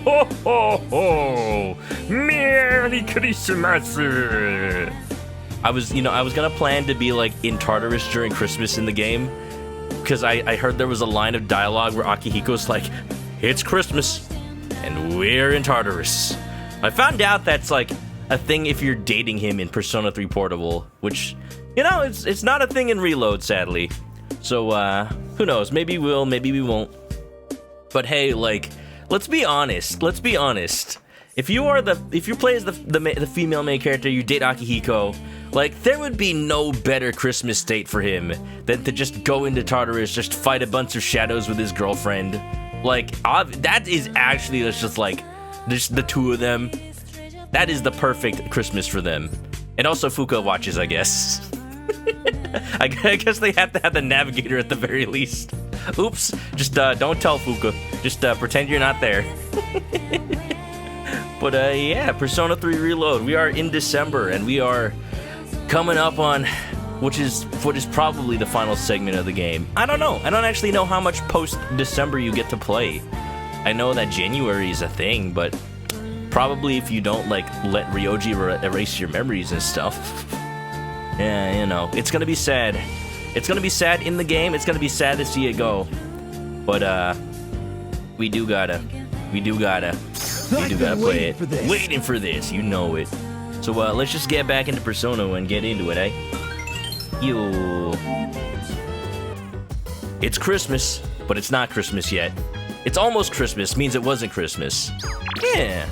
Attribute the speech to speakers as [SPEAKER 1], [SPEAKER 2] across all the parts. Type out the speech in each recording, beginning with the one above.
[SPEAKER 1] Ho ho ho! Merry Christmas! I was gonna plan to be like in Tartarus during Christmas in the game, because I heard there was a line of dialogue where Akihiko's like, "It's Christmas, and we're in Tartarus." I found out that's like a thing if you're dating him in Persona 3 Portable, which, it's not a thing in Reload, sadly. So, who knows? Maybe we'll, maybe we won't. But hey, like, let's be honest. If you play as the female main character, you date Akihiko, like, there would be no better Christmas date for him than to just go into Tartarus, just fight a bunch of shadows with his girlfriend. Like, that is actually just like, just the two of them. That is the perfect Christmas for them. And also Fuka watches, I guess. I guess they have to have the navigator at the very least. Oops, just don't tell Fuka. Just pretend you're not there. But yeah, Persona 3 Reload. We are in December, and we are coming up on what is probably the final segment of the game. I don't know. I don't actually know how much post-December you get to play. I know that January is a thing, but probably if you don't like let Ryoji erase your memories and stuff. Yeah, it's gonna be sad. It's gonna be sad in the game. It's gonna be sad to see it go. But we do gotta play it. Waiting for this, you know it. So let's just get back into Persona and get into it, eh? Yo. It's Christmas, but it's not Christmas yet. It's almost Christmas, means it wasn't Christmas. Yeah.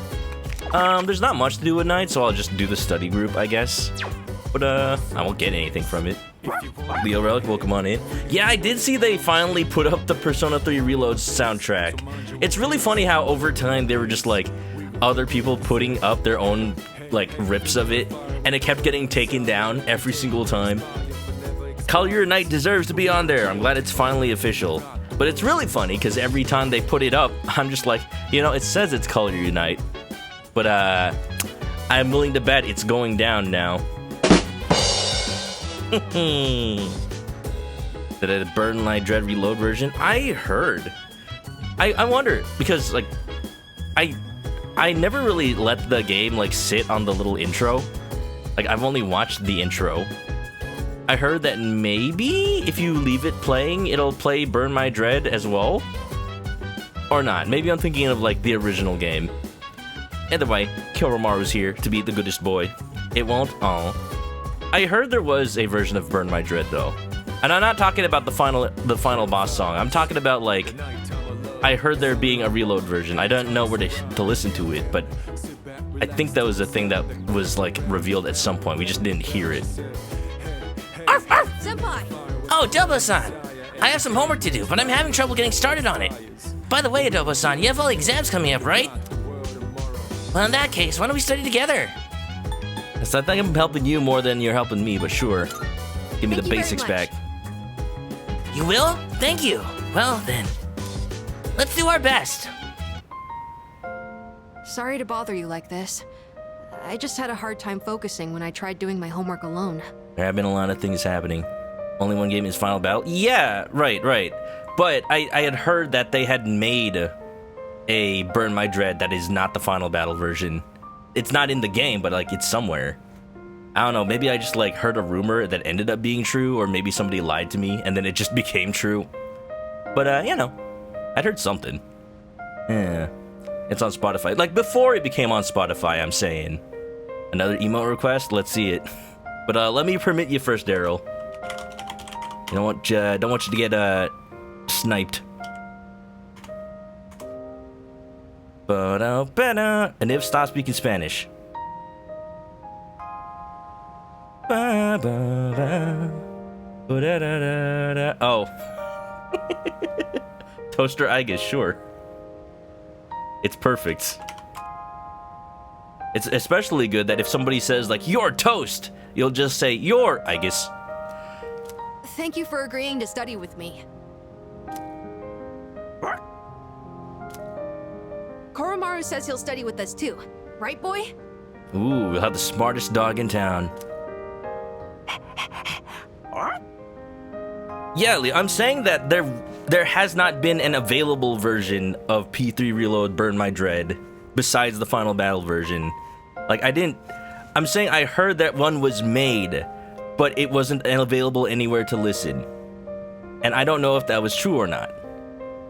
[SPEAKER 1] There's not much to do at night, so I'll just do the study group, I guess. But I won't get anything from it. Leo Relic, welcome on in. Yeah, I did see they finally put up the Persona 3 Reload soundtrack. It's really funny how over time they were just like other people putting up their own like rips of it, and it kept getting taken down every single time. Call Your Night deserves to be on there. I'm glad it's finally official. But it's really funny because every time they put it up, I'm just like, it says it's Call Your Night. But I'm willing to bet it's going down now. Did it Burn Light Dread Reload version? I heard. I wonder, because like I never really let the game like sit on the little intro. Like, I've only watched the intro. I heard that maybe if you leave it playing, it'll play Burn My Dread as well. Or not. Maybe I'm thinking of like the original game. Either way, Kyoromaru's here to be the goodest boy. It won't? Oh. I heard there was a version of Burn My Dread though. And I'm not talking about the final boss song. I'm talking about like, I heard there being a Reload version. I don't know where to listen to it, but I think that was a thing that was like revealed at some point. We just didn't hear it.
[SPEAKER 2] Arf, arf! Senpai!
[SPEAKER 3] Oh, Adobo-san! I have some homework to do, but I'm having trouble getting started on it. By the way, Adobo-san, you have all the exams coming up, right? Well, in that case, why don't we study together?
[SPEAKER 1] So I think I'm helping you more than you're helping me, but sure. Give me the basics back.
[SPEAKER 3] You will? Thank you. Well, then, let's do our best.
[SPEAKER 2] Sorry to bother you like this. I just had a hard time focusing when I tried doing my homework alone.
[SPEAKER 1] There have been a lot of things happening. Only one game is Final Battle? Yeah, right. But I had heard that they had made a Burn My Dread that is not the Final Battle version. It's not in the game, but like it's somewhere. I don't know, maybe I just like heard a rumor that ended up being true, or maybe somebody lied to me and then it just became true. But I'd heard something. Yeah. It's on Spotify. Like before it became on Spotify, I'm saying. Another emote request? Let's see it. But let me permit you first, Daryl. Don't want you to get sniped. And if stop speaking Spanish. Oh. Toaster I guess, sure. It's perfect. It's especially good that if somebody says like, "You're toast," you'll just say, "You're I guess."
[SPEAKER 2] Thank you for agreeing to study with me. Koromaru says he'll study with us too. Right, boy?
[SPEAKER 1] Ooh, we'll have the smartest dog in town. Yeah, I'm saying that there has not been an available version of P3 Reload Burn My Dread besides the Final Battle version. Like, I'm saying I heard that one was made, but it wasn't available anywhere to listen. And I don't know if that was true or not.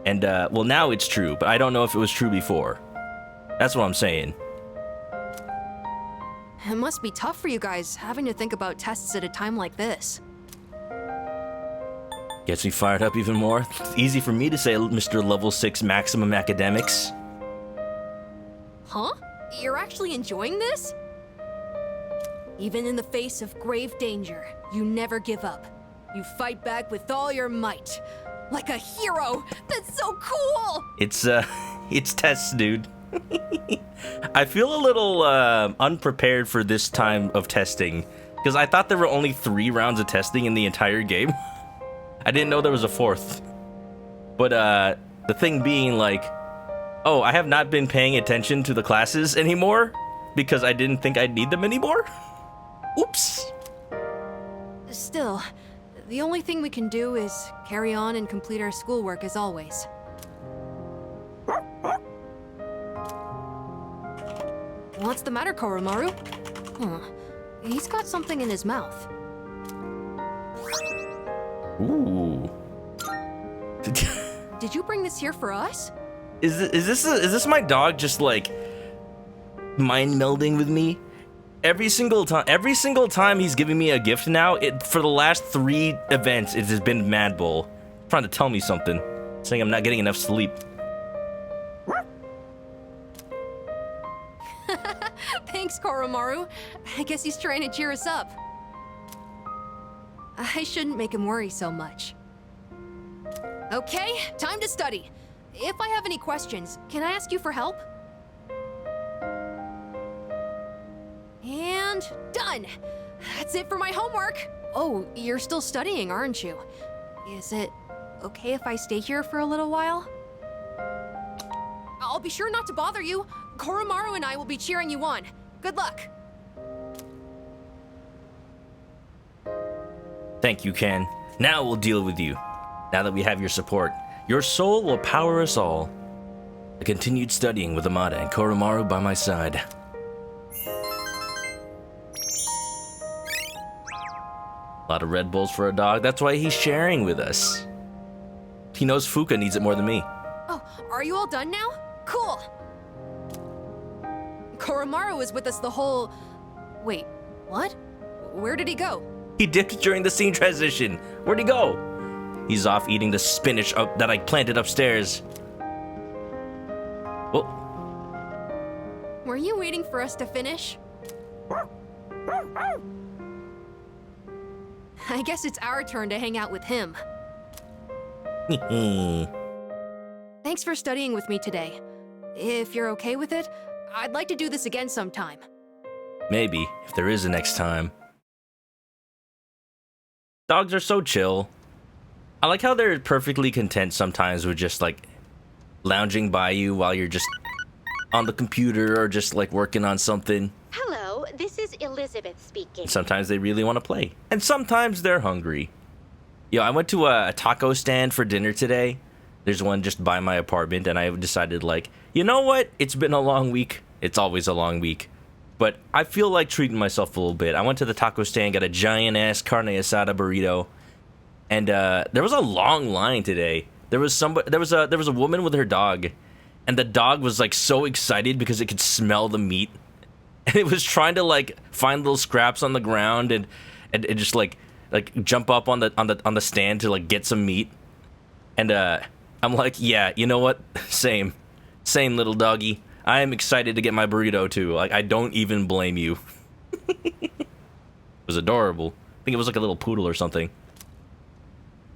[SPEAKER 1] And, well, now it's true, but I don't know if it was true before. That's what I'm saying.
[SPEAKER 2] It must be tough for you guys, having to think about tests at a time like this.
[SPEAKER 1] Gets me fired up even more. It's easy for me to say Mr. Level 6 Maximum Academics.
[SPEAKER 2] Huh? You're actually enjoying this? Even in the face of grave danger, you never give up. You fight back with all your might. Like a hero! That's so cool!
[SPEAKER 1] It's tests, dude. I feel a little, unprepared for this time of testing. Because I thought there were only 3 rounds of testing in the entire game. I didn't know there was a 4th. But, the thing being, like, oh, I have not been paying attention to the classes anymore because I didn't think I'd need them anymore? Oops.
[SPEAKER 2] Still, the only thing we can do is carry on and complete our schoolwork as always. What's the matter, Koromaru? Huh. He's got something in his mouth.
[SPEAKER 1] Ooh.
[SPEAKER 2] Did you bring this here for us?
[SPEAKER 1] Is this my dog just like mind melding with me? Every single time he's giving me a gift now, for the last 3 events, it has been Mad Bull trying to tell me something, saying I'm not getting enough sleep.
[SPEAKER 2] Thanks, Koromaru. I guess he's trying to cheer us up. I shouldn't make him worry so much. Okay, time to study. If I have any questions, can I ask you for help? And done! That's it for my homework! Oh, you're still studying, aren't you? Is it okay if I stay here for a little while? I'll be sure not to bother you. Koromaru and I will be cheering you on. Good luck!
[SPEAKER 1] Thank you, Ken. Now we'll deal with you. Now that we have your support, your soul will power us all. I continued studying with Amada and Koromaru by my side. A lot of Red Bulls for a dog. That's why he's sharing with us. He knows Fuka needs it more than me.
[SPEAKER 2] Oh, are you all done now? Cool! Koromaru was with us the whole... Wait, what? Where did he go?
[SPEAKER 1] He dipped during the scene transition. Where'd he go? He's off eating the spinach that I planted upstairs. Oh.
[SPEAKER 2] Were you waiting for us to finish? I guess it's our turn to hang out with him. Thanks for studying with me today. If you're okay with it, I'd like to do this again sometime.
[SPEAKER 1] Maybe, if there is a next time. Dogs are so chill. I like how they're perfectly content sometimes with just like lounging by you while you're just on the computer or just like working on something.
[SPEAKER 4] Hello, this is Elizabeth speaking.
[SPEAKER 1] Sometimes they really want to play. And sometimes they're hungry. Yo, I went to a taco stand for dinner today. There's one just by my apartment, and I decided, like, you know what? It's been a long week. It's always a long week. But I feel like treating myself a little bit. I went to the taco stand, got a giant-ass carne asada burrito. And there was a long line today. There was a woman with her dog. And the dog was, like, so excited because it could smell the meat. And it was trying to, like, find little scraps on the ground and just, like jump up on the stand to, like, get some meat. And I'm like, yeah, you know what? Same little doggy. I am excited to get my burrito too. Like, I don't even blame you. It was adorable. I think it was like a little poodle or something.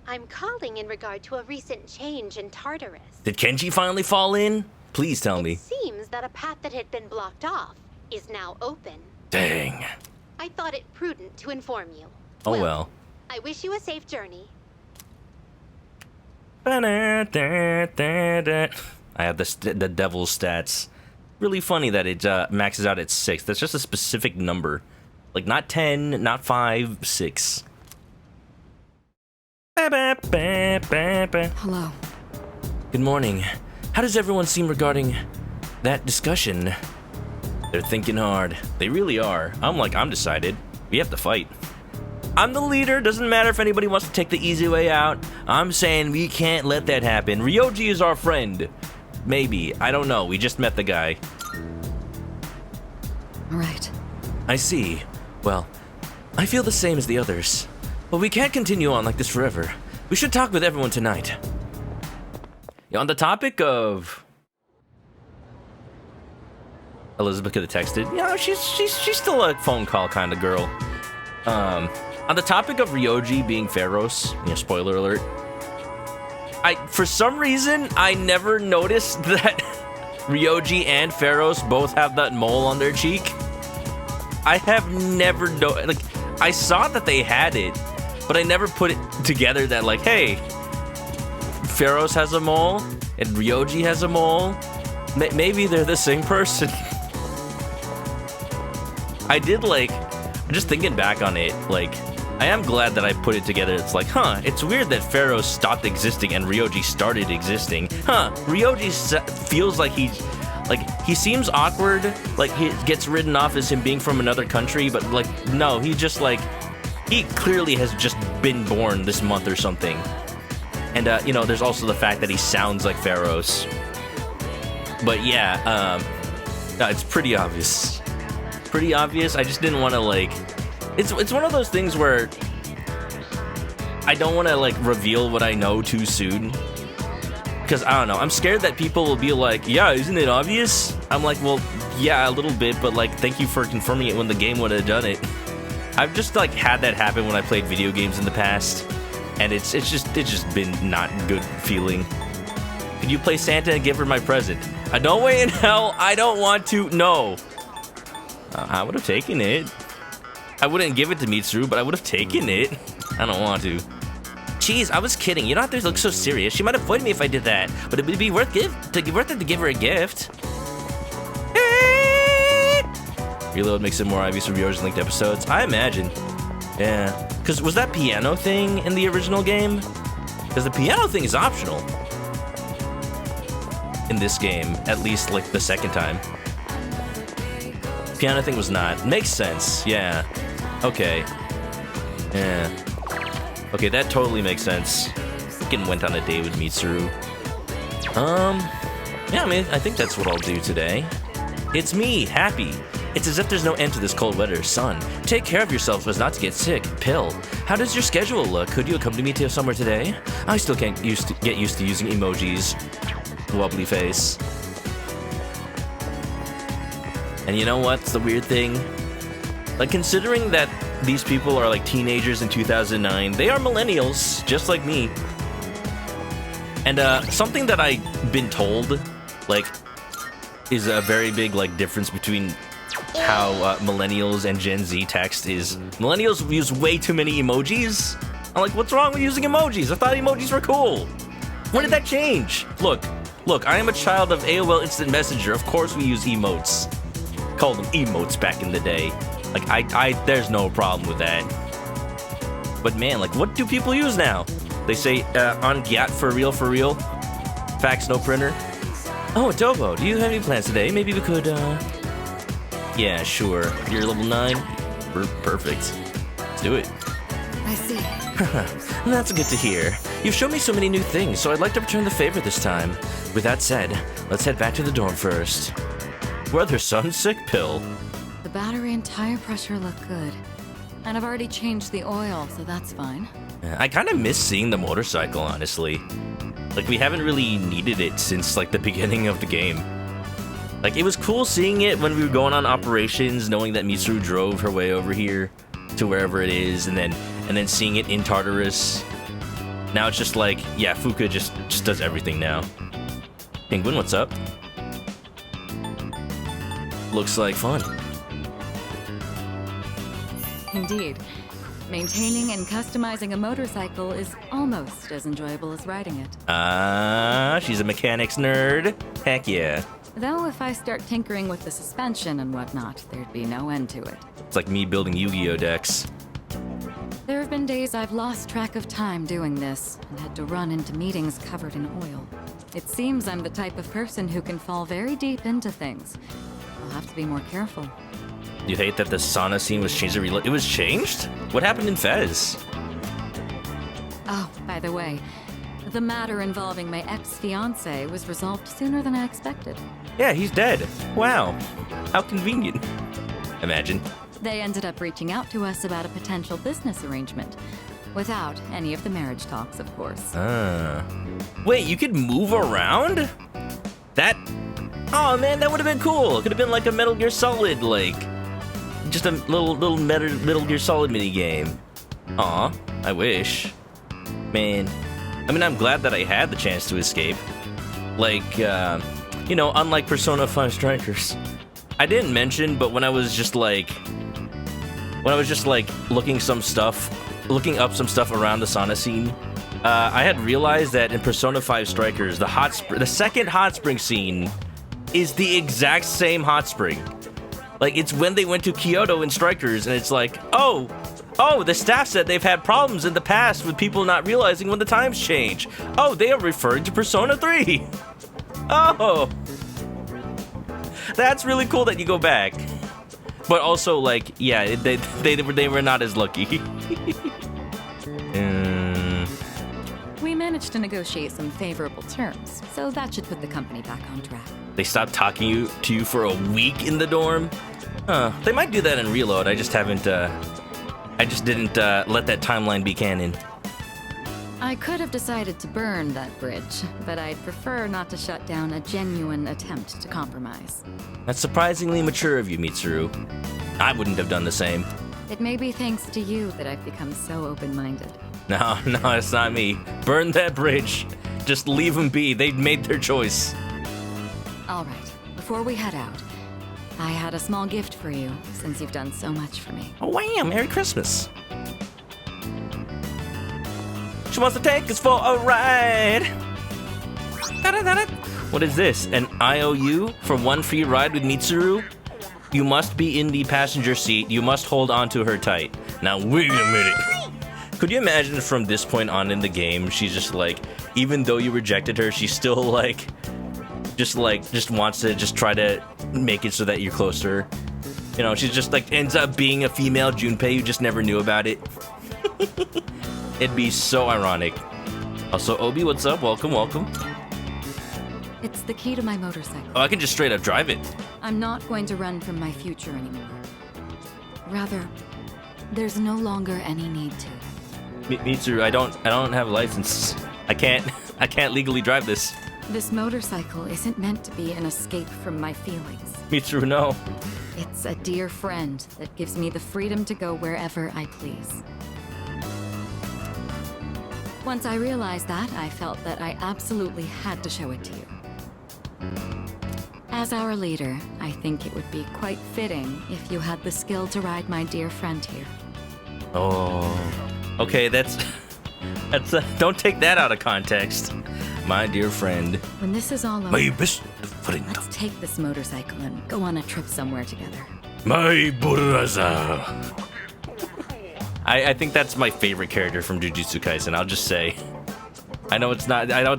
[SPEAKER 4] I'm calling in regard to a recent change in Tartarus.
[SPEAKER 1] Did Kenji finally fall in? Please tell me.
[SPEAKER 4] It seems that a path that had been blocked off is now open.
[SPEAKER 1] Dang.
[SPEAKER 4] I thought it prudent to inform you.
[SPEAKER 1] Oh well.
[SPEAKER 4] I wish you a safe journey.
[SPEAKER 1] I have the devil's stats. Really funny that it maxes out at 6. That's just a specific number. Like, not 10, not 5, 6.
[SPEAKER 2] Hello.
[SPEAKER 1] Good morning. How does everyone seem regarding that discussion? They're thinking hard. They really are. I'm decided. We have to fight. I'm the leader. Doesn't matter if anybody wants to take the easy way out. I'm saying we can't let that happen. Ryoji is our friend. Maybe. I don't know. We just met the guy.
[SPEAKER 2] All right.
[SPEAKER 1] I see. Well, I feel the same as the others. But we can't continue on like this forever. We should talk with everyone tonight. On the topic of... Elizabeth could have texted. You know, she's still a phone call kind of girl. On the topic of Ryoji being Pharaohs, spoiler alert. For some reason, I never noticed that Ryoji and Pharaohs both have that mole on their cheek. I have never I saw that they had it, but I never put it together that hey, Pharaohs has a mole and Ryoji has a mole. Maybe they're the same person. I'm just thinking back on it, I am glad that I put it together. It's it's weird that Pharaoh stopped existing and Ryoji started existing. Ryoji feels like he seems awkward, he gets written off as him being from another country, but no, he just he clearly has just been born this month or something. And there's also the fact that he sounds like Pharaohs. But yeah, no, it's pretty obvious. Pretty obvious. I just didn't want to it's one of those things where I don't want to reveal what I know too soon, because I don't know, I'm scared that people will be yeah, isn't it obvious? I'm well, yeah, a little bit, but thank you for confirming it when the game would have done it. I've just had that happen when I played video games in the past, and it's just been not good feeling. Could you play Santa and give her my present? No way in hell. I don't want to. No. I would have taken it. I wouldn't give it to Mitsuru, but I would have taken it. I don't want to. Jeez, I was kidding. You don't have to look so serious. She might avoid me if I did that, but it would be worth it to give her a gift. Reload makes it more obvious from yours linked episodes. I imagine. Yeah. Because was that piano thing in the original game? Because the piano thing is optional in this game, at least the second time. Piano thing was not. Makes sense. Yeah. Okay. Yeah. Okay, that totally makes sense. Fucking went on a date with Mitsuru. Yeah, I think that's what I'll do today. It's me, Happy. It's as if there's no end to this cold weather. Son, take care of yourself so as not to get sick. Pill, how does your schedule look? Could you accompany me to somewhere today? I still can't get used to using emojis. Wobbly face. And you know what's the weird thing? Considering that these people are teenagers in 2009, they are millennials, just like me. And something that I've been told, is a very big difference between how millennials and Gen Z text is. Millennials use way too many emojis. I'm what's wrong with using emojis? I thought emojis were cool. When did that change? Look, I am a child of AOL Instant Messenger. Of course we use emotes. Called them emotes back in the day. There's no problem with that. But man, what do people use now? They say, on Gyat for real? Fax, no printer. Oh, Adobo, do you have any plans today? Maybe we could, Yeah, sure. You're level 9? Perfect. Let's do it.
[SPEAKER 2] I see.
[SPEAKER 1] That's good to hear. You've shown me so many new things, so I'd like to return the favor this time. With that said, let's head back to the dorm first. Weather, son, sick pill.
[SPEAKER 5] The battery and tire pressure look good. And I've already changed the oil, so that's fine.
[SPEAKER 1] I kind of miss seeing the motorcycle, honestly. We haven't really needed it since, the beginning of the game. It was cool seeing it when we were going on operations, knowing that Mitsuru drove her way over here to wherever it is, and then seeing it in Tartarus. Now it's just yeah, Fuka just does everything now. Penguin, what's up? Looks like fun.
[SPEAKER 5] Indeed. Maintaining and customizing a motorcycle is almost as enjoyable as riding it.
[SPEAKER 1] She's a mechanics nerd. Heck yeah.
[SPEAKER 5] Though if I start tinkering with the suspension and whatnot, there'd be no end to it.
[SPEAKER 1] It's like me building Yu-Gi-Oh decks.
[SPEAKER 5] There have been days I've lost track of time doing this and had to run into meetings covered in oil. It seems I'm the type of person who can fall very deep into things. I'll have to be more careful.
[SPEAKER 1] You hate that the sauna scene was changed? It was changed? What happened in Fez?
[SPEAKER 5] Oh, by the way, the matter involving my ex-fiancé was resolved sooner than I expected.
[SPEAKER 1] Yeah, he's dead. Wow. How convenient. Imagine.
[SPEAKER 5] They ended up reaching out to us about a potential business arrangement. Without any of the marriage talks, of course.
[SPEAKER 1] Wait, you could move around? That... Oh man, that would have been cool. It could have been like a Metal Gear Solid, like... Just a little Metal Gear Solid minigame. Aw, I wish. Man. I mean, I'm glad that I had the chance to escape. Like, you know, unlike Persona 5 Strikers. I didn't mention, but when I was just like looking up some stuff around the sauna scene, I had realized that in Persona 5 Strikers, the second hot spring scene is the exact same hot spring. Like, it's when they went to Kyoto in Strikers, and it's like, oh, the staff said they've had problems in the past with people not realizing when the times change. Oh, they are referring to Persona 3. Oh, that's really cool that you go back. But also, like, yeah, they were not as lucky.
[SPEAKER 5] We managed to negotiate some favorable terms, so that should put the company back on track.
[SPEAKER 1] They stopped talking to you for a week in the dorm? They might do that in Reload. I just didn't let that timeline be canon.
[SPEAKER 5] I could have decided to burn that bridge, but I'd prefer not to shut down a genuine attempt to compromise.
[SPEAKER 1] That's surprisingly mature of you, Mitsuru. I wouldn't have done the same.
[SPEAKER 5] It may be thanks to you that I've become so open-minded.
[SPEAKER 1] No, it's not me. Burn that bridge. Just leave them be. They've made their choice.
[SPEAKER 5] All right, before we head out, I had a small gift for you, since you've done so much for me.
[SPEAKER 1] Oh, wham! Merry Christmas. She wants to take us for a ride. What is this? An IOU for one free ride with Mitsuru? You must be in the passenger seat. You must hold on to her tight. Now, wait a minute. Could you imagine from this point on in the game, she's just like, even though you rejected her, she's still like, just wants to just try to make it so that you're close to her. You know, she's just like, ends up being a female Junpei who just never knew about it. It'd be so ironic. Also, Obi, what's up? Welcome.
[SPEAKER 5] It's the key to my motorcycle.
[SPEAKER 1] Oh, I can just straight up drive it.
[SPEAKER 5] I'm not going to run from my future anymore. Rather, there's no longer any need to.
[SPEAKER 1] Mitsuru, I don't have a license. I can't legally drive this.
[SPEAKER 5] This motorcycle isn't meant to be an escape from my feelings.
[SPEAKER 1] Mitsuru, no.
[SPEAKER 5] It's a dear friend that gives me the freedom to go wherever I please. Once I realized that, I felt that I absolutely had to show it to you. As our leader, I think it would be quite fitting if you had the skill to ride my dear friend here.
[SPEAKER 1] Oh, okay, that's don't take that out of context. My dear friend.
[SPEAKER 5] When this is all over,
[SPEAKER 1] My best friend.
[SPEAKER 5] let's take this motorcycle and go on a trip somewhere together.
[SPEAKER 1] My brother. I think that's my favorite character from Jujutsu Kaisen, I'll just say. I know it's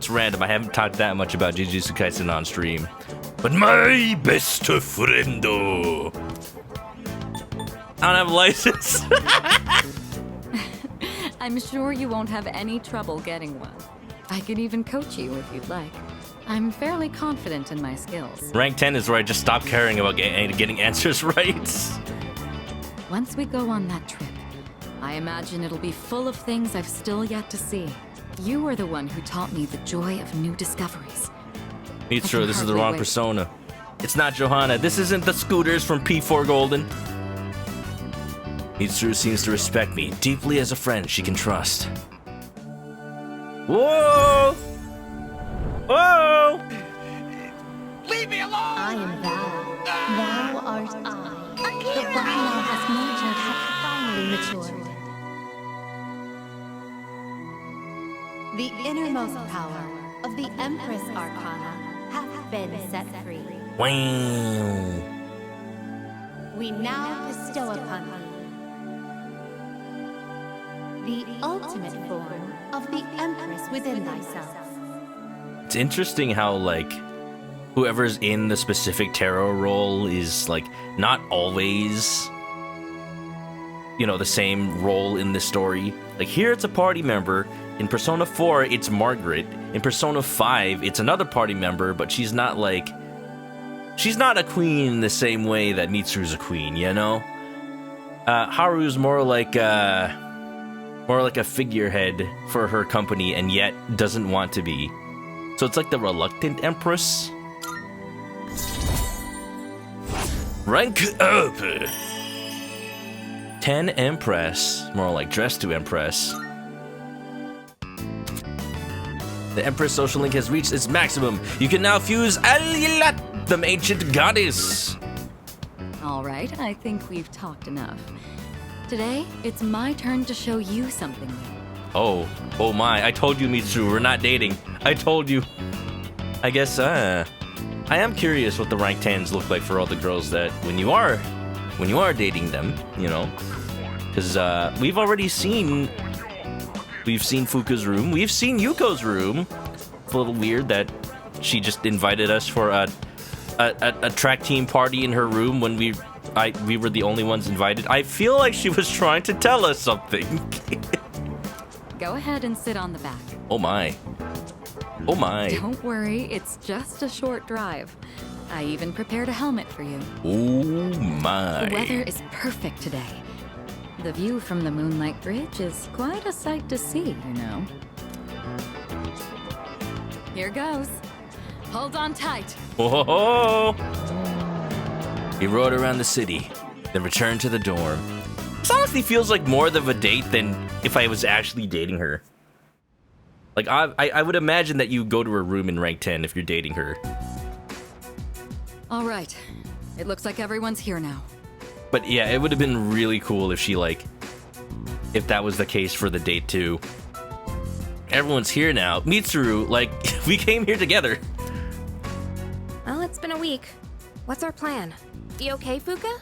[SPEAKER 1] random. I haven't talked that much about Jujutsu Kaisen on stream. But my best friend. I don't have a license.
[SPEAKER 5] I'm sure you won't have any trouble getting one. I could even coach you if you'd like. I'm fairly confident in my skills.
[SPEAKER 1] Rank 10 is where I just stop caring about getting answers right.
[SPEAKER 5] Once we go on that trip, I imagine it'll be full of things I've still yet to see. You are the one who taught me the joy of new discoveries.
[SPEAKER 1] Mitsuru, this is the wrong
[SPEAKER 5] wait.
[SPEAKER 1] persona. It's not Johanna. This isn't the scooters from P4 Golden. Mitsuru seems to respect me deeply as a friend she can trust. Whoa! Whoa!
[SPEAKER 6] Leave me alone!
[SPEAKER 4] I am thou. Thou art I. The bond thou hast nurtured hath finally matured. The innermost power of the Empress Arcana hath been set free.
[SPEAKER 1] Wow.
[SPEAKER 4] We now bestow upon thee the ultimate form of the Empress within thyself.
[SPEAKER 1] It's interesting how, like, whoever's in the specific tarot role is, like, not always, you know, the same role in the story. Like, here it's a party member. In Persona 4, it's Margaret. In Persona 5, it's another party member, but she's not, like... She's not a queen in the same way that Mitsuru's a queen, you know? Haru's more like a figurehead for her company, and yet doesn't want to be. So it's like the reluctant empress. Rank up! 10 empress, more like dress to empress. The Empress social link has reached its maximum. You can now fuse Alilat, the ancient goddess.
[SPEAKER 5] All right, I think we've talked enough. Today, it's my turn to show you something new.
[SPEAKER 1] Oh my, I told you, Mitsuru, we're not dating. I told you. I guess, I am curious what the rank 10s look like for all the girls that, when you are dating them, you know. Because, we've seen Fuka's room, we've seen Yuko's room. It's a little weird that she just invited us for a track team party in her room when we were the only ones invited. I feel like she was trying to tell us something.
[SPEAKER 5] Go ahead and sit on the back.
[SPEAKER 1] Oh my. Oh my.
[SPEAKER 5] Don't worry, it's just a short drive. I even prepared a helmet for you.
[SPEAKER 1] Oh my.
[SPEAKER 5] The weather is perfect today. The view from the Moonlight Bridge is quite a sight to see, you know. Here goes. Hold on tight.
[SPEAKER 1] Whoa! He rode around the city, then returned to the dorm. This honestly feels like more of a date than if I was actually dating her. Like, I would imagine that you go to her room in rank 10 if you're dating her.
[SPEAKER 5] All right. It looks like everyone's here now.
[SPEAKER 1] But yeah, it would have been really cool if she, like, if that was the case for the date too. Everyone's here now. Mitsuru, like, we came here together.
[SPEAKER 7] Well, it's been a week. What's our plan? You okay, Fuka?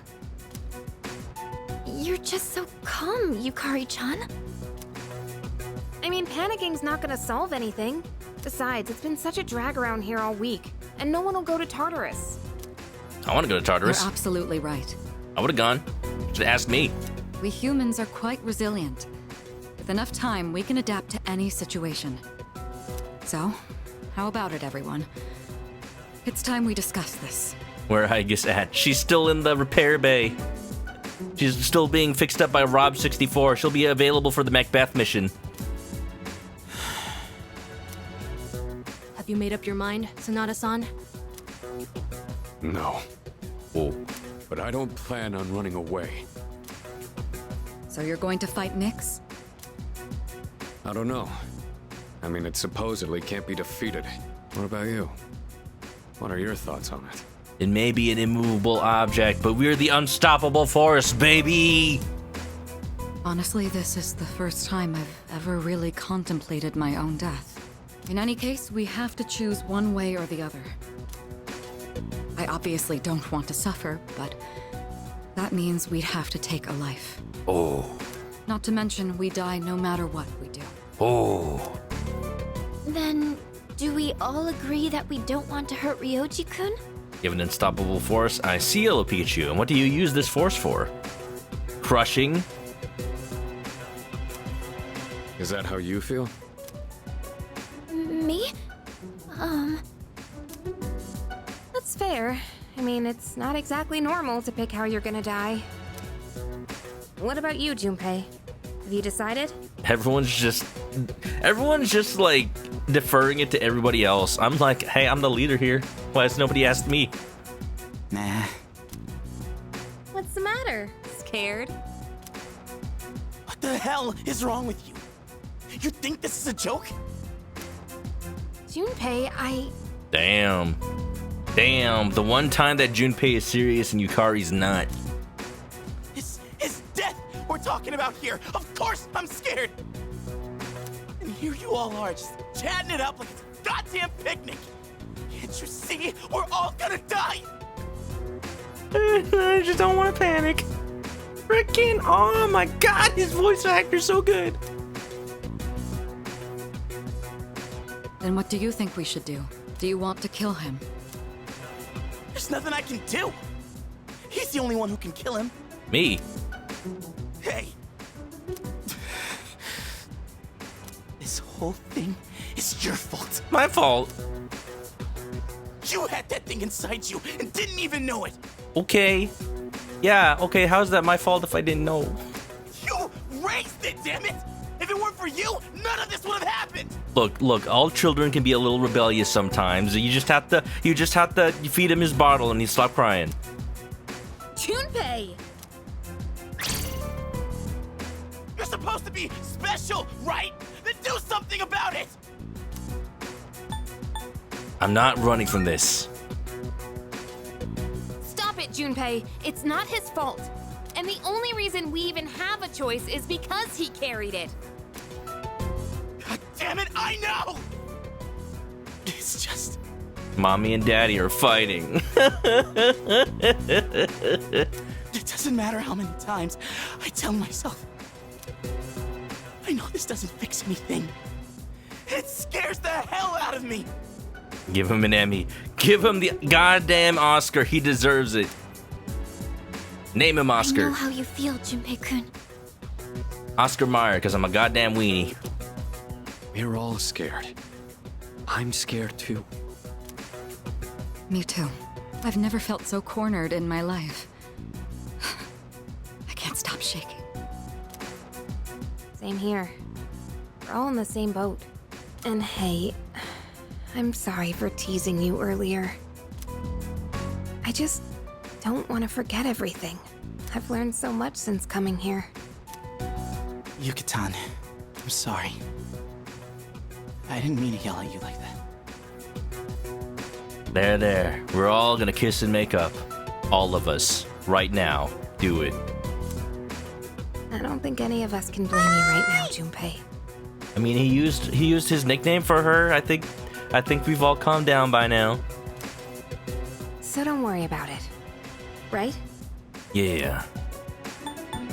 [SPEAKER 7] You're just so calm, Yukari-chan. I mean, panicking's not gonna solve anything. Besides, it's been such a drag around here all week, and no one will go to Tartarus.
[SPEAKER 1] I want to go to Tartarus.
[SPEAKER 5] You're absolutely right.
[SPEAKER 1] I would have gone. Should have asked me.
[SPEAKER 5] We humans are quite resilient. With enough time, we can adapt to any situation. So, how about it, everyone? It's time we discuss this.
[SPEAKER 1] Where Higus at? She's still in the repair bay. She's still being fixed up by Rob64. She'll be available for the Macbeth mission.
[SPEAKER 2] Have you made up your mind, Sanada-san?
[SPEAKER 8] No,
[SPEAKER 1] Oh.
[SPEAKER 8] but I don't plan on running away.
[SPEAKER 5] So you're going to fight Nyx?
[SPEAKER 8] I don't know. I mean, it supposedly can't be defeated. What about you? What are your thoughts on it?
[SPEAKER 1] It may be an immovable object, but we're the unstoppable force, baby!
[SPEAKER 5] Honestly, this is the first time I've ever really contemplated my own death. In any case, we have to choose one way or the other. I obviously don't want to suffer, but that means we'd have to take a life.
[SPEAKER 1] Oh.
[SPEAKER 5] Not to mention, we die no matter what we do.
[SPEAKER 1] Oh.
[SPEAKER 7] Then, do we all agree that we don't want to hurt Ryoji-kun?
[SPEAKER 1] You have an unstoppable force? I see, Yellow Pikachu. And what do you use this force for? Crushing?
[SPEAKER 8] Is that how you feel?
[SPEAKER 7] Me? That's fair. I mean, it's not exactly normal to pick how you're gonna die. What about you, Junpei? Have you decided?
[SPEAKER 1] Everyone's just like deferring it to everybody else. I'm like, hey, I'm the leader here. Why has nobody asked me?
[SPEAKER 9] Nah.
[SPEAKER 7] What's the matter? Scared?
[SPEAKER 9] What the hell is wrong with you? You think this is a joke?
[SPEAKER 7] Junpei,
[SPEAKER 1] Damn. The one time that Junpei is serious and Yukari's not.
[SPEAKER 9] It's death we're talking about here. Of course I'm scared. And here you all are, just chatting it up like it's a goddamn picnic. Can't you see? We're all gonna die.
[SPEAKER 1] I just don't want to panic. Freaking, oh my god, his voice actor's so good.
[SPEAKER 5] Then what do you think we should do? Do you want to kill him?
[SPEAKER 9] There's nothing I can do. He's the only one who can kill him.
[SPEAKER 1] Me?
[SPEAKER 9] Hey. This whole thing is your fault.
[SPEAKER 1] My fault.
[SPEAKER 9] You had that thing inside you and didn't even know it.
[SPEAKER 1] Okay. Yeah, okay, how's that my fault if I didn't know?
[SPEAKER 9] You raised it, damn it! If it weren't for you, none of this would have happened.
[SPEAKER 1] Look, all children can be a little rebellious sometimes. You just have to feed him his bottle and he stop crying.
[SPEAKER 7] Junpei!
[SPEAKER 9] You're supposed to be special, right? Then do something about it!
[SPEAKER 1] I'm not running from this.
[SPEAKER 7] Stop it, Junpei. It's not his fault. And the only reason we even have a choice is because he carried it.
[SPEAKER 9] God damn it, I know! It's just...
[SPEAKER 1] Mommy and Daddy are fighting.
[SPEAKER 9] It doesn't matter how many times I tell myself. I know this doesn't fix anything. It scares the hell out of me!
[SPEAKER 1] Give him an Emmy. Give him the goddamn Oscar. He deserves it. Name him
[SPEAKER 4] I
[SPEAKER 1] Oscar.
[SPEAKER 4] know how you feel, Junpei-kun.
[SPEAKER 1] Oscar Mayer, because I'm a goddamn weenie.
[SPEAKER 8] We're all scared. I'm scared too.
[SPEAKER 5] Me too. I've never felt so cornered in my life. I can't stop shaking.
[SPEAKER 7] Same here. We're all in the same boat. And hey, I'm sorry for teasing you earlier. I just don't want to forget everything. I've learned so much since coming here.
[SPEAKER 9] Yucatan, I'm sorry. I didn't mean to yell at you like that.
[SPEAKER 1] There. We're all gonna kiss and make up. All of us. Right now. Do it.
[SPEAKER 7] I don't think any of us can blame you right now, Junpei.
[SPEAKER 1] I mean, he used his nickname for her. I think we've all calmed down by now.
[SPEAKER 7] So don't worry about it. Right?
[SPEAKER 1] Yeah.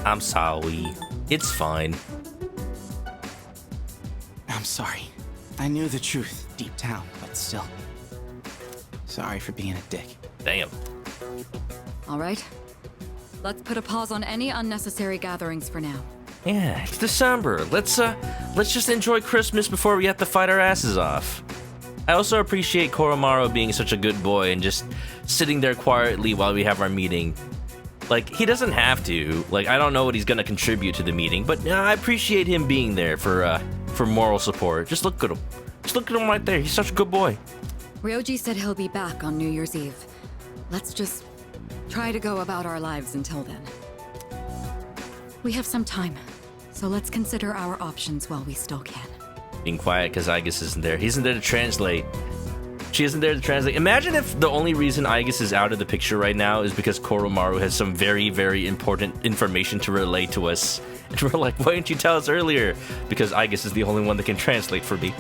[SPEAKER 1] I'm sorry. It's fine.
[SPEAKER 9] I'm sorry. I knew the truth deep down, but still. Sorry for being a dick.
[SPEAKER 1] Damn.
[SPEAKER 5] All right. Let's put a pause on any unnecessary gatherings for now.
[SPEAKER 1] Yeah, it's December. Let's just enjoy Christmas before we have to fight our asses off. I also appreciate Koromaru being such a good boy and just sitting there quietly while we have our meeting. Like, he doesn't have to. Like, I don't know what he's gonna contribute to the meeting, but I appreciate him being there for moral support. Just look at him. Just look at him right there. He's such a good boy.
[SPEAKER 5] Ryoji said he'll be back on New Year's Eve. Let's just try to go about our lives until then. We have some time, so let's consider our options while we still can.
[SPEAKER 1] Being quiet because Aigis isn't there. He isn't there to translate. She isn't there to translate. Imagine if the only reason Aigis is out of the picture right now is because Koromaru has some very, very important information to relay to us. And we're like, why didn't you tell us earlier? Because Aigis is the only one that can translate for me.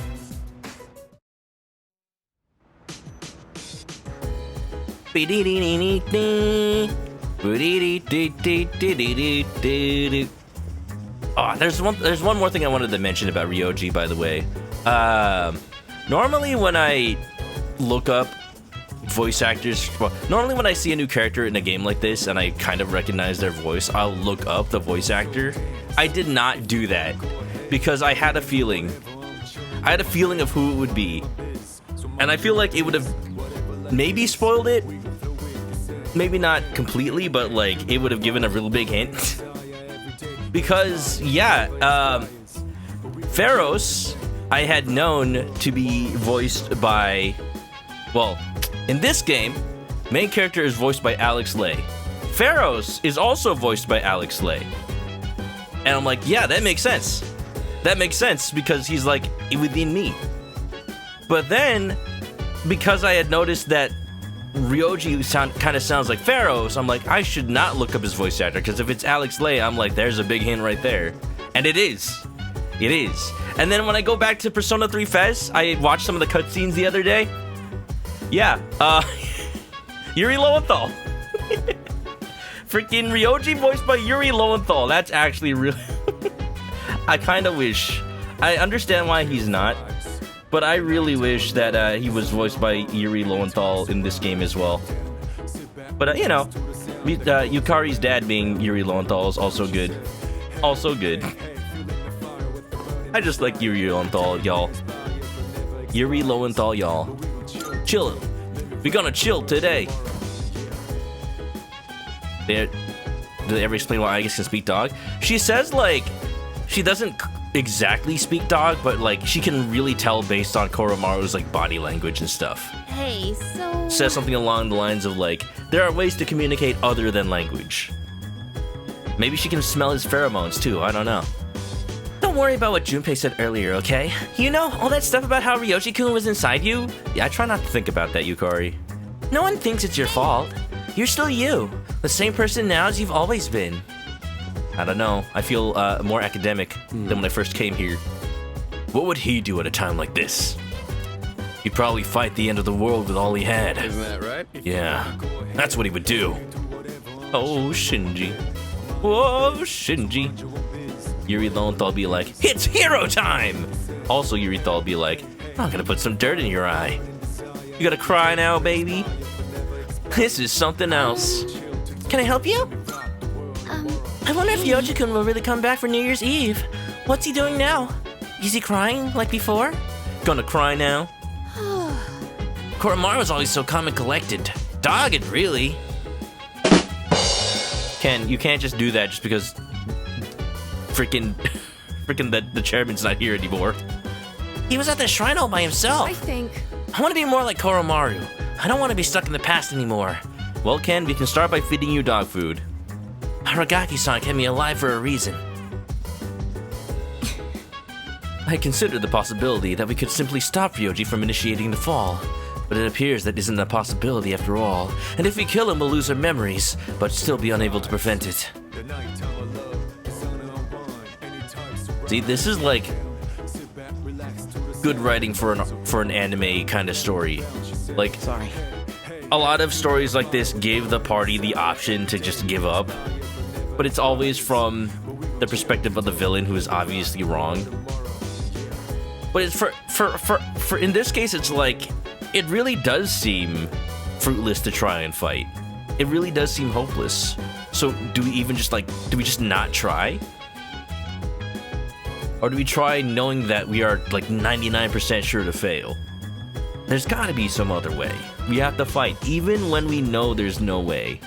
[SPEAKER 1] Oh, there's one more thing I wanted to mention about Ryoji, by the way. Normally when I look up voice actors, well, normally when I see a new character in a game like this and I kind of recognize their voice, I'll look up the voice actor. I did not do that because I had a feeling. I had a feeling of who it would be. And I feel like it would have maybe spoiled it. Maybe not completely, but like it would have given a real big hint. Because, yeah, Pharos, I had known to be voiced by, well, in this game, main character is voiced by Alex Lay. Pharos is also voiced by Alex Lay. And I'm like, yeah, that makes sense. That makes sense because he's like within me. But then, because I had noticed that Ryoji kind of sounds like Pharos, I'm like, I should not look up his voice actor, because if it's Alex Lay, I'm like, there's a big hint right there. And it is. It is. And then when I go back to Persona 3 Fez, I watched some of the cutscenes the other day. Yeah, Yuri Lowenthal. Freaking Ryoji voiced by Yuri Lowenthal. That's actually really... I kind of wish. I understand why he's not. But I really wish that he was voiced by Yuri Lowenthal in this game as well. But you know, Yukari's dad being Yuri Lowenthal is also good. Also good. I just like Yuri Lowenthal, y'all. Yuri Lowenthal, y'all. Chill. We're gonna chill today. Did they ever explain why Aigis can speak dog? She says, like, she doesn't exactly speak dog, but, like, she can really tell based on Koromaru's, like, body language and stuff.
[SPEAKER 7] Hey, so...
[SPEAKER 1] Says something along the lines of, like, there are ways to communicate other than language. Maybe she can smell his pheromones, too. I don't know. Don't worry about what Junpei said earlier, okay? You know, all that stuff about how Ryoji-kun was inside you? Yeah, I try not to think about that, Yukari. No one thinks it's your fault. You're still you. The same person now as you've always been. I don't know. I feel more academic than when I first came here. What would he do at a time like this? He'd probably fight the end of the world with all he had.
[SPEAKER 8] Isn't that right?
[SPEAKER 1] Yeah, that's what he would do. Oh, Shinji. Whoa, Shinji. Yuri Lowenthal be like, it's hero time! Also, Yuri Lowenthal be like, I'm gonna put some dirt in your eye. You gotta cry now, baby? This is something else. Can I help you? I wonder if Ryoji-kun will really come back for New Year's Eve. What's he doing now? Is he crying like before? Gonna cry now? Koromaru's always so calm and collected. Dogged, really. Ken, you can't just do that just because freaking the chairman's not here anymore. He was at the shrine all by himself. I want to be more like Koromaru. I don't want to be stuck in the past anymore. Well, Ken, we can start by feeding you dog food. Aragaki-san kept me alive for a reason. I considered the possibility that we could simply stop Ryoji from initiating the fall. But it appears that isn't a possibility after all. And if we kill him, we'll lose our memories, but still be unable to prevent it. See, this is like good writing for an anime kind of story. Like, sorry. A lot of stories like this give the party the option to just give up, but it's always from the perspective of the villain who is obviously wrong. But it's for in this case, it's like it really does seem fruitless to try and fight. It really does seem hopeless. So do we just not try? Or do we try knowing that we are like 99% sure to fail? There's gotta be some other way. We have to fight, even when we know there's no way.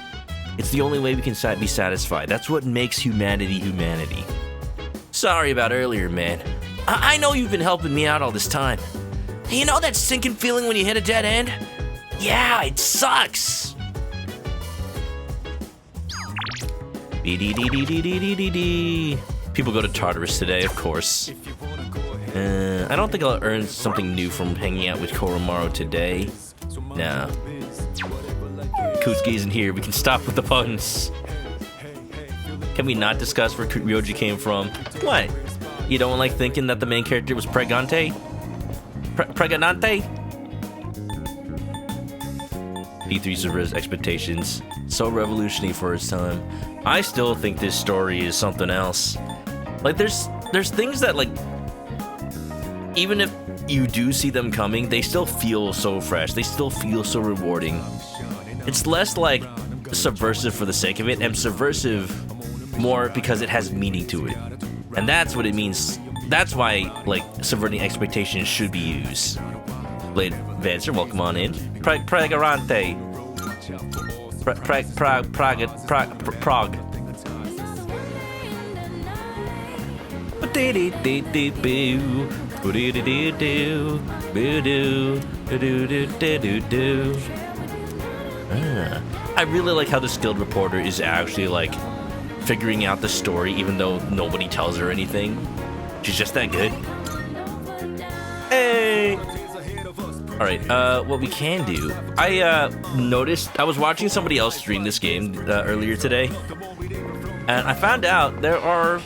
[SPEAKER 1] It's the only way we can be satisfied. That's what makes humanity humanity. Sorry about earlier, man. I know you've been helping me out all this time. You know that sinking feeling when you hit a dead end? Yeah, it sucks. People go to Tartarus today, of course. I don't think I'll earn something new from hanging out with Koromaru today. Nah. Kutsuki isn't here. We can stop with the puns. Can we not discuss where Ryoji came from? What? You don't like thinking that the main character was Pregante? Pregnante? P3 subverts expectations. So revolutionary for its time. I still think this story is something else. Like, there's things that, like, even if you do see them coming, they still feel so fresh. They still feel so rewarding. It's less like subversive for the sake of it, and subversive more because it has meaning to it. And that's what it means. That's why, like, subverting expectations should be used. Blade Vancer, welcome on in. Pragarante. Prague. I really like how the skilled reporter is actually like figuring out the story even though nobody tells her anything. She's just that good. Hey! Alright, what we can do, I noticed, I was watching somebody else stream this game earlier today, and I found out there are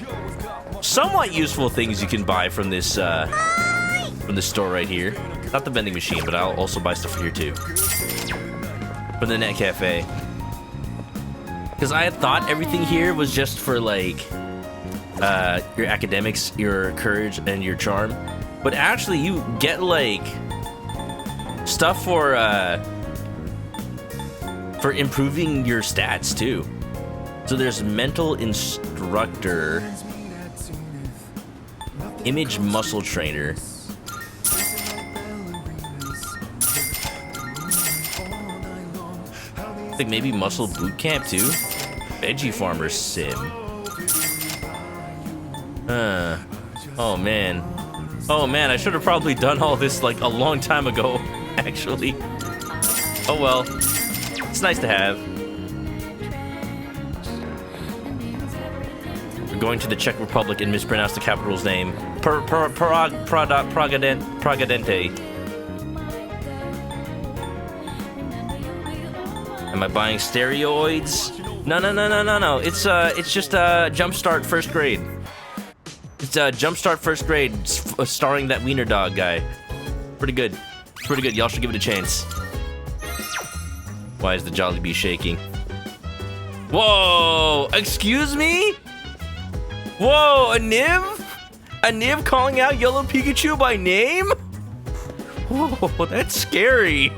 [SPEAKER 1] somewhat useful things you can buy from this store right here. Not the vending machine, but I'll also buy stuff here too. From the Net Cafe. Because I had thought everything here was just for like your academics, your courage, and your charm. But actually, you get like stuff for improving your stats too. So there's mental instructor, image muscle trainer. I think maybe muscle boot camp too. Veggie farmer sim. Oh man. Oh man, I should have probably done all this like a long time ago, actually. Oh well. It's nice to have. We're going to the Czech Republic and mispronounce the capital's name. Pragadente. Am I buying steroids? No. It's just Jumpstart First Grade. It's Jumpstart First Grade, starring that wiener dog guy. Pretty good. Pretty good. Y'all should give it a chance. Why is the Jollibee shaking? Whoa! Excuse me? Whoa, a Niv? A Niv calling out Yellow Pikachu by name? Whoa, that's scary.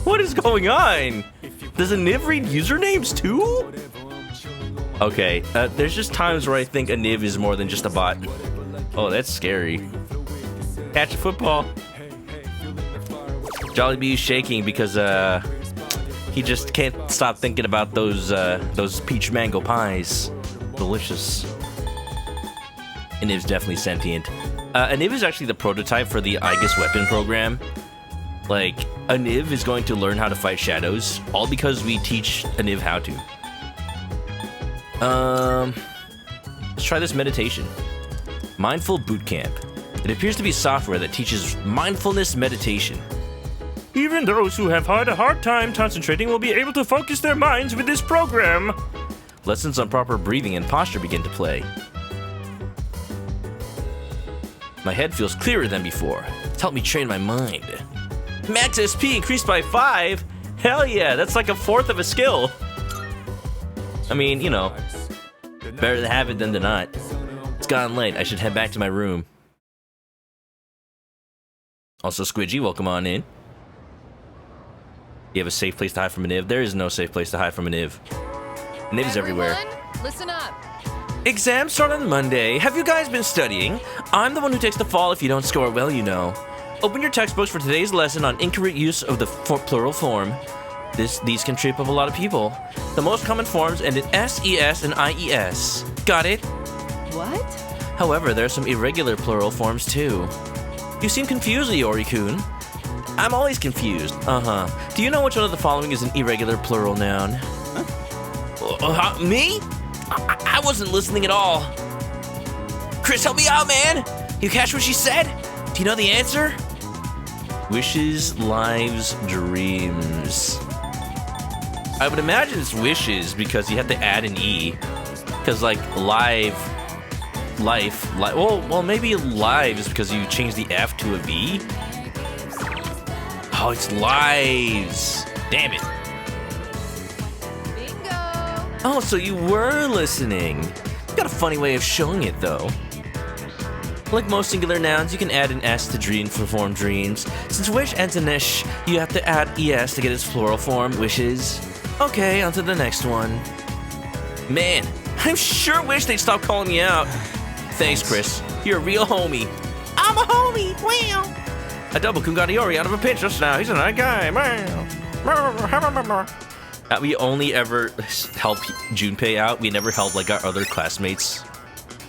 [SPEAKER 1] What is going on? Does a Niv read usernames too? Okay, there's just times where I think a Niv is more than just a bot. Oh, that's scary. Catch a football. Jollibee is shaking because he just can't stop thinking about those peach mango pies. Delicious. A Niv's definitely sentient. A Niv is actually the prototype for the Aegis weapon program. Like, a Niv is going to learn how to fight shadows, all because we teach a Niv how to. Let's try this meditation. Mindful Bootcamp. It appears to be software that teaches mindfulness meditation. Even those who have had a hard time concentrating will be able to focus their minds with this program. Lessons on proper breathing and posture begin to play. My head feels clearer than before. It's helped me train my mind. Max SP increased by 5? Hell yeah, that's like a fourth of a skill. I mean, you know, better to have it than to not. It's gotten late, I should head back to my room. Also, Squidgy, welcome on in. You have a safe place to hide from a Niv? There is no safe place to hide from a Niv. Nivs everywhere.
[SPEAKER 2] Listen up.
[SPEAKER 1] Exams start on Monday. Have you guys been studying? I'm the one who takes the fall if you don't score well, you know. Open your textbooks for today's lesson on incorrect use of the plural form. These can trip up a lot of people. The most common forms end in S, ES, and IES. Got it?
[SPEAKER 2] What?
[SPEAKER 1] However, there are some irregular plural forms too. You seem confused, Iori-kun. I'm always confused. Do you know which one of the following is an irregular plural noun? Me? I wasn't listening at all. Chris, help me out, man! You catch what she said? Do you know the answer? Wishes, lives, dreams. I would imagine it's wishes because you have to add an E. Because like life. Well, maybe lives because you change the F to a V. Oh, it's lives. Damn it.
[SPEAKER 2] Bingo.
[SPEAKER 1] Oh, so you were listening. You got a funny way of showing it, though. Like most singular nouns, you can add an S to dream for form dreams. Since wish ends in ish, you have to add ES to get its plural form, wishes. Okay, on to the next one. Man, I sure wish they'd stop calling me out. Thanks, Chris. You're a real homie. I'm a homie. Wow. Adobo-kun got Iori out of a pinch just now. He's a nice guy. We only ever help Junpei out. We never help like our other classmates.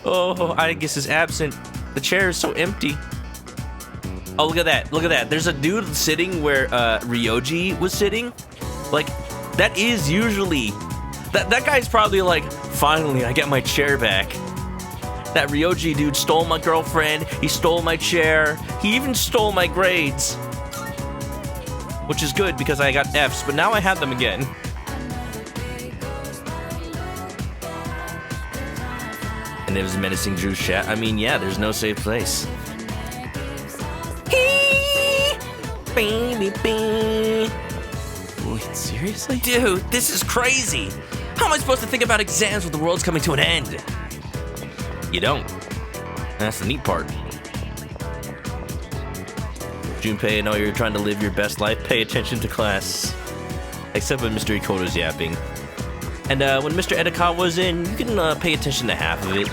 [SPEAKER 1] Oh, Aegis is absent. The chair is so empty. Oh, look at that. Look at that. There's a dude sitting where Ryoji was sitting. Like, that is usually... That guy's probably like, finally, I get my chair back. That Ryoji dude stole my girlfriend. He stole my chair. He even stole my grades. Which is good because I got Fs, but now I have them again. And it was menacing Drew's chat. I mean, yeah, there's no safe place.
[SPEAKER 9] Wait, seriously?
[SPEAKER 1] Dude, this is crazy. How am I supposed to think about exams when the world's coming to an end? You don't. That's the neat part. Junpei, I know you're trying to live your best life. Pay attention to class. Except when Mr. Ikoto's yapping. And when Mr. Edakawa's in, you can pay attention to half of it.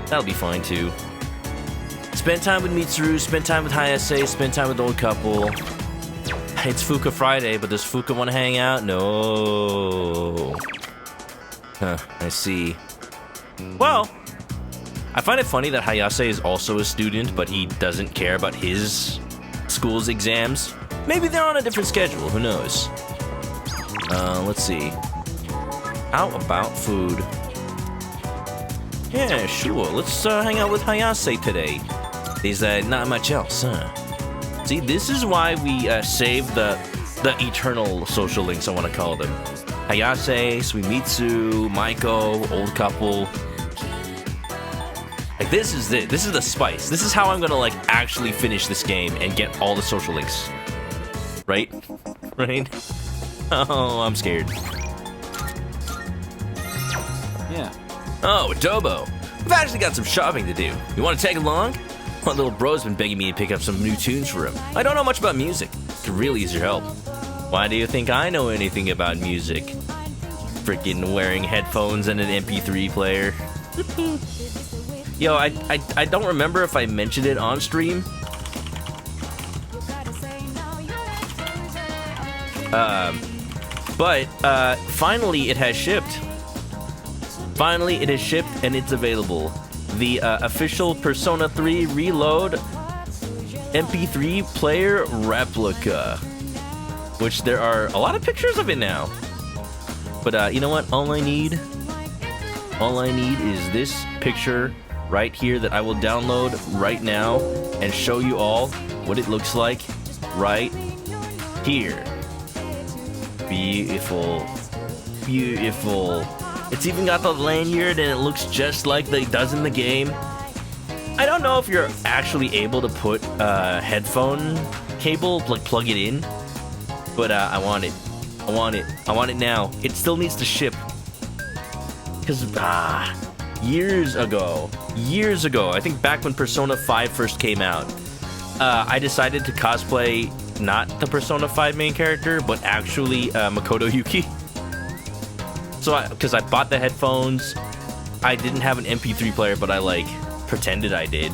[SPEAKER 1] That'll be fine too. Spend time with Mitsuru, spend time with Hayase, spend time with the old couple. It's Fuka Friday, but does Fuka want to hang out? No. Huh, I see. Well, I find it funny that Hayase is also a student, but he doesn't care about his school's exams. Maybe they're on a different schedule, who knows? Let's see. How about food? Yeah, sure. Let's hang out with Hayase today. There's not much else, huh? See, this is why we save the eternal social links, I want to call them. Hayase, Suimitsu, Maiko, old couple. Like, this is the spice. This is how I'm gonna, like, actually finish this game and get all the social links. Right? Right? Oh, I'm scared.
[SPEAKER 10] Yeah.
[SPEAKER 1] Oh, Adobo. We've actually got some shopping to do. You want to tag along? My little bro's been begging me to pick up some new tunes for him. I don't know much about music. Could really use your help. Why do you think I know anything about music? Freaking wearing headphones and an MP3 player. Yo, I don't remember if I mentioned it on stream. But finally it has shipped. Finally it has shipped and it's available. The official Persona 3 Reload MP3 player replica. Which there are a lot of pictures of it now. But you know what? All I need is this picture right here that I will download right now and show you all what it looks like right here. Beautiful. Beautiful. It's even got the lanyard and it looks just like it does in the game. I don't know if you're actually able to put a headphone cable, like plug it in, but I want it. I want it. I want it now. It still needs to ship. Because, years ago, I think back when Persona 5 first came out, I decided to cosplay not the Persona 5 main character, but actually Makoto Yuki. So, because I bought the headphones, I didn't have an MP3 player, but I, like, pretended I did.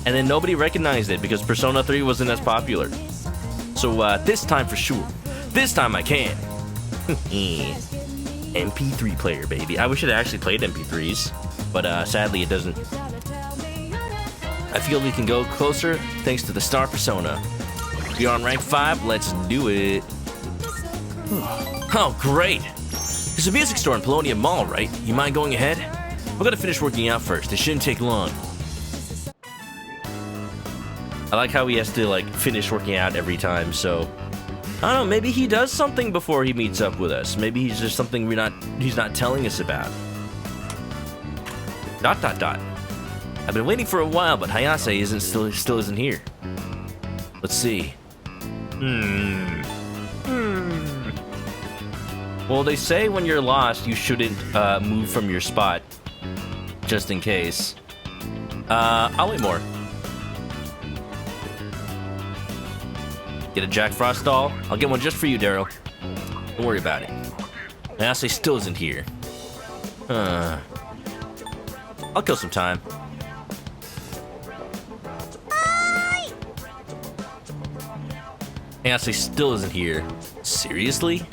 [SPEAKER 1] And then nobody recognized it because Persona 3 wasn't as popular. So, this time for sure. This time I can. MP3 player, baby. I wish it actually played MP3s, but sadly it doesn't. I feel we can go closer thanks to the Star Persona. You're on rank 5, let's do it. Oh, great. There's a music store in Polonium Mall, right? You mind going ahead? We're gonna finish working out first. It shouldn't take long. I like how he has to, like, finish working out every time, so... I don't know, maybe he does something before he meets up with us. Maybe he's just something he's not telling us about. ... I've been waiting for a while, but Hayase still isn't here. Let's see. Well, they say when you're lost, you shouldn't move from your spot. Just in case. I'll wait more. Get a Jack Frost doll? I'll get one just for you, Daryl. Don't worry about it. Hayase still isn't here. I'll kill some time. Hayase still isn't here. Seriously?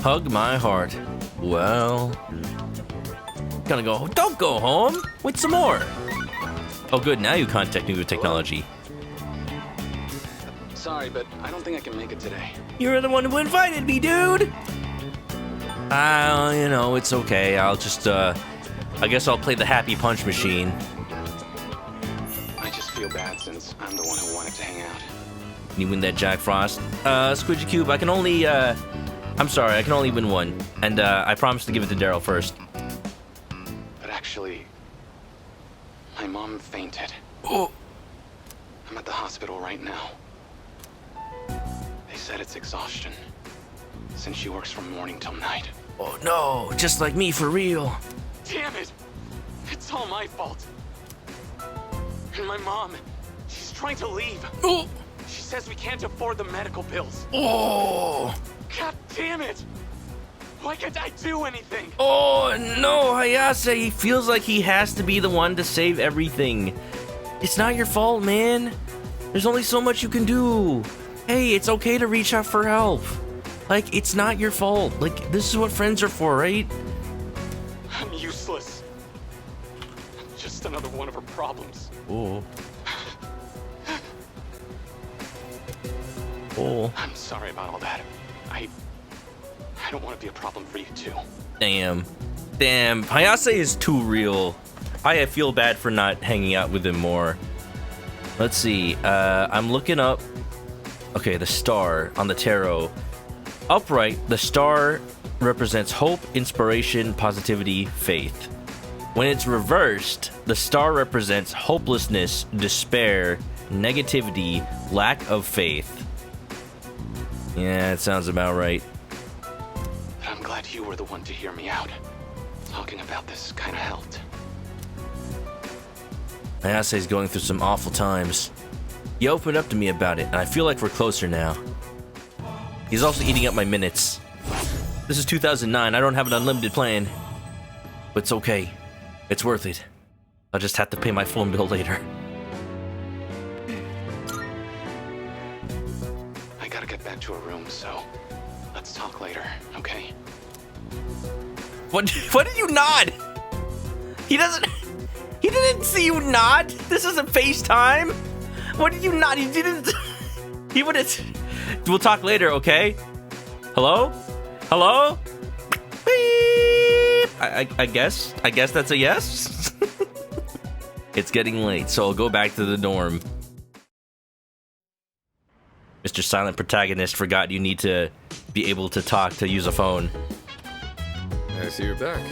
[SPEAKER 1] Hug my heart. Well... Gonna go... Don't go home! Wait some more! Oh good, now you contact me with technology.
[SPEAKER 8] Sorry, but I don't think I can make it today.
[SPEAKER 1] You're the one who invited me, dude! You know, it's okay. I'll just, I guess I'll play the happy punch machine.
[SPEAKER 8] I just feel bad since I'm the one who wanted to hang out.
[SPEAKER 1] You win that Jack Frost? Squidgy Cube, I can only, I'm sorry, I can only win one. And, I promise to give it to Daryl first.
[SPEAKER 8] But actually, my mom fainted.
[SPEAKER 1] Oh!
[SPEAKER 8] I'm at the hospital right now. They said it's exhaustion, since she works from morning till night.
[SPEAKER 1] Oh no, just like me for real.
[SPEAKER 9] Damn it! It's all my fault. And my mom, she's
[SPEAKER 8] trying to leave.
[SPEAKER 1] Oh.
[SPEAKER 8] She says we can't afford the medical bills.
[SPEAKER 1] Oh.
[SPEAKER 8] God damn it! Why can't I do anything?
[SPEAKER 1] Oh no, Hayase, he feels like he has to be the one to save everything. It's not your fault, man. There's only so much you can do. Hey, it's okay to reach out for help. Like, it's not your fault. Like, this is what friends are for, right?
[SPEAKER 8] I'm useless. I'm just another one of her problems.
[SPEAKER 1] Oh. Oh.
[SPEAKER 8] I'm sorry about all that. I don't want to be a problem for you too.
[SPEAKER 1] Damn. Damn. Hayase is too real. I feel bad for not hanging out with him more. Let's see. I'm looking up. Okay, the star on the tarot. Upright, the star represents hope, inspiration, positivity, faith. When it's reversed, the star represents hopelessness, despair, negativity, lack of faith. Yeah, it sounds about right.
[SPEAKER 8] But I'm glad you were the one to hear me out. Talking about this kind of helped.
[SPEAKER 1] Ayase's going through some awful times. He opened up to me about it, and I feel like we're closer now. He's also eating up my minutes. This is 2009, I don't have an unlimited plan. But it's okay. It's worth it. I'll just have to pay my phone bill later.
[SPEAKER 8] I gotta get back to a room, so let's talk later, okay?
[SPEAKER 1] What did you nod? He didn't see you nod? This isn't FaceTime? What did you nod? He didn't... He would've... We'll talk later, okay? Hello? Hello? Beep! I guess that's a yes? It's getting late, so I'll go back to the dorm. Mr. Silent Protagonist forgot you need to be able to talk to use a phone.
[SPEAKER 8] I see you're back.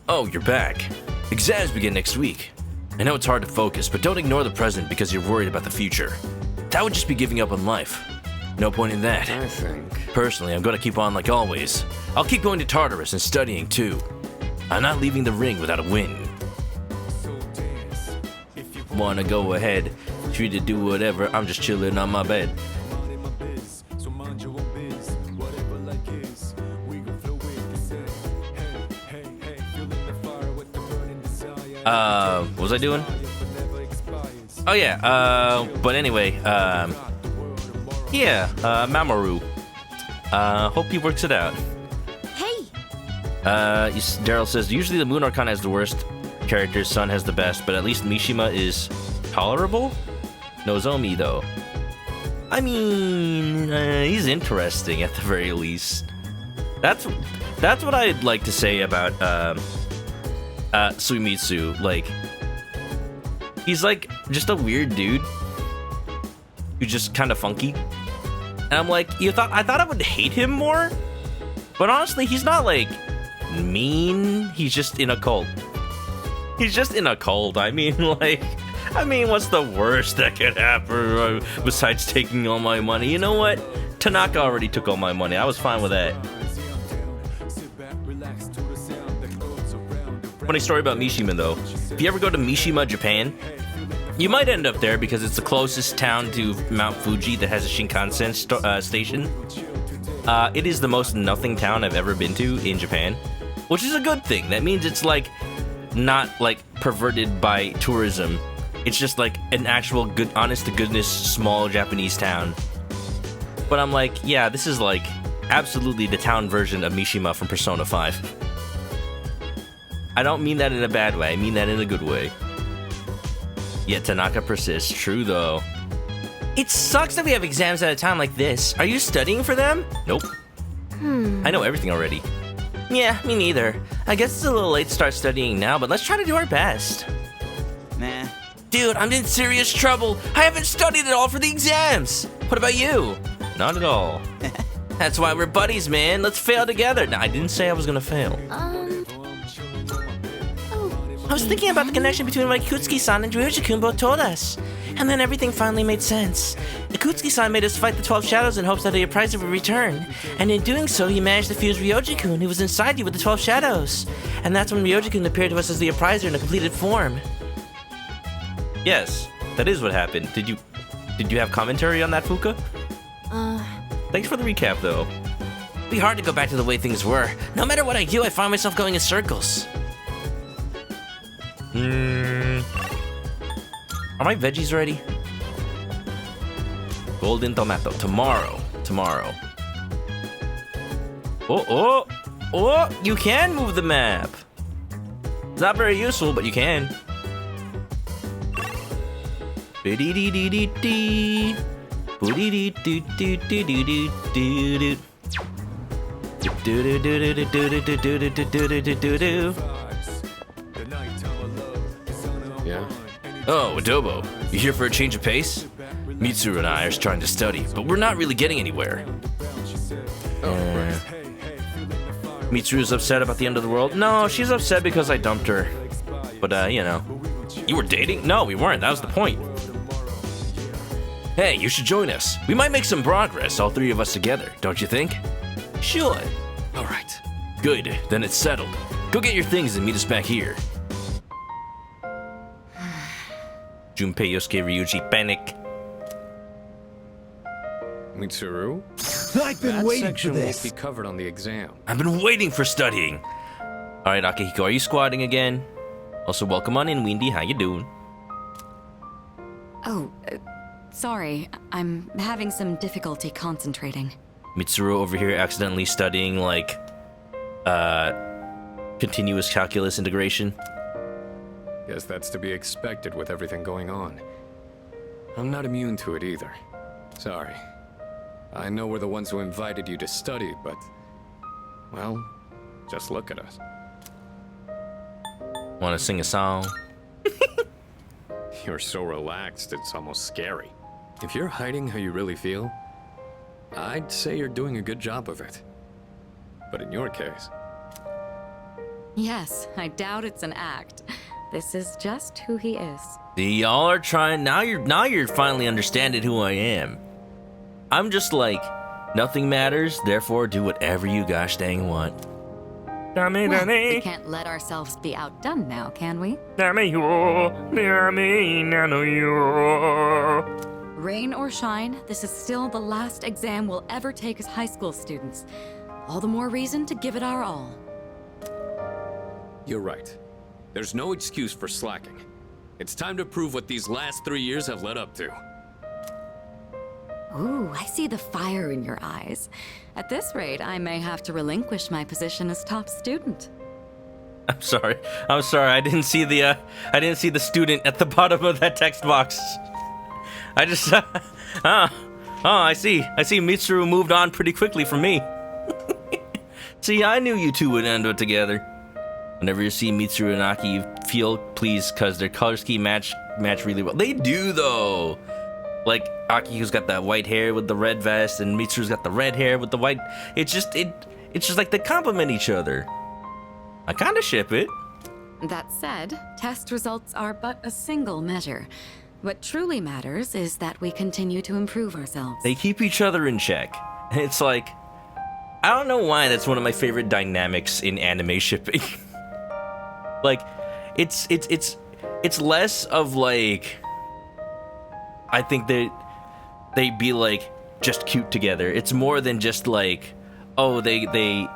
[SPEAKER 1] Oh, you're back. Exams begin next week. I know it's hard to focus, but don't ignore the present because you're worried about the future. That would just be giving up on life. No point in that.
[SPEAKER 8] I think.
[SPEAKER 1] Personally, I'm gonna keep on like always. I'll keep going to Tartarus and studying too. I'm not leaving the ring without a win. Wanna go ahead, free to do whatever, I'm just chilling on my bed. What was I doing? Oh yeah, but anyway, yeah, Mamoru. Hope he works it out.
[SPEAKER 2] Hey!
[SPEAKER 1] Daryl says, usually the Moon Arcana has the worst characters, Sun has the best, but at least Mishima is tolerable? Nozomi, though. I mean, he's interesting at the very least. That's what I'd like to say about, Suimitsu. Like, he's like just a weird dude who's just kind of funky. And I'm like, I thought I would hate him more, but honestly, he's not like mean. He's just in a cult. He's just in a cult. I mean, what's the worst that could happen besides taking all my money? You know what? Tanaka already took all my money. I was fine with that. Funny story about Mishima, though. If you ever go to Mishima, Japan, you might end up there because it's the closest town to Mount Fuji that has a Shinkansen station. It is the most nothing town I've ever been to in Japan, which is a good thing. That means it's like not like perverted by tourism. It's just like an actual good, honest to goodness small Japanese town. But I'm like, yeah, this is like absolutely the town version of Mishima from Persona 5. I don't mean that in a bad way, I mean that in a good way. Yet Tanaka persists. True, though. It sucks that we have exams at a time like this. Are you studying for them? Nope. I know everything already. Yeah, me neither. I guess it's a little late to start studying now, but let's try to do our best.
[SPEAKER 6] Nah.
[SPEAKER 1] Dude, I'm in serious trouble. I haven't studied at all for the exams. What about you? Not at all. That's why we're buddies, man. Let's fail together. No, I didn't say I was gonna fail. I was thinking about the connection between what Ikutsuki-san and Ryoji-kun both told us. And then everything finally made sense. Ikutsuki-san made us fight the 12 Shadows in hopes that the appraiser would return. And in doing so, he managed to fuse Ryoji-kun, who was inside you, with the 12 Shadows. And that's when Ryoji-kun appeared to us as the appraiser in a completed form. Yes, That is what happened. Did you have commentary on that, Fuka? Thanks for the recap, though.
[SPEAKER 3] It'd be hard to go back to the way things were. No matter what I do, I find myself going in circles.
[SPEAKER 1] Are my veggies ready? Golden tomato. Tomorrow. Oh, you can move the map. It's not very useful, but you can. Biddy-dee-dee-dee-dee. Boo-dee-dee-doo-doo-doo-doo-doo-doo. Do-do-do-do-do-do-do-do-do-do-do-do.
[SPEAKER 8] Yeah?
[SPEAKER 1] Oh, Adobo, you here for a change of pace? Mitsuru and I are trying to study, but we're not really getting anywhere. Mitsuru's upset about the end of the world? No, she's upset because I dumped her. But, you know. You were dating? No, we weren't. That was the point. Hey, you should join us. We might make some progress, all three of us together, don't you think? Sure.
[SPEAKER 8] All right.
[SPEAKER 1] Good, then it's settled. Go get your things and meet us back here. Junpei, Yosuke, Ryuji, panic.
[SPEAKER 8] Mitsuru?
[SPEAKER 6] I've been
[SPEAKER 8] That
[SPEAKER 6] waiting for
[SPEAKER 8] section
[SPEAKER 6] this.
[SPEAKER 8] won't be covered on the exam.
[SPEAKER 1] I've been waiting for studying. All right, Akihiko, are you squatting again? Also, welcome on in, Windy. How you doing?
[SPEAKER 5] Oh, sorry. I'm having some difficulty concentrating.
[SPEAKER 1] Mitsuru over here accidentally studying, like, continuous calculus integration.
[SPEAKER 8] Guess that's to be expected with everything going on. I'm not immune to it either. Sorry. I know we're the ones who invited you to study, but... well, just look at us.
[SPEAKER 1] Want to sing a song?
[SPEAKER 8] You're so relaxed, it's almost scary. If you're hiding how you really feel, I'd say you're doing a good job of it. But in your case...
[SPEAKER 5] Yes, I doubt it's an act. This is just who he is.
[SPEAKER 1] See, y'all are trying. Now you're finally understanding who I am. I'm just like, nothing matters, therefore do whatever you gosh dang want.
[SPEAKER 5] Well, we can't let ourselves be outdone now, can we? Rain or shine, this is still the last exam we'll ever take as high school students. All the more reason to give it our all.
[SPEAKER 8] You're right. There's no excuse for slacking. It's time to prove what these last 3 years have led up to.
[SPEAKER 5] Ooh, I see the fire in your eyes. At this rate, I may have to relinquish my position as top student.
[SPEAKER 1] I'm sorry. I didn't see the student at the bottom of that text box. I just I see. Mitsuru moved on pretty quickly from me. See, I knew you two would end up together. Whenever you see Mitsuru and Aki, you feel pleased because their color scheme match really well. They do though. Like Aki's got that white hair with the red vest, and Mitsuru's got the red hair with the white. It's just like they complement each other. I kind of ship it.
[SPEAKER 5] That said, test results are but a single measure. What truly matters is that we continue to improve ourselves.
[SPEAKER 1] They keep each other in check. It's like, I don't know why that's one of my favorite dynamics in anime shipping. Like, it's less of like, I think they'd be like just cute together. It's more than just like, oh, they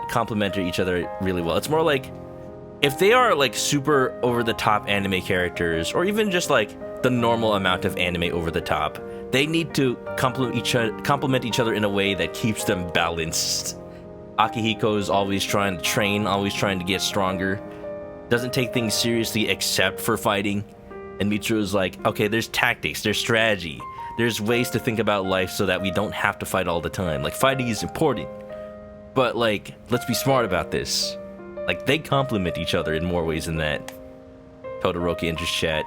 [SPEAKER 1] complement each other really well. It's more like, if they are like super over the top anime characters, or even just like the normal amount of anime over the top, they need to complement each other in a way that keeps them balanced. Akihiko is always trying to train, always trying to get stronger, doesn't take things seriously except for fighting. And Mitsuru is like, okay, there's tactics, there's strategy, there's ways to think about life so that we don't have to fight all the time. Like, fighting is important, but like, let's be smart about this. Like, they complement each other in more ways than that. Todoroki enters chat.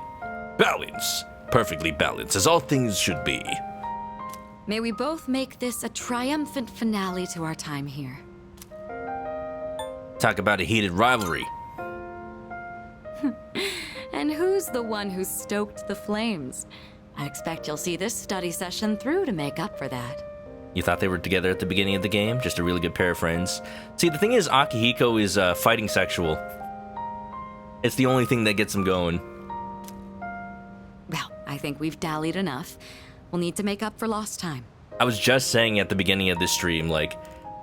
[SPEAKER 1] Balance. Perfectly balanced, as all things should be.
[SPEAKER 5] May we both make this a triumphant finale to our time here.
[SPEAKER 1] Talk about a heated rivalry.
[SPEAKER 5] And who's the one who stoked the flames? I expect you'll see this study session through to make up for that.
[SPEAKER 1] You thought they were together at the beginning of the game? Just a really good pair of friends? See, the thing is, Akihiko is fighting sexual. It's the only thing that gets him going.
[SPEAKER 5] I think we've dallied enough. We'll need to make up for lost time.
[SPEAKER 1] I was just saying at the beginning of this stream, like,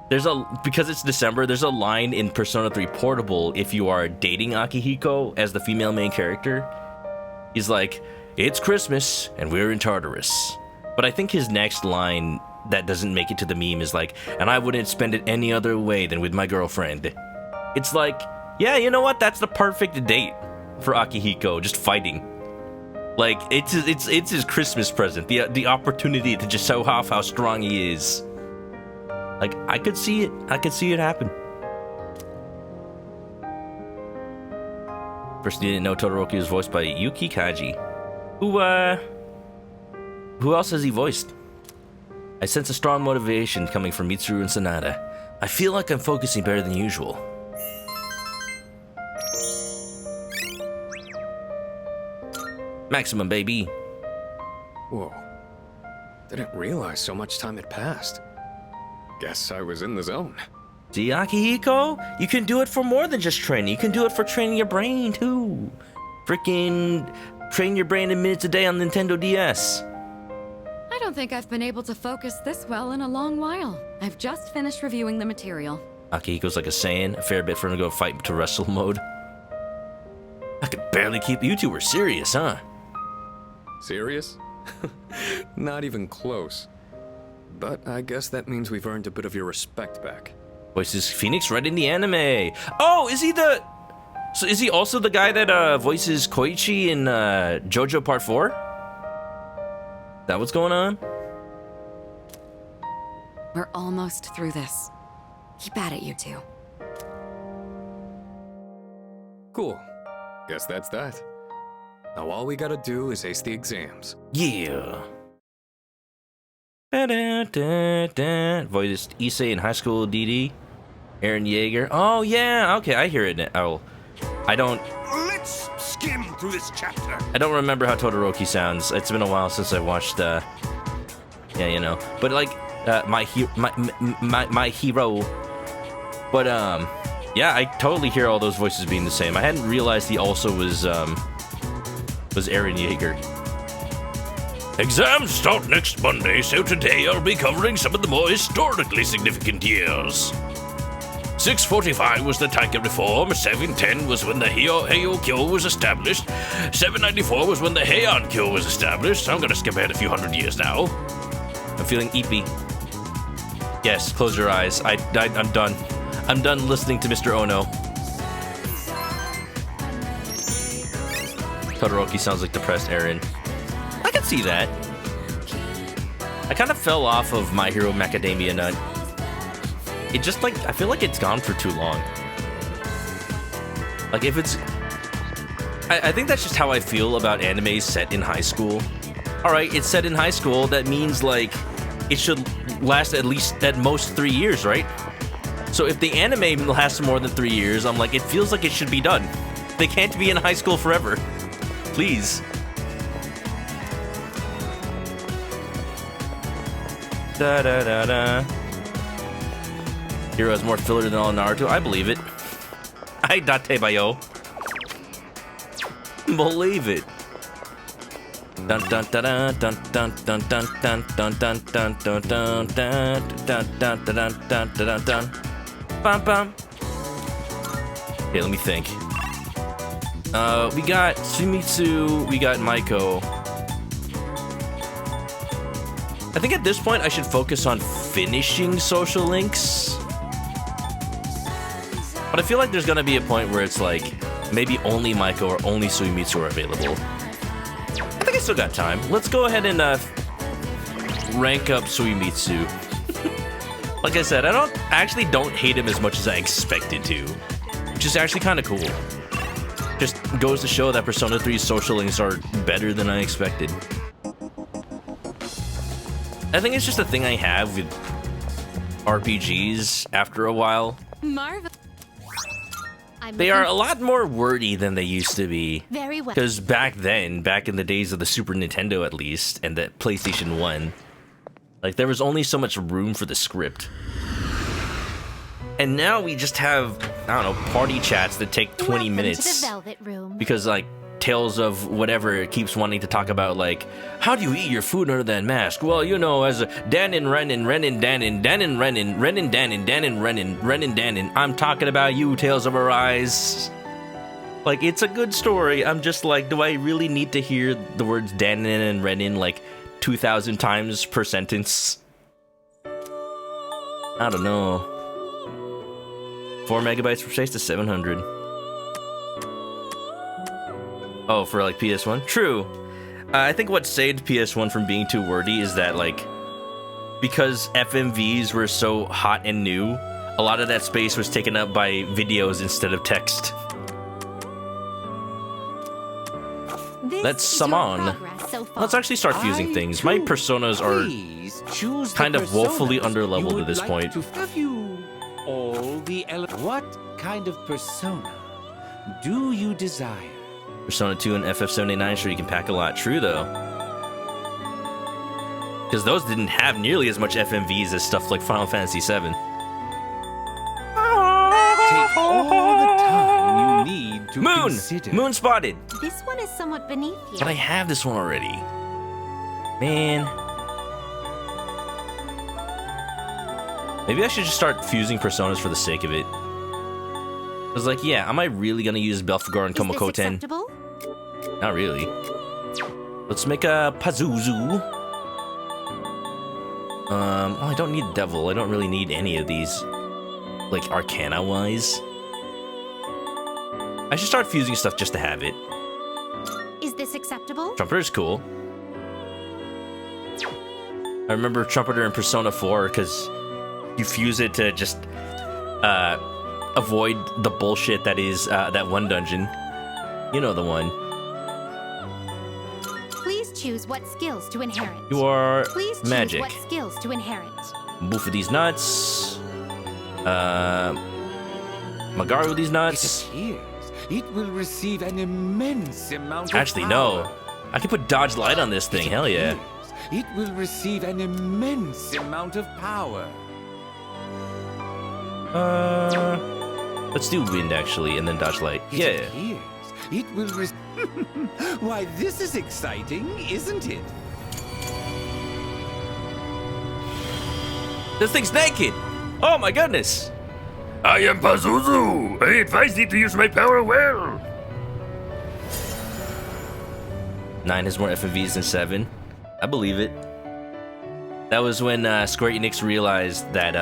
[SPEAKER 1] because it's December, there's a line in Persona 3 Portable if you are dating Akihiko as the female main character. He's like, it's Christmas and we're in Tartarus. But I think his next line that doesn't make it to the meme is like, and I wouldn't spend it any other way than with my girlfriend. It's like, yeah, you know what? That's the perfect date for Akihiko, just fighting. Like, it's his Christmas present, the opportunity to just show off how strong he is. Like, I could see it. I could see it happen. First, you didn't know Todoroki was voiced by Yuki Kaji. Who else has he voiced? I sense a strong motivation coming from Mitsuru and Sanada. I feel like I'm focusing better than usual. Maximum, baby.
[SPEAKER 8] Whoa. Didn't realize so much time had passed. Guess I was in the zone.
[SPEAKER 1] See, Akihiko? You can do it for more than just training. You can do it for training your brain, too. Freaking train your brain in minutes a day on Nintendo DS.
[SPEAKER 5] I don't think I've been able to focus this well in a long while. I've just finished reviewing the material.
[SPEAKER 1] Akihiko's like a Saiyan, a fair bit for him to go fight to wrestle mode. I could barely keep you two serious, huh?
[SPEAKER 8] Serious? Not even close. But I guess that means we've earned a bit of your respect back.
[SPEAKER 1] Voices Phoenix right in the anime. Oh, is he the... So is he also the guy that voices Koichi in JoJo Part 4? Is that what's going on?
[SPEAKER 5] We're almost through this. Keep at it, you two.
[SPEAKER 8] Cool. Guess that's that. Now all we gotta do is ace the exams.
[SPEAKER 1] Yeah. Da-da-da-da. Voiced Issei in High School DD. Eren Yeager. Oh, yeah. Okay, I hear it now. I don't...
[SPEAKER 6] Let's skim through this chapter.
[SPEAKER 1] I don't remember how Todoroki sounds. It's been a while since I watched, yeah, you know. But, like, my hero. But, yeah, I totally hear all those voices being the same. I hadn't realized he also was Eren Yeager. Exams start next Monday, so today I'll be covering some of the more historically significant years. 645 was the Taika Reform, 710 was when the Heian-kyo was established, 794 was when the Heian-kyo was established. I'm gonna skip ahead a few hundred years now. I'm feeling eepy. Yes, close your eyes. I'm done. I'm done listening to Mr. Ono. Todoroki sounds like depressed Eren. I can see that. I kind of fell off of My Hero Macadamia Nut. It just, like, I feel like it's gone for too long. Like, if it's... I think that's just how I feel about animes set in high school. Alright, it's set in high school, that means, like, it should last at most 3 years, right? So if the anime lasts more than 3 years, I'm like, it feels like it should be done. They can't be in high school forever. Please. Da-da-da-da. Hero has more filler than all Naruto. I believe it. I date bayo. Believe it. Dun dun dun dun dun dun dun dun dun dun dun dun dun dun dun dun dun dun dun dun. Bum bum. Okay, let me think. We got Sumitsu, we got Maiko. I think at this point I should focus on finishing Social Links. But I feel like there's gonna be a point where it's like, maybe only Maiko or only Suimitsu are available. I think I still got time. Let's go ahead and rank up Suimitsu. Like I said, I actually don't hate him as much as I expected to. Which is actually kind of cool. Just goes to show that Persona 3's social links are better than I expected. I think it's just a thing I have with RPGs after a while. They are a lot more wordy than they used to be.
[SPEAKER 4] Very well.
[SPEAKER 1] Because back then, back in the days of the Super Nintendo at least, and the PlayStation 1, like there was only so much room for the script. And now we just have, I don't know, party chats that take 20 minutes.
[SPEAKER 4] To the Velvet Room.
[SPEAKER 1] Because, like, Tales of whatever keeps wanting to talk about, like, how do you eat your food under that mask? Well, you know, as a Danin, Renin, Danin, Danin, Renin, Danin, Renin, Danin. I'm talking about you, Tales of Arise. Like, it's a good story. I'm just like, do I really need to hear the words Danin and Renin like 2,000 times per sentence? I don't know. 4 megabytes per space to 700. Oh, for like PS1? True. I think what saved PS1 from being too wordy is that, like, because FMVs were so hot and new, a lot of that space was taken up by videos instead of text. Let's summon. Let's actually start fusing things. My personas are kind of woefully underleveled at this point.
[SPEAKER 6] Have you all the what kind of persona do you desire?
[SPEAKER 1] Persona 2 and FF79, sure you can pack a lot. True, though. Because those didn't have nearly as much FMVs as stuff like Final Fantasy VII.
[SPEAKER 6] Take all the time you need to consider.
[SPEAKER 1] Moon spotted!
[SPEAKER 4] This one is somewhat beneath you.
[SPEAKER 1] But I have this one already. Man. Maybe I should just start fusing personas for the sake of it. I was like, yeah, am I really gonna use Belphegor and Komakoten? Not really. Let's make a Pazuzu. Oh, I don't need Devil. I don't really need any of these, like, Arcana-wise. I should start fusing stuff just to have it.
[SPEAKER 4] Is this acceptable?
[SPEAKER 1] Trumpeter's cool. I remember Trumpeter in Persona 4 because you fuse it to just avoid the bullshit that is that one dungeon. You know the one.
[SPEAKER 4] Please choose what skills to inherit.
[SPEAKER 1] You are
[SPEAKER 4] Please choose
[SPEAKER 1] magic.
[SPEAKER 4] what skills to inherit.
[SPEAKER 1] Boof with these nuts. Magaru with these nuts.
[SPEAKER 6] It will receive an immense amount of
[SPEAKER 1] Actually,
[SPEAKER 6] power.
[SPEAKER 1] no. I can put dodge light on this thing. Hell yeah.
[SPEAKER 6] It will receive an immense amount of power.
[SPEAKER 1] Let's do wind actually, and then dodge light. Yeah.
[SPEAKER 6] It will Why, this is exciting, isn't it?
[SPEAKER 1] This thing's naked. Oh my goodness.
[SPEAKER 10] I am Pazuzu. I advise thee to use my power well.
[SPEAKER 1] 9 has more FMVs than 7. I believe it. That was when Square Enix realized that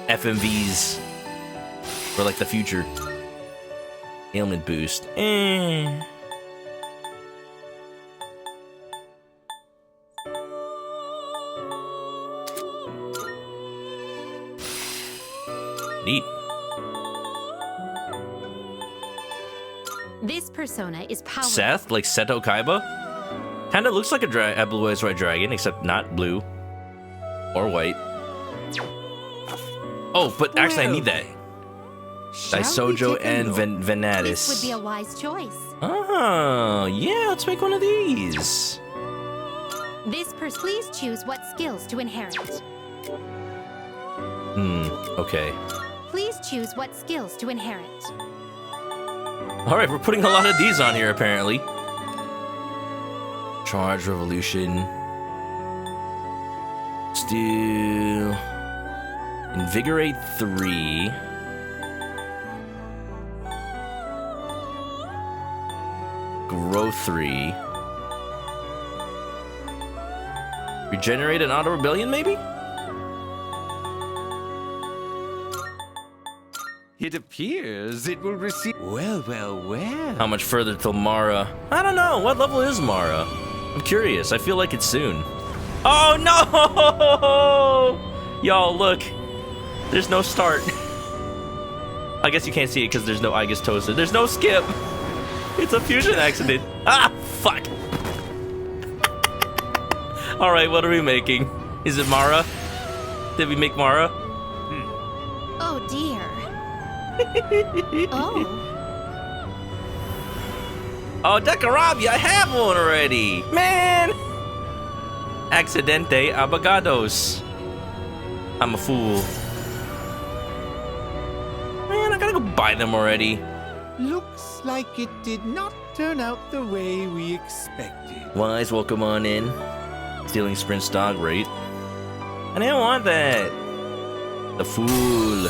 [SPEAKER 1] FMVs were like the future. Ailment boost. Neat.
[SPEAKER 4] This persona is powerful.
[SPEAKER 1] Seth, like Seto Kaiba? Kinda looks like a Blue Eyes White Dragon, except not blue. Or white. Oh, but actually I need that. Daisojo and Venatus.
[SPEAKER 4] This would be a wise choice.
[SPEAKER 1] Oh, yeah, let's make one of these.
[SPEAKER 4] Please choose what skills to inherit.
[SPEAKER 1] Okay.
[SPEAKER 4] Please choose what skills to inherit.
[SPEAKER 1] Alright, we're putting a lot of these on here, apparently. Charge Revolution. Let's do... Invigorate 3. Grow 3. Regenerate an Auto Rebellion, maybe?
[SPEAKER 6] It appears it will receive... Well.
[SPEAKER 1] How much further till Mara? I don't know. What level is Mara? I'm curious. I feel like it's soon. Oh, no! Y'all, look. There's no start. I guess you can't see it because there's no Aegis Toaster. There's no skip. It's a fusion accident. Ah, fuck. Alright, what are we making? Is it Mara? Did we make Mara?
[SPEAKER 4] Oh, dear. Oh.
[SPEAKER 1] Oh, Dekarabi, I have one already. Man. Accidente Abagados. I'm a fool. Man, I gotta go buy them already.
[SPEAKER 6] Looks like it did not turn out the way we expected.
[SPEAKER 1] Wise, welcome on in. Stealing Sprint's dog rate. I didn't want that. The fool.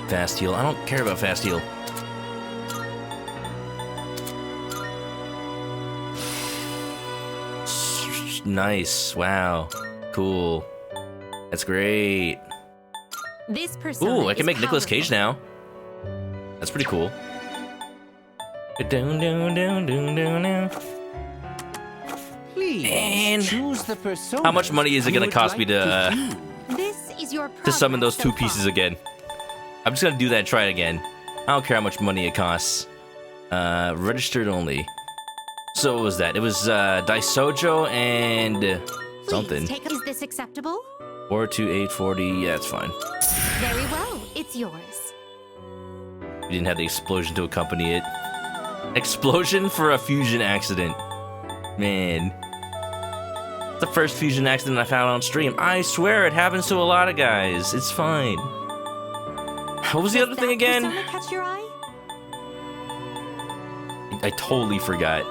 [SPEAKER 1] Fast heal. I don't care about fast heal. Nice. Wow. Cool. That's great.
[SPEAKER 4] This persona
[SPEAKER 1] Ooh, I can
[SPEAKER 4] is
[SPEAKER 1] make Nicolas
[SPEAKER 4] powerful.
[SPEAKER 1] Cage now. That's pretty cool. Down, down, down, down, down, down.
[SPEAKER 6] Please
[SPEAKER 1] And
[SPEAKER 6] choose the persona.
[SPEAKER 1] how much money is it
[SPEAKER 6] you
[SPEAKER 1] gonna
[SPEAKER 6] would
[SPEAKER 1] cost me
[SPEAKER 6] like
[SPEAKER 1] to
[SPEAKER 4] This is your
[SPEAKER 1] summon those
[SPEAKER 4] progress
[SPEAKER 1] two
[SPEAKER 4] so
[SPEAKER 1] pieces
[SPEAKER 4] far.
[SPEAKER 1] again? I'm just gonna do that and try it again. I don't care how much money it costs. Registered only. So what was that? It was Daisojo and
[SPEAKER 4] Please
[SPEAKER 1] something.
[SPEAKER 4] Is this acceptable?
[SPEAKER 1] 42840. Yeah, it's fine.
[SPEAKER 4] Very well. It's yours.
[SPEAKER 1] We didn't have the explosion to accompany it. Explosion for a fusion accident. Man. It's the first fusion accident I found on stream. I swear it happens to a lot of guys. It's fine. What was the other thing again?
[SPEAKER 4] Persona catch your eye?
[SPEAKER 1] I totally forgot.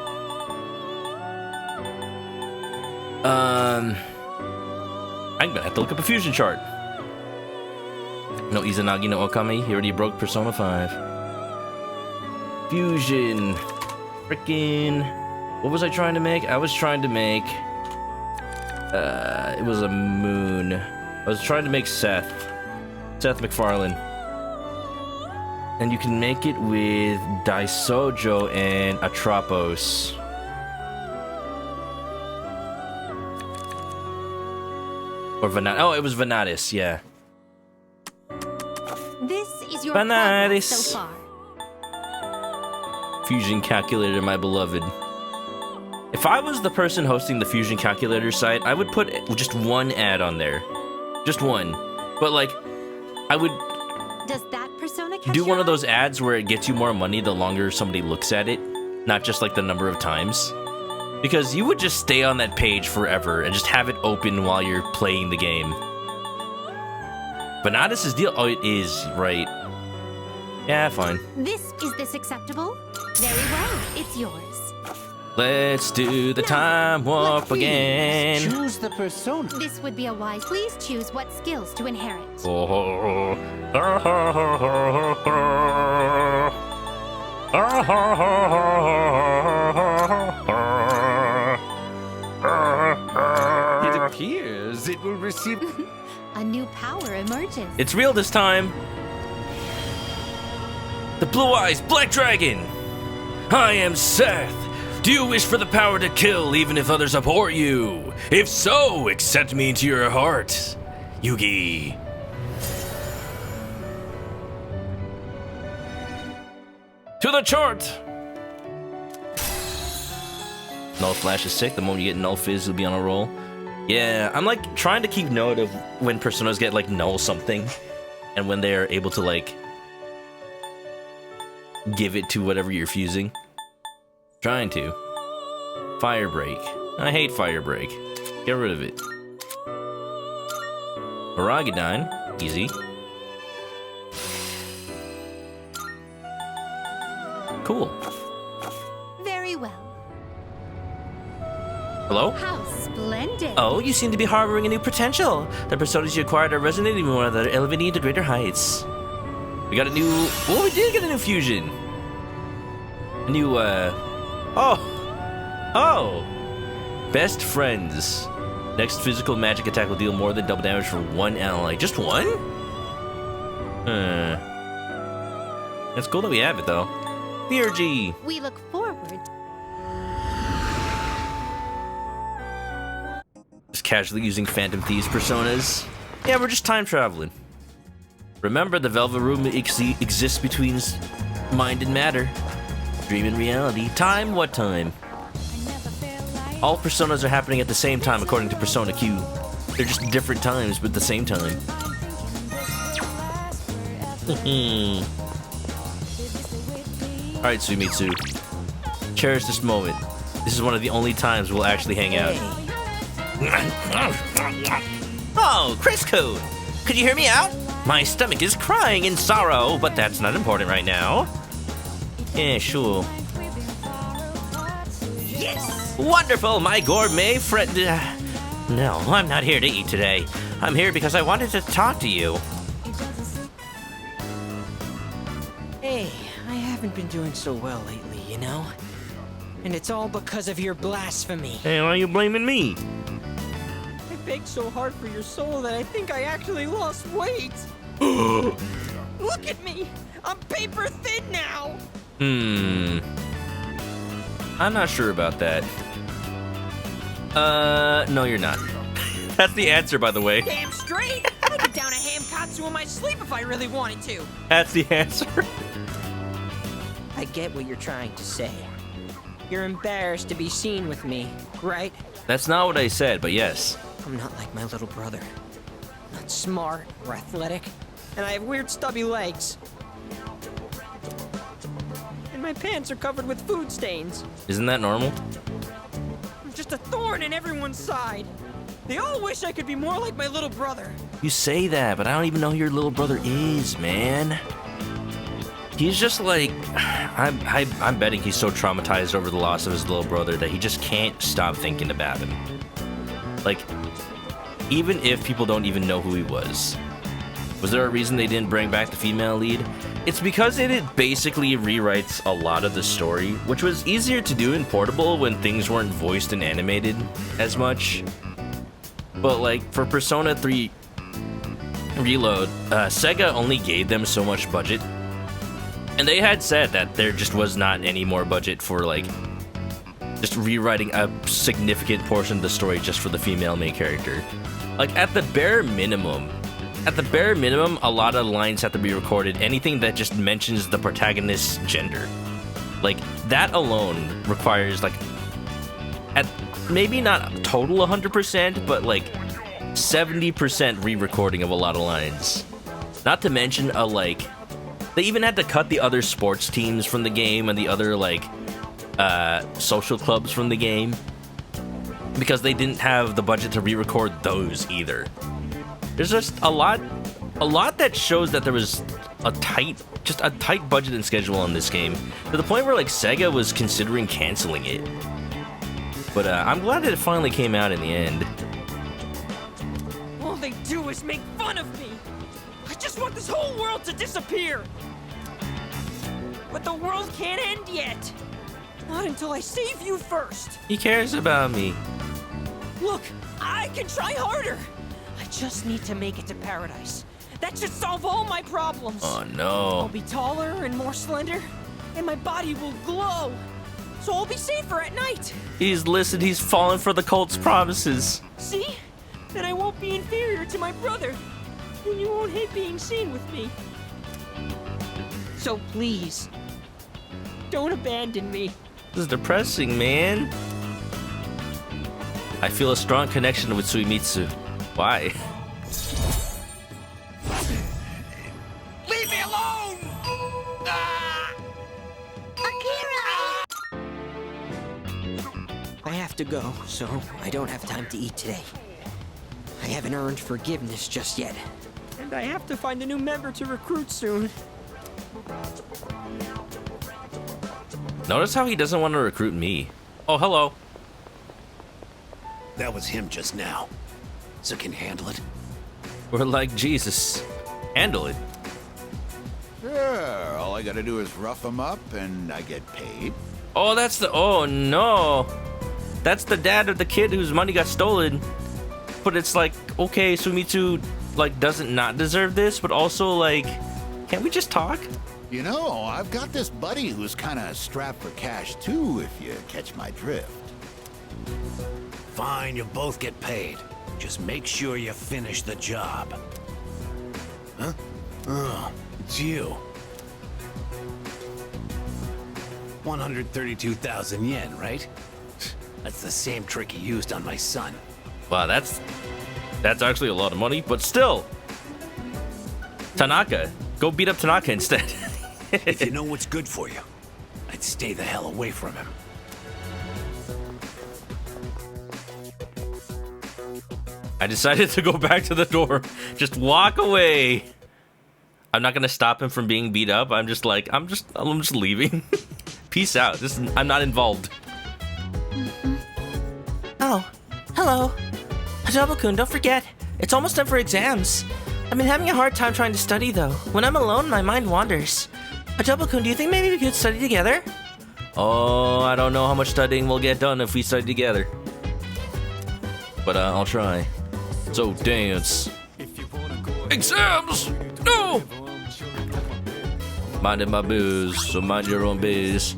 [SPEAKER 1] I'm gonna have to look up a fusion chart. No Izanagi no Okami. He already broke Persona 5. Fusion. Frickin'. What was I trying to make? I was trying to make. It was a moon. I was trying to make Seth. Seth MacFarlane. And you can make it with Daisojo and Atropos. Or Venatus. Oh, it was Venatus, yeah.
[SPEAKER 4] This is your
[SPEAKER 1] Venatus.
[SPEAKER 4] progress so far.
[SPEAKER 1] Fusion Calculator, my beloved. If I was the person hosting the Fusion Calculator site, I would put just one ad on there. Just one. But, like, I would
[SPEAKER 4] Does that persona catch
[SPEAKER 1] do
[SPEAKER 4] your
[SPEAKER 1] one of
[SPEAKER 4] eye?
[SPEAKER 1] those ads where it gets you more money the longer somebody looks at it, not just, like, the number of times. Because you would just stay on that page forever and just have it open while you're playing the game. Venatus' deal? Oh, it is, right. Yeah, fine.
[SPEAKER 4] Is this acceptable? Very well. It's yours.
[SPEAKER 1] Let's do the time warp
[SPEAKER 6] Please
[SPEAKER 1] again.
[SPEAKER 6] choose the persona.
[SPEAKER 4] This would be a wise. Please choose what skills to inherit.
[SPEAKER 1] Oh.
[SPEAKER 6] It appears it will receive.
[SPEAKER 4] A new power emerges.
[SPEAKER 1] It's real this time. The Blue Eyes Black Dragon. I am Seth. Do you wish for the power to kill even if others abhor you? If so, accept me into your heart, Yugi. To the chart. Null Flash is sick. The moment you get Null Fizz, you'll be on a roll. Yeah, I'm like trying to keep note of when personas get like Null something, and when they're able to like give it to whatever you're fusing. Trying to. Fire Break. I hate Fire Break. Get rid of it. Baragadine. Easy. Cool.
[SPEAKER 4] Very well.
[SPEAKER 1] Hello?
[SPEAKER 4] How splendid.
[SPEAKER 1] Oh, you seem to be harboring a new potential. The personas you acquired are resonating with one another, elevating you to greater heights. We got a new... Well, we did get a new fusion. A new, Oh! Best friends. Next physical magic attack will deal more than double damage for one ally. Just one? It's cool that we have it, though. BRG.
[SPEAKER 4] We look forward.
[SPEAKER 1] Just casually using Phantom Thieves personas. Yeah, we're just time traveling. Remember, the Velvet Room exists between mind and matter. Dream and reality. Time? What time? All personas are happening at the same time according to Persona Q. They're just different times, but the same time. Alright, Suimitsu. Cherish this moment. This is one of the only times we'll actually hang out.
[SPEAKER 3] Oh, Chris Code. Could you hear me out?
[SPEAKER 1] My stomach is crying in sorrow, but that's not important right now. Yeah, sure.
[SPEAKER 3] Yes!
[SPEAKER 1] Wonderful, my gourmet friend. No, I'm not here to eat today. I'm here because I wanted to talk to you.
[SPEAKER 11] Hey, I haven't been doing so well lately, you know? And it's all because of your blasphemy.
[SPEAKER 1] Hey, why are you blaming me?
[SPEAKER 11] I begged so hard for your soul that I think I actually lost weight. Look at me! I'm paper thin now!
[SPEAKER 1] I'm not sure about that. No, you're not. That's the answer, by the way.
[SPEAKER 11] Damn straight! I could down a ham katsu in my sleep if I really wanted to.
[SPEAKER 1] That's the answer.
[SPEAKER 11] I get what you're trying to say. You're embarrassed to be seen with me, right?
[SPEAKER 1] That's not what I said, but yes.
[SPEAKER 11] I'm not like my little brother. Not smart or athletic. And I have weird stubby legs. And my pants are covered with food stains.
[SPEAKER 1] Isn't that normal?
[SPEAKER 11] I'm just a thorn in everyone's side. They all wish I could be more like my little brother.
[SPEAKER 1] You say that, but I don't even know who your little brother is, man. He's just like, I'm betting he's so traumatized over the loss of his little brother that he just can't stop thinking about him. Like, even if people don't even know who he was there a reason they didn't bring back the female lead? It's because it basically rewrites a lot of the story, which was easier to do in Portable when things weren't voiced and animated as much. But like, for Persona 3 Reload, Sega only gave them so much budget. And they had said that there just was not any more budget for, like, just rewriting a significant portion of the story just for the female main character. Like, at the bare minimum, a lot of lines have to be recorded. Anything that just mentions the protagonist's gender. Like, that alone requires, like, maybe not total 100%, but, like, 70% re-recording of a lot of lines. Not to mention, they even had to cut the other sports teams from the game and the other, like, social clubs from the game because they didn't have the budget to re-record those either. There's just a lot that shows that there was a tight budget and schedule on this game to the point where, like, Sega was considering canceling it. But I'm glad that it finally came out in the end.
[SPEAKER 11] All they do is make fun of me. I just want this whole world to disappear. But the world can't end yet. Not until I save you first.
[SPEAKER 1] He cares about me.
[SPEAKER 11] Look, I can try harder. I just need to make it to paradise. That should solve all my problems.
[SPEAKER 1] Oh no.
[SPEAKER 11] I'll be taller and more slender, and my body will glow. So I'll be safer at night.
[SPEAKER 1] He's fallen for the cult's promises.
[SPEAKER 11] See? Then I won't be inferior to my brother. And you won't hate being seen with me. So please, don't abandon me.
[SPEAKER 1] This is depressing, man. I feel a strong connection with Suimitsu. Why?
[SPEAKER 9] Leave me alone!
[SPEAKER 11] I have to go, so I don't have time to eat today. I haven't earned forgiveness just yet. And I have to find a new member to recruit soon.
[SPEAKER 1] Notice how he doesn't want to recruit me. Oh, hello.
[SPEAKER 12] That was him just now. So can you handle it?
[SPEAKER 1] We're like Jesus. Handle it.
[SPEAKER 13] Sure, all I gotta do is rough him up and I get paid.
[SPEAKER 1] Oh, oh no. That's the dad of the kid whose money got stolen. But it's like, okay, Sumitsu, like, doesn't not deserve this, but also, like, can't we just talk?
[SPEAKER 13] You know, I've got this buddy who's kinda strapped for cash too, if you catch my drift.
[SPEAKER 12] Fine, you'll both get paid. Just make sure you finish the job. Huh? Oh, it's you. 132,000 yen, right? That's the same trick he used on my son.
[SPEAKER 1] Wow, that's actually a lot of money, but still. Tanaka. Go beat up Tanaka instead.
[SPEAKER 12] If you know what's good for you, I'd stay the hell away from him.
[SPEAKER 1] I decided to go back to the door. Just walk away. I'm not gonna stop him from being beat up. I'm just leaving. Peace out. I'm not involved.
[SPEAKER 3] Oh, hello. Adobo-kun, don't forget, it's almost time for exams. I've been having a hard time trying to study, though. When I'm alone, my mind wanders. Adobo-kun, do you think maybe we could study together?
[SPEAKER 1] Oh, I don't know how much studying we'll get done if we study together. But I'll try. So, dance. Exams! No! Minding my biz, so mind your own biz.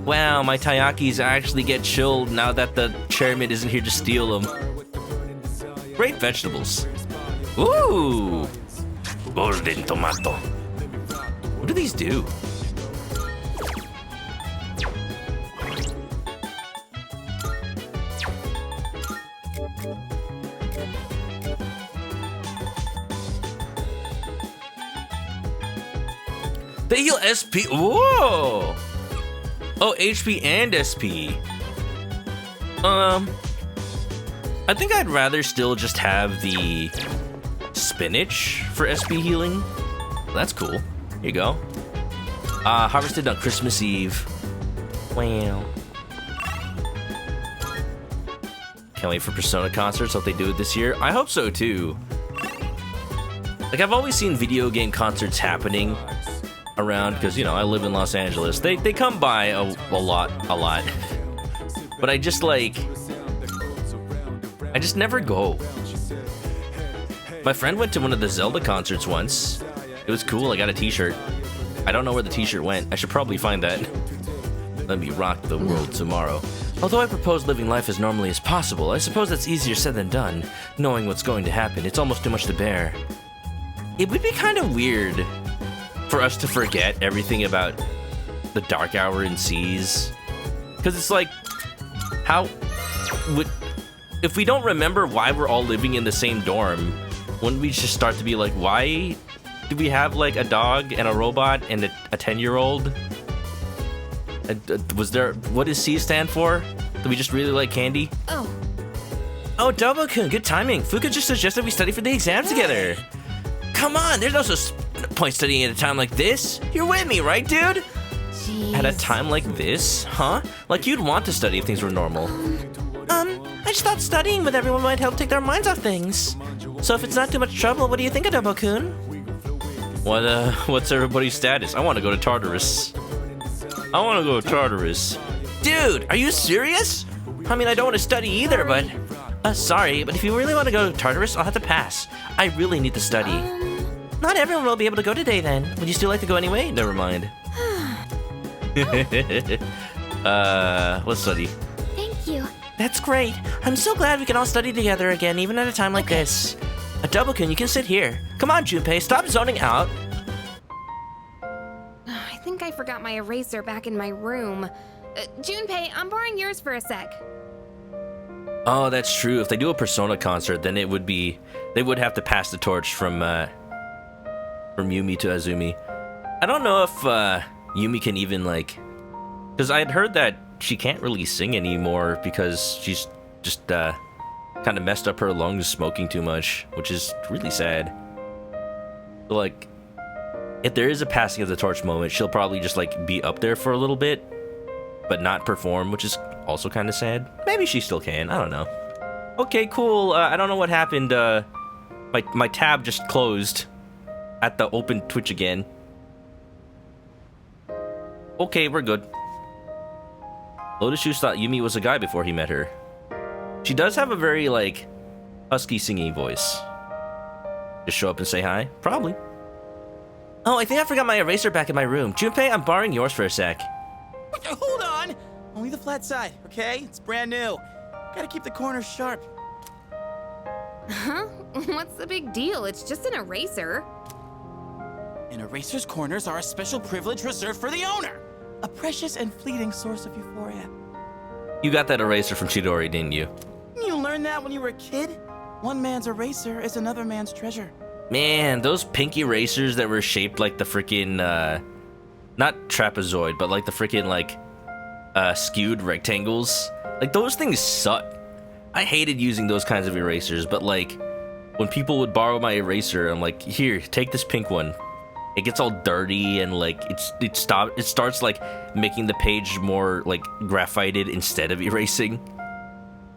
[SPEAKER 1] Wow, my taiyakis actually get chilled now that the chairman isn't here to steal them. Great vegetables. Ooh! Golden tomato. What do these do? They heal SP. Whoa! Oh, HP and SP. I think I'd rather still just have the spinach for SP healing. That's cool. Here you go. Harvested on Christmas Eve. Wow. Can't wait for Persona concerts. Hope they do it this year. I hope so too. Like, I've always seen video game concerts happening around because, you know, I live in Los Angeles. They come by a lot. But I just never go. My friend went to one of the Zelda concerts once. It was cool. I got a t-shirt. I don't know where the t-shirt went. I should probably find that. Let me rock the world tomorrow. Although I propose living life as normally as possible, I suppose that's easier said than done. Knowing what's going to happen, it's almost too much to bear. It would be kind of weird for us to forget everything about the Dark Hour in Seas. Because it's like, if we don't remember why we're all living in the same dorm, wouldn't we just start to be like, why do we have like a dog and a robot and a 10-year-old? What does C stand for? Do we just really like candy?
[SPEAKER 7] Oh,
[SPEAKER 3] Adobo-kun, good timing. Fuka just suggested we study for the exam together. Come on, there's no point studying at a time like this. You're with me, right, dude?
[SPEAKER 7] jeez.
[SPEAKER 3] At a time like this, huh? Like you'd want to study if things were normal. I just thought studying with everyone might help take their minds off things. So if it's not too much trouble, what do you think, Adobo-kun?
[SPEAKER 1] What's everybody's status? I want to go to Tartarus.
[SPEAKER 3] Dude, are you serious? I mean, I don't want to study either, but... sorry, but if you really want to go to Tartarus, I'll have to pass. I really need to study. Not everyone will be able to go today, then. Would you still like to go anyway?
[SPEAKER 1] Never mind. Let's study.
[SPEAKER 7] Thank you.
[SPEAKER 3] That's great. I'm so glad we can all study together again, even at a time like this. Adobo-kun, you can sit here. Come on, Junpei, stop zoning out.
[SPEAKER 7] I think I forgot my eraser back in my room. Junpei, I'm borrowing yours for a sec.
[SPEAKER 1] Oh, that's true. If they do a Persona concert, then it would be... They would have to pass the torch from Yumi to Azumi. I don't know if Yumi can even, like... Because I had heard that she can't really sing anymore because she's just kind of messed up her lungs smoking too much, which is really sad. So, like, if there is a passing of the torch moment, she'll probably just, like, be up there for a little bit, but not perform, which is also kind of sad. Maybe she still can. I don't know. Okay, cool. I don't know what happened. My tab just closed at the open Twitch again. Okay, we're good. Lotus Shoes thought Yumi was a guy before he met her. She does have a very, like, husky singing voice. Just show up and say hi? Probably.
[SPEAKER 3] Oh, I think I forgot my eraser back in my room. Junpei, I'm borrowing yours for a sec.
[SPEAKER 9] Hold on! Only the flat side, okay? It's brand new. Gotta keep the corners sharp.
[SPEAKER 7] Huh? What's the big deal? It's just an eraser.
[SPEAKER 9] An eraser's corners are a special privilege reserved for the owner. A precious and fleeting source of euphoria.
[SPEAKER 1] You got that eraser from Chidori, didn't you?
[SPEAKER 9] You learned that when you were a kid? One man's eraser is another man's treasure.
[SPEAKER 1] Man, those pink erasers that were shaped like the freaking, not trapezoid, but like the freaking, like, skewed rectangles. Like, those things suck. I hated using those kinds of erasers, but, like, when people would borrow my eraser, I'm like, here, take this pink one. it gets all dirty and like it starts like making the page more like graphited instead of erasing.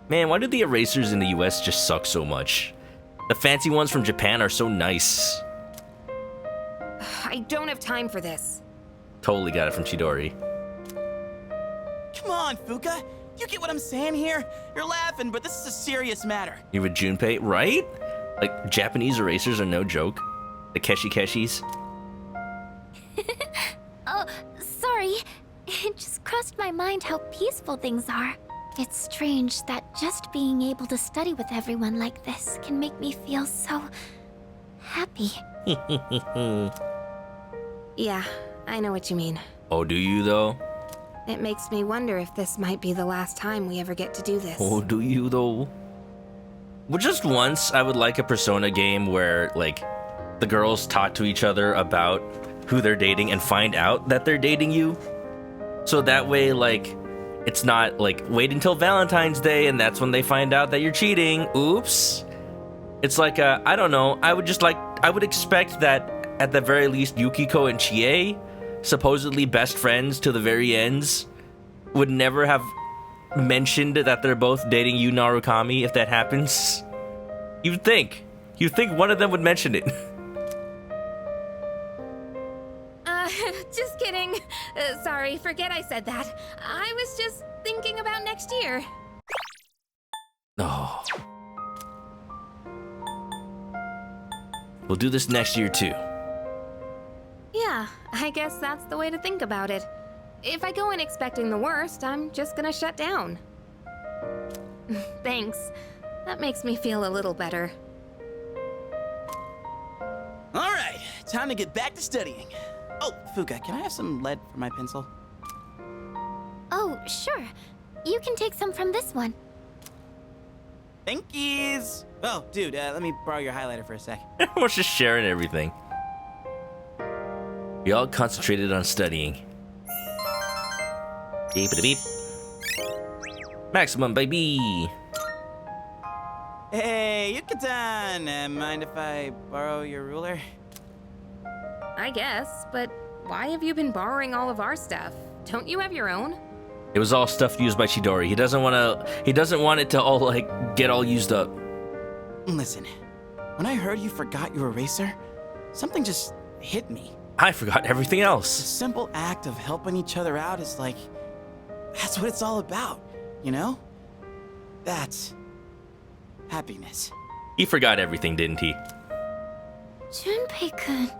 [SPEAKER 1] Man, why do the erasers in the US just suck so much? The fancy ones from Japan are so nice.
[SPEAKER 7] I don't have time for this.
[SPEAKER 1] Totally got it from Chidori.
[SPEAKER 9] Come on, Fuka. You get what I'm saying here? You're laughing, but this is a serious matter.
[SPEAKER 1] You with Junpei, right? Like, Japanese erasers are no joke. The Keshi-Keshis.
[SPEAKER 14] Oh, sorry. It just crossed my mind how peaceful things are. It's strange that just being able to study with everyone like this can make me feel so happy.
[SPEAKER 7] Yeah, I know what you mean.
[SPEAKER 1] Oh, do you though?
[SPEAKER 7] It makes me wonder if this might be the last time we ever get to do this.
[SPEAKER 1] Oh, do you though? Well, just once, I would like a Persona game where, like, the girls talk to each other about who they're dating and find out that they're dating you. So that way, like, it's not, like, wait until Valentine's Day and that's when they find out that you're cheating. Oops. It's like, I don't know. I would expect that, at the very least, Yukiko and Chie, supposedly best friends to the very ends, would never have mentioned that they're both dating Yu Narukami if that happens. You'd think one of them would mention it.
[SPEAKER 7] Just kidding. Sorry, forget I said that. I was just thinking about next year.
[SPEAKER 1] Oh. We'll do this next year too.
[SPEAKER 7] Yeah, I guess that's the way to think about it. If I go in expecting the worst, I'm just gonna shut down. Thanks. That makes me feel a little better.
[SPEAKER 9] All right, time to get back to studying. Oh, Fuka, can I have some lead for my pencil?
[SPEAKER 14] Oh, sure. You can take some from this one.
[SPEAKER 9] Thankies. Oh, dude, let me borrow your highlighter for a sec.
[SPEAKER 1] We're just sharing everything. We all concentrated on studying. Beep beep. Maximum, baby.
[SPEAKER 9] Hey, Yuka-tan, mind if I borrow your ruler?
[SPEAKER 7] I guess, but why have you been borrowing all of our stuff? Don't you have your own?
[SPEAKER 1] It was all stuff used by Chidori. He doesn't want it to all like get all used up.
[SPEAKER 9] Listen, when I heard you forgot your eraser, something just hit me.
[SPEAKER 1] I forgot everything
[SPEAKER 9] The
[SPEAKER 1] else.
[SPEAKER 9] simple act of helping each other out is like, that's what it's all about, you know? That's happiness.
[SPEAKER 1] He forgot everything, didn't he?
[SPEAKER 14] Junpei-kun.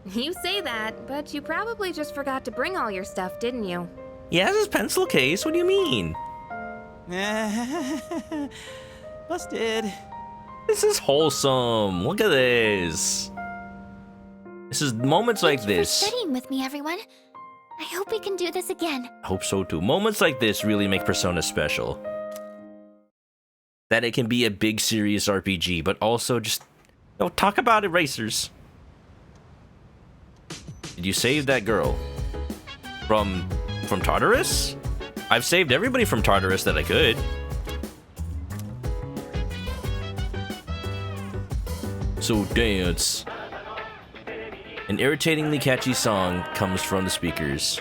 [SPEAKER 7] You say that, but you probably just forgot to bring all your stuff, didn't you?
[SPEAKER 1] He has his pencil case. What do you mean?
[SPEAKER 9] Busted.
[SPEAKER 1] This is wholesome. Look at this. This is moments like
[SPEAKER 14] Thank you
[SPEAKER 1] this.
[SPEAKER 14] for studying with me, everyone. I hope we can do this again.
[SPEAKER 1] I hope so too. Moments like this really make Persona special. That it can be a big, serious RPG, but also just talk about erasers. Did you save that girl from Tartarus? I've saved everybody from Tartarus that I could. So dance. An irritatingly catchy song comes from the speakers.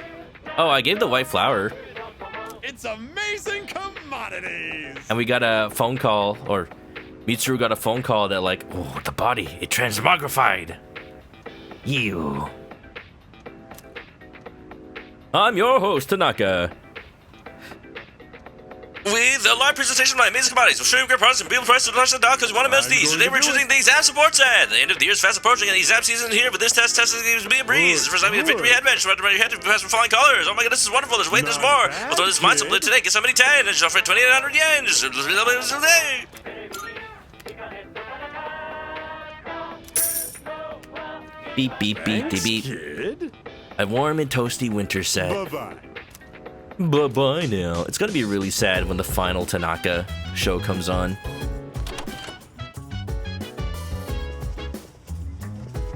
[SPEAKER 1] Oh, I gave the white flower.
[SPEAKER 15] It's amazing commodities!
[SPEAKER 1] And we got a phone call, or Mitsuru got a phone call that like, oh, the body, it transmogrified. You. I'm your host, Tanaka. With a live presentation by Amazing Commodities, we'll show you great products and be able to price the $1 because we want to melt these. Today we're introducing the exam support set. The end of the year is fast approaching, and the exam season is here. But this test is going to be a breeze. The first time you have victory headbench, right your head to pass from flying colors. Oh my god, this is wonderful. There's there's more. We'll throw this mindset blade today. Get somebody 10 and just offer 2,800 yen. Just beep beep beep beep beep. A warm and toasty winter set.
[SPEAKER 15] Bye-bye.
[SPEAKER 1] Bye-bye now. It's gonna be really sad when the final Tanaka show comes on.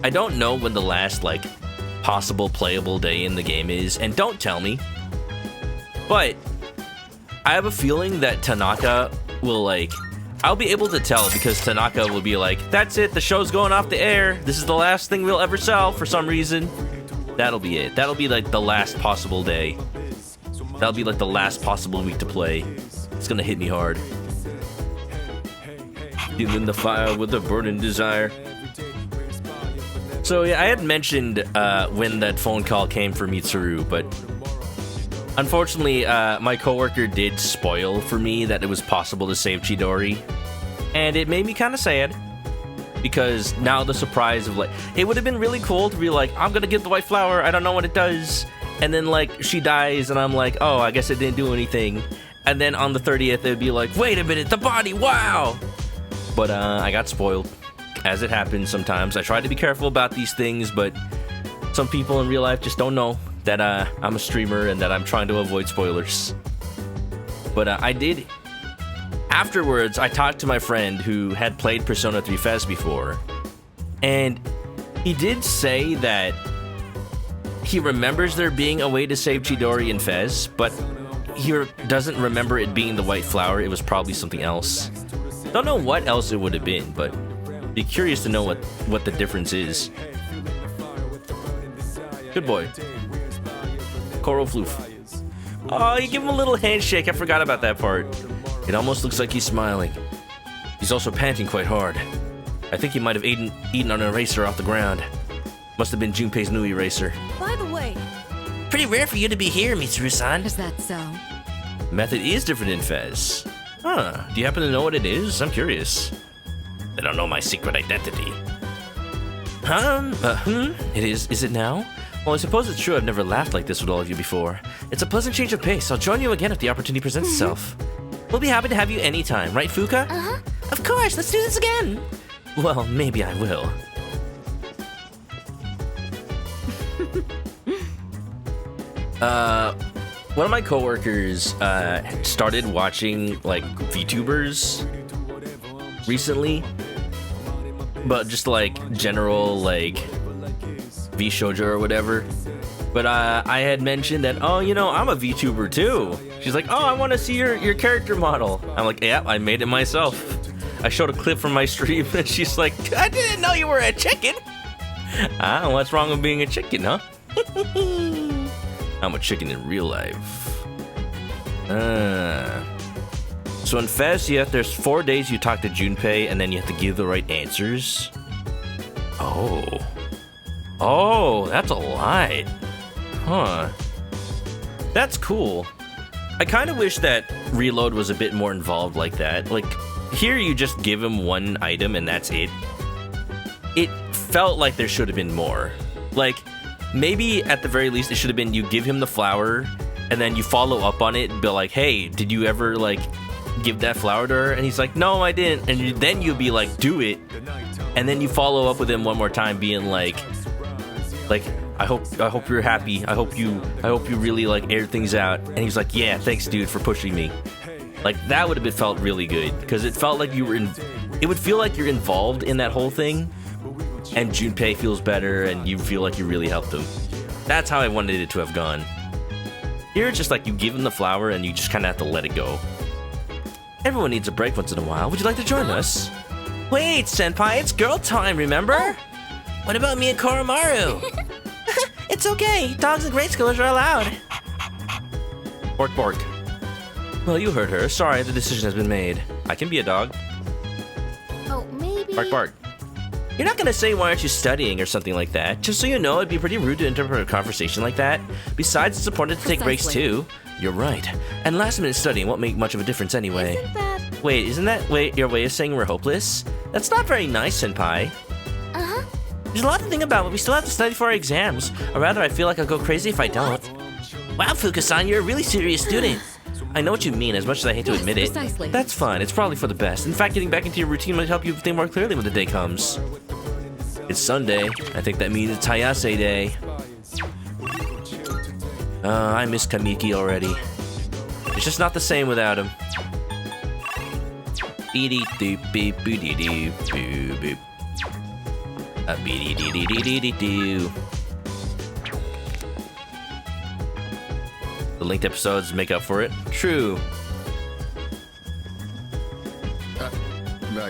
[SPEAKER 1] I don't know when the last, like, possible playable day in the game is, and don't tell me. But I have a feeling that Tanaka will, like, I'll be able to tell because Tanaka will be like, that's it, the show's going off the air. This is the last thing we'll ever sell for some reason. That'll be it. That'll be like the last possible day. That'll be like the last possible week to play. It's gonna hit me hard. Feeling the fire with a burning desire. So yeah, I had mentioned when that phone call came for Mitsuru, but unfortunately, my coworker did spoil for me that it was possible to save Chidori, and it made me kind of sad because now the surprise of like, it would have been really cool to be like, I'm gonna get the white flower, I don't know what it does, and then like she dies, and I'm like, oh, I guess it didn't do anything, and then on the 30th it'd be like, wait a minute, the body, wow! But I got spoiled, as it happens sometimes. I try to be careful about these things, but some people in real life just don't know that I'm a streamer and that I'm trying to avoid spoilers. But I did. Afterwards, I talked to my friend who had played Persona 3 Fez before, and he did say that he remembers there being a way to save Chidori in Fez, but he doesn't remember it being the white flower. It was probably something else. Don't know what else it would have been, but be curious to know what the difference is. Good boy. Coral Floof. Oh, you give him a little handshake. I forgot about that part. It almost looks like he's smiling. He's also panting quite hard. I think he might have eaten an eraser off the ground. Must have been Junpei's new eraser.
[SPEAKER 2] By the way,
[SPEAKER 3] Pretty rare for you to be here, Mitsuru-san.
[SPEAKER 5] Is that so?
[SPEAKER 1] Method is different in Fez. Huh. Do you happen to know what it is? I'm curious. They don't know my secret identity. It is. Is it now? Well, I suppose it's true I've never laughed like this with all of you before. It's a pleasant change of pace. I'll join you again if the opportunity presents itself. We'll be happy to have you anytime, right, Fuka?
[SPEAKER 14] Uh-huh. Of course, let's do this again.
[SPEAKER 1] Well, maybe I will. One of my coworkers started watching like VTubers recently, but just like general like V-shoujo or whatever. But I had mentioned that, oh, you know, I'm a VTuber too. She's like, oh, I want to see your character model. I'm like, yeah, I made it myself. I showed a clip from my stream, and she's like, I didn't know you were a chicken. What's wrong with being a chicken, huh? I'm a chicken in real life. So in Fez, there's 4 days you talk to Junpei, and then you have to give the right answers. Oh, that's a lot. Huh. That's cool. I kind of wish that Reload was a bit more involved like that. Like, here you just give him one item and that's it. It felt like there should have been more. Like, maybe at the very least it should have been you give him the flower and then you follow up on it and be like, hey, did you ever, like, give that flower to her? And he's like, no, I didn't. And then you'll be like, do it. And then you follow up with him one more time being like, I hope you're happy. I hope you really like air things out. And he's like, yeah, thanks, dude, for pushing me. Like, that would have felt really good because it felt like it would feel like you're involved in that whole thing, and Junpei feels better, and you feel like you really helped him. That's how I wanted it to have gone. Here, it's just like you give him the flower, and you just kind of have to let it go. Everyone needs a break once in a while. Would you like to join us? Wait, Senpai, it's girl time, remember? What about me and Koromaru?
[SPEAKER 3] It's okay. Dogs and grade schoolers are allowed.
[SPEAKER 1] Bork, bork. Well, you heard her. Sorry, the decision has been made. I can be a dog.
[SPEAKER 14] Oh, maybe...
[SPEAKER 1] Bark, bark. You're not gonna say, why aren't you studying or something like that. Just so you know, it'd be pretty rude to interpret a conversation like that. Besides, it's important to take breaks too. You're right. And last-minute studying won't make much of a difference anyway. Isn't that your way of saying we're hopeless? That's not very nice, Senpai.
[SPEAKER 14] Uh-huh.
[SPEAKER 3] There's a lot to think about, but we still have to study for our exams. Or rather, I feel like I'll go crazy if I don't. Wow, Fuka-san, you're a really serious student.
[SPEAKER 1] I know what you mean, as much as I hate to admit it.
[SPEAKER 5] Precisely.
[SPEAKER 1] That's fine, it's probably for the best. In fact, getting back into your routine might help you think more clearly when the day comes. It's Sunday. I think that means it's Hayase Day. I miss Kamiki already. It's just not the same without him. The linked episodes make up for it. True.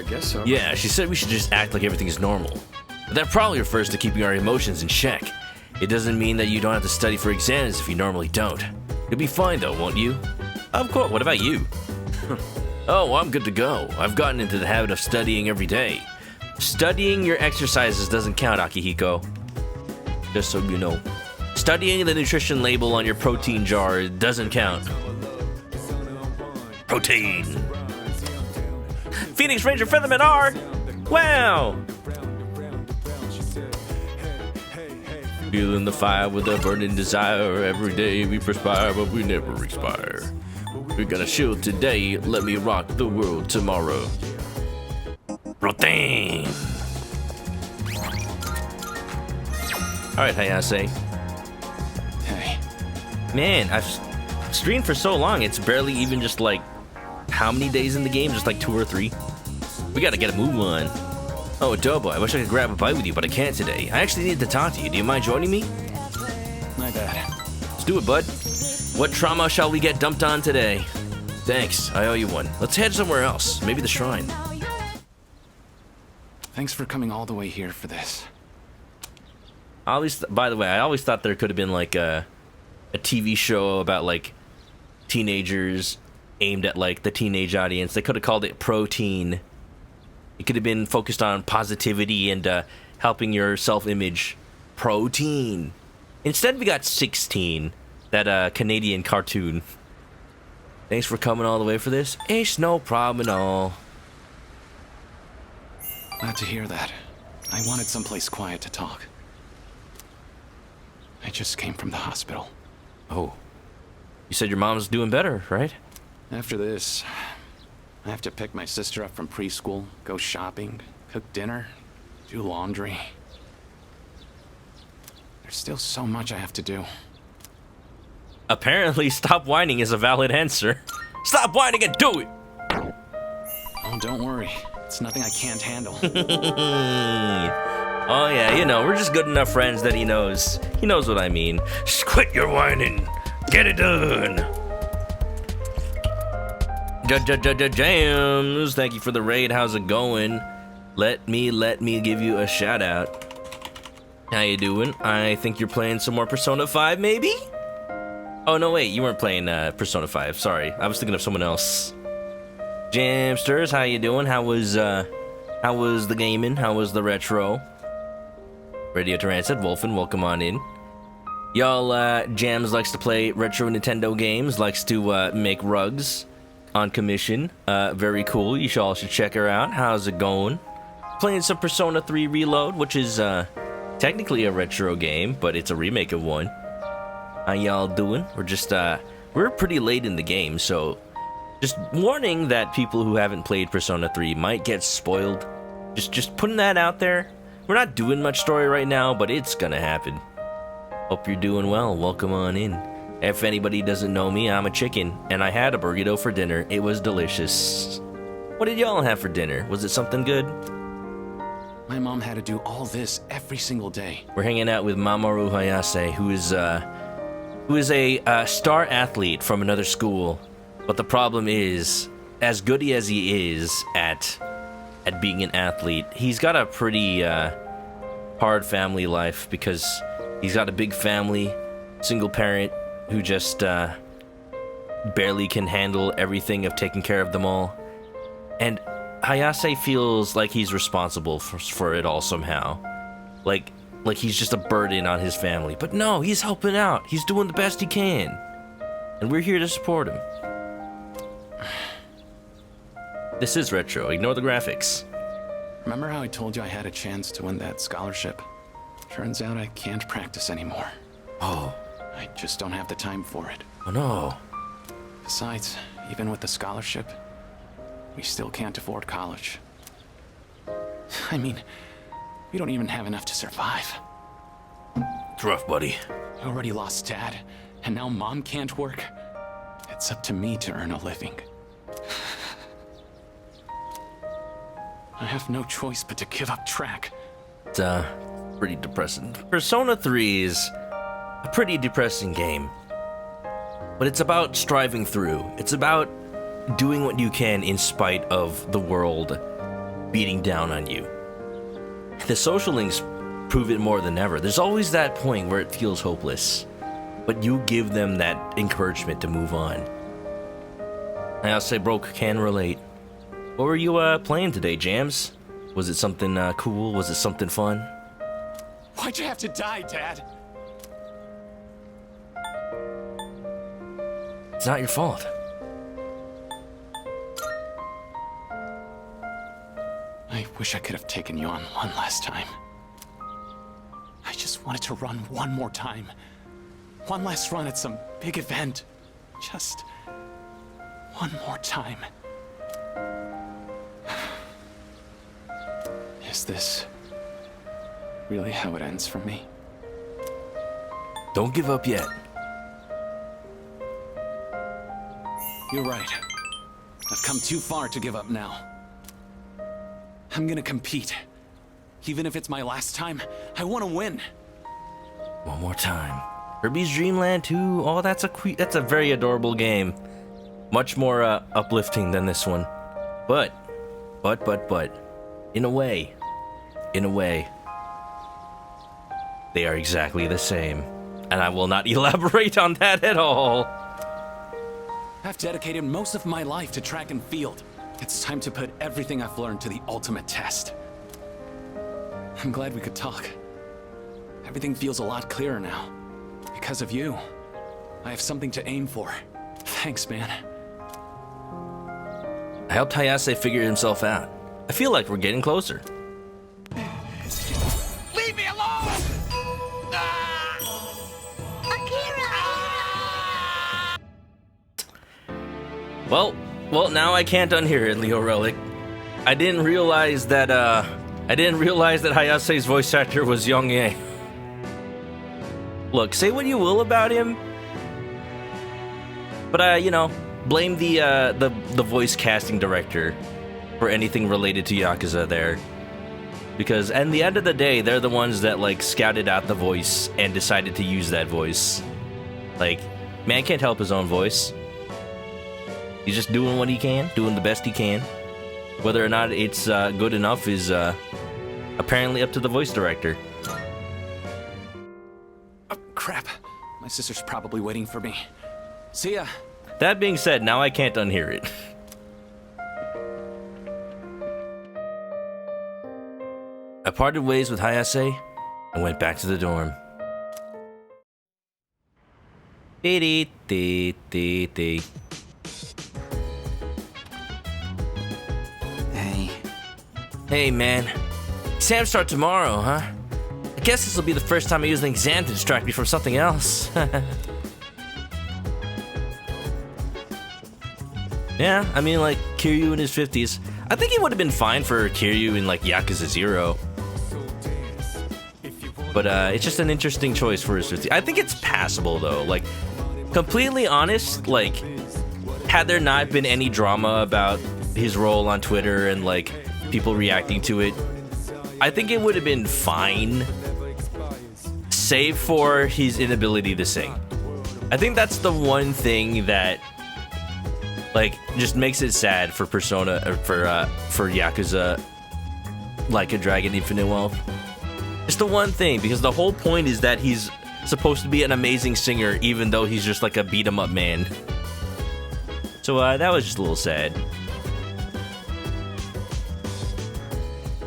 [SPEAKER 8] I guess so.
[SPEAKER 1] Yeah, she said we should just act like everything is normal. But that probably refers to keeping our emotions in check. It doesn't mean that you don't have to study for exams if you normally don't. You'll be fine though, won't you? Of course, what about you? Oh, I'm good to go. I've gotten into the habit of studying every day. Studying your exercises doesn't count, Akihiko. Just so you know. Studying the nutrition label on your protein jar doesn't count. Protein. Phoenix Ranger Featherman R. Wow. Feeling the fire with a burning desire. Every day we perspire, but we never expire. We're gonna shield today. Let me rock the world tomorrow. Protein. All right, Hayase.
[SPEAKER 6] Hey.
[SPEAKER 1] Man, I've streamed for so long. It's barely even just like how many days in the game? Just like 2 or 3. We gotta get a move on. Oh, Adobo, I wish I could grab a bite with you, but I can't today. I actually need to talk to you. Do you mind joining me?
[SPEAKER 6] My bad.
[SPEAKER 1] Let's do it, bud. What trauma shall we get dumped on today? Thanks, I owe you one. Let's head somewhere else. Maybe the shrine.
[SPEAKER 6] Thanks for coming all the way here for this.
[SPEAKER 1] By the way, I always thought there could have been like a TV show about like teenagers aimed at like the teenage audience. They could have called it Protein. It could have been focused on positivity and helping your self-image. Protein. Instead, we got 16, that Canadian cartoon. Thanks for coming all the way for this. It's no problem at all.
[SPEAKER 6] Glad to hear that. I wanted someplace quiet to talk. I just came from the hospital.
[SPEAKER 1] Oh. You said your mom's doing better, right?
[SPEAKER 6] After this, I have to pick my sister up from preschool, go shopping, cook dinner, do laundry. There's still so much I have to do.
[SPEAKER 1] Apparently, stop whining is a valid answer. Stop whining and do it!
[SPEAKER 6] Oh, don't worry. It's nothing I can't handle.
[SPEAKER 1] Oh yeah, you know, we're just good enough friends that he knows. He knows what I mean.
[SPEAKER 10] Just quit your whining. Get it done.
[SPEAKER 1] Jams, thank you for the raid. How's it going? Let me give you a shout out. How you doing? I think you're playing some more Persona 5, maybe? Oh no, wait, you weren't playing Persona 5. Sorry, I was thinking of someone else. Jamsters, how you doing? How was the gaming? How was the retro? Radio Tarancet, Wolfen, welcome on in. Y'all, Jams likes to play retro Nintendo games, likes to make rugs on commission. Very cool. You all should check her out. How's it going? Playing some Persona 3 Reload, which is technically a retro game, but it's a remake of one. How y'all doing? We're just we're pretty late in the game, so just warning that people who haven't played Persona 3 might get spoiled. Just putting that out there. We're not doing much story right now, but it's gonna happen. Hope you're doing well. Welcome on in. If anybody doesn't know me, I'm a chicken, and I had a burrito for dinner. It was delicious. What did y'all have for dinner? Was it something good?
[SPEAKER 6] My mom had to do all this every single day.
[SPEAKER 1] We're hanging out with Mamoru Hayase, who is a star athlete from another school. But the problem is, as goody as he is at being an athlete, he's got a pretty hard family life because he's got a big family, single parent, who just barely can handle everything of taking care of them all. And Hayase feels like he's responsible for it all somehow. Like he's just a burden on his family. But no, he's helping out. He's doing the best he can. And we're here to support him. This is retro. Ignore the graphics.
[SPEAKER 6] Remember how I told you I had a chance to win that scholarship? Turns out I can't practice anymore.
[SPEAKER 1] Oh.
[SPEAKER 6] I just don't have the time for it.
[SPEAKER 1] Oh no.
[SPEAKER 6] Besides, even with the scholarship, we still can't afford college. I mean, we don't even have enough to survive.
[SPEAKER 10] It's rough, buddy.
[SPEAKER 6] I already lost Dad, and now Mom can't work. It's up to me to earn a living. I have no choice but to give up track.
[SPEAKER 1] It's pretty depressing. Persona 3 is a pretty depressing game. But it's about striving through. It's about doing what you can in spite of the world beating down on you. The social links prove it more than ever. There's always that point where it feels hopeless, but you give them that encouragement to move on. I say broke can relate. What were you playing today, Jams? Was it something cool? Was it something fun?
[SPEAKER 6] Why'd you have to die, Dad?
[SPEAKER 1] It's not your fault.
[SPEAKER 6] I wish I could have taken you on one last time. I just wanted to run one more time. One last run at some big event. Just one more time. Is this really how it ends for me?
[SPEAKER 1] Don't give up yet.
[SPEAKER 6] You're right. I've come too far to give up now. I'm gonna compete. Even if it's my last time, I want to win.
[SPEAKER 1] One more time. Kirby's Dream Land 2. Oh, that's a very adorable game. Much more uplifting than this one. But, in a way, they are exactly the same. And I will not elaborate on that at all.
[SPEAKER 6] I've dedicated most of my life to track and field. It's time to put everything I've learned to the ultimate test. I'm glad we could talk. Everything feels a lot clearer now. Because of you, I have something to aim for. Thanks, man.
[SPEAKER 1] I helped Hayase figure himself out. I feel like we're getting closer.
[SPEAKER 9] Leave me alone!
[SPEAKER 1] Well, now I can't unhear it, Leo Relic. I didn't realize that Hayase's voice actor was Young Ye. Look, say what you will about him, but you know, blame the voice casting director for anything related to Yakuza there. Because at the end of the day, they're the ones that like scouted out the voice and decided to use that voice. Like, man can't help his own voice. He's just doing what he can, doing the best he can. Whether or not it's good enough is apparently up to the voice director.
[SPEAKER 6] Oh, crap. My sister's probably waiting for me. See ya.
[SPEAKER 1] That being said, now I can't unhear it. I parted ways with Hayase and went back to the dorm. Hey man, exams start tomorrow, huh? I guess this will be the first time I use an exam to distract me from something else. Yeah, I mean, like, Kiryu in his 50s. I think he would have been fine for Kiryu in, like, Yakuza 0. But, it's just an interesting choice for his 50s. I think it's passable, though. Like, completely honest, like, had there not been any drama about his role on Twitter and, like, people reacting to it, I think it would have been fine, save for his inability to sing. I think that's the one thing that, like, just makes it sad for Persona, or for Yakuza Like a Dragon Infinite Wealth. It's the one thing, because the whole point is that he's supposed to be an amazing singer, even though he's just like a beat-em-up man. So that was just a little sad.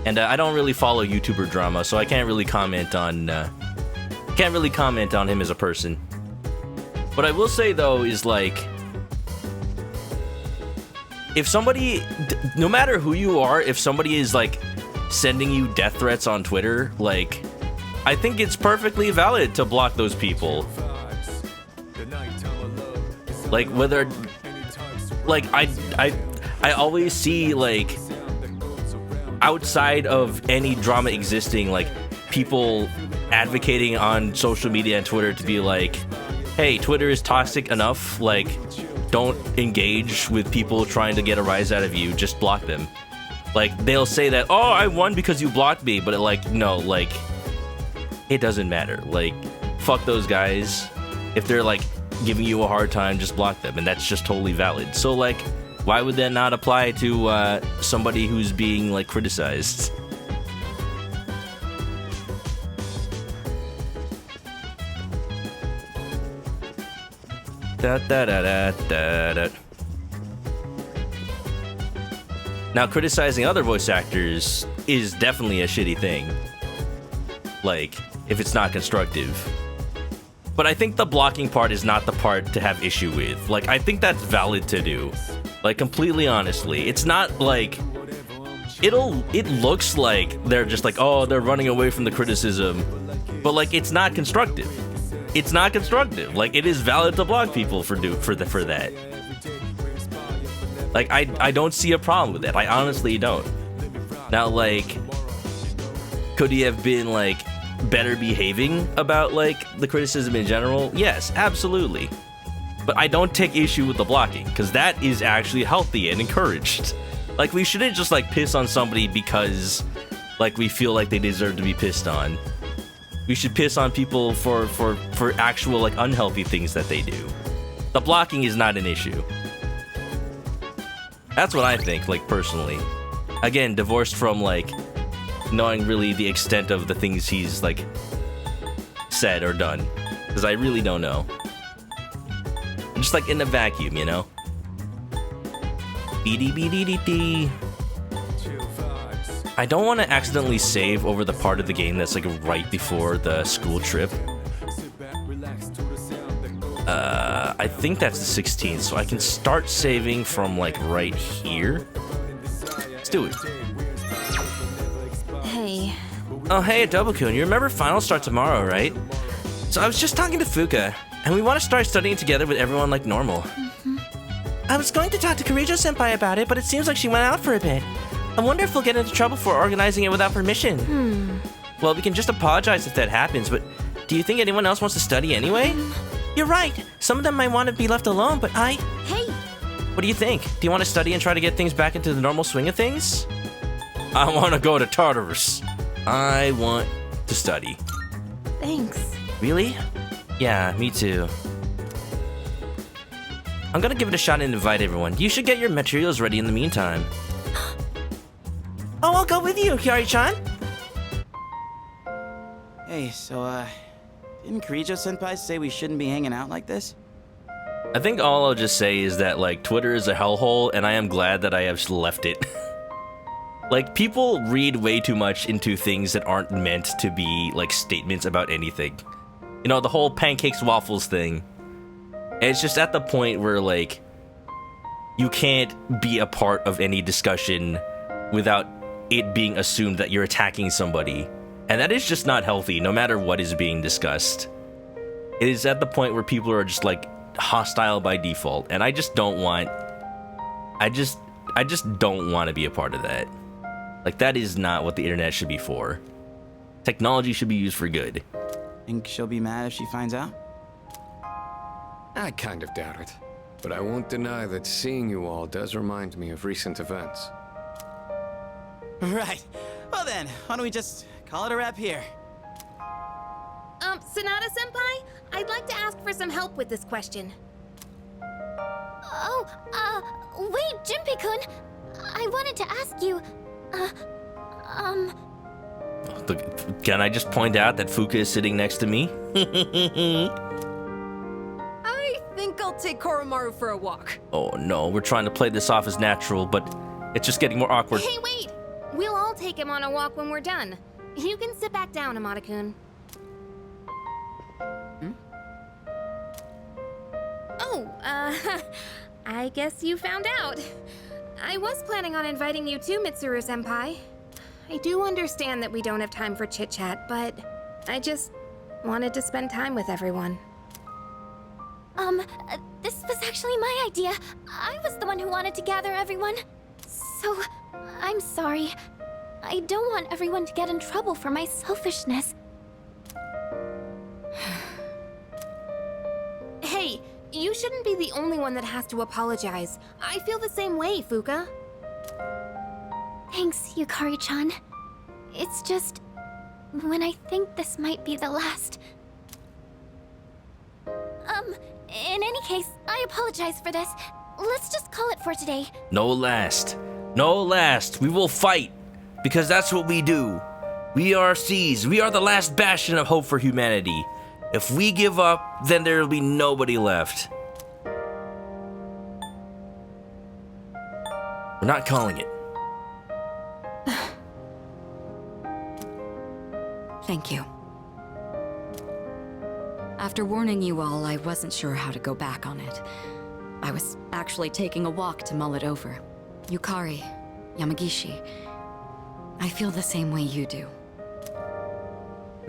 [SPEAKER 1] And I don't really follow YouTuber drama, so I can't really comment on him as a person. What I will say though is, like, if somebody, no matter who you are, if somebody is like sending you death threats on Twitter, like, I think it's perfectly valid to block those people. Like, whether, like, I always see, like, outside of any drama existing, like, people advocating on social media and Twitter to be like, hey, Twitter is toxic enough, like, don't engage with people trying to get a rise out of you, just block them. Like, they'll say that, oh, I won because you blocked me, but like, no, like, it doesn't matter. Like, fuck those guys. If they're like giving you a hard time, just block them, and that's just totally valid. So, like, Why would that not apply to somebody who's being like criticized? Da, da, da, da, da, da. Now, criticizing other voice actors is definitely a shitty thing. Like, if it's not constructive. But I think the blocking part is not the part to have issue with. Like, I think that's valid to do. Like, completely honestly. It's not like... It looks like they're just like, oh, they're running away from the criticism. But, like, it's not constructive. It's not constructive. Like, it is valid to block people for that. Like, I don't see a problem with that. I honestly don't. Now, like, could he have been, like, better behaving about, like, the criticism in general? Yes, absolutely. But I don't take issue with the blocking, because that is actually healthy and encouraged. Like, we shouldn't just, like, piss on somebody because, like, we feel like they deserve to be pissed on. We should piss on people for actual, like, unhealthy things that they do. The blocking is not an issue. That's what I think, like, personally. Again, divorced from, like, knowing really the extent of the things he's, like, said or done. Because I really don't know. Just, like, in a vacuum, you know? Beady. I don't want to accidentally save over the part of the game that's, like, right before the school trip. I think that's the 16th, so I can start saving from, like, right here. Let's do it.
[SPEAKER 7] Hey.
[SPEAKER 3] Oh, hey, Adobo-kun, you remember finals start tomorrow, right? So I was just talking to Fuka, and we want to start studying together with everyone like normal. I was going to talk to Kirijo-senpai about it, but it seems like she went out for a bit. I wonder if we'll get into trouble for organizing it without permission. Well, we can just apologize if that happens, but do you think anyone else wants to study anyway? You're right. Some of them might want to be left alone, but Hey! What do you think? Do you want to study and try to get things back into the normal swing of things? I want to go to Tartarus. I want to study.
[SPEAKER 7] Thanks.
[SPEAKER 3] Really? Yeah, me too. I'm gonna give it a shot and invite everyone. You should get your materials ready in the meantime. Oh, I'll go with you, Hyori-chan.
[SPEAKER 16] Hey, so, didn't Kirijo-senpai say we shouldn't be hanging out like this?
[SPEAKER 1] I think all I'll just say is that, like, Twitter is a hellhole, and I am glad that I have left it. Like, people read way too much into things that aren't meant to be, like, statements about anything. You know, the whole pancakes waffles thing. And it's just at the point where, like, you can't be a part of any discussion without it being assumed that you're attacking somebody. And that is just not healthy, no matter what is being discussed. It is at the point where people are just, like, hostile by default, and I just don't want... I just don't want to be a part of that. Like, that is not what the internet should be for. Technology should be used for good.
[SPEAKER 16] Think she'll be mad if she finds out?
[SPEAKER 8] I kind of doubt it. But I won't deny that seeing you all does remind me of recent events.
[SPEAKER 16] Right. Well then, why don't we just call it a wrap here?
[SPEAKER 7] Sonata-senpai? I'd like to ask for some help with this question.
[SPEAKER 14] Wait, Junpei-kun! I wanted to ask you,
[SPEAKER 1] Can I just point out that Fuka is sitting next to me?
[SPEAKER 2] I think I'll take Koromaru for a walk.
[SPEAKER 1] Oh no, we're trying to play this off as natural, but it's just getting more awkward.
[SPEAKER 7] Hey, wait! We'll all take him on a walk when we're done. You can sit back down, Amada-kun. Oh, I guess you found out. I was planning on inviting you too, Mitsuru-senpai. I do understand that we don't have time for chit-chat, but I just wanted to spend time with everyone.
[SPEAKER 14] This was actually my idea. I was the one who wanted to gather everyone. So, I'm sorry. I don't want everyone to get in trouble for my selfishness.
[SPEAKER 7] Hey, you shouldn't be the only one that has to apologize. I feel the same way, Fuka.
[SPEAKER 14] Thanks, Yukari-chan. It's just... when I think this might be the last... in any case, I apologize for this. let's just call it for today.
[SPEAKER 1] No last. No last. We will fight. Because that's what we do. We are Seas. We are the last bastion of hope for humanity. If we give up, then there will be nobody left. We're not calling it.
[SPEAKER 5] Thank you. After warning you all, I wasn't sure how to go back on it. I was actually taking a walk to mull it over. Yukari, Yamagishi, I feel the same way you do.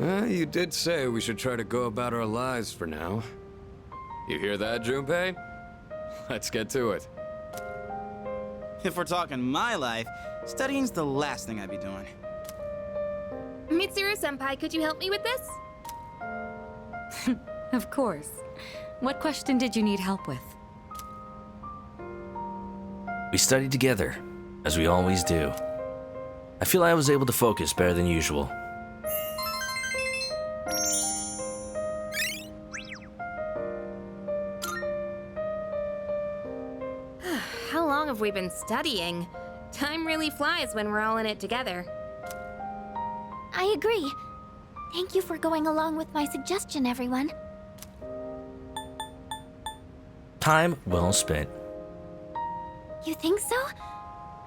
[SPEAKER 8] You did say we should try to go about our lives for now. You hear that, Junpei? Let's get to it.
[SPEAKER 16] If we're talking my life, studying's the last thing I'd be doing.
[SPEAKER 17] Mitsuru-senpai, could you help me with this?
[SPEAKER 5] Of course. What question did you need help with?
[SPEAKER 1] We studied together, as we always do. I feel I was able to focus better than usual.
[SPEAKER 17] How long have we been studying? Time really flies when we're all in it together.
[SPEAKER 14] I agree. Thank you for going along with my suggestion, everyone.
[SPEAKER 1] Time well spent.
[SPEAKER 14] You think so?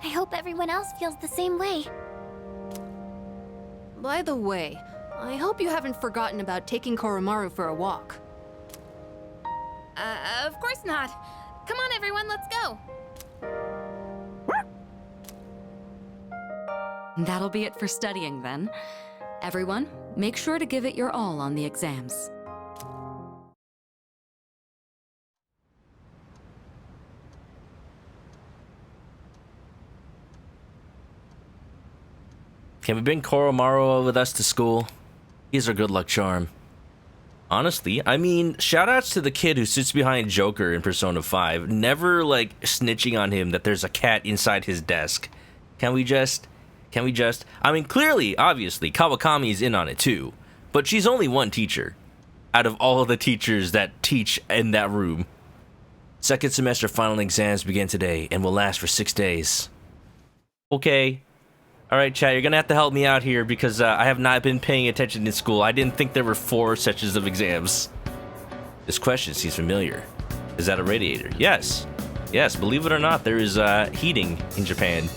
[SPEAKER 14] I hope everyone else feels the same way.
[SPEAKER 2] By the way, I hope you haven't forgotten about taking Koromaru for a walk.
[SPEAKER 17] Of course not. Come on, everyone, let's go.
[SPEAKER 5] That'll be it for studying then. Everyone, make sure to give it your all on the exams.
[SPEAKER 1] Can we bring Koromaru with us to school? He's our good luck charm. Honestly, I mean, shoutouts to the kid who sits behind Joker in Persona 5, never, like, snitching on him that there's a cat inside his desk. Can we just... I mean, clearly, obviously, Kawakami's in on it too, but she's only one teacher out of all of the teachers that teach in that room. Second semester final exams begin today and will last for 6 days. Okay. Alright, chat, you're gonna have to help me out here because I have not been paying attention in school. I didn't think there were 4 sessions of exams. This question seems familiar. Is that a radiator? Yes. Yes, believe it or not, there is heating in Japan.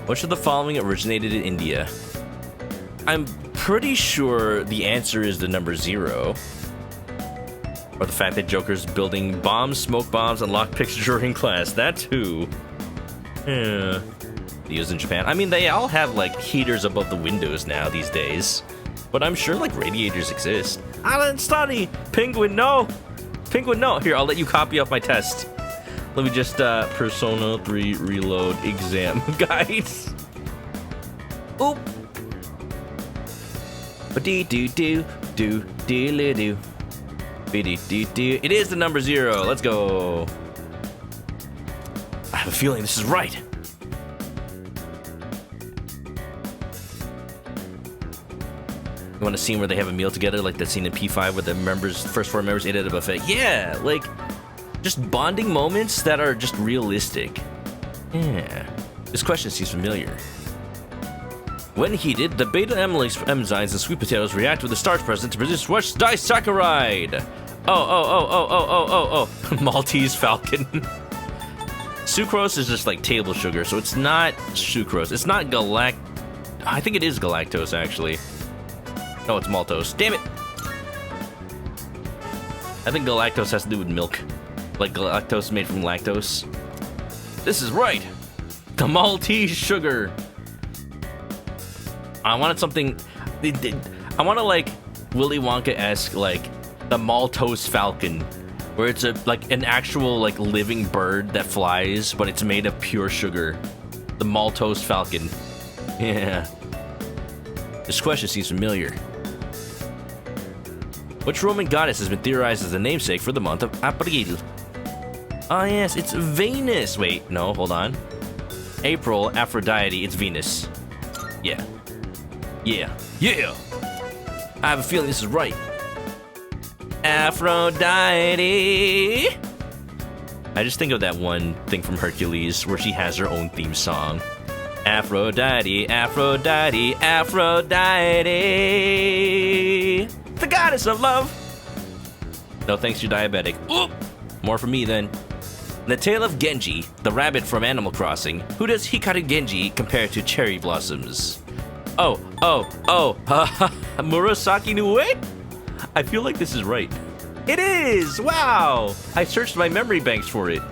[SPEAKER 1] Which of the following originated in India? I'm pretty sure the answer is the number 0. Or the fact that Joker's building bombs, smoke bombs, and lockpicks during class. That too. Yeah. Used in Japan. I mean, they all have, like, heaters above the windows now these days. But I'm sure, like, radiators exist. Alan, study! Penguin, no! Penguin, no! Here, I'll let you copy off my test. Let me just, Persona 3 reload exam guides. Oop! Ba-dee-doo-doo-doo-doo-doo-doo. Ba-dee-doo-doo. It is the number 0. Let's go. I have a feeling this is right. You want a scene where they have a meal together, like that scene in P5 where the first 4 members ate at a buffet? Yeah, like, just bonding moments that are just realistic. Yeah. This question seems familiar. When heated, the beta enzymes in sweet potatoes react with the starch present to produce what disaccharide? Oh. Maltese Falcon. Sucrose is just like table sugar, so it's not sucrose. It's not I think it is galactose, actually. No, it's maltose. Damn it! I think galactose has to do with milk. Like galactose made from lactose. This is right! The Maltese sugar! I wanted something... I want to, like, Willy Wonka-esque, like, the Maltose Falcon. Where it's like an actual, like, living bird that flies, but it's made of pure sugar. The Maltose Falcon. Yeah. This question seems familiar. Which Roman goddess has been theorized as the namesake for the month of April? Ah, yes, it's Venus. Wait, no, hold on. April, Aphrodite, it's Venus. Yeah. Yeah. I have a feeling this is right. Aphrodite. I just think of that one thing from Hercules where she has her own theme song. Aphrodite, Aphrodite, Aphrodite, the goddess of love. No thanks, you're diabetic. Oop! More from me then. The Tale of Genji, the rabbit from Animal Crossing. Who does Hikaru Genji compare to cherry blossoms? Oh, Murasaki Nue? I feel like this is right. It is! Wow! I searched my memory banks for it.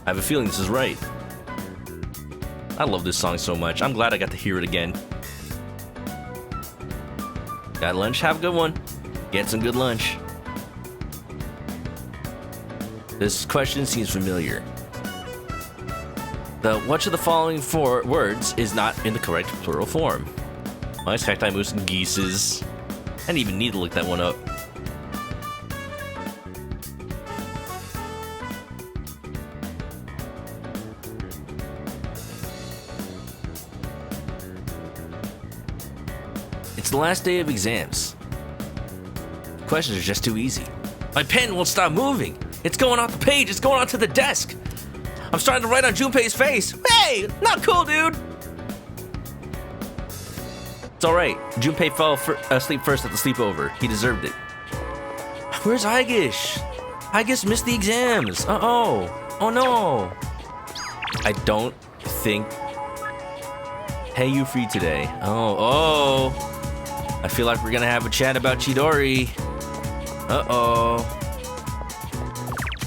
[SPEAKER 1] I have a feeling this is right. I love this song so much. I'm glad I got to hear it again. Got lunch? Have a good one. Get some good lunch. This question seems familiar. The which of the following four words is not in the correct plural form? Mice, cacti, moose, and geeses. I didn't even need to look that one up. It's the last day of exams. Questions are just too easy. My pen won't stop moving. It's going off the page. It's going onto the desk. I'm starting to write on Junpei's face. Hey, not cool, dude. It's all right. Junpei fell asleep first at the sleepover. He deserved it. Where's Aigish? Aigish missed the exams. Uh-oh. Oh, no. I don't think... Hey, you free today? Oh. I feel like we're gonna have a chat about Chidori. Uh-oh.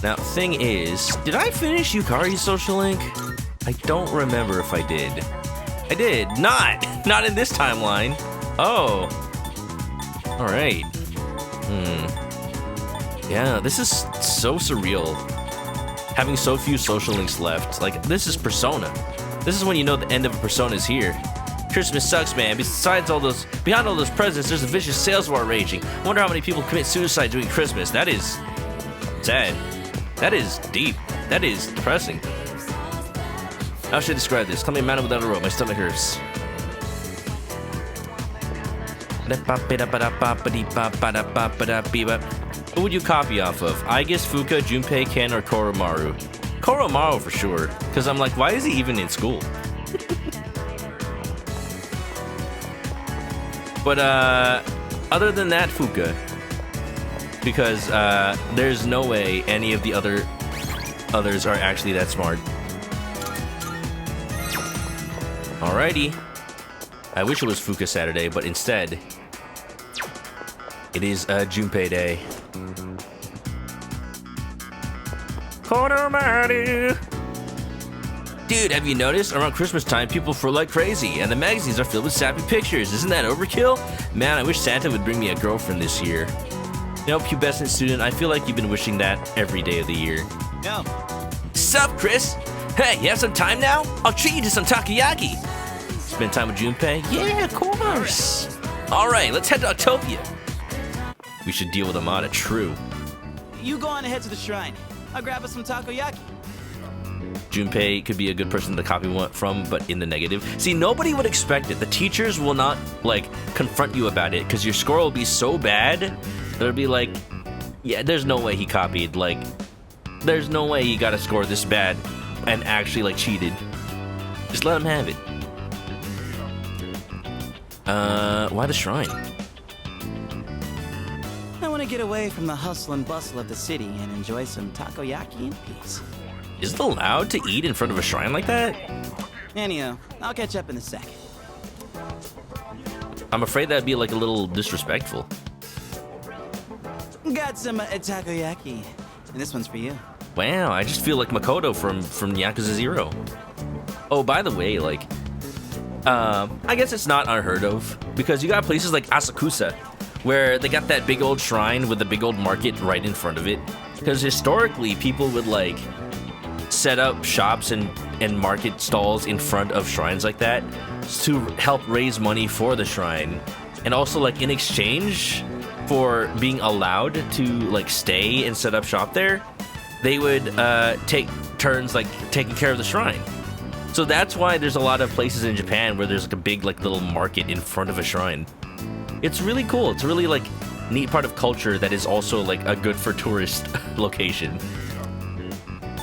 [SPEAKER 1] Now, thing is, did I finish Yukari's social link? I don't remember if I did. I did. Not in this timeline. Oh. Alright. Yeah, this is so surreal. Having so few social links left. Like, this is Persona. This is when you know the end of a Persona is here. Christmas sucks, man. Behind all those presents, there's a vicious sales war raging. I wonder how many people commit suicide during Christmas. That is sad. That is deep. That is depressing. How should I describe this? Tell me a man without a rope. My stomach hurts. Who would you copy off of? Aigis, Fuka, Junpei, Ken, or Koromaru? Koromaru for sure. Because I'm like, why is he even in school? But other than that, Fuka. Because there's no way any of the others are actually that smart. Alrighty. I wish it was Fuka Saturday, but instead, it is Junpei Day. Konomaru! Dude, have you noticed? Around Christmas time, people frown like crazy, and the magazines are filled with sappy pictures. Isn't that overkill? Man, I wish Santa would bring me a girlfriend this year. Nope, pubescent student, I feel like you've been wishing that every day of the year.
[SPEAKER 16] Yo.
[SPEAKER 3] Sup, Chris? Hey, you have some time now? I'll treat you to some takoyaki. Spend time with Junpei? Yeah, of course. Alright, let's head to Autopia. We should deal with Amada, true.
[SPEAKER 16] You go on ahead to the shrine. I'll grab us some takoyaki.
[SPEAKER 1] Junpei could be a good person to copy one from, but in the negative. See, nobody would expect it. The teachers will not, like, confront you about it, because your score will be so bad that it'll be like, yeah, there's no way he copied. Like, there's no way he got a score this bad and actually, like, cheated. Just let him have it. Why the shrine?
[SPEAKER 16] I want to get away from the hustle and bustle of the city and enjoy some takoyaki in peace.
[SPEAKER 1] Is it allowed to eat in front of a shrine like that?
[SPEAKER 16] Anyhow, I'll catch up in a sec.
[SPEAKER 1] I'm afraid that'd be like a little disrespectful.
[SPEAKER 16] Got some takoyaki, and this one's for you.
[SPEAKER 1] Wow, I just feel like Makoto from Yakuza 0. Oh, by the way, like, I guess it's not unheard of, because you got places like Asakusa, where they got that big old shrine with the big old market right in front of it. Because historically, people would, like, set up shops and market stalls in front of shrines like that to help raise money for the shrine. And also, like, in exchange for being allowed to, like, stay and set up shop there, they would take turns, like, taking care of the shrine. So that's why there's a lot of places in Japan where there's, like, a big, like, little market in front of a shrine. It's really cool. It's a really, like, neat part of culture that is also, like, a good for tourist location.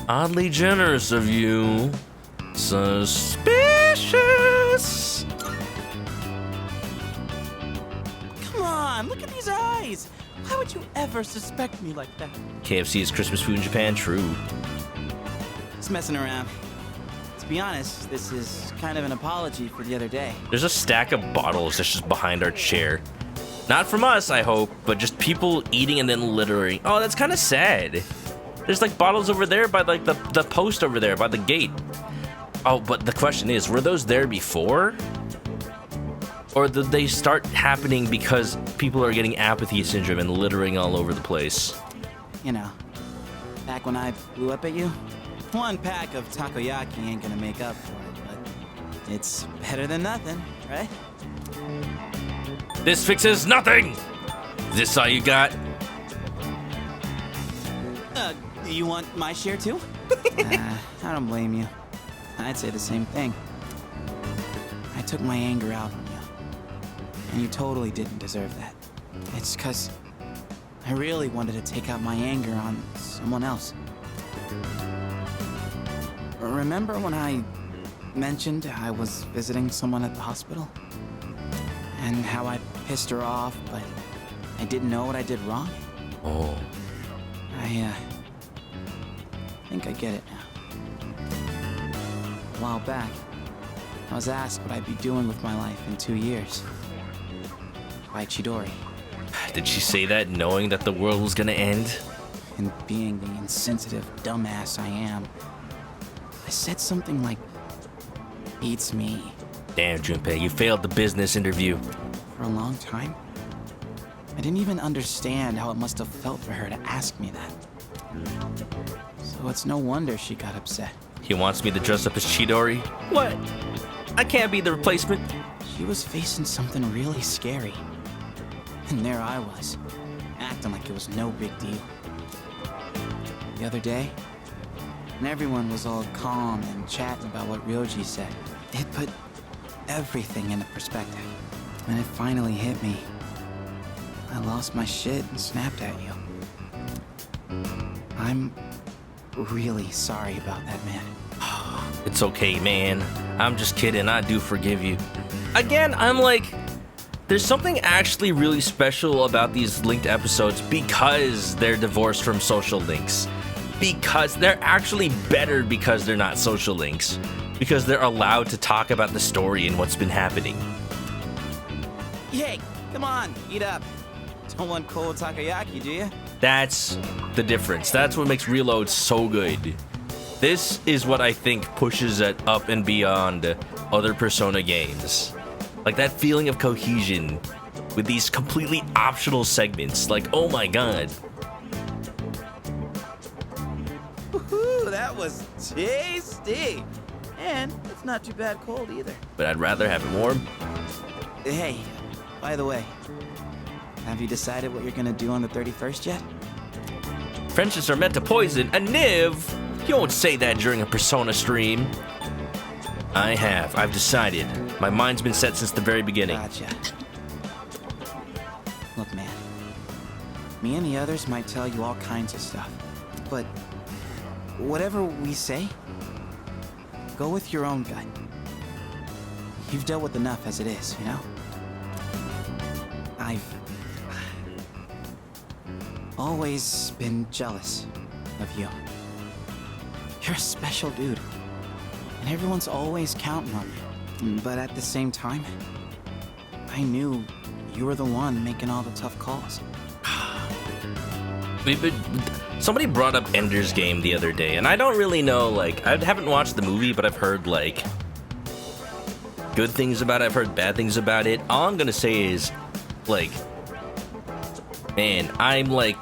[SPEAKER 1] Oddly generous of you. Suspicious.
[SPEAKER 9] Come on, look at these eyes. Why would you ever suspect me like that?
[SPEAKER 1] KFC is Christmas food in Japan, true.
[SPEAKER 16] Just messing around. To be honest, this is kind of an apology for the other day.
[SPEAKER 1] There's a stack of bottles that's just behind our chair. Not from us, I hope, but just people eating and then littering. Oh, that's kind of sad. There's like bottles over there by like the post over there by the gate. Oh, but the question is, were those there before? Or did they start happening because people are getting apathy syndrome and littering all over the place?
[SPEAKER 16] You know, back when I blew up at you, one pack of takoyaki ain't gonna make up for it, but it's better than nothing, right?
[SPEAKER 1] This fixes nothing! Is this all you got?
[SPEAKER 16] You want my share too? I don't blame you. I'd say the same thing. I took my anger out on you, and you totally didn't deserve that. It's 'cause I really wanted to take out my anger on someone else. Remember when I mentioned I was visiting someone at the hospital? And how I pissed her off, but I didn't know what I did wrong?
[SPEAKER 1] Oh.
[SPEAKER 16] I think I get it now. A while back, I was asked what I'd be doing with my life in 2 years. By Chidori.
[SPEAKER 1] Did she say that knowing that the world was gonna end?
[SPEAKER 16] And being the insensitive dumbass I am, I said something like, "Beats me."
[SPEAKER 1] Damn, Junpei, you failed the business interview.
[SPEAKER 16] For a long time, I didn't even understand how it must have felt for her to ask me that. So it's no wonder she got upset.
[SPEAKER 1] He wants me to dress up as Chidori? What? I can't be the replacement.
[SPEAKER 16] She was facing something really scary. And there I was, acting like it was no big deal. The other day, when everyone was all calm and chatting about what Ryoji said, it put everything into perspective. When it finally hit me, I lost my shit and snapped at you. I'm really sorry about that, man.
[SPEAKER 1] It's okay, man. I'm just kidding. I do forgive you. Again, I'm like, there's something actually really special about these linked episodes because they're divorced from social links. Because they're actually better because they're not social links. Because they're allowed to talk about the story and what's been happening.
[SPEAKER 16] Hey, come on, eat up. Don't want cold takoyaki, do you?
[SPEAKER 1] That's the difference. That's what makes Reload so good. This is what I think pushes it up and beyond other Persona games. Like that feeling of cohesion with these completely optional segments. Like, oh my god.
[SPEAKER 16] Woohoo, that was tasty. And it's not too bad cold either.
[SPEAKER 1] But I'd rather have it warm.
[SPEAKER 16] Hey, by the way, have you decided what you're gonna do on the 31st yet?
[SPEAKER 1] Friendships are meant to poison a Niv. You won't say that during a Persona stream. I have. I've decided. My mind's been set since the very beginning.
[SPEAKER 16] Gotcha. Look, man. Me and the others might tell you all kinds of stuff. But whatever we say, go with your own gut. You've dealt with enough as it is, you know? I've always been jealous of you. You're a special dude, and everyone's always counting on you. But at the same time, I knew you were the one making all the tough calls.
[SPEAKER 1] Somebody brought up Ender's Game the other day, and I don't really know, like, I haven't watched the movie, but I've heard, like, good things about it, I've heard bad things about it. All I'm gonna say is, like, man, I'm, like,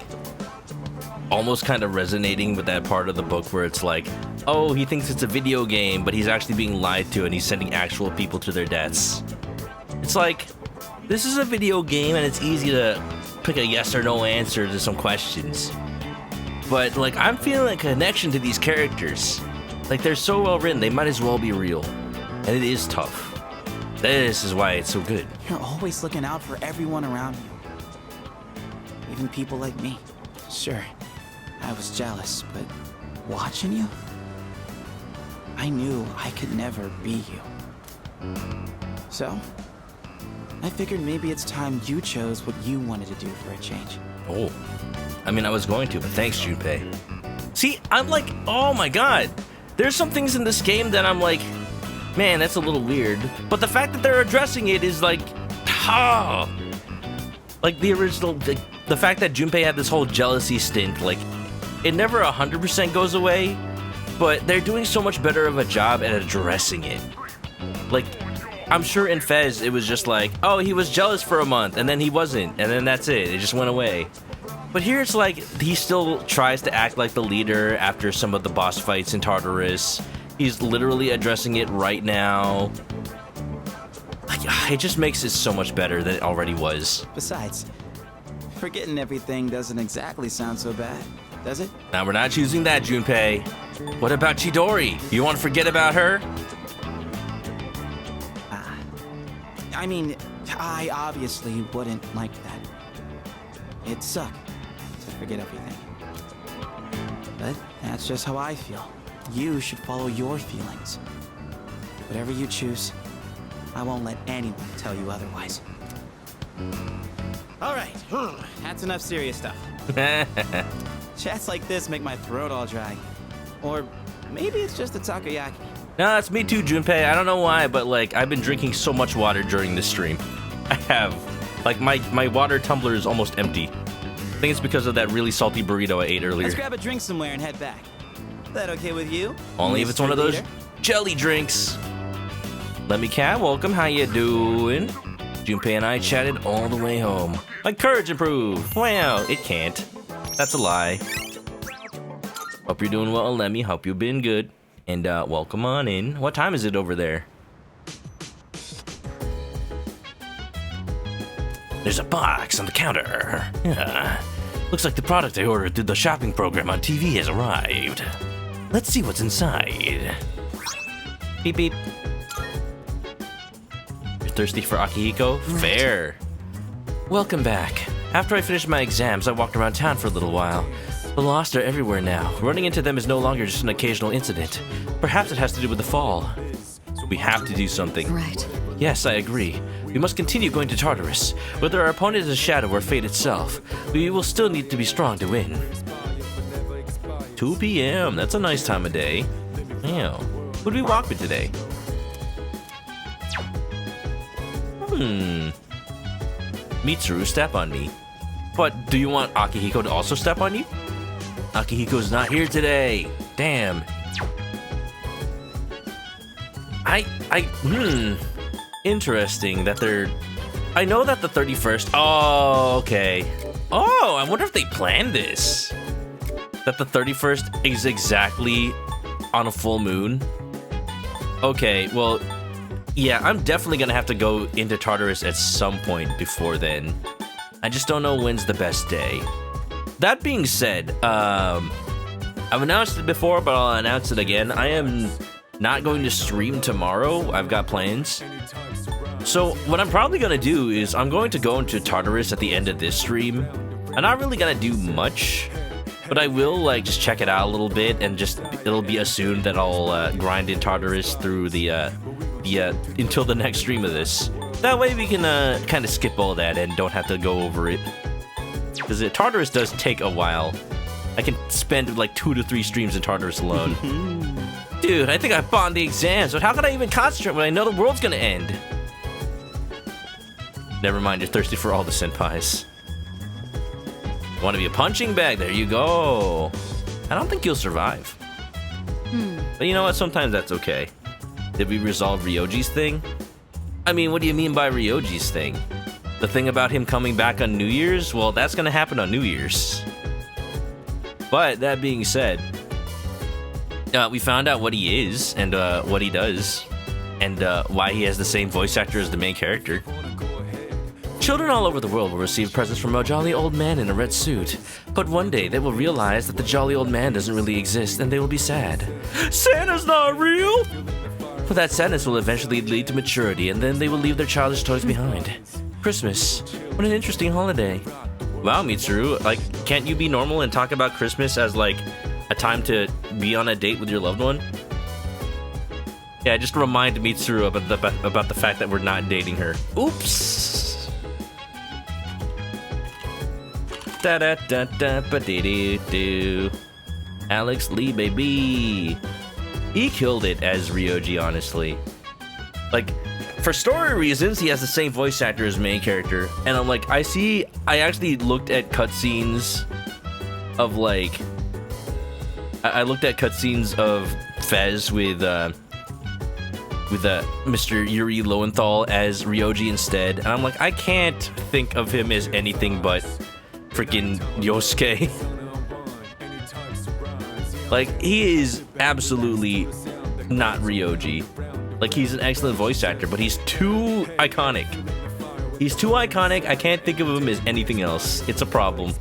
[SPEAKER 1] almost kind of resonating with that part of the book where it's like, oh, he thinks it's a video game, but he's actually being lied to, and he's sending actual people to their deaths. It's like, this is a video game, and it's easy to pick a yes or no answer to some questions. But, like, I'm feeling a connection to these characters. Like, they're so well written, they might as well be real. And it is tough. This is why it's so good.
[SPEAKER 16] You're always looking out for everyone around you. Even people like me. Sure, I was jealous, but watching you, I knew I could never be you. So, I figured maybe it's time you chose what you wanted to do for a change.
[SPEAKER 1] Oh. I mean, I was going to, but thanks, Junpei. See, I'm like, oh my god. There's some things in this game that I'm like, man, that's a little weird. But the fact that they're addressing it is like, like the original, the fact that Junpei had this whole jealousy stint, like, it never 100% goes away, but they're doing so much better of a job at addressing it. Like, I'm sure in Fez, it was just like, oh, he was jealous for a month, and then he wasn't, and then that's it. It just went away. But here it's like, he still tries to act like the leader after some of the boss fights in Tartarus. He's literally addressing it right now. Like, it just makes it so much better than it already was.
[SPEAKER 16] Besides, forgetting everything doesn't exactly sound so bad, does it?
[SPEAKER 1] Now, we're not choosing that, Junpei. What about Chidori? You want to forget about her?
[SPEAKER 16] I mean, I obviously wouldn't like that. It'd suck to forget everything. But that's just how I feel. You should follow your feelings. Whatever you choose, I won't let anyone tell you otherwise. All right, that's enough serious stuff. Chats like this make my throat all dry. Or maybe it's just the takoyaki.
[SPEAKER 1] No, it's me too, Junpei. I don't know why, but like, I've been drinking so much water during this stream. I have. Like, my water tumbler is almost empty. I think it's because of that really salty burrito I ate earlier.
[SPEAKER 16] Let's grab a drink somewhere and head back. That okay with you?
[SPEAKER 1] Only if it's one of those jelly drinks. Let me cat, welcome, how you doing? Junpei and I chatted all the way home. My courage improved. Wow, it can't. That's a lie. Hope you're doing well, Lemmy. Hope you've been good. And welcome on in. What time is it over there? There's a box on the counter. Yeah. Looks like the product I ordered through the shopping program on TV has arrived. Let's see what's inside. Beep beep. You're thirsty for Akihiko? Right. Fair. Welcome back. After I finished my exams, I walked around town for a little while. The lost are everywhere now. Running into them is no longer just an occasional incident. Perhaps it has to do with the fall. We have to do something.
[SPEAKER 5] Right.
[SPEAKER 1] Yes, I agree. We must continue going to Tartarus. Whether our opponent is a shadow or fate itself, we will still need to be strong to win. 2 p.m. That's a nice time of day. Yeah. Who do we walk with today? Mitsuru, step on me. But do you want Akihiko to also step on you? Akihiko's not here today. Damn. Interesting that they're... I know that the 31st... Oh, okay. Oh, I wonder if they planned this. That the 31st is exactly on a full moon. Okay, well... Yeah, I'm definitely gonna have to go into Tartarus at some point before then. I just don't know when's the best day. That being said, I've announced it before, but I'll announce it again. I am not going to stream tomorrow. I've got plans. So what I'm probably gonna do is I'm going to go into Tartarus at the end of this stream. I'm not really gonna do much, but I will like just check it out a little bit and just it'll be assumed that I'll grind in Tartarus through the until the next stream of this. That way we can kind of skip all that and don't have to go over it. Because Tartarus does take a while. I can spend like 2 to 3 streams in Tartarus alone. Dude, I think I bombed the exams, but how can I even concentrate when I know the world's gonna end? Never mind, you're thirsty for all the senpais. Want to be a punching bag? There you go. I don't think you'll survive. But you know what? Sometimes that's okay. Did we resolve Ryoji's thing? I mean, what do you mean by Ryoji's thing? The thing about him coming back on New Year's? Well, that's gonna happen on New Year's. But that being said, we found out what he is and what he does and why he has the same voice actor as the main character. Children all over the world will receive presents from a jolly old man in a red suit. But one day they will realize that the jolly old man doesn't really exist and they will be sad. Santa's not real! But that sadness will eventually lead to maturity and then they will leave their childish toys behind. Christmas. What an interesting holiday. Wow, Mitsuru, like, can't you be normal and talk about Christmas as, like, a time to be on a date with your loved one. Yeah, just remind Mitsuru about the fact that we're not dating her. Oops. Da da da da ba dee dee doo. Alex Lee, baby. He killed it as Ryoji, honestly. Like, for story reasons, he has the same voice actor as main character, and I'm like, I actually looked at cutscenes of like, I looked at cutscenes of Fez with Mr. Yuri Lowenthal as Ryoji instead, and I'm like, I can't think of him as anything but freaking Yosuke. Like, he is absolutely not Ryoji. Like, he's an excellent voice actor, but he's too iconic. He's too iconic, I can't think of him as anything else. It's a problem.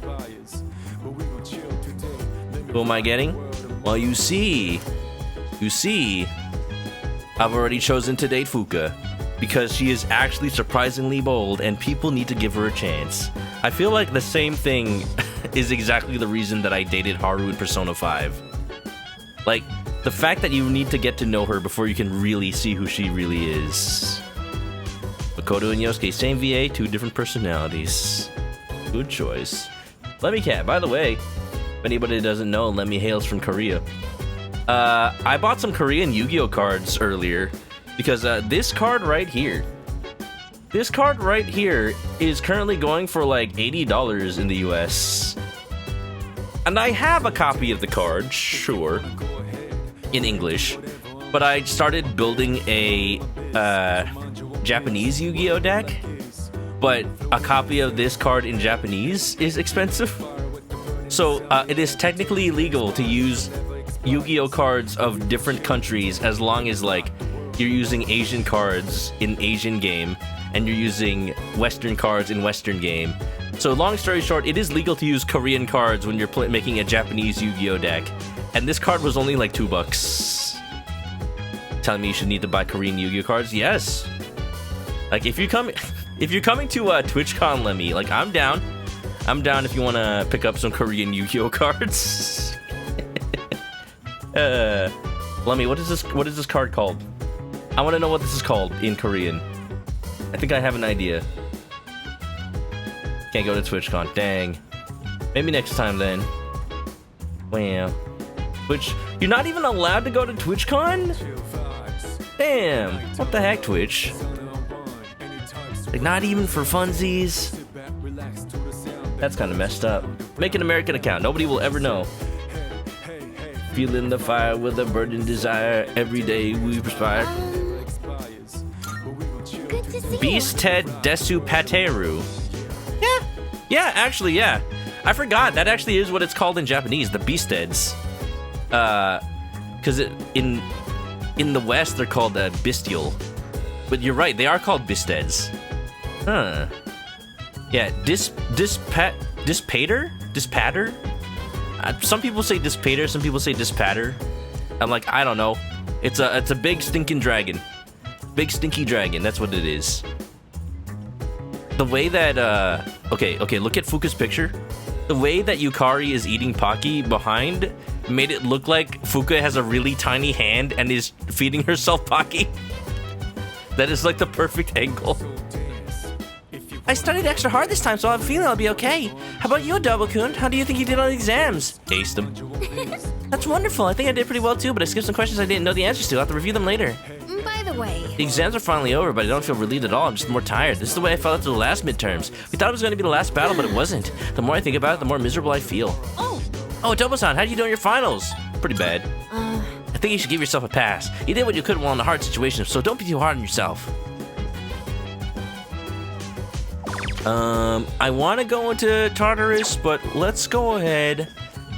[SPEAKER 1] Who am I getting? Well, you see, I've already chosen to date Fuka, because she is actually surprisingly bold, and people need to give her a chance. I feel like the same thing is exactly the reason that I dated Haru in Persona 5. Like, the fact that you need to get to know her before you can really see who she really is. Makoto and Yosuke, same VA, 2 different personalities. Good choice. Lemmy Cat, by the way, if anybody doesn't know, Lemmy hails from Korea. I bought some Korean Yu-Gi-Oh cards earlier because this card right here is currently going for like $80 in the US. And I have a copy of the card, sure, in English, but I started building a Japanese Yu-Gi-Oh deck, but a copy of this card in Japanese is expensive. So it is technically illegal to use Yu-Gi-Oh cards of different countries as long as like you're using Asian cards in Asian game and you're using Western cards in Western game. So long story short, it is legal to use Korean cards when you're making a Japanese Yu-Gi-Oh deck. And this card was only like $2. Telling me you should need to buy Korean Yu-Gi-Oh cards? Yes. Like if you're coming to TwitchCon, Lemmy, like I'm down. I'm down if you want to pick up some Korean Yu-Gi-Oh cards. Lemmy, what is this card called? I want to know what this is called in Korean. I think I have an idea. Can't go to TwitchCon, dang. Maybe next time then. Wow. Twitch, you're not even allowed to go to TwitchCon? Damn, what the heck, Twitch? Like, not even for funsies? That's kind of messed up. Make an American account, nobody will ever know. Feeling the fire with a burning desire, every day we perspire. Beast Ted Desu Pateru. Yeah, actually, yeah. I forgot, that actually is what it's called in Japanese, the Beasteds. Because in the West, they're called Bestial. But you're right, they are called Beasteds. Huh. Yeah, Dispater? Some people say Dispater, some people say Dispatter. I'm like, I don't know. It's a big stinking dragon. Big stinky dragon, that's what it is. The way that, okay, look at Fuka's picture. The way that Yukari is eating Pocky behind made it look like Fuka has a really tiny hand and is feeding herself Pocky. That is like the perfect angle. I studied extra hard this time, so I'm feeling I'll be okay. How about you, Adobo-kun? How do you think you did on the exams? Aced them. That's wonderful. I think I did pretty well too, but I skipped some questions I didn't know the answers to. I'll have to review them later.
[SPEAKER 7] By the way,
[SPEAKER 3] The exams are finally over, but I don't feel relieved at all. I'm just more tired. This is the way I felt after the last midterms. We thought it was going to be the last battle, but it wasn't. The more I think about it, the more miserable I feel. Oh, Adobo-san, how did you do in your finals? Pretty bad. I think you should give yourself a pass. You did what you could while in a hard situation, so don't be too hard on yourself. I want to go into Tartarus, but let's go ahead.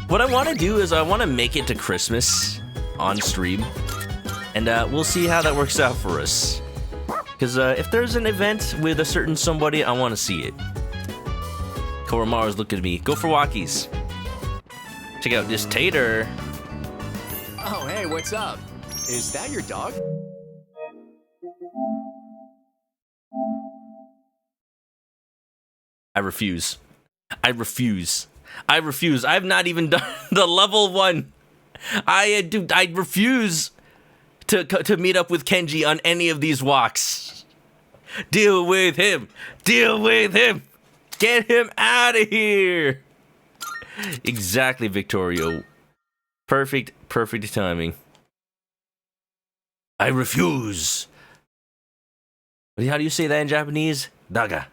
[SPEAKER 3] What I want to do is I want to make it to Christmas on stream, and we'll see how that works out for us. Because if there's an event with a certain somebody, I want to see it. Koromaru's looking at me. Go for walkies. Check out this tater.
[SPEAKER 6] Oh, hey, what's up? Is that your dog?
[SPEAKER 1] I refuse. I refuse. I've not even done the level 1 I refuse to meet up with Kenji on any of these walks. Deal with him. Deal with him. Get him out of here. Exactly, Victorio. Perfect timing. I refuse. How do you say that in Japanese? Daga.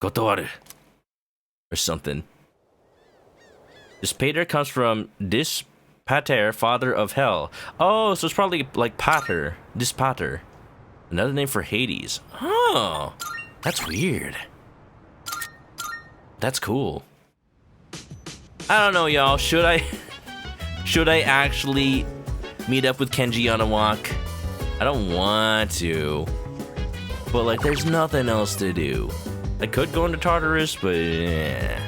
[SPEAKER 1] Kotowaru. Or something. This pater comes from Dispater, father of hell. Oh, so it's probably like Pater. Dispater. Another name for Hades. Oh, that's weird. That's cool. I don't know, y'all. Should I actually meet up with Kenji on a walk? I don't want to. But, like, there's nothing else to do. I could go into Tartarus, but yeah.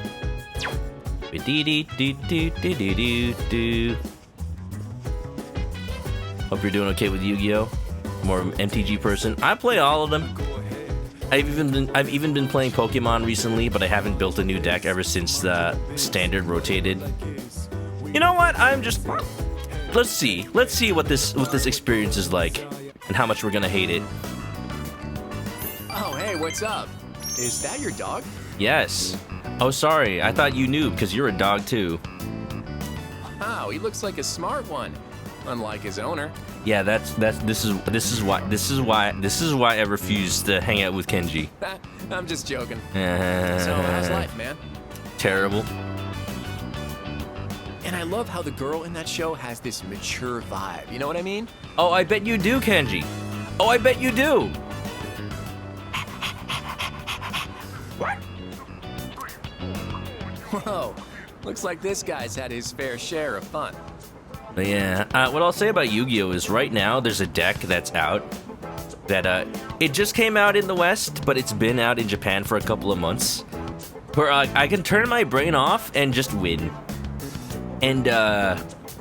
[SPEAKER 1] Hope you're doing okay with Yu-Gi-Oh! More MTG person. I play all of them. I've even been playing Pokemon recently, but I haven't built a new deck ever since the standard rotated. You know what? Let's see what this experience is like and how much we're gonna hate it.
[SPEAKER 18] Oh, hey, what's up? Is that your dog?
[SPEAKER 1] Yes. Oh, sorry. I thought you knew because you're a dog too.
[SPEAKER 18] Wow, he looks like a smart one, unlike his owner.
[SPEAKER 1] Yeah, this is why I refuse to hang out with Kenji.
[SPEAKER 18] I'm just joking. So, how's life, man?
[SPEAKER 1] Terrible.
[SPEAKER 18] And I love how the girl in that show has this mature vibe. You know what I mean?
[SPEAKER 1] Oh, I bet you do, Kenji. Oh, I bet you do.
[SPEAKER 18] Whoa, looks like this guy's had his fair share of fun.
[SPEAKER 1] But yeah, what I'll say about Yu-Gi-Oh! Is right now there's a deck that's out that it just came out in the West, but it's been out in Japan for a couple of months, where I can turn my brain off and just win. And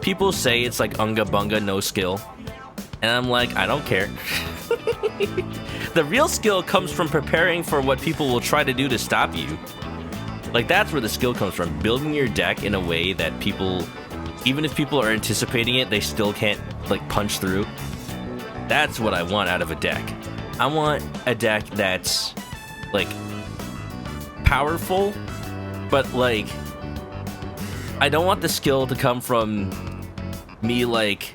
[SPEAKER 1] people say it's like unga bunga, no skill. And I'm like, I don't care. The real skill comes from preparing for what people will try to do to stop you. Like, that's where the skill comes from. Building your deck in a way that people, even if people are anticipating it, they still can't, like, punch through. That's what I want out of a deck. I want a deck that's, like, powerful, but, like, I don't want the skill to come from me, like,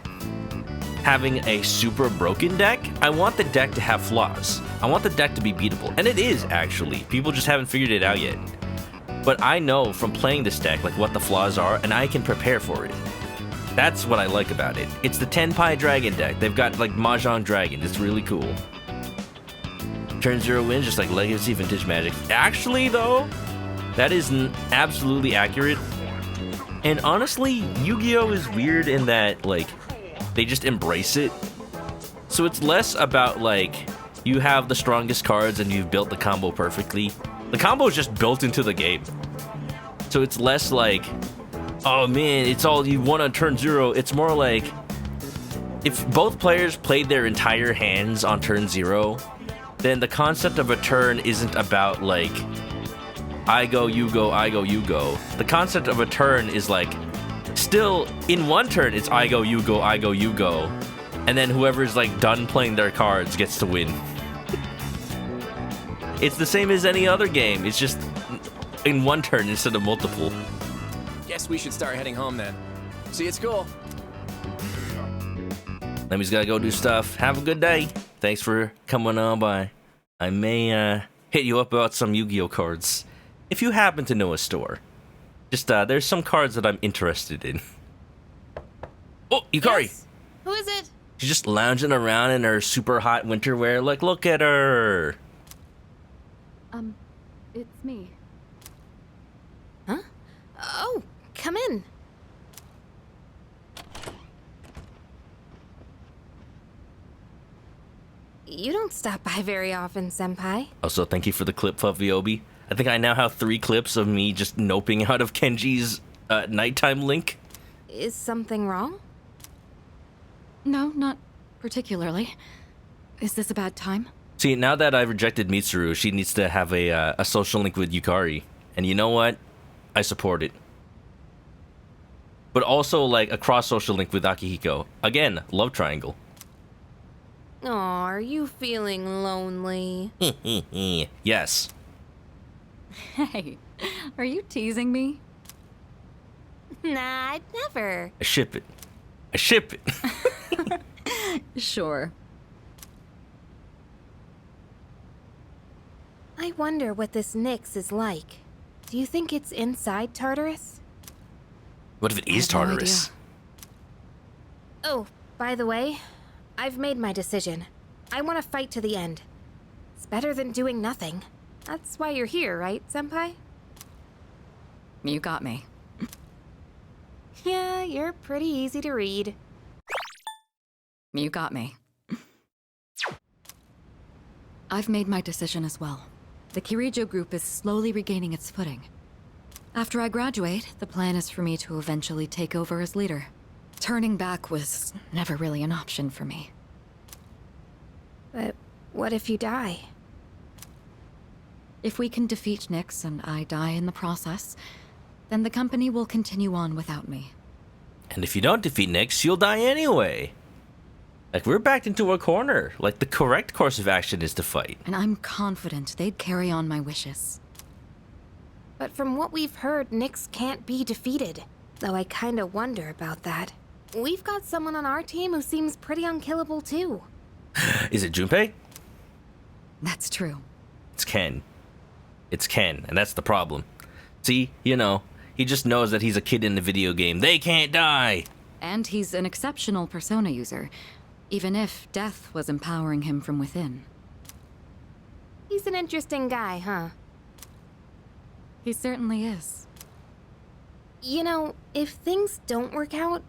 [SPEAKER 1] having a super broken deck. I want the deck to have flaws. I want the deck to be beatable. And it is, actually. People just haven't figured it out yet. But I know from playing this deck, like, what the flaws are, and I can prepare for it. That's what I like about it. It's the Tenpai Dragon deck. They've got, like, Mahjong Dragon. It's really cool. Turn 0 wins, just like Legacy Vintage Magic. Actually, though, that is absolutely accurate. And honestly, Yu-Gi-Oh! Is weird in that, like, they just embrace it. So it's less about, like, you have the strongest cards and you've built the combo perfectly. The combo is just built into the game. So it's less like, oh man, it's all you won on turn 0. It's more like, if both players played their entire hands on turn 0, then the concept of a turn isn't about, like, I go, you go, I go, you go. The concept of a turn is like, still, in one turn, it's I go, you go, I go, you go. And then whoever's, like, done playing their cards gets to win. It's the same as any other game. It's just in one turn instead of multiple.
[SPEAKER 18] Guess we should start heading home then. See you at school.
[SPEAKER 1] Lemmy's gotta go do stuff. Have a good day. Thanks for coming on by. I may hit you up about some Yu-Gi-Oh cards. If you happen to know a store. Just, there's some cards that I'm interested in. Oh, Yukari!
[SPEAKER 17] Yes. Who is it?
[SPEAKER 1] She's just lounging around in her super hot winter wear. Like, look at her!
[SPEAKER 5] It's me.
[SPEAKER 17] Huh? Oh, come in. You don't stop by very often, Senpai.
[SPEAKER 1] Also, thank you for the clip, Fluffy Obi. I think I now have 3 clips of me just noping out of Kenji's nighttime link.
[SPEAKER 17] Is something wrong?
[SPEAKER 5] No, not particularly. Is this a bad time?
[SPEAKER 1] See, now that I've rejected Mitsuru, she needs to have a social link with Yukari. And you know what? I support it. but also like a cross-social link with Akihiko. Again, love triangle.
[SPEAKER 17] Aw, are you feeling lonely?
[SPEAKER 1] Yes.
[SPEAKER 5] Hey, are you teasing me?
[SPEAKER 17] Nah, I'd never.
[SPEAKER 1] I ship it. I ship it.
[SPEAKER 5] Sure.
[SPEAKER 7] I wonder what this Nyx is like. Do you think it's inside Tartarus?
[SPEAKER 1] What if it is
[SPEAKER 5] I have no
[SPEAKER 1] Tartarus?
[SPEAKER 5] idea.
[SPEAKER 7] Oh, by the way, I've made my decision. I want to fight to the end. It's better than doing nothing. That's why you're here, right, Senpai?
[SPEAKER 5] You got me.
[SPEAKER 7] Yeah, you're pretty easy to read.
[SPEAKER 5] You got me. I've made my decision as well. The Kirijo group is slowly regaining its footing. After I graduate, the plan is for me to eventually take over as leader. Turning back was never really an option for me.
[SPEAKER 7] But what if you die?
[SPEAKER 5] If we can defeat Nyx and I die in the process, then the company will continue on without me.
[SPEAKER 1] And if you don't defeat Nyx, you'll die anyway. Like, we're backed into a corner. Like, the correct course of action is to fight.
[SPEAKER 5] And I'm confident they'd carry on my wishes.
[SPEAKER 7] But from what we've heard, Nyx can't be defeated. Though I kinda wonder about that. We've got someone on our team who seems pretty unkillable too.
[SPEAKER 1] Is it Junpei?
[SPEAKER 5] That's true.
[SPEAKER 1] It's Ken. It's Ken, and that's the problem. See, you know, he just knows that he's a kid in the video game. They can't die!
[SPEAKER 5] And he's an exceptional persona user, even if death was empowering him from within.
[SPEAKER 7] He's an interesting guy, huh?
[SPEAKER 5] He certainly is.
[SPEAKER 7] You know, if things don't work out,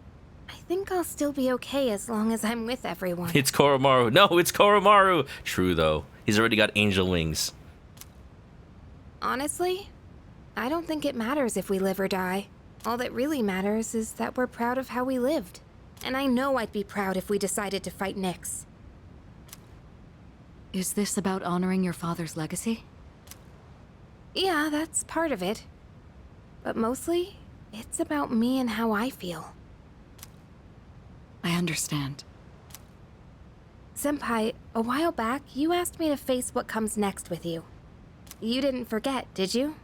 [SPEAKER 7] I think I'll still be okay as long as I'm with everyone.
[SPEAKER 1] It's Koromaru. No, it's Koromaru! True, though. He's already got angel wings.
[SPEAKER 7] Honestly, I don't think it matters if we live or die. All that really matters is that we're proud of how we lived. And I know I'd be proud if we decided to fight Nyx.
[SPEAKER 5] Is this about honoring your father's legacy?
[SPEAKER 7] Yeah, that's part of it. But mostly, it's about me and how I feel.
[SPEAKER 5] I understand.
[SPEAKER 7] Senpai, a while back, you asked me to face what comes next with you. You didn't forget, did you?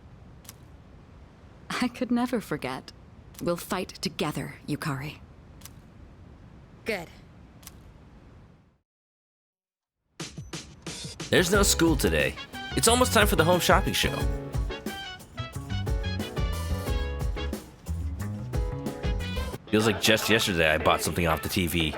[SPEAKER 5] I could never forget. We'll fight together, Yukari.
[SPEAKER 7] Good.
[SPEAKER 1] There's no school today. It's almost time for the home shopping show. Feels like just yesterday I bought something off the TV.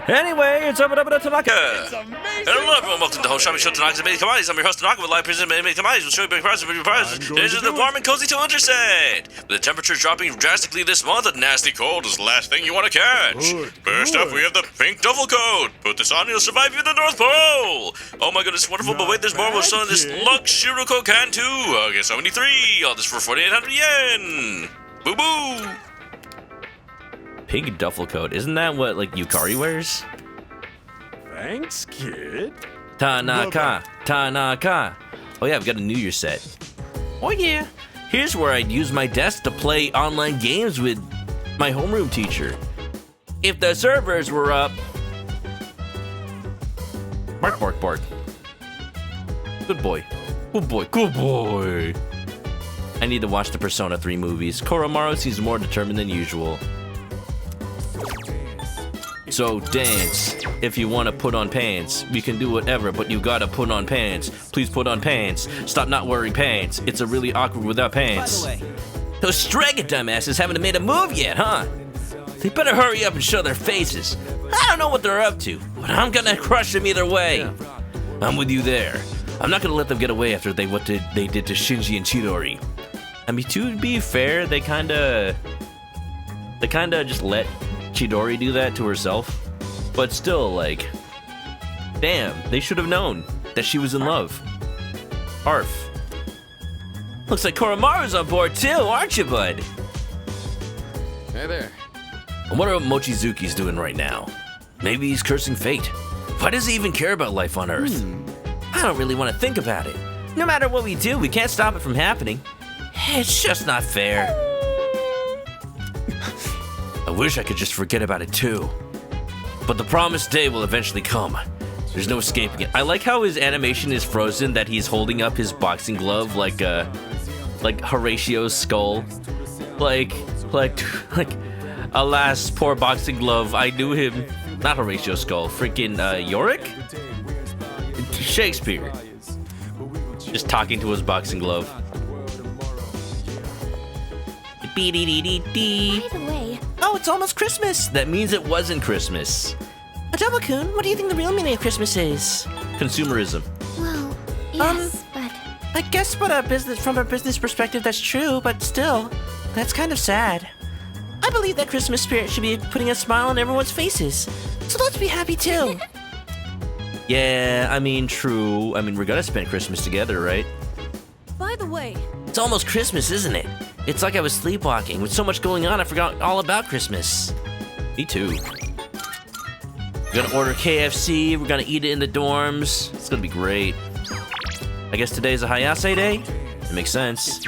[SPEAKER 1] Anyway, it's up Tanaka.
[SPEAKER 15] Hello
[SPEAKER 1] everyone, welcome to the home shopping show Tanaka's Amazing Commodities. I'm your host Tanaka with live present Amazing Commodities. We'll show you big prizes, big prizes. This is the warm and cozy to winter set. With the temperature dropping drastically this month, a nasty cold is the last thing you want to catch. First up, we have the pink duffel coat. Put this on, you'll survive even the North Pole. Oh my goodness, wonderful, but wait, there's more. We'll show this Lux Shiruko can too. August 73. All this for 4,800 yen. Boo boo. Pink duffel coat. Isn't that what, like, Yukari wears?
[SPEAKER 15] Thanks, kid.
[SPEAKER 1] Tanaka. Oh yeah, I've got a New Year set. Oh yeah. Here's where I'd use my desk to play online games with my homeroom teacher. If the servers were up. Bark, bark, bark. Good boy. Good boy. Good boy. I need to watch the Persona 3 movies. Koromaru seems more determined than usual. So dance. If you want to put on pants, we can do whatever, but you gotta put on pants. Please put on pants. Stop not wearing pants. It's a really awkward without pants.
[SPEAKER 16] By the way,
[SPEAKER 1] Those Strega dumbasses haven't made a move yet, huh? They better hurry up and show their faces. I don't know what they're up to, but I'm gonna crush them either way. I'm with you there. I'm not gonna let them get away after they did to Shinji and Chidori. I mean, to be fair, they kinda just let Chidori do that to herself. But still, like, damn, they should have known that she was in love. Arf. Looks like Koromaru's on board too, aren't you, bud?
[SPEAKER 8] Hey there.
[SPEAKER 1] I wonder what Mochizuki's doing right now. Maybe he's cursing fate. Why does he even care about life on Earth? I don't really want to think about it. No matter what we do, we can't stop it from happening. It's just not fair. I wish I could just forget about it too. But the promised day will eventually come. There's no escaping it. I like how his animation is frozen, that he's holding up his boxing glove like Horatio's skull. Like, alas, poor boxing glove. I knew him. Not Horatio's skull. Freaking Yorick? Shakespeare. Just talking to his boxing glove.
[SPEAKER 14] By the way,
[SPEAKER 3] Oh, it's almost Christmas.
[SPEAKER 1] That means it wasn't Christmas.
[SPEAKER 3] Adobo-kun, what do you think the real meaning of Christmas is?
[SPEAKER 1] Consumerism.
[SPEAKER 14] well, yes, but
[SPEAKER 3] I guess from a business perspective, that's true, but still, that's kind of sad. I believe that Christmas spirit should be putting a smile on everyone's faces. So let's be happy too.
[SPEAKER 1] Yeah, I mean, true. I mean, we're gonna spend Christmas together, right?
[SPEAKER 2] By the way,
[SPEAKER 3] It's almost Christmas, isn't it? It's like I was sleepwalking. With so much going on, I forgot all about Christmas.
[SPEAKER 1] Me too. We're gonna order KFC. We're gonna eat it in the dorms. It's gonna be great. I guess today's a Hayase day? It makes sense.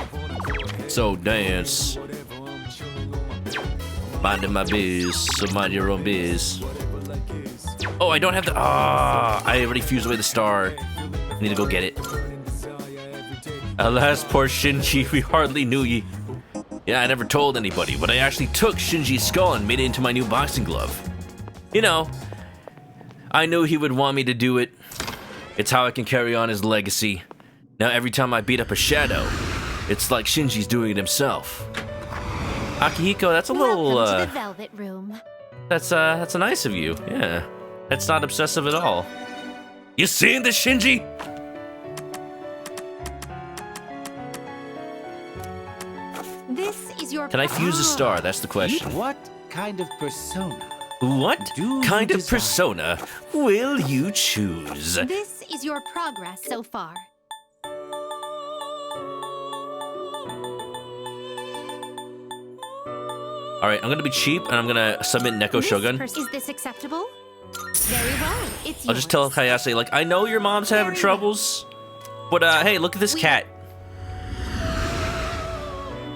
[SPEAKER 1] So dance. Minding my biz, so mind your own biz. Oh, I don't have the. I already fused away the star. I need to go get it. Alas, poor Shinji, we hardly knew ye. Yeah, I never told anybody, but I actually took Shinji's skull and made it into my new boxing glove. You know, I knew he would want me to do it. It's how I can carry on his legacy. Now every time I beat up a shadow, it's like Shinji's doing it himself. Akihiko, that's a little,
[SPEAKER 4] Welcome to the Velvet Room.
[SPEAKER 1] that's nice of you, yeah. That's not obsessive at all. You seeing this, Shinji?
[SPEAKER 4] This is your.
[SPEAKER 1] Can I fuse a star? That's the question.
[SPEAKER 12] What kind of persona?
[SPEAKER 1] What
[SPEAKER 12] do you
[SPEAKER 1] kind of
[SPEAKER 12] desire?
[SPEAKER 1] persona will you choose?
[SPEAKER 4] This is your progress so far.
[SPEAKER 1] Alright, I'm gonna be cheap and I'm gonna submit Neko Shogun.
[SPEAKER 4] Is this acceptable? Very well. It's
[SPEAKER 1] I'll just tell Hayase, like, I know your mom's having troubles, but hey, look at this cat.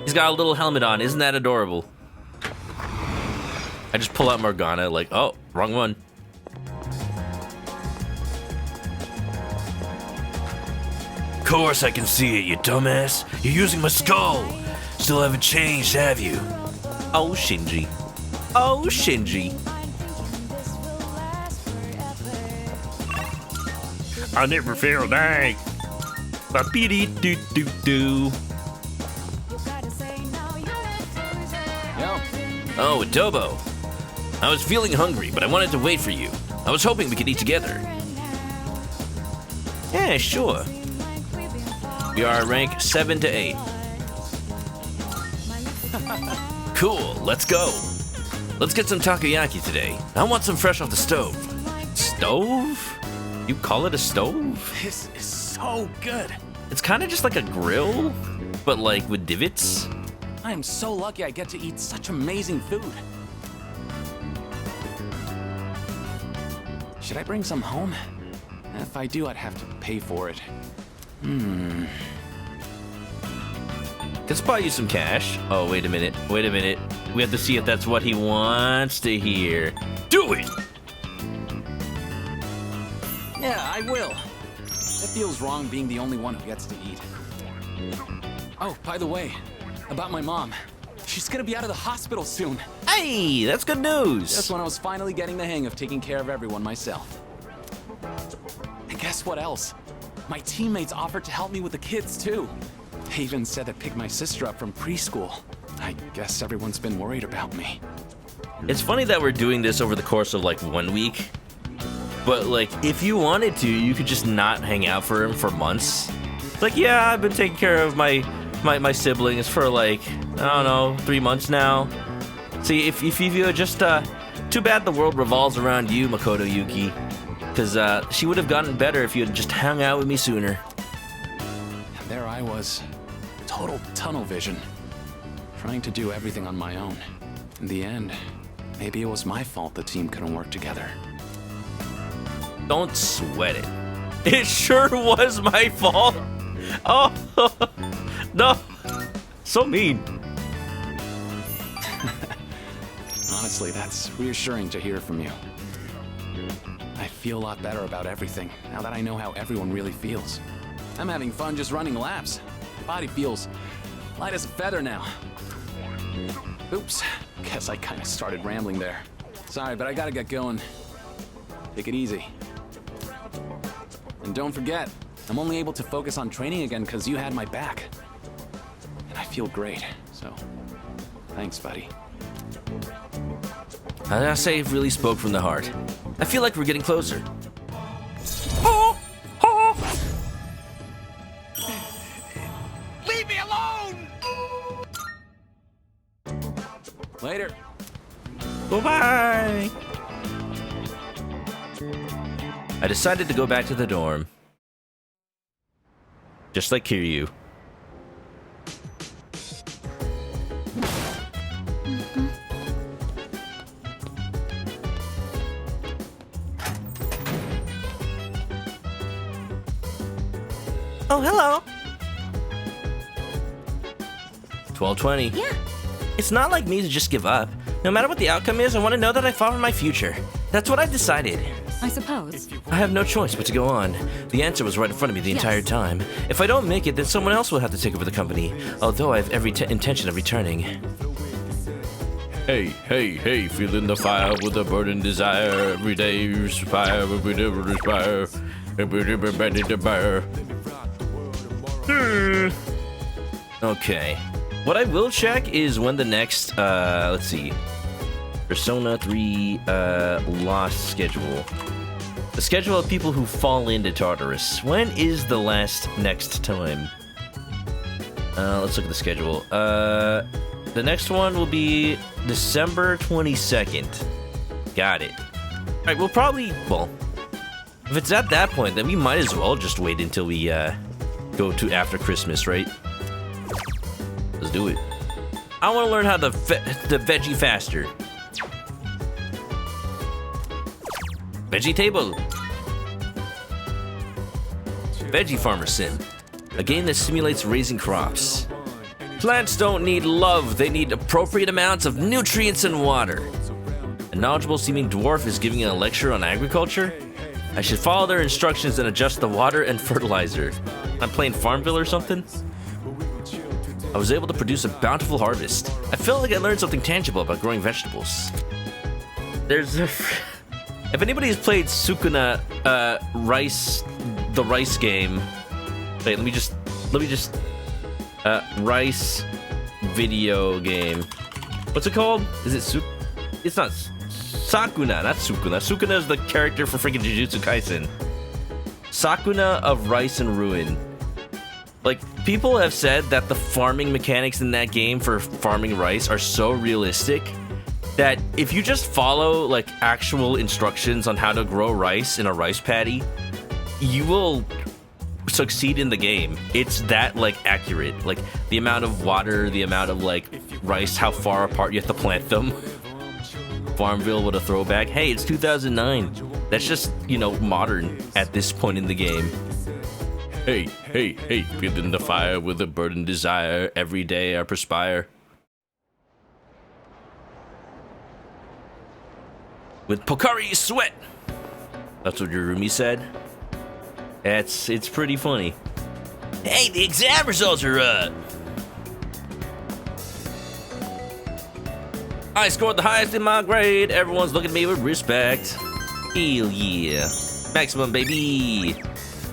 [SPEAKER 1] He's got a little helmet on. Isn't that adorable? I just pull out Morgana, like, oh, wrong one. Of course I can see it, you dumbass. You're using my skull. Still haven't changed, have you? Oh, Shinji. Oh, Shinji.
[SPEAKER 10] I never feel dying.
[SPEAKER 1] Ba-dee-dee-doo-doo-doo. Oh, Adobo. I was feeling hungry, but I wanted to wait for you. I was hoping we could eat together. Yeah, sure. We are rank 7 to 8. Cool, let's go. Let's get some takoyaki today. I want some fresh off the stove. Stove? You call it a stove?
[SPEAKER 9] This is so good.
[SPEAKER 1] It's kind of just like a grill, but like with divots.
[SPEAKER 6] I am so lucky I get to eat such amazing food. Should I bring some home? If I do, I'd have to pay for it.
[SPEAKER 1] Let's buy you some cash. Oh, wait a minute. Wait a minute. We have to see if that's what he wants to hear. Do it!
[SPEAKER 6] Yeah, I will. It feels wrong being the only one who gets to eat. Oh, by the way, about my mom. She's gonna be out of the hospital soon.
[SPEAKER 1] Hey, that's good news.
[SPEAKER 6] Just when I was finally getting the hang of taking care of everyone myself. And guess what else? My teammates offered to help me with the kids too. They even said to pick my sister up from preschool. I guess everyone's been worried about me.
[SPEAKER 1] It's funny that we're doing this over the course of like 1 week. But like, if you wanted to, you could just not hang out for him for months. Like, yeah, I've been taking care of my siblings for like, I don't know, 3 months now. See, if you just, too bad the world revolves around you, Makoto Yuki. Because she would have gotten better if you had just hung out with me sooner.
[SPEAKER 6] And there I was, total tunnel vision, trying to do everything on my own. In the end, maybe it was my fault the team couldn't work together.
[SPEAKER 1] Don't sweat it. It sure was my fault. Oh, no. So mean.
[SPEAKER 6] Honestly, that's reassuring to hear from you. I feel a lot better about everything now that I know how everyone really feels. I'm having fun just running laps. My body feels light as a feather now. Oops, guess I kind of started rambling there. Sorry, but I gotta get going. Take it easy. And don't forget, I'm only able to focus on training again because you had my back. And I feel great, so thanks, buddy.
[SPEAKER 1] I gotta say, it really spoke from the heart. I feel like we're getting closer.
[SPEAKER 9] Leave me alone!
[SPEAKER 6] Later.
[SPEAKER 1] Bye-bye. I decided to go back to the dorm. Just like Kiryu.
[SPEAKER 3] Oh, hello.
[SPEAKER 1] 12:20.
[SPEAKER 3] Yeah. It's not like me to just give up. No matter what the outcome is, I want to know that I fought for my future. That's what I've decided.
[SPEAKER 5] I suppose.
[SPEAKER 1] I have no choice but to go on. The answer was right in front of me the entire time. If I don't make it, then someone else will have to take over the company. Although I have every intention of returning. Hey, hey, hey, feeling the fire with a burning desire. Every day you aspire, every day you aspire. Okay. What I will check is when the next, let's see. Persona 3 Lost schedule. The schedule of people who fall into Tartarus. When is the next time? Let's look at the schedule. The next one will be December 22nd. Got it. Alright, we'll probably, well, if it's at that point, then we might as well just wait until we go to after Christmas, right? Let's do it. I want to learn how to veggie faster. Veggie table. Veggie Farmer Sim. A game that simulates raising crops. Plants don't need love, they need appropriate amounts of nutrients and water. A knowledgeable seeming dwarf is giving a lecture on agriculture. I should follow their instructions and adjust the water and fertilizer. I'm playing Farmville or something? I was able to produce a bountiful harvest. I felt like I learned something tangible about growing vegetables. There's a... If anybody has played Sukuna the rice game, wait, let me just rice video game. What's it called? Is it It's not Sakuna, not Sukuna. Sukuna is the character for freaking Jujutsu Kaisen. Sakuna of Rice and Ruin. Like, people have said that the farming mechanics in that game for farming rice are so realistic that if you just follow like actual instructions on how to grow rice in a rice paddy, you will succeed in the game. It's that like accurate. Like the amount of water, the amount of like rice, how far apart you have to plant them. Farmville with a throwback. Hey, it's 2009. That's just, you know, modern at this point in the game. Hey, hey, hey, feeling the fire with a burning desire. Every day I perspire. With Pokari sweat. That's what your roomie said. It's pretty funny. Hey, the exam results are up. I scored the highest in my grade. Everyone's looking at me with respect. Hell yeah. Maximum, baby.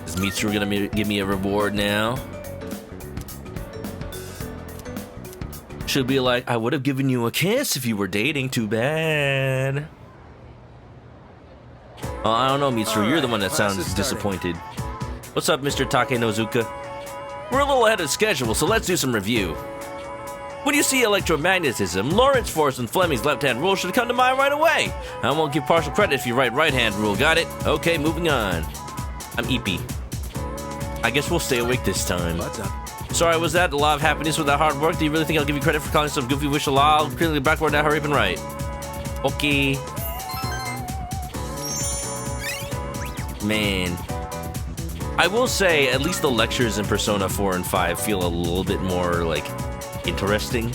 [SPEAKER 1] Is Mitsuru gonna give me a reward now? Should be like, I would have given you a kiss if you were dating. Too bad. Oh, I don't know, Mitsuru. You're the one that sounds disappointed. What's up, Mr. Takenozuka? We're a little ahead of schedule, so let's do some review. When you see electromagnetism, Lorentz force and Fleming's left-hand rule should come to mind right away. I won't give partial credit if you write right-hand rule, got it? Okay, moving on. I'm Eepy. I guess we'll stay awake this time. What's up? Sorry, was that a lot of happiness without hard work? Do you really think I'll give you credit for calling some goofy wish Allah? I'll clearly backward now, hurry up and write. Okay. Man. I will say, at least the lectures in Persona 4 and 5 feel a little bit more, like, interesting.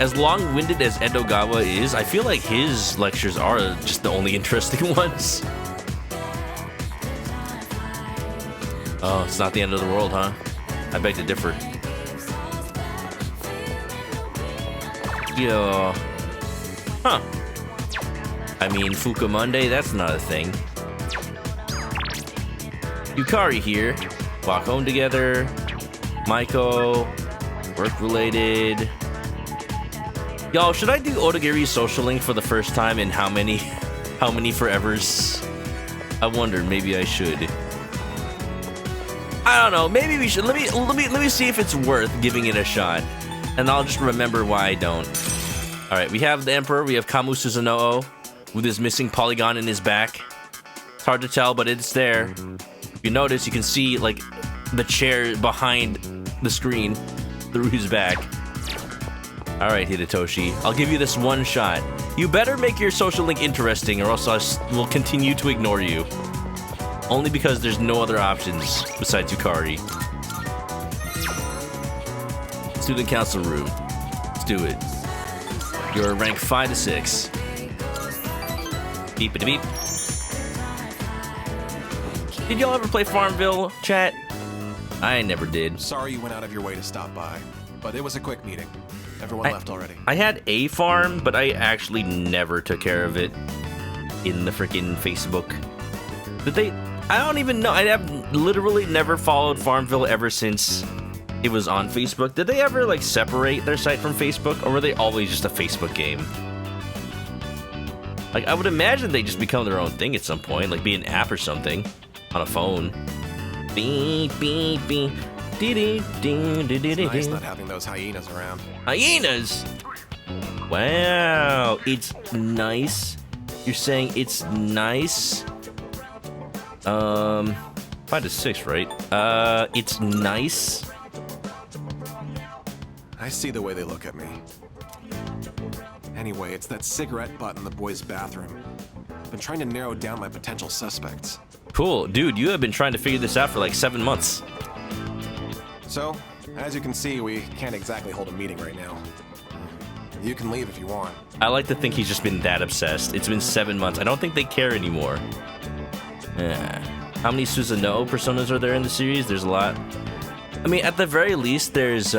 [SPEAKER 1] as long-winded as Edogawa is, I feel like his lectures are just the only interesting ones. Oh, it's not the end of the world, huh? I beg to differ. Yo. Huh. I mean, Fuka Monday, that's not a thing. Yukari here. Walk home together. Maiko. Work-related. Y'all, should I do Odagiri's social link for the first time in how many forevers? I wonder, maybe I should. I don't know, maybe we should. Let me see if it's worth giving it a shot. And I'll just remember why I don't. Alright, we have the Emperor, we have Kamu Susanoo with his missing polygon in his back. It's hard to tell, but it's there. If you notice, you can see like the chair behind the screen through his back. Alright, Hidetoshi, I'll give you this one shot. You better make your social link interesting or else I will continue to ignore you. Only because there's no other options besides Yukari. Student council room. Let's do it. You're rank 5 to 6. Beep it beep. Did y'all ever play Farmville, chat? I never did.
[SPEAKER 19] Sorry you went out of your way to stop by, but it was a quick meeting. Everyone left already.
[SPEAKER 1] I had a farm, but I actually never took care of it in the freaking Facebook. Did they? I don't even know. I have literally never followed Farmville ever since it was on Facebook. Did they ever like separate their site from Facebook, or were they always just a Facebook game? Like, I would imagine they just become their own thing at some point, like be an app or something on a phone. Beep beep beep.
[SPEAKER 19] It's nice not having those hyenas around.
[SPEAKER 1] Hyenas? Wow, it's nice. You're saying it's nice? 5 to 6, right? It's nice.
[SPEAKER 19] I see the way they look at me. Anyway, it's that cigarette butt in the boys' bathroom. I've been trying to narrow down my potential suspects.
[SPEAKER 1] Cool. Dude, you have been trying to figure this out for like 7 months.
[SPEAKER 19] So, as you can see, we can't exactly hold a meeting right now. You can leave if you want.
[SPEAKER 1] I like to think he's just been that obsessed. It's been 7 months. I don't think they care anymore. How many Susanoo personas are there in the series? There's a lot. I mean, at the very least, there's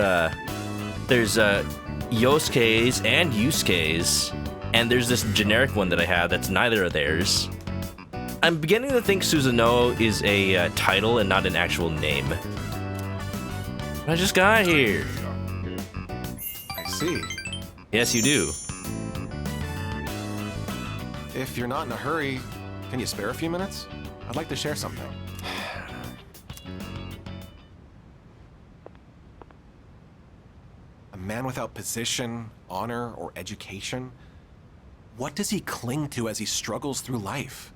[SPEAKER 1] Yosuke's and Yusuke's, and there's this generic one that I have that's neither of theirs. I'm beginning to think Susanoo is a title and not an actual name. I just got here.
[SPEAKER 19] I see.
[SPEAKER 1] Yes, you do.
[SPEAKER 19] If you're not in a hurry, can you spare a few minutes? I'd like to share something. A man without position, honor, or education? What does he cling to as he struggles through life?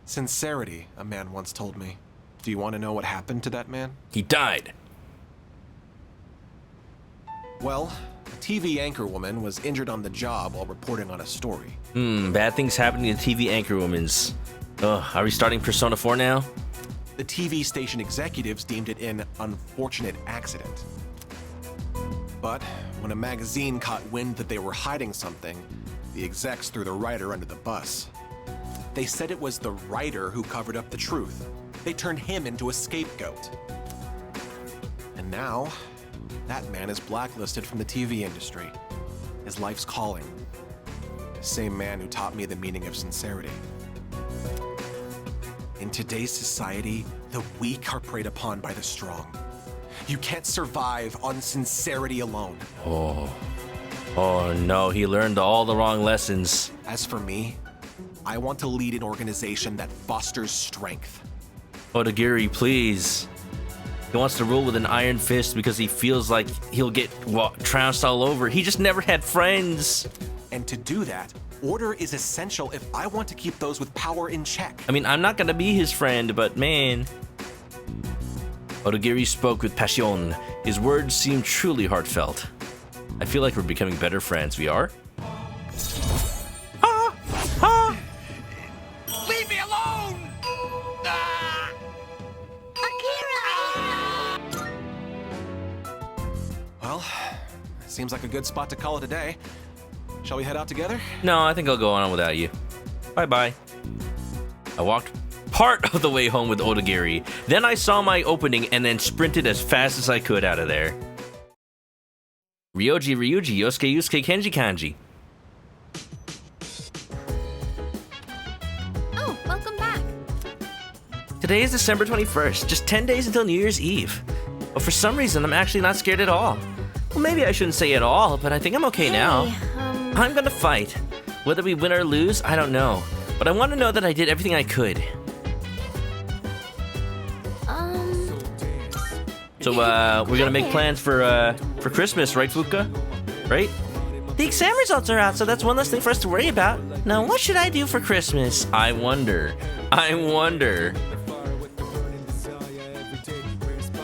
[SPEAKER 19] Sincerity, a man once told me. Do you want to know what happened to that man?
[SPEAKER 1] He died.
[SPEAKER 19] Well, a TV anchor woman was injured on the job while reporting on a story.
[SPEAKER 1] Bad things happening to TV anchor womans. Ugh, are we starting Persona 4 now?
[SPEAKER 19] The TV station executives deemed it an unfortunate accident. But when a magazine caught wind that they were hiding something, the execs threw the writer under the bus. They said it was the writer who covered up the truth. They turned him into a scapegoat. And now, that man is blacklisted from the TV industry. His life's calling. The same man who taught me the meaning of sincerity. In today's society, the weak are preyed upon by the strong. You can't survive on sincerity alone.
[SPEAKER 1] Oh no, he learned all the wrong lessons.
[SPEAKER 19] As for me, I want to lead an organization that fosters strength.
[SPEAKER 1] Odagiri, please. He wants to rule with an iron fist because he feels like he'll get trounced all over. He just never had friends.
[SPEAKER 19] And to do that, order is essential if I want to keep those with power in check.
[SPEAKER 1] I mean, I'm not gonna be his friend, but man. Odagiri spoke with passion. His words seemed truly heartfelt. I feel like we're becoming better friends. We are?
[SPEAKER 9] Leave me alone!
[SPEAKER 19] Well, seems like a good spot to call it a day. Shall we head out together?
[SPEAKER 1] No, I think I'll go on without you. Bye-bye. I walked part of the way home with Odagiri. Then I saw my opening and then sprinted as fast as I could out of there. Ryoji, Yosuke, Yusuke, Kenji, Kanji.
[SPEAKER 17] Oh, welcome back.
[SPEAKER 1] Today is December 21st, just 10 days until New Year's Eve. But for some reason, I'm actually not scared at all. Well, maybe I shouldn't say at all, but I think I'm okay now. I'm gonna fight. Whether we win or lose, I don't know. But I want to know that I did everything I could. So, we're gonna make plans for Christmas, right, Fuka? Right?
[SPEAKER 3] The exam results are out, so that's one less thing for us to worry about. Now, what should I do for Christmas?
[SPEAKER 1] I wonder.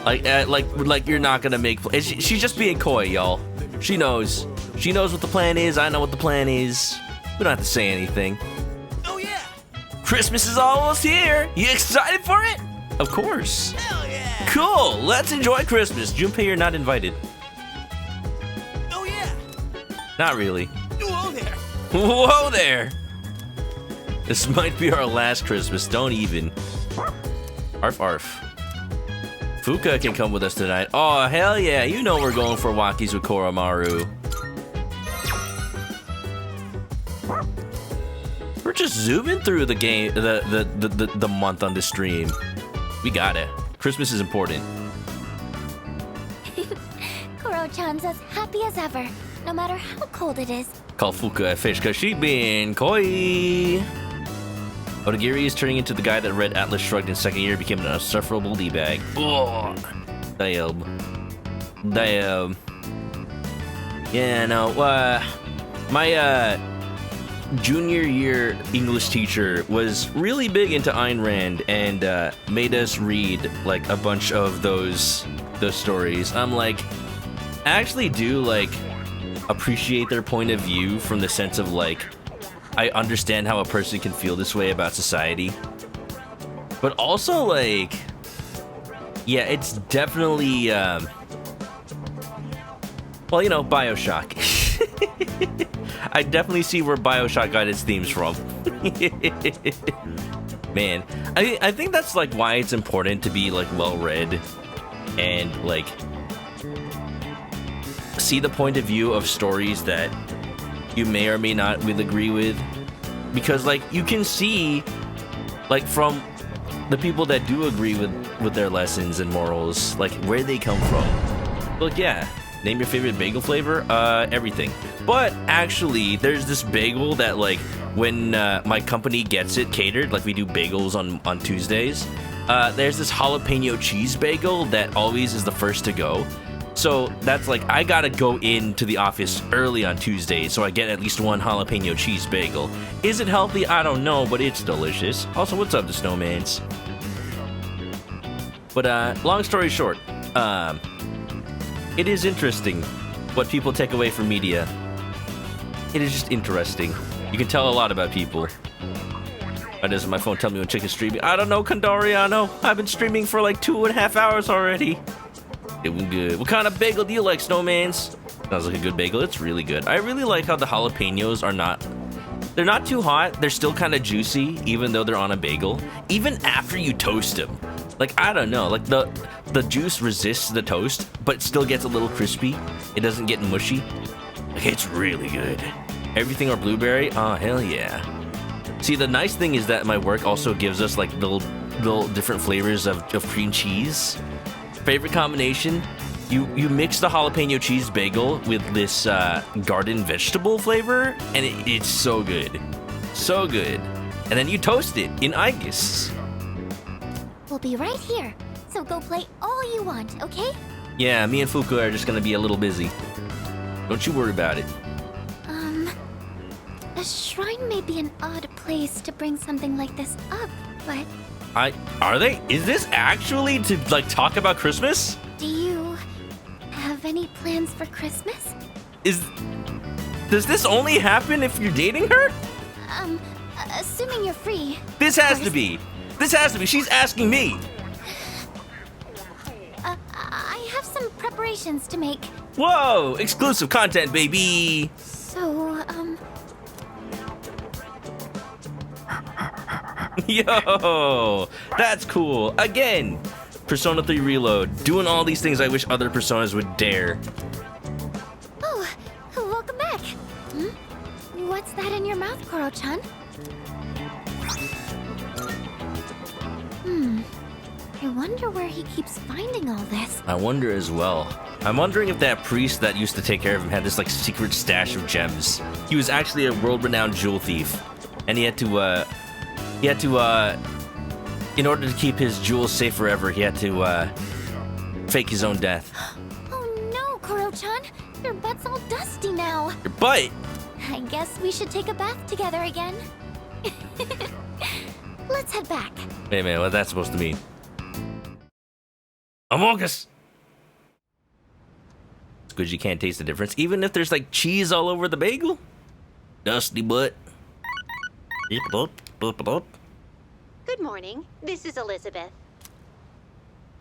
[SPEAKER 1] Like you're not gonna make. She's just being coy, y'all. She knows. She knows what the plan is. I know what the plan is. We don't have to say anything.
[SPEAKER 9] Oh yeah!
[SPEAKER 1] Christmas is almost here. You excited for it? Of course.
[SPEAKER 9] Hell yeah!
[SPEAKER 1] Cool. Let's enjoy Christmas. Junpei, you're not invited.
[SPEAKER 9] Oh yeah!
[SPEAKER 1] Not really.
[SPEAKER 9] Whoa there!
[SPEAKER 1] Whoa there! This might be our last Christmas. Don't even. Arf arf. Fuka can come with us tonight. Oh, hell yeah. You know we're going for walkies with Koromaru. We're just zooming through the game, the month on the stream. We got it. Christmas is important.
[SPEAKER 14] Koro-chan's as happy as ever, no matter how cold it is.
[SPEAKER 1] Call Fuka a fish because she being coy. Odagiri is turning into the guy that read Atlas Shrugged in second year, became an insufferable D-bag. Oh, damn. Yeah, no, my junior year English teacher was really big into Ayn Rand and made us read like a bunch of those stories. I'm like, I actually do like appreciate their point of view from the sense of like, I understand how a person can feel this way about society. But also like, yeah, it's definitely, well, you know, BioShock. I definitely see where BioShock got its themes from. Man, I think that's like why it's important to be like well-read and like see the point of view of stories that you may or may not will agree with, because like you can see like from the people that do agree with their lessons and morals, like where they come from. Look, yeah, name your favorite bagel flavor. Everything. But actually, there's this bagel that like when my company gets it catered, like we do bagels on Tuesdays. There's this jalapeno cheese bagel that always is the first to go. So that's like, I gotta go into the office early on Tuesdays so I get at least one jalapeno cheese bagel. Is it healthy? I don't know, but it's delicious. Also, what's up, the Snowmans? But long story short, it is interesting what people take away from media. It is just interesting. You can tell a lot about people. Why doesn't my phone tell me when Chick is streaming? I don't know, Kandariano. I've been streaming for like 2.5 hours already. Doing good. What kind of bagel do you like, Snowmans? Sounds like a good bagel. It's really good. I really like how the jalapenos are not... They're not too hot. They're still kind of juicy, even though they're on a bagel. Even after you toast them. Like, I don't know. Like, the juice resists the toast, but it still gets a little crispy. It doesn't get mushy. Like, it's really good. Everything or blueberry? Oh, hell yeah. See, the nice thing is that my work also gives us, like, little different flavors of cream cheese. Favorite combination, you mix the jalapeno cheese bagel with this garden vegetable flavor, and it's so good. So good. And then you toast it in Aegis.
[SPEAKER 14] We'll be right here, so go play all you want, okay?
[SPEAKER 1] Yeah, me and Fuku are just gonna be a little busy. Don't you worry about it.
[SPEAKER 14] A shrine may be an odd place to bring something like this up, but...
[SPEAKER 1] Are they? Is this actually to, like, talk about Christmas?
[SPEAKER 14] Do you have any plans for Christmas?
[SPEAKER 1] Does this only happen if you're dating her?
[SPEAKER 14] Assuming you're free.
[SPEAKER 1] This has to be. This has to be. She's asking me.
[SPEAKER 14] I have some preparations to make.
[SPEAKER 1] Whoa! Exclusive content, baby!
[SPEAKER 14] So,
[SPEAKER 1] Yo! That's cool. Again! Persona 3 Reload. Doing all these things I wish other Personas would dare.
[SPEAKER 14] Oh, welcome back. What's that in your mouth, Koro-chan? I wonder where he keeps finding all this.
[SPEAKER 1] I wonder as well. I'm wondering if that priest that used to take care of him had this like secret stash of gems. He was actually a world-renowned jewel thief, and he had to in order to keep his jewels safe forever, he had to fake his own death.
[SPEAKER 14] Oh no, Koro-chan! Your butt's all dusty now.
[SPEAKER 1] Your butt?
[SPEAKER 14] I guess we should take a bath together again. Let's head back.
[SPEAKER 1] Wait a minute, what's that supposed to mean? Amogus! It's good you can't taste the difference, even if there's like cheese all over the bagel. Dusty butt.
[SPEAKER 20] Good morning. This is Elizabeth.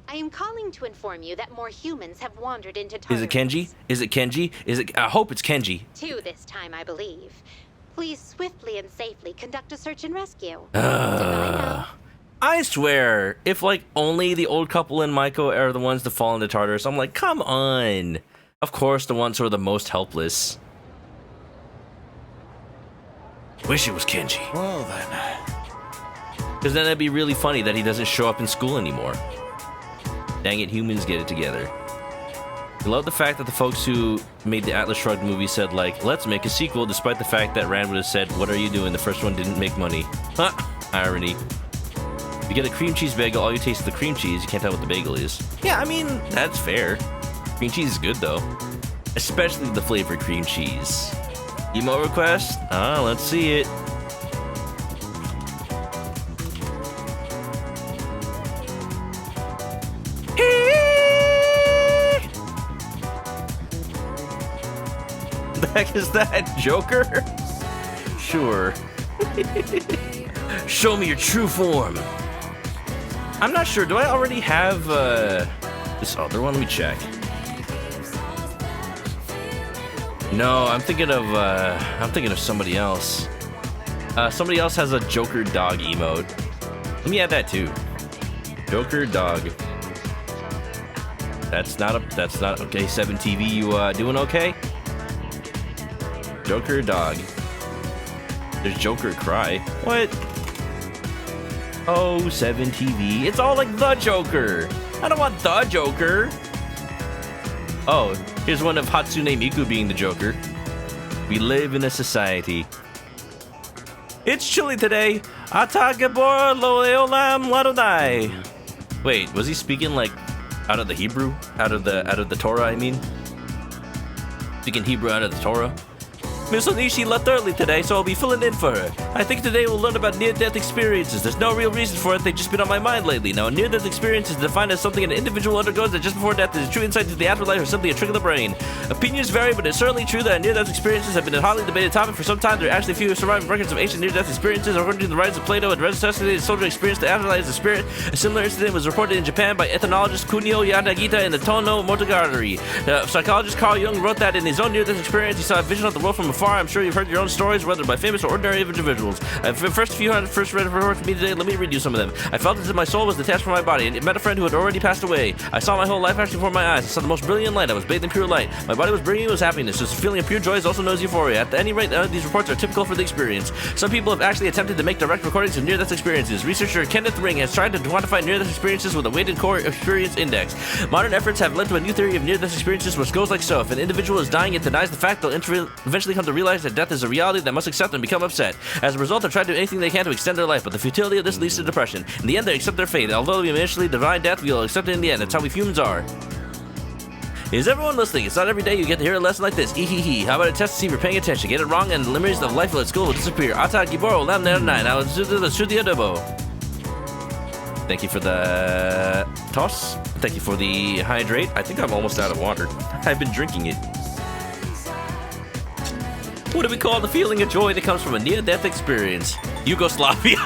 [SPEAKER 20] I am calling to inform you that more humans have wandered into Tartarus.
[SPEAKER 1] Is it Kenji? Is it Kenji? Is it? I hope it's Kenji.
[SPEAKER 20] 2 this time, I believe. Please swiftly and safely conduct a search and rescue.
[SPEAKER 1] I swear, if like only the old couple and Maiko are the ones to fall into Tartarus, I'm like, come on. Of course, the ones who are the most helpless. Wish it was Kenji.
[SPEAKER 13] Well then.
[SPEAKER 1] Because then it'd be really funny that he doesn't show up in school anymore. Dang it, humans, get it together. I love the fact that the folks who made the Atlas Shrugged movie said, like, let's make a sequel, despite the fact that Rand would have said, what are you doing? The first one didn't make money. Huh, irony. If you get a cream cheese bagel, all you taste is the cream cheese, you can't tell what the bagel is. Yeah, I mean, that's fair. Cream cheese is good, though. Especially the flavored cream cheese. Emo request? Let's see it. The heck is that, Joker? Sure. Show me your true form. I'm not sure. Do I already have this other one? Let me check. No, I'm thinking of somebody else. Somebody else has a Joker dog emote. Let me add that too. Joker dog. That's not okay. 7TV, you doing okay? Joker dog. There's Joker cry. What? Oh, 7TV. It's all like the Joker. I don't want the Joker. Oh, here's one of Hatsune Miku being the Joker. We live in a society. It's chilly today. Atagabor loeolam ladonai. Wait, was he speaking like out of the Hebrew? Out of the Torah, I mean? Speaking Hebrew out of the Torah? Miss Onishi left early today, so I'll be filling in for her. I think today we'll learn about near-death experiences. There's no real reason for it, they've just been on my mind lately. Now, a near-death experience is defined as something an individual undergoes that just before death is a true insight into the afterlife or simply a trick of the brain. Opinions vary, but it's certainly true that near-death experiences have been a hotly debated topic for some time. There are actually few surviving records of ancient near-death experiences. According to the writings of Plato and resuscitated soldier experienced the afterlife as a spirit. A similar incident was reported in Japan by ethnologist Kunio Yanagita in the Tono Motogatari. Psychologist Carl Jung wrote that in his own near-death experience, he saw a vision of the world from afar. I'm sure you've heard your own stories, whether by famous or ordinary individuals. First read reports for me today. Let me read you some of them. I felt as if my soul was detached from my body and met a friend who had already passed away. I saw my whole life actually before my eyes. I saw the most brilliant light. I was bathed in pure light. My body was bringing me happiness. This feeling of pure joy also knows euphoria. At any rate, these reports are typical for the experience. Some people have actually attempted to make direct recordings of near-death experiences. Researcher Kenneth Ring has tried to quantify near-death experiences with a weighted core experience index. Modern efforts have led to a new theory of near-death experiences, which goes like so. If an individual is dying and denies the fact, they'll eventually come to realize that death is a reality that must accept and become upset. As a result, they'll try to do anything they can to extend their life, but the futility of this leads to depression. In the end, they accept their fate. Although we initially divine death, we'll accept it in the end. That's how we humans are. Is everyone listening? It's not every day you get to hear a lesson like this. Ehehe. How about a test to see if you're paying attention? Get it wrong and the memories of life at school will disappear. Ata Giboro Lam 9. Now let's do the Adobo. Thank you for the toss. Thank you for the hydrate. I think I'm almost out of water. I've been drinking it. What do we call the feeling of joy that comes from a near-death experience? Yugoslavia.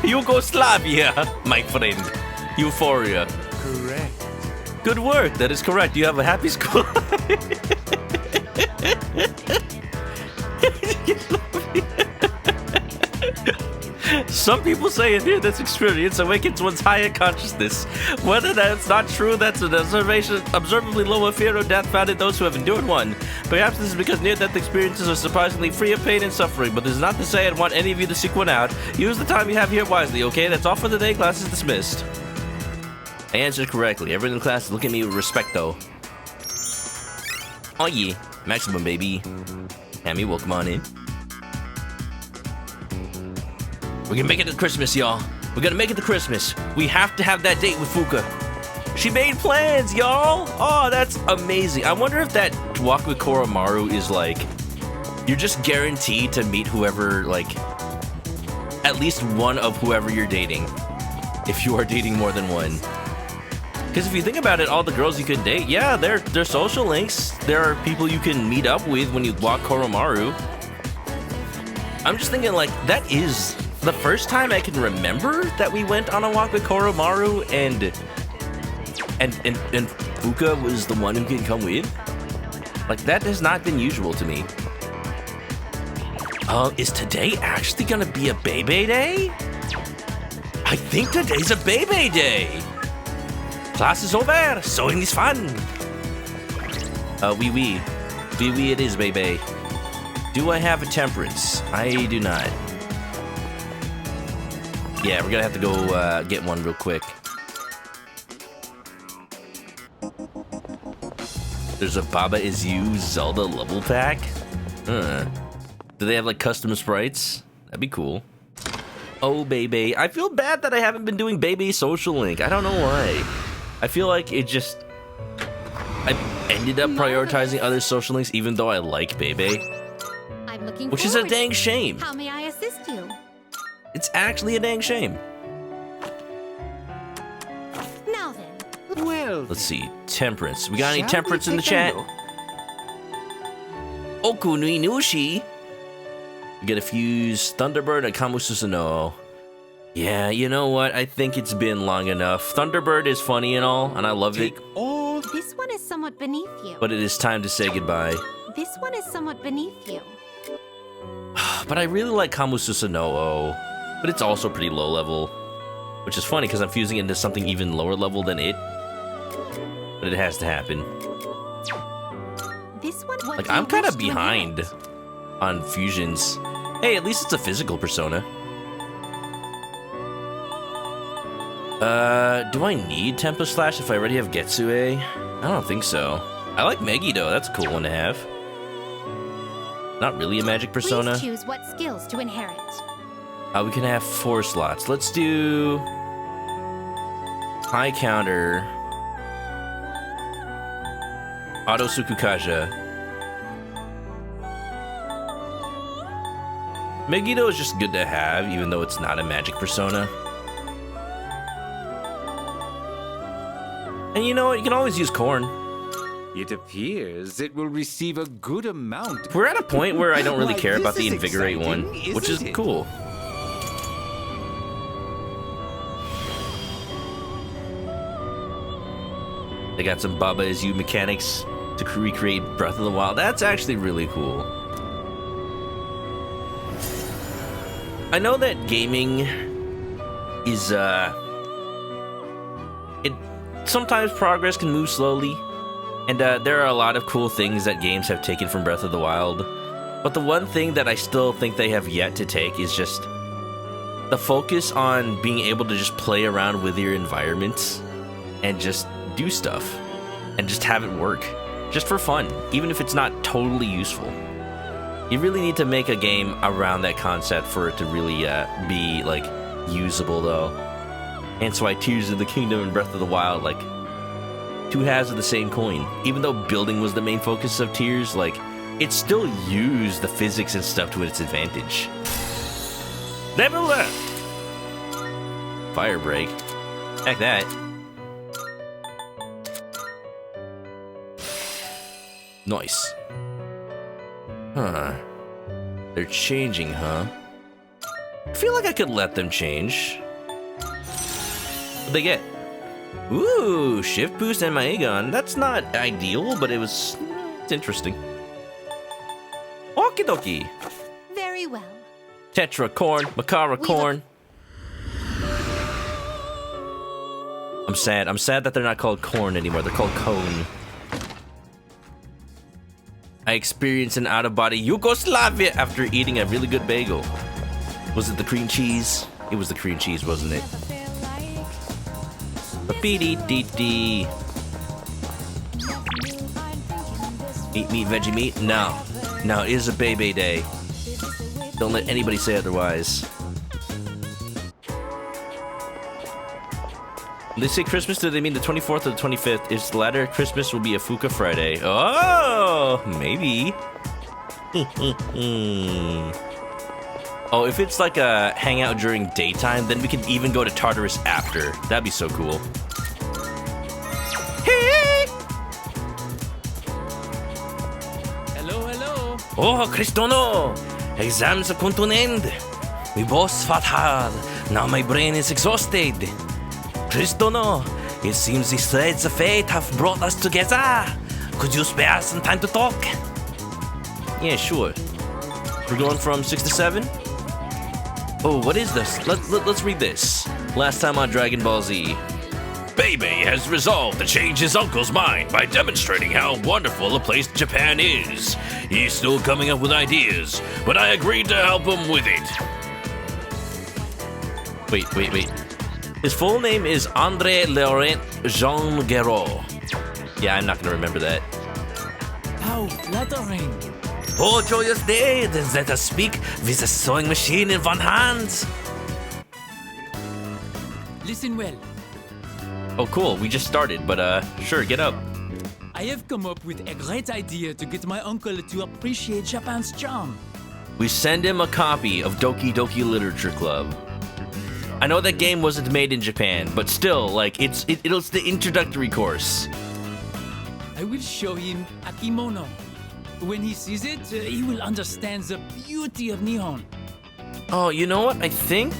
[SPEAKER 1] Yugoslavia, my friend. Euphoria.
[SPEAKER 12] Correct.
[SPEAKER 1] Good work. That is correct. You have a happy school. Some people say in near-death experience awakens one's higher consciousness. Whether that's not true, that's an observably lower fear of death found in those who have endured one. Perhaps this is because near-death experiences are surprisingly free of pain and suffering, but this is not to say I'd want any of you to seek one out. Use the time you have here wisely, okay? That's all for the day. Class is dismissed. I answered correctly. Everyone in class is looking at me with respect, though. Oh yeah, maximum baby. Hammy, welcome on in. We're gonna make it to Christmas, y'all. We're gonna make it to Christmas. We have to have that date with Fuka. She made plans, y'all. Oh, that's amazing. I wonder if that walk with Koromaru is like, you're just guaranteed to meet whoever, like, at least one of whoever you're dating. If you are dating more than one. Because if you think about it, all the girls you can date, yeah, they're social links. There are people you can meet up with when you walk Koromaru. I'm just thinking, like, that is the first time I can remember that we went on a walk with Koromaru and Fuka was the one who can come with. Like, that has not been usual to me. Is today actually gonna be a Bebe Day? I think today's a Bebe Day. Class is over. Sewing is fun. Oui, it is, baby. Do I have a temperance? I do not. Yeah, we're gonna have to go get one real quick. There's a Baba Is You Zelda level pack? Do they have like custom sprites? That'd be cool. Oh, baby. I feel bad that I haven't been doing Baby Social Link. I don't know why. I feel like it just... I ended up prioritizing other social links even though I like Bebe.
[SPEAKER 4] I'm looking
[SPEAKER 1] Which is a
[SPEAKER 4] forward.
[SPEAKER 1] dang shame.
[SPEAKER 4] How may I assist you?
[SPEAKER 1] It's actually a dang shame.
[SPEAKER 4] Now then.
[SPEAKER 12] Well,
[SPEAKER 1] Let's see. Temperance. We got any
[SPEAKER 12] shall
[SPEAKER 1] temperance
[SPEAKER 12] we
[SPEAKER 1] in the
[SPEAKER 12] take a
[SPEAKER 1] chat?
[SPEAKER 12] look?
[SPEAKER 1] Oku Nui Nushi. We get a fuse. Thunderbird and Kamususano. Yeah, you know what? I think it's been long enough. Thunderbird is funny and all, and I love it.
[SPEAKER 4] This one is somewhat beneath you.
[SPEAKER 1] But it is time to say goodbye.
[SPEAKER 4] This one is somewhat beneath you.
[SPEAKER 1] But I really like Kamususano, but it's also pretty low level. Which is funny because I'm fusing it into something even lower level than it. But it has to happen.
[SPEAKER 4] This one.
[SPEAKER 1] Like, I'm kind of behind on fusions. Hey, at least it's a physical persona. Do I need Tempo Slash if I already have Getsue? I don't think so. I like Megiddo, that's a cool one to have. Not really a magic persona.
[SPEAKER 4] Please choose what skills to inherit.
[SPEAKER 1] We can have 4 slots. Let's do... High Counter. Auto Sukukaja. Megiddo is just good to have, even though it's not a magic persona. And you know what? You can always use corn.
[SPEAKER 12] It appears it will receive a good amount.
[SPEAKER 1] We're at a point where I don't really
[SPEAKER 12] Why,
[SPEAKER 1] care about
[SPEAKER 12] this
[SPEAKER 1] the
[SPEAKER 12] is
[SPEAKER 1] Invigorate
[SPEAKER 12] exciting,
[SPEAKER 1] one, which is
[SPEAKER 12] isn't it?
[SPEAKER 1] cool. They got some Baba Is You mechanics to recreate Breath of the Wild. That's actually really cool. I know that gaming is, sometimes progress can move slowly, and there are a lot of cool things that games have taken from Breath of the Wild. But the one thing that I still think they have yet to take is just the focus on being able to just play around with your environments and just do stuff and just have it work just for fun, even if it's not totally useful. You really need to make a game around that concept for it to really be like usable, though. And so Tears of the Kingdom and Breath of the Wild, like, two halves of the same coin. Even though building was the main focus of Tears, like, it still used the physics and stuff to its advantage. Level up! Fire break. Heck that. Nice. Huh. They're changing, huh? I feel like I could let them change. What'd they get? Ooh, shift boost and Maegon. That's not ideal, but it's interesting. Okie dokie.
[SPEAKER 4] Very well.
[SPEAKER 1] Tetra corn, Makara corn. I'm sad. I'm sad that they're not called corn anymore. They're called cone. I experienced an out-of-body Yugoslavia after eating a really good bagel. Was it the cream cheese? It was the cream cheese, wasn't it? Ba-dee-dee-dee. Eat meat, veggie meat? No. No, it is a baby day. Don't let anybody say otherwise. When they say Christmas, do they mean the 24th or the 25th? If the latter, Christmas will be a Fuka Friday. Oh, maybe. Oh, if it's like a hangout during daytime, then we can even go to Tartarus after. That'd be so cool. Hey!
[SPEAKER 6] Hello, hello.
[SPEAKER 1] Oh, Cristono! Exams are come to an end. My boss fought hard. Now my brain is exhausted. Cristono, it seems the threads of fate have brought us together. Could you spare some time to talk? Yeah, sure. We're going from 6 to 7? Oh, what is this? Let's read this. Last time on Dragon Ball Z.
[SPEAKER 10] Bebe has resolved to change his uncle's mind by demonstrating how wonderful a place Japan is. He's still coming up with ideas, but I agreed to help him with it.
[SPEAKER 1] Wait. His full name is André Laurent Jean Guerreau. Yeah, I'm not gonna remember that.
[SPEAKER 6] How flattering.
[SPEAKER 1] Oh, joyous day! Then let us speak with a sewing machine in one hand.
[SPEAKER 6] Listen well.
[SPEAKER 1] Oh, cool. We just started, but sure, get up.
[SPEAKER 6] I have come up with a great idea to get my uncle to appreciate Japan's charm.
[SPEAKER 1] We send him a copy of Doki Doki Literature Club. I know that game wasn't made in Japan, but still, like, it's the introductory course.
[SPEAKER 6] I will show him a kimono. When he sees it, he will understand the beauty of Nihon.
[SPEAKER 1] Oh, you know what? I think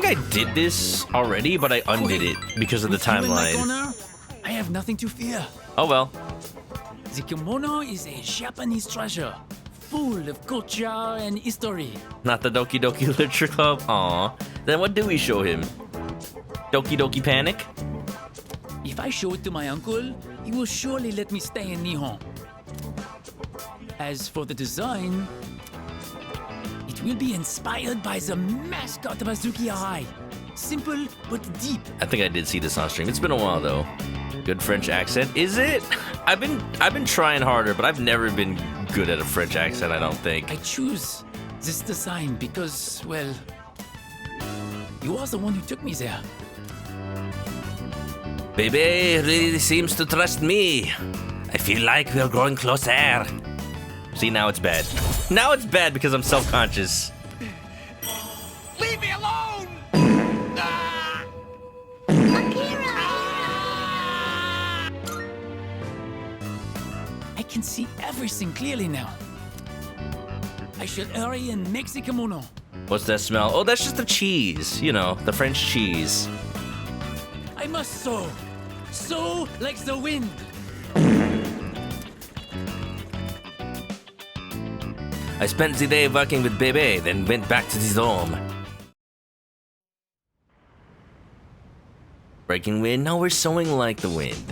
[SPEAKER 1] I did this already, but I undid it because of the
[SPEAKER 6] With you in my
[SPEAKER 1] timeline.
[SPEAKER 6] corner, I have nothing to fear.
[SPEAKER 1] Oh well.
[SPEAKER 6] The kimono is a Japanese treasure, full of culture and history.
[SPEAKER 1] Not the Doki Doki Literature Club? Aw. Then what do we show him? Doki Doki Panic?
[SPEAKER 6] If I show it to my uncle, he will surely let me stay in Nihon. As for the design, it will be inspired by the mascot of Azuki Arai. Simple but deep.
[SPEAKER 1] I think I did see this on stream. It's been a while though. Good French accent. Is it? I've been trying harder, but I've never been good at a French accent, I don't think.
[SPEAKER 6] I choose this design because, well, you are the one who took me there.
[SPEAKER 1] Baby really seems to trust me. I feel like we're growing closer. See, now it's bad. Now it's bad because I'm self-conscious.
[SPEAKER 9] Leave me alone!
[SPEAKER 6] I can see everything clearly now. I should hurry and make the kimono.
[SPEAKER 1] What's that smell? Oh, that's just the cheese. You know, the French cheese.
[SPEAKER 6] I must sow. Sow like the wind.
[SPEAKER 1] I spent the day working with Bebe, then went back to the dome. Breaking wind? No, we're sewing like the wind.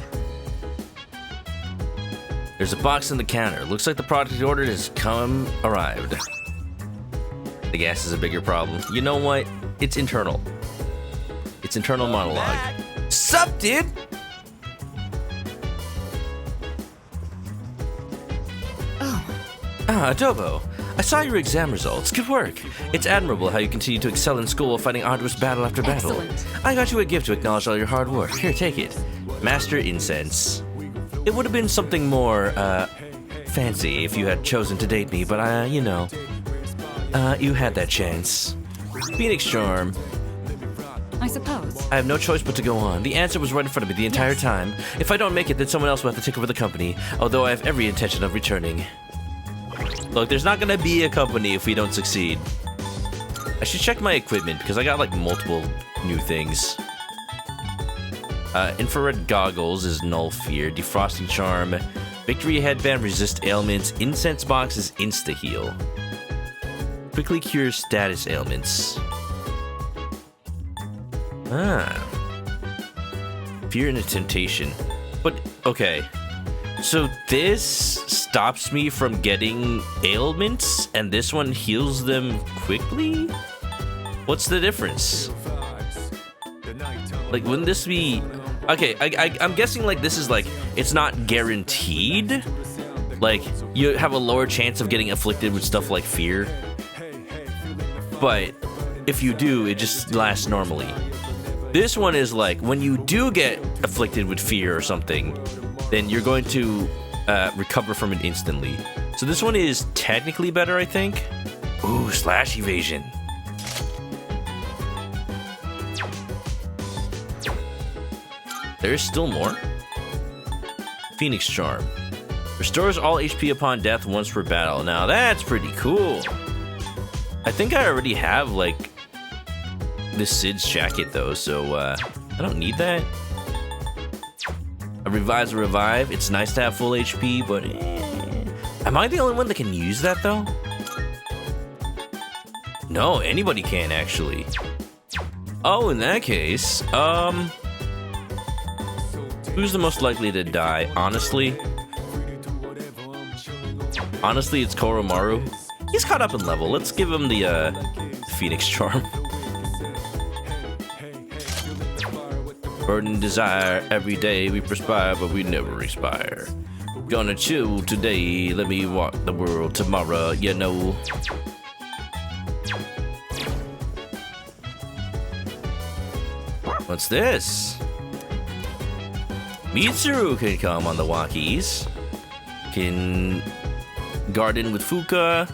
[SPEAKER 1] There's a box on the counter. Looks like the product you ordered has arrived. The gas is a bigger problem. You know what? It's internal. It's internal monologue. Sup, dude? Adobo. I saw your exam results. Good work. It's admirable how you continue to excel in school while fighting arduous battle after battle.
[SPEAKER 5] Excellent.
[SPEAKER 1] I got you a gift to acknowledge all your hard work. Here, take it. Master Incense. It would have been something more, fancy if you had chosen to date me, but, you know. You had that chance. Phoenix Charm.
[SPEAKER 5] I suppose.
[SPEAKER 1] I have no choice but to go on. The answer was right in front of me the entire time. If I don't make it, then someone else will have to take over the company, although I have every intention of returning. Look, there's not gonna be a company if we don't succeed. I should check my equipment because I got like multiple new things. Infrared goggles is null fear. Defrosting charm. Victory headband resist ailments. Incense box is insta heal. Quickly cures status ailments. Fear and a temptation. But okay. So this stops me from getting ailments and this one heals them quickly? What's the difference? Like, wouldn't this be... Okay, I'm guessing, like, this is, like, it's not guaranteed. Like, you have a lower chance of getting afflicted with stuff like fear. But if you do, it just lasts normally. This one is, like, when you do get afflicted with fear or something, then you're going to recover from it instantly. So this one is technically better, I think. Ooh, slash evasion. There's still more. Phoenix Charm. Restores all HP upon death once per battle. Now that's pretty cool. I think I already have, like, this Sid's jacket, though, so I don't need that. A Revive's a Revive. It's nice to have full HP, but am I the only one that can use that, though? No, anybody can, actually. Oh, in that case, who's the most likely to die? Honestly, it's Koromaru. He's caught up in level. Let's give him the Phoenix Charm. Burden desire, every day we perspire, but we never expire. Gonna chill today, let me walk the world tomorrow, you know. What's this? Mitsuru can come on the walkies. Can garden with Fuka.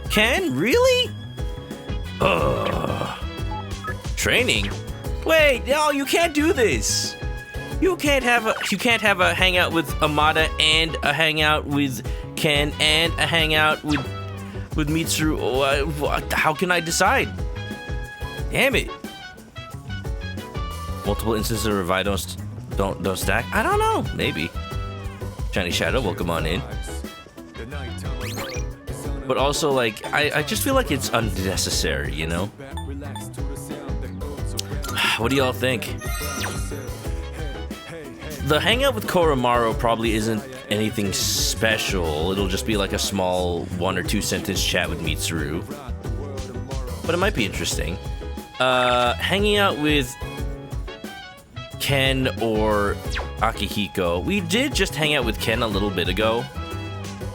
[SPEAKER 1] Can? Really? Ugh. Training? Wait, no, you can't do this. You can't have a hangout with Amada and a hangout with Ken and a hangout with Mitsuru. How can I decide? Damn it. Multiple instances of revive don't stack? I don't know. Maybe. Shiny Shadow, welcome on in. But also, like, I just feel like it's unnecessary, you know? What do y'all think? The hangout with Koromaru probably isn't anything special. It'll just be like a small 1 or 2 sentence chat with Mitsuru. But it might be interesting. Hanging out with Ken or Akihiko. We did just hang out with Ken a little bit ago,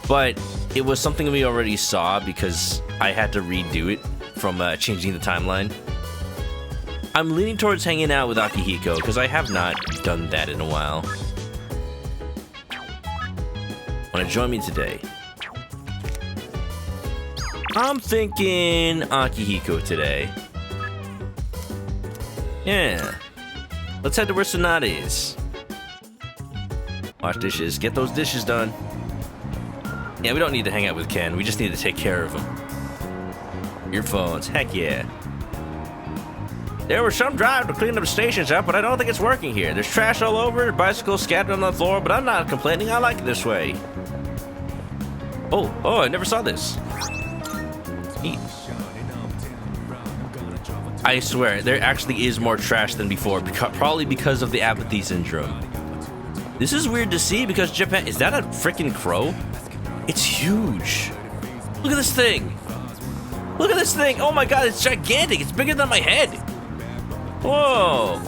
[SPEAKER 1] but it was something we already saw because I had to redo it from changing the timeline. I'm leaning towards hanging out with Akihiko because I have not done that in a while. Want to join me today? I'm thinking Akihiko today. Yeah. Let's head to where Sonata is. Wash dishes. Get those dishes done. Yeah, we don't need to hang out with Ken. We just need to take care of him. Earphones. Heck yeah. There was some drive to clean the stations up, but I don't think it's working here. There's trash all over, bicycles scattered on the floor, but I'm not complaining. I like it this way. Oh, I never saw this. Neat. I swear, there actually is more trash than before, probably because of the apathy syndrome. This is weird to see because Japan... Is that a freaking crow? It's huge. Look at this thing. Look at this thing. Oh my god, it's gigantic. It's bigger than my head. Whoa.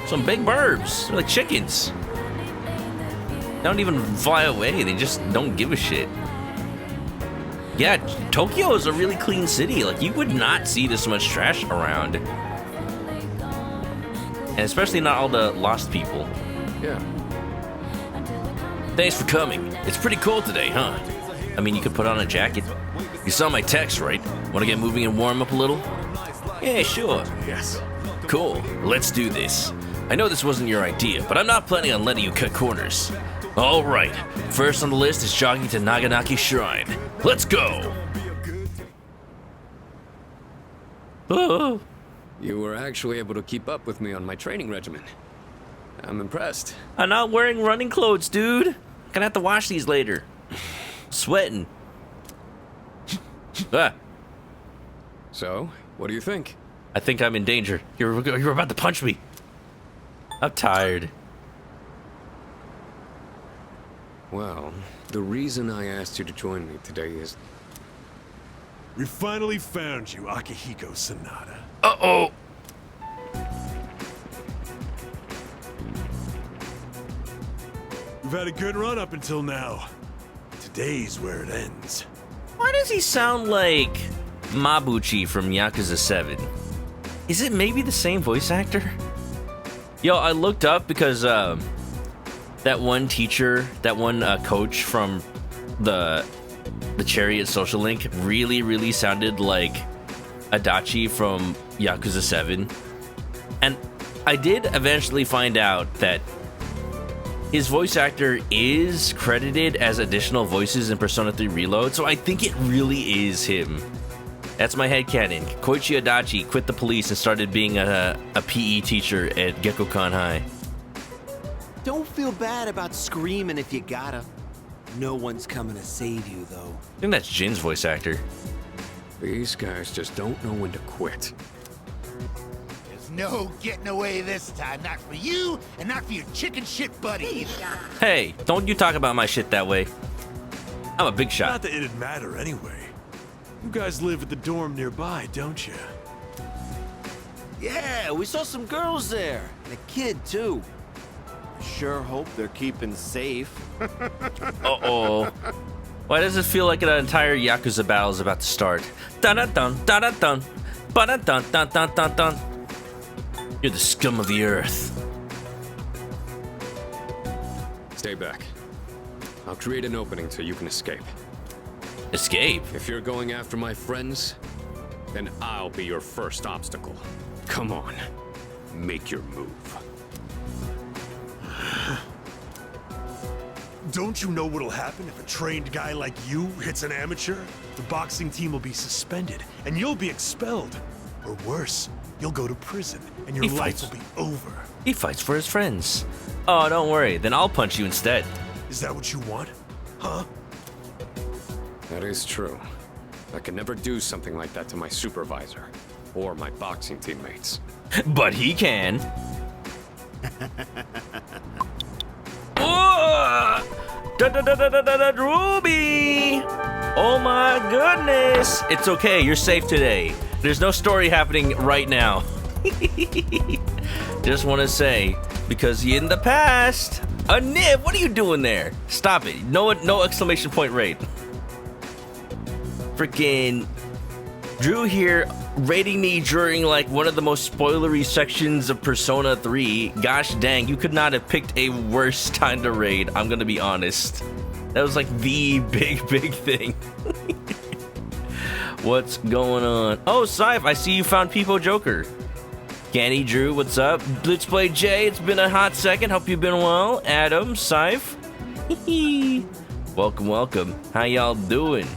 [SPEAKER 1] Some big birds. They're like chickens. They don't even fly away. They just don't give a shit. Yeah, Tokyo is a really clean city. Like, you would not see this much trash around. And especially not all the lost people.
[SPEAKER 8] Yeah.
[SPEAKER 1] Thanks for coming. It's pretty cold today, huh? I mean, you could put on a jacket. You saw my text, right? Want to get moving and warm up a little? Yeah, sure.
[SPEAKER 8] Yes.
[SPEAKER 1] Cool. Let's do this. I know this wasn't your idea, but I'm not planning on letting you cut corners. All right. First on the list is jogging to Naganaki Shrine. Let's go! Oh.
[SPEAKER 8] You were actually able to keep up with me on my training regimen. I'm impressed.
[SPEAKER 1] I'm not wearing running clothes, dude. Gonna have to wash these later. Sweating. Ah.
[SPEAKER 8] So, what do you think?
[SPEAKER 1] I think I'm in danger. You're about to punch me. I'm tired.
[SPEAKER 8] Well, the reason I asked you to join me today is...
[SPEAKER 15] We finally found you, Akihiko Sonata.
[SPEAKER 1] Uh-oh.
[SPEAKER 15] We've had a good run up until now. Today's where it ends.
[SPEAKER 1] Why does he sound like Mabuchi from Yakuza 7? Is it maybe the same voice actor? Yo, I looked up because that one teacher, that one coach from the Chariot Social Link really sounded like Adachi from Yakuza 7. And I did eventually find out that his voice actor is credited as additional voices in Persona 3 Reload, so I think it really is him. That's my headcanon. Koichi Adachi quit the police and started being a PE teacher at Gekkokan High.
[SPEAKER 9] Don't feel bad about screaming if you gotta. No one's coming to save you, though.
[SPEAKER 1] I think that's Jin's voice actor.
[SPEAKER 8] These guys just don't know when to quit.
[SPEAKER 13] There's no getting away this time. Not for you, and not for your chicken shit buddy either.
[SPEAKER 1] Hey, don't you talk about my shit that way. I'm a big shot.
[SPEAKER 15] Not that it'd matter anyway. You guys live at the dorm nearby, don't you?
[SPEAKER 9] Yeah, we saw some girls there. And a kid, too. Sure hope they're keeping safe.
[SPEAKER 1] Uh-oh. Why does it feel like an entire Yakuza battle is about to start? Dun-dun-dun, dun-dun-dun, ba-dun-dun, dun-dun-dun-dun. You're the scum of the earth.
[SPEAKER 8] Stay back. I'll create an opening so you can escape.
[SPEAKER 1] Escape?
[SPEAKER 8] If you're going after my friends, then I'll be your first obstacle. Come on, make your move.
[SPEAKER 15] Don't you know what'll happen if a trained guy like you hits an amateur? The boxing team will be suspended, and you'll be expelled. Or worse, you'll go to prison, and your life will be over.
[SPEAKER 1] He fights for his friends. Oh, don't worry. Then I'll punch you instead.
[SPEAKER 15] Is that what you want? Huh?
[SPEAKER 8] That is true. I could never do something like that to my supervisor, or my boxing teammates.
[SPEAKER 1] But he can. Oh! Ruby! Oh my goodness! It's okay, you're safe today. There's no story happening right now. Just want to say, because in the past, a nib, what are you doing there? Stop it. No exclamation point rate. Freaking Drew here rating me during like one of the most spoilery sections of Persona 3. Gosh dang, you could not have picked a worse time to raid, I'm gonna be honest. That was like the big thing. What's going on? Oh, Scythe, I see you found Peepo Joker. Canny, Drew, what's up? Let's Play Jay, it's been a hot second. Hope you've been well. Adam, Scythe. Welcome. How y'all doing?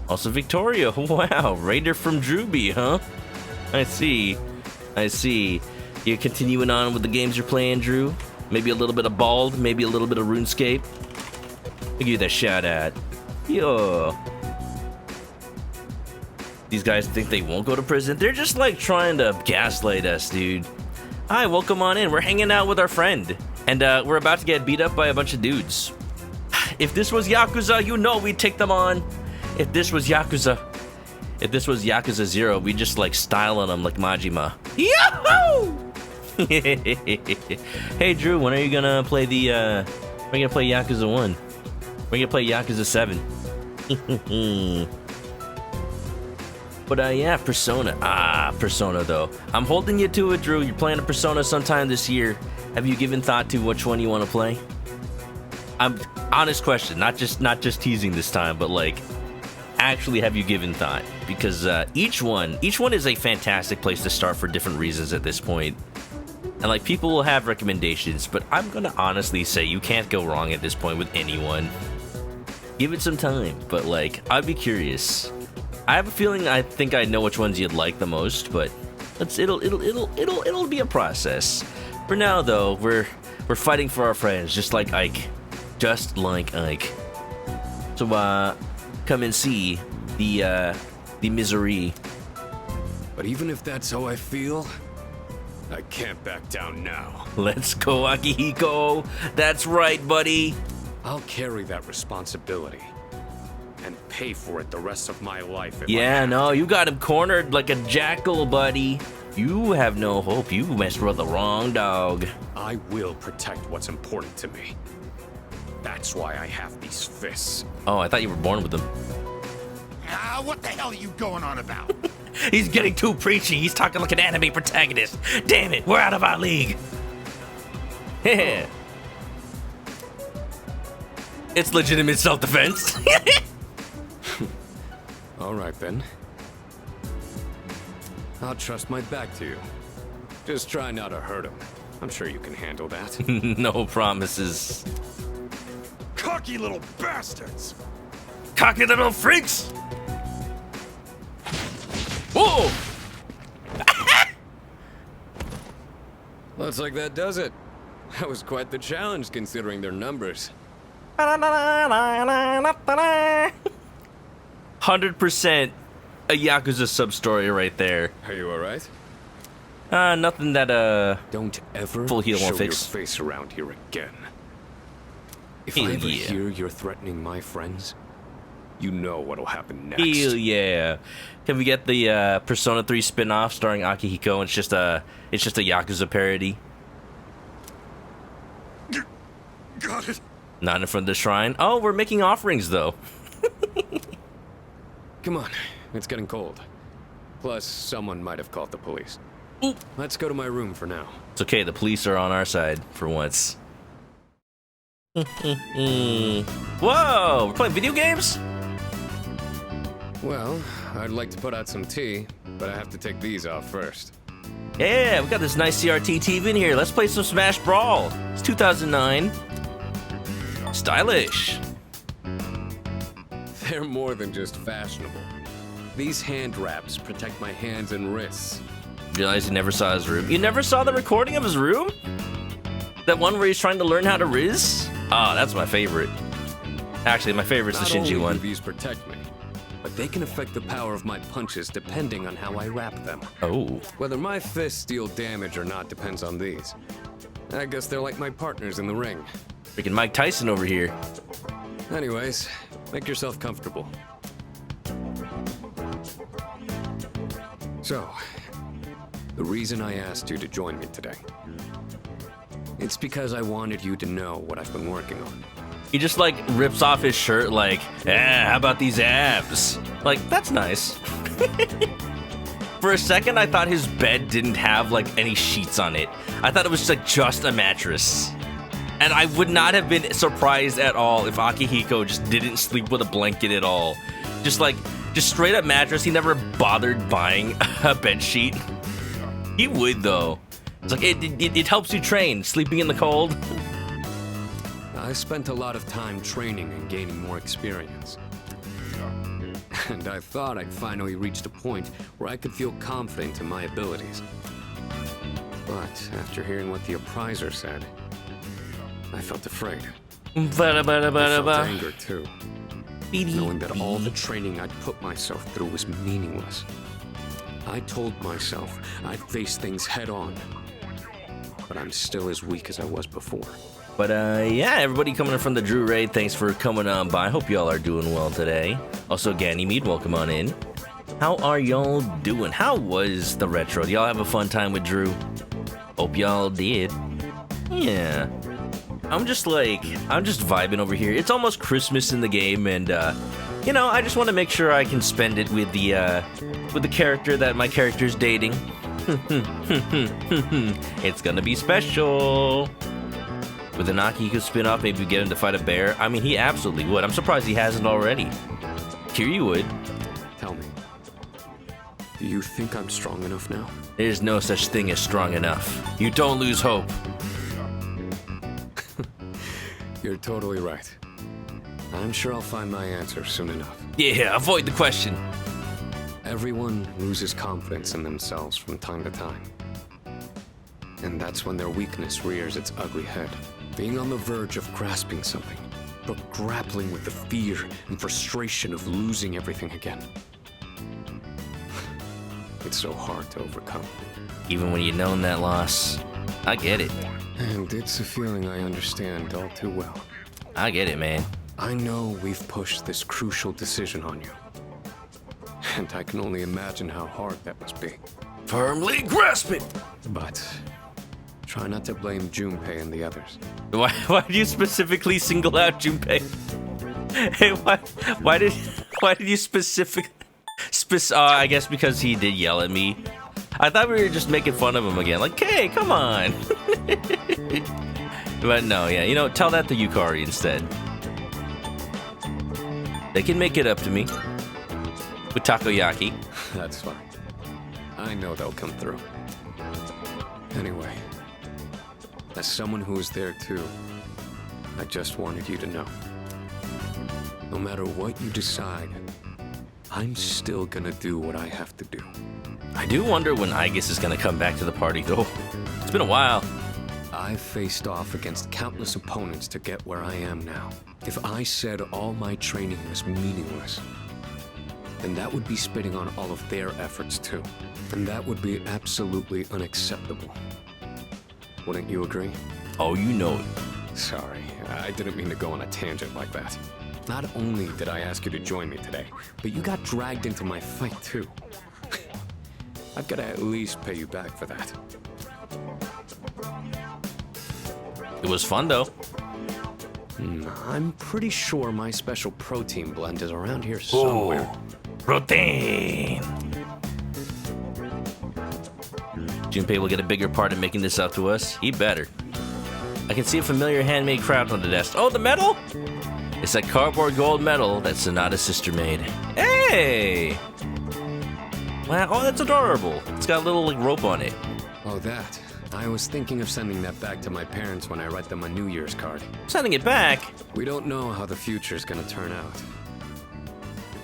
[SPEAKER 1] Also, Victoria, wow, Raider from Drewby, huh? I see. You're continuing on with the games you're playing, Drew? Maybe a little bit of Bald, maybe a little bit of RuneScape? I'll give you that shout out. Yo. These guys think they won't go to prison? They're just like trying to gaslight us, dude. Hi, welcome on in. We're hanging out with our friend. And we're about to get beat up by a bunch of dudes. If this was Yakuza, you know we'd take them on. If this was Yakuza 0, we'd just like style on them like Majima. Yahoo! Hey Drew, when are you gonna play Yakuza 1? We're gonna play Yakuza 7. But yeah, Persona. Persona though. I'm holding you to it, Drew. You're playing a Persona sometime this year. Have you given thought to which one you want to play? I'm honest question, not just teasing this time, but like actually have you given thought? Because each one is a fantastic place to start for different reasons at this point. And like people will have recommendations, but I'm gonna honestly say you can't go wrong at this point with anyone. Give it some time, but like I'd be curious. I have a feeling I think I know which ones you'd like the most, but it'll be a process. For now, though, we're fighting for our friends, just like Ike. Just like Ike. So, come and see the misery.
[SPEAKER 8] But even if that's how I feel, I can't back down now.
[SPEAKER 1] Let's go, Akihiko. That's right, buddy.
[SPEAKER 8] I'll carry that responsibility and pay for it the rest of my life.
[SPEAKER 1] Yeah, no, you got him cornered like a jackal, buddy. You have no hope. You messed with the wrong dog.
[SPEAKER 8] I will protect what's important to me. That's why I have these fists.
[SPEAKER 1] Oh, I thought you were born with them.
[SPEAKER 13] Ah, what the hell are you going on about?
[SPEAKER 1] He's getting too preachy. He's talking like an anime protagonist. Damn it, we're out of our league. It's legitimate self-defense.
[SPEAKER 8] All right, then. I'll trust my back to you. Just try not to hurt him. I'm sure you can handle that.
[SPEAKER 1] No promises.
[SPEAKER 15] Cocky little bastards!
[SPEAKER 1] Cocky little freaks! Whoa!
[SPEAKER 8] Looks like that does it. That was quite the challenge considering their numbers.
[SPEAKER 1] 100% a Yakuza sub-story right there.
[SPEAKER 8] Are you alright?
[SPEAKER 1] Nothing that,
[SPEAKER 8] Don't ever
[SPEAKER 1] full heal
[SPEAKER 8] show
[SPEAKER 1] won't fix.
[SPEAKER 8] your face around here again. If I ever hear you're threatening my friends, you know what'll happen next.
[SPEAKER 1] Hell yeah. Can we get the Persona 3 spin-off starring Akihiko? It's just a Yakuza parody.
[SPEAKER 15] Got it.
[SPEAKER 1] Not in front of the shrine. Oh, we're making offerings though.
[SPEAKER 8] Come on, it's getting cold. Plus, someone might have called the police. Let's go to my room for now.
[SPEAKER 1] It's okay, the police are on our side for once. Whoa, we're playing video games?
[SPEAKER 8] Well, I'd like to put out some tea, but I have to take these off first.
[SPEAKER 1] Yeah, we got this nice CRT TV in here. Let's play some Smash Brawl. It's 2009. Stylish.
[SPEAKER 8] They're more than just fashionable. These hand wraps protect my hands and wrists.
[SPEAKER 1] Realize you never saw his room. You never saw the recording of his room? That one where he's trying to learn how to Riz? Oh, that's my favorite. Actually, my favorite's the Shinji one.
[SPEAKER 8] These protect me, but they can affect the power of my punches depending on how I wrap them.
[SPEAKER 1] Oh.
[SPEAKER 8] Whether my fists deal damage or not depends on these. I guess they're like my partners in the ring.
[SPEAKER 1] Freaking Mike Tyson over here.
[SPEAKER 8] Anyways, make yourself comfortable. So, the reason I asked you to join me today, it's because I wanted you to know what I've been working on.
[SPEAKER 1] He just like rips off his shirt like, how about these abs? Like, that's nice. For a second, I thought his bed didn't have like any sheets on it. I thought it was just a mattress. And I would not have been surprised at all if Akihiko just didn't sleep with a blanket at all. Just straight up mattress. He never bothered buying a bed sheet. He would though. It's like, it helps you train, sleeping in the cold.
[SPEAKER 8] I spent a lot of time training and gaining more experience. And I thought I'd finally reached a point where I could feel confident in my abilities. But after hearing what the appraiser said, I felt afraid. I felt anger too. Knowing that all the training I'd put myself through was meaningless. I told myself I'd face things head on. But I'm still as weak as I was before.
[SPEAKER 1] But yeah, everybody coming in from the Drew Raid, thanks for coming on by. Hope y'all are doing well today. Also, Ganymede, welcome on in. How are y'all doing? How was the retro? Did y'all have a fun time with Drew? Hope y'all did. Yeah. I'm just vibing over here. It's almost Christmas in the game, and you know, I just want to make sure I can spend it with the character that my character's dating. It's gonna be special. With an Akihiko spin-off, maybe we get him to fight a bear. I mean, he absolutely would. I'm surprised he hasn't already. Kiryu would.
[SPEAKER 8] Tell me, do you think I'm strong enough now?
[SPEAKER 1] There's no such thing as strong enough. You don't lose hope.
[SPEAKER 8] You're totally right. I'm sure I'll find my answer soon enough.
[SPEAKER 1] Yeah, avoid the question.
[SPEAKER 8] Everyone loses confidence in themselves from time to time. And that's when their weakness rears its ugly head. Being on the verge of grasping something, but grappling with the fear and frustration of losing everything again. It's so hard to overcome.
[SPEAKER 1] Even when you've known that loss, I get it.
[SPEAKER 8] And it's a feeling I understand all too well.
[SPEAKER 1] I get it, man.
[SPEAKER 8] I know we've pushed this crucial decision on you. And I can only imagine how hard that must be.
[SPEAKER 10] Firmly grasp it!
[SPEAKER 8] But try not to blame Junpei and the others.
[SPEAKER 1] Why do you specifically single out Junpei? Hey, why did you I guess because he did yell at me. I thought we were just making fun of him again. Like, hey, come on. But no, yeah, you know, tell that to Yukari instead. They can make it up to me with takoyaki.
[SPEAKER 8] That's fine. I know they'll come through. Anyway, as someone who was there too, I just wanted you to know. No matter what you decide, I'm still gonna do what I have to do.
[SPEAKER 1] I do wonder when Aigis is gonna come back to the party, though. It's been a while.
[SPEAKER 8] I've faced off against countless opponents to get where I am now. If I said all my training was meaningless, then that would be spitting on all of their efforts too. And that would be absolutely unacceptable. Wouldn't you agree?
[SPEAKER 1] Oh, you know it.
[SPEAKER 8] Sorry, I didn't mean to go on a tangent like that. Not only did I ask you to join me today, but you got dragged into my fight too. I've got to at least pay you back for that.
[SPEAKER 1] It was fun though.
[SPEAKER 8] I'm pretty sure my special protein blend is around here somewhere.
[SPEAKER 1] Protein! Junpei will get a bigger part in making this up to us. He better. I can see a familiar handmade craft on the desk. Oh, the medal? It's that cardboard gold medal that Sonata's sister made. Hey! Wow, oh, that's adorable. It's got a little like rope on it.
[SPEAKER 8] Oh, that. I was thinking of sending that back to my parents when I write them a New Year's card.
[SPEAKER 1] Sending it back?
[SPEAKER 8] We don't know how the future's gonna turn out.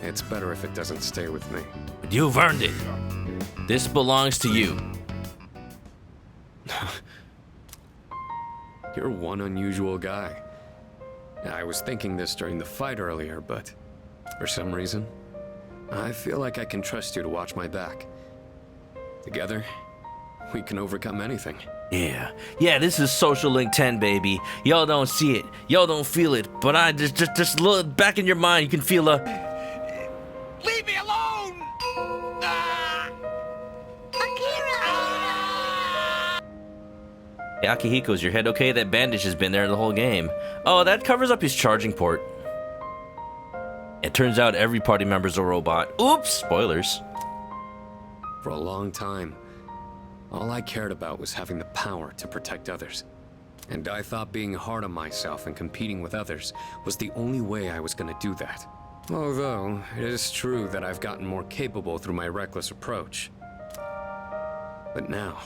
[SPEAKER 8] It's better if it doesn't stay with me.
[SPEAKER 1] You've earned it. This belongs to you.
[SPEAKER 8] You're one unusual guy. I was thinking this during the fight earlier, but for some reason, I feel like I can trust you to watch my back. Together, we can overcome anything.
[SPEAKER 1] Yeah, this is Social Link 10, baby. Y'all don't see it, y'all don't feel it, but I just look back in your mind, you can feel a...
[SPEAKER 9] Leave me alone!
[SPEAKER 1] Hey, Akihiko, is your head okay? That bandage has been there the whole game. Oh, that covers up his charging port. It turns out every party member's a robot. Oops, spoilers.
[SPEAKER 8] For a long time, all I cared about was having the power to protect others. And I thought being hard on myself and competing with others was the only way I was gonna do that. Although, it is true that I've gotten more capable through my reckless approach. But now,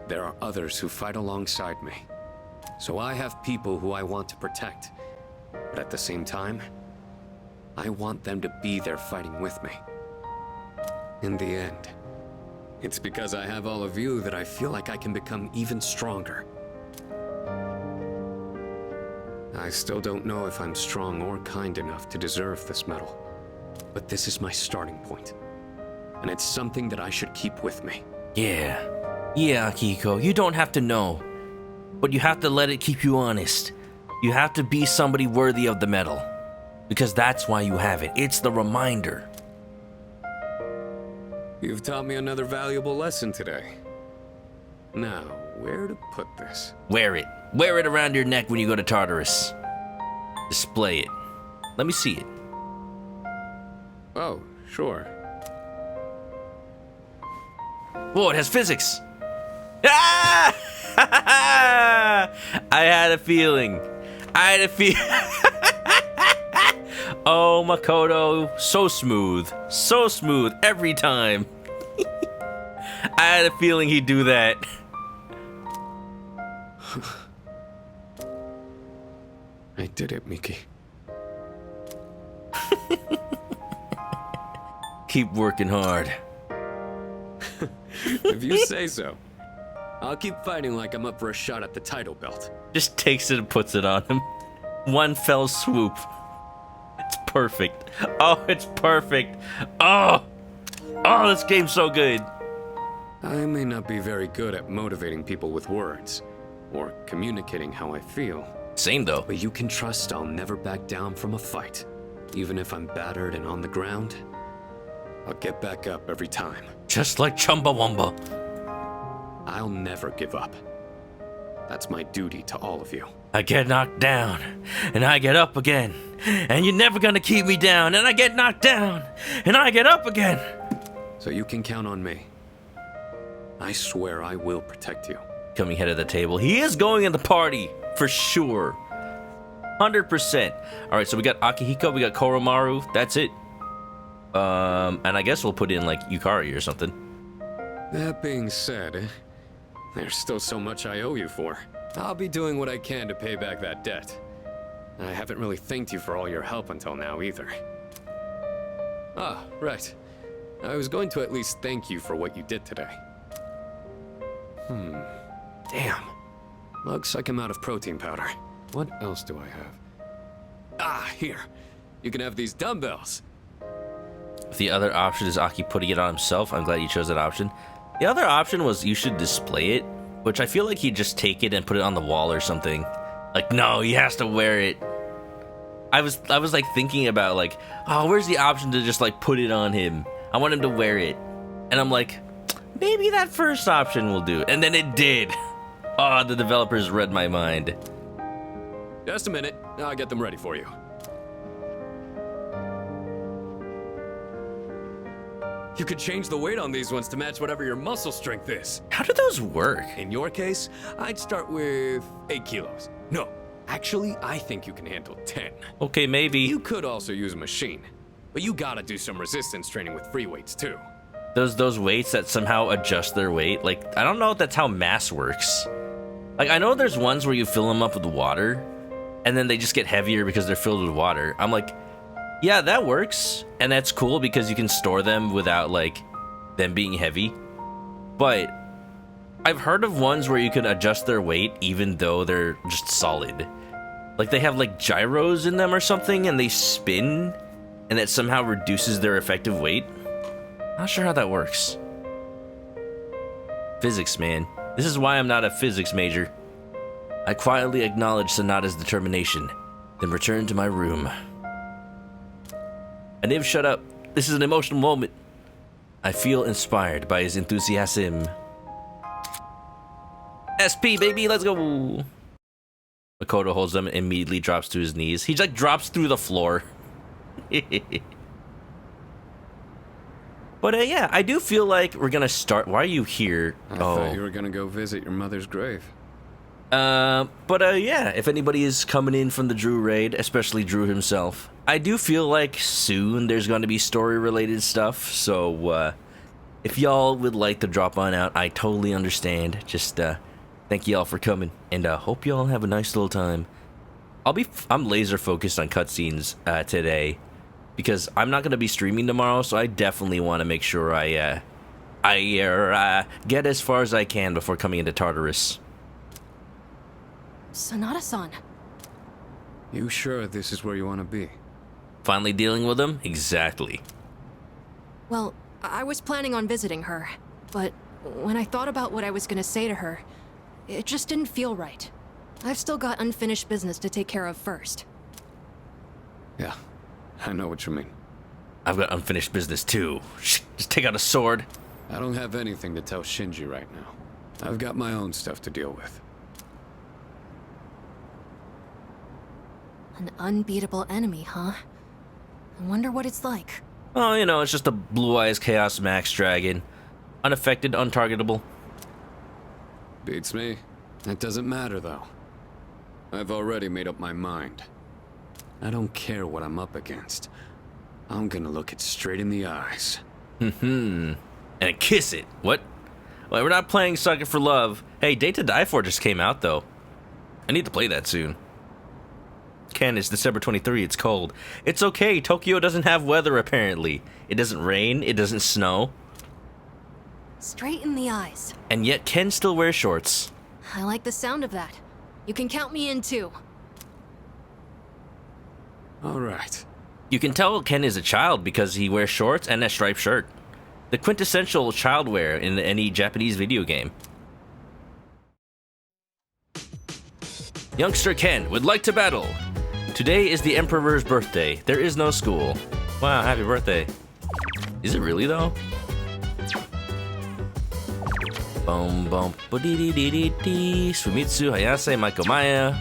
[SPEAKER 8] there are others who fight alongside me. So I have people who I want to protect. But at the same time, I want them to be there fighting with me. In the end, it's because I have all of you that I feel like I can become even stronger. I still don't know if I'm strong or kind enough to deserve this medal. But this is my starting point. And it's something that I should keep with me.
[SPEAKER 1] Yeah, Akihiko, you don't have to know. But you have to let it keep you honest. You have to be somebody worthy of the medal. Because that's why you have it. It's the reminder.
[SPEAKER 8] You've taught me another valuable lesson today. Now, where to put this?
[SPEAKER 1] Wear it. Wear it around your neck when you go to Tartarus. Display it. Let me see it.
[SPEAKER 8] Oh, sure.
[SPEAKER 1] Whoa, it has physics. Ah! I had a feeling. Oh, Makoto, so smooth. So smooth every time. I had a feeling he'd do that.
[SPEAKER 8] I did it, Miki.
[SPEAKER 1] keep working hard.
[SPEAKER 8] If you say so. I'll keep fighting like I'm up for a shot at the title belt.
[SPEAKER 1] Just takes it and puts it on him. One fell swoop. It's perfect. Oh, it's perfect. Oh, this game's so good.
[SPEAKER 8] I may not be very good at motivating people with words, or communicating how I feel.
[SPEAKER 1] Same though.
[SPEAKER 8] But you can trust I'll never back down from a fight. Even if I'm battered and on the ground, I'll get back up every time.
[SPEAKER 1] Just like Chumbawamba.
[SPEAKER 8] I'll never give up. That's my duty to all of you.
[SPEAKER 1] I get knocked down, and I get up again. And you're never gonna keep me down, and I get knocked down, and I get up again.
[SPEAKER 8] So you can count on me. I swear I will protect you.
[SPEAKER 1] Coming head of the table. He is going in the party, for sure. 100%. Alright, so we got Akihiko, we got Koromaru, that's it. And I guess we'll put in, like, Yukari or something.
[SPEAKER 8] That being said, there's still so much I owe you for. I'll be doing what I can to pay back that debt. I haven't really thanked you for all your help until now, either. Ah, right. I was going to at least thank you for what you did today. Damn. Looks like I'm out of protein powder. What else do I have? Ah, here. You can have these dumbbells.
[SPEAKER 1] The other option is Aki putting it on himself. I'm glad you chose that option. The other option was you should display it, which I feel like he'd just take it and put it on the wall or something. Like, no, he has to wear it. I was like thinking about like, oh, where's the option to just like put it on him? I want him to wear it. And I'm like, maybe that first option will do. And then it did. Oh, the developers read my mind.
[SPEAKER 8] Just a minute. I'll get them ready for you. You could change the weight on these ones to match whatever your muscle strength is.
[SPEAKER 1] How do those work?
[SPEAKER 8] In your case, I'd start with 8 kilos. No, actually, I think you can handle 10.
[SPEAKER 1] Okay, maybe.
[SPEAKER 8] You could also use a machine, but you gotta do some resistance training with free weights too.
[SPEAKER 1] Those weights that somehow adjust their weight, like, I don't know if that's how mass works. Like, I know there's ones where you fill them up with water, and then they just get heavier because they're filled with water. I'm like, yeah, that works, and that's cool because you can store them without, like, them being heavy. But I've heard of ones where you can adjust their weight even though they're just solid. Like, they have, like, gyros in them or something, and they spin, and that somehow reduces their effective weight. Not sure how that works. Physics, man. This is why I'm not a physics major. I quietly acknowledge Sonata's determination, then return to my room. Aniv, shut up. This is an emotional moment. I feel inspired by his enthusiasm. SP, baby, let's go. Makoto holds them and immediately drops to his knees. He like drops through the floor. But yeah, I do feel like we're gonna start. Why are you here?
[SPEAKER 8] I thought you were gonna go visit your mother's grave.
[SPEAKER 1] Yeah, if anybody is coming in from the Drew raid, especially Drew himself, I do feel like soon there's going to be story-related stuff, so, if y'all would like to drop on out, I totally understand. Just, thank y'all for coming, and, hope y'all have a nice little time. I'm laser-focused on cutscenes, today, because I'm not going to be streaming tomorrow, so I definitely want to make sure I get as far as I can before coming into Tartarus.
[SPEAKER 2] Sonata-san.
[SPEAKER 8] You sure this is where you want to be?
[SPEAKER 1] Finally dealing with him? Exactly.
[SPEAKER 2] Well, I was planning on visiting her, but when I thought about what I was gonna say to her, it just didn't feel right. I've still got unfinished business to take care of first.
[SPEAKER 8] Yeah, I know what you mean.
[SPEAKER 1] I've got unfinished business too. Just take out a sword.
[SPEAKER 8] I don't have anything to tell Shinji right now. I've got my own stuff to deal with.
[SPEAKER 2] An unbeatable enemy, huh? I wonder what it's like.
[SPEAKER 1] Oh, you know, it's just a Blue Eyes Chaos Max Dragon. Unaffected, untargetable.
[SPEAKER 8] Beats me. It doesn't matter, though. I've already made up my mind. I don't care what I'm up against. I'm gonna look it straight in the eyes.
[SPEAKER 1] And kiss it. What? Well, we're not playing Sucker for Love. Hey, Date to Die For just came out, though. I need to play that soon. Ken, it's December 23. It's cold. It's okay. Tokyo doesn't have weather, apparently. It doesn't rain. It doesn't snow.
[SPEAKER 2] Straight in the eyes.
[SPEAKER 1] And yet Ken still wears shorts.
[SPEAKER 2] I like the sound of that. You can count me in too.
[SPEAKER 8] All right.
[SPEAKER 1] You can tell Ken is a child because he wears shorts and a striped shirt. The quintessential child wear in any Japanese video game. Youngster Ken would like to battle. Today is the Emperor's birthday. There is no school. Wow, happy birthday. Is it really though? Boom, boom, ba-dee-dee-dee-dee-dee. Sumitsu, Hayase, Maiko Maya.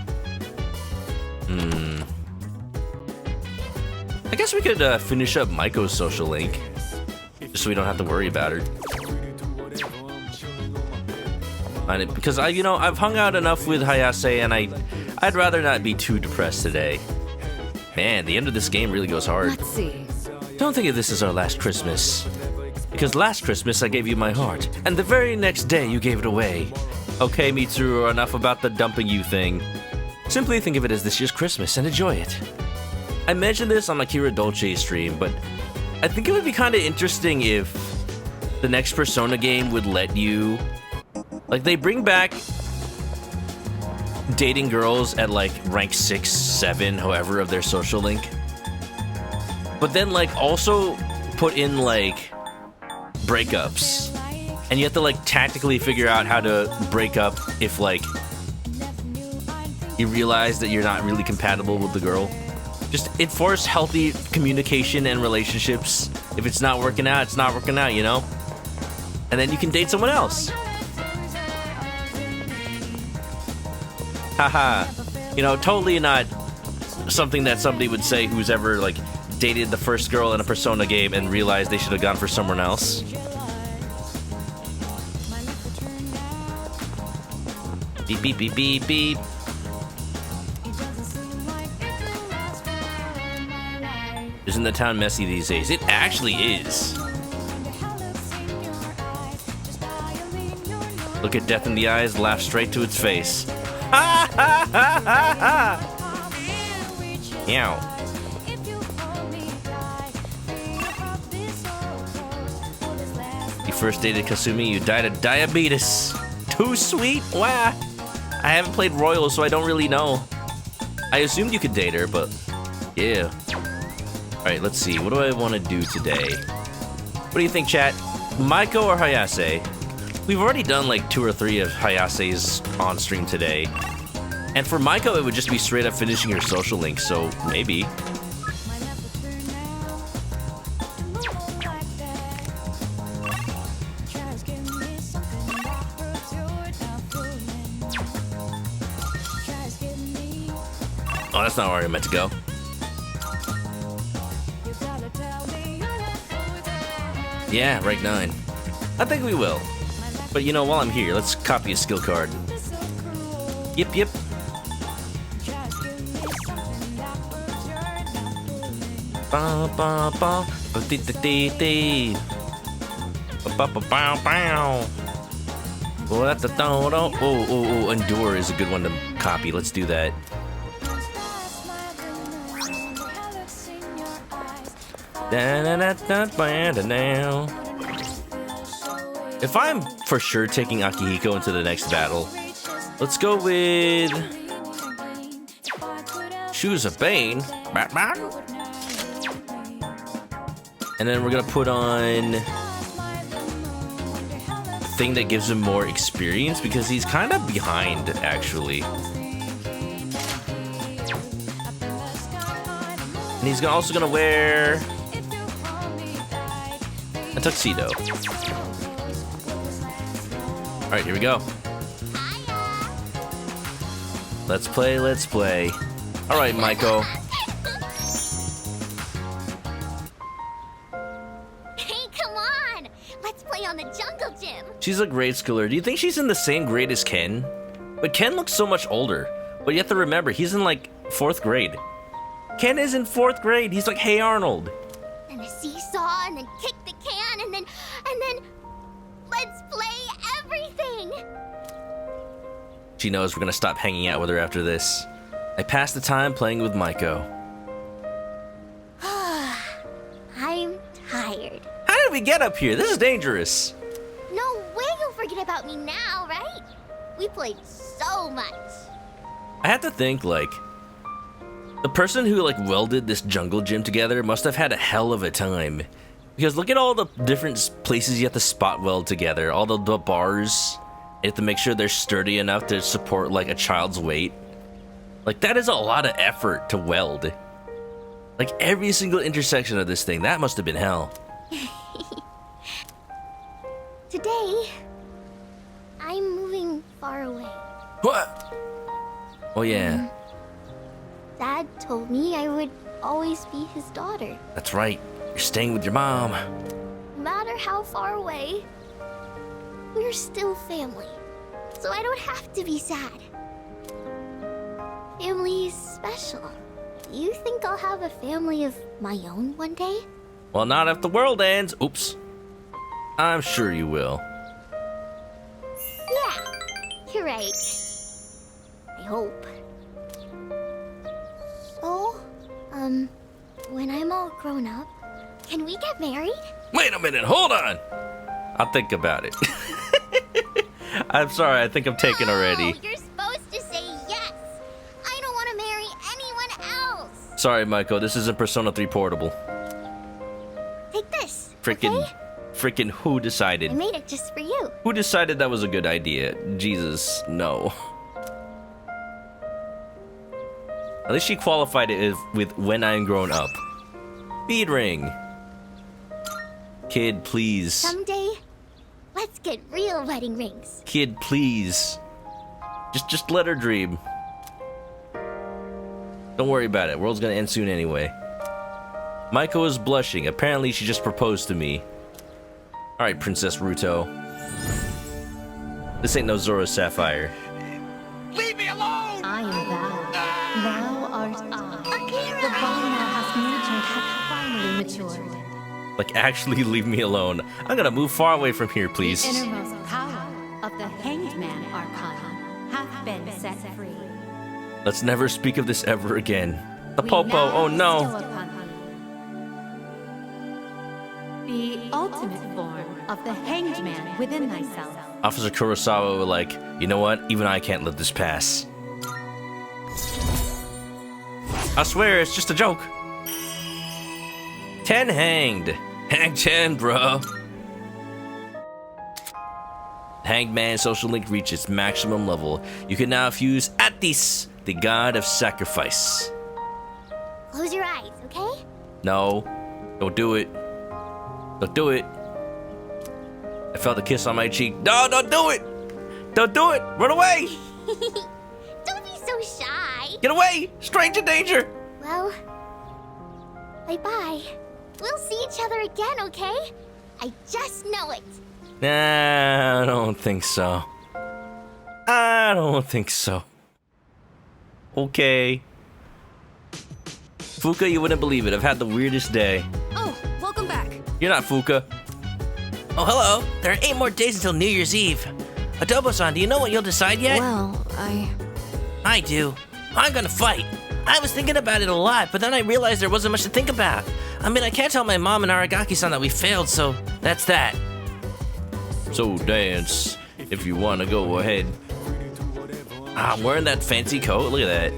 [SPEAKER 1] I guess we could finish up Maiko's social link. Just so we don't have to worry about her. Because I've hung out enough with Hayase and I'd rather not be too depressed today. Man, the end of this game really goes hard.
[SPEAKER 2] Let's see.
[SPEAKER 1] Don't think of this as our last Christmas. Because last Christmas I gave you my heart, and the very next day you gave it away. Okay, Mitsuru, enough about the dumping you thing. Simply think of it as this year's Christmas and enjoy it. I mentioned this on my Kira Dolce stream, but I think it would be kind of interesting if the next Persona game would let you... Like, they bring back dating girls at, like, rank 6, 7, however, of their social link. But then, like, also put in, like, breakups. And you have to, like, tactically figure out how to break up if, like, you realize that you're not really compatible with the girl. Just enforce healthy communication and relationships. If it's not working out, it's not working out, you know? And then you can date someone else. Haha. Totally not something that somebody would say who's ever, like, dated the first girl in a Persona game and realized they should have gone for someone else. Beep, beep, beep, beep, beep. Isn't the town messy these days? It actually is. Look at death in the eyes, laugh straight to its face. Ha ha ha ha ha! Meow. You first dated Kasumi, you died of diabetes. Too sweet? Wow. I haven't played Royal, so I don't really know. I assumed you could date her, but yeah. Alright, let's see. What do I want to do today? What do you think, chat? Maiko or Hayase? We've already done like 2 or 3 of Hayase's on stream today. And for Maiko, it would just be straight up finishing her social link, so maybe. Oh, that's not where I meant to go. Yeah, rank 9. I think we will. But while I'm here, let's copy a skill card. Yep, yep. Ba ba ba ba dee dee dee. Ba ba ba ba. Oh, Endure is a good one to copy. Let's do that. If I'm for sure taking Akihiko into the next battle, let's go with Shoes of Bane, Batman, and then we're gonna put on thing that gives him more experience because he's kind of behind actually. And he's also gonna wear a tuxedo. Alright, here we go. Let's play, let's play. Alright, Maiko.
[SPEAKER 14] Hey, come on! Let's play on the jungle gym!
[SPEAKER 1] She's a grade schooler. Do you think she's in the same grade as Ken? But Ken looks so much older. But you have to remember, he's in like 4th grade. Ken is in 4th grade. He's like, hey Arnold.
[SPEAKER 14] And a seesaw, and then kick the can, and then... Let's play everything!
[SPEAKER 1] She knows we're gonna stop hanging out with her after this. I passed the time playing with Maiko.
[SPEAKER 14] I'm tired.
[SPEAKER 1] How did we get up here? This is dangerous.
[SPEAKER 14] No way you'll forget about me now, right? We played so much.
[SPEAKER 1] I have to think, like, the person who, like, welded this jungle gym together must have had a hell of a time. Because look at all the different places you have to spot weld together. All the bars. You have to make sure they're sturdy enough to support, like, a child's weight. Like, that is a lot of effort to weld. Like, every single intersection of this thing, that must have been hell.
[SPEAKER 14] Today, I'm moving far away.
[SPEAKER 1] What? Oh, yeah.
[SPEAKER 14] Dad told me I would always be his daughter.
[SPEAKER 1] That's right. You're staying with your mom.
[SPEAKER 14] No matter how far away, we're still family. So I don't have to be sad. Family is special. Do you think I'll have a family of my own one day?
[SPEAKER 1] Well, not if the world ends. Oops. I'm sure you will.
[SPEAKER 14] Yeah, you're right. I hope. So, when I'm all grown up, can we get married?
[SPEAKER 1] Wait a minute, hold on. I'll think about it. I'm sorry, I think I'm taken already.
[SPEAKER 14] You're supposed to say yes. I don't want to marry anyone else.
[SPEAKER 1] Sorry, Maiko, this isn't Persona 3 Portable.
[SPEAKER 14] Take this.
[SPEAKER 1] Freaking who decided?
[SPEAKER 14] I made it just for you.
[SPEAKER 1] Who decided that was a good idea? Jesus, no. At least she qualified it with when I'm grown up. Bead ring. Kid, please.
[SPEAKER 14] Someday, let's get real wedding rings.
[SPEAKER 1] Kid, please. Just let her dream. Don't worry about it. World's gonna end soon anyway. Maiko is blushing. Apparently she just proposed to me. Alright, Princess Ruto. This ain't no Zoro Sapphire.
[SPEAKER 9] Leave me alone!
[SPEAKER 4] I am thou. Thou art I. The bond that has nurtured has finally matured.
[SPEAKER 1] Like, actually leave me alone. I'm gonna move far away from here, please.
[SPEAKER 4] The innermost power of the Hanged Man Arcana hath been set free.
[SPEAKER 1] Let's never speak of this ever again. The
[SPEAKER 4] We
[SPEAKER 1] Popo,
[SPEAKER 4] now
[SPEAKER 1] oh no!
[SPEAKER 4] bestow upon thee the ultimate form of the Hanged Man within thyself.
[SPEAKER 1] Officer Kurosawa were like, you know what? Even I can't let this pass. I swear, it's just a joke. 10 hanged. Hang 10, bro. Hanged Man social link reached its maximum level. You can now fuse Attis, the god of sacrifice.
[SPEAKER 14] Close your eyes, okay?
[SPEAKER 1] No, don't do it. Don't do it. I felt a kiss on my cheek. No, don't do it. Don't do it. Run away.
[SPEAKER 14] Don't be so shy.
[SPEAKER 1] Get away. Stranger danger.
[SPEAKER 14] Well, bye-bye. We'll see each other again, okay? I just know it.
[SPEAKER 1] Nah, I don't think so. I don't think so. Okay. Fuka, you wouldn't believe it. I've had the weirdest day.
[SPEAKER 2] Oh, welcome back.
[SPEAKER 1] You're not Fuka.
[SPEAKER 3] Oh, hello. There are 8 more days until New Year's Eve. Adobo-san, do you know what you'll decide yet?
[SPEAKER 2] Well,
[SPEAKER 3] I do. I'm gonna fight. I was thinking about it a lot, but then I realized there wasn't much to think about. I mean, I can't tell my mom and Aragaki-san that we failed, so that's that.
[SPEAKER 1] So dance, if you want to go ahead. Ah, I'm wearing that fancy coat. Look at that.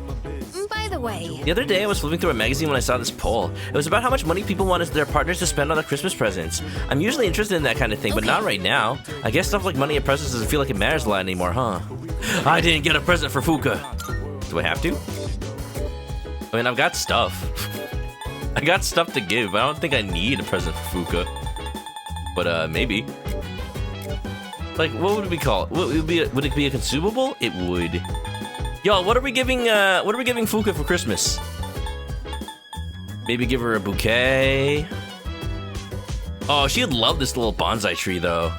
[SPEAKER 2] By the way,
[SPEAKER 1] The other day, I was flipping through a magazine when I saw this poll. It was about how much money people wanted their partners to spend on their Christmas presents. I'm usually interested in that kind of thing, but not right now. I guess stuff like money and presents doesn't feel like it matters a lot anymore, huh? I didn't get a present for Fuka. Do I have to? I mean, I've got stuff. I got stuff to give. I don't think I need a present for Fuka. But, maybe. Like, what would we call it? Would it be a consumable? It would. Yo, what are we giving Fuka for Christmas? Maybe give her a bouquet. Oh, she'd love this little bonsai tree, though.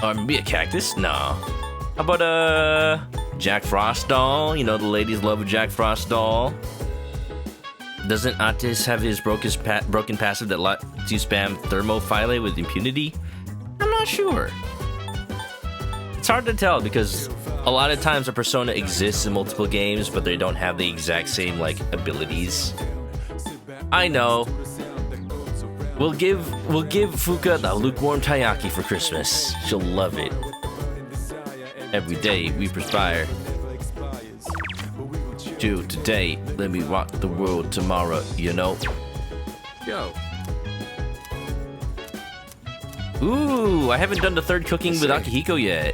[SPEAKER 1] Or maybe a cactus? No. How about a Jack Frost doll? You know, the ladies love a Jack Frost doll. Doesn't Attis have his broken passive that lets you spam Thermophile with impunity? I'm not sure. It's hard to tell because a lot of times a persona exists in multiple games, but they don't have the exact same, like, abilities. I know. We'll give Fuka the lukewarm taiyaki for Christmas. She'll love it. Every day we perspire. Do today, let me rock the world tomorrow, you know?
[SPEAKER 8] Yo.
[SPEAKER 1] Ooh, I haven't done the third cooking with Akihiko yet.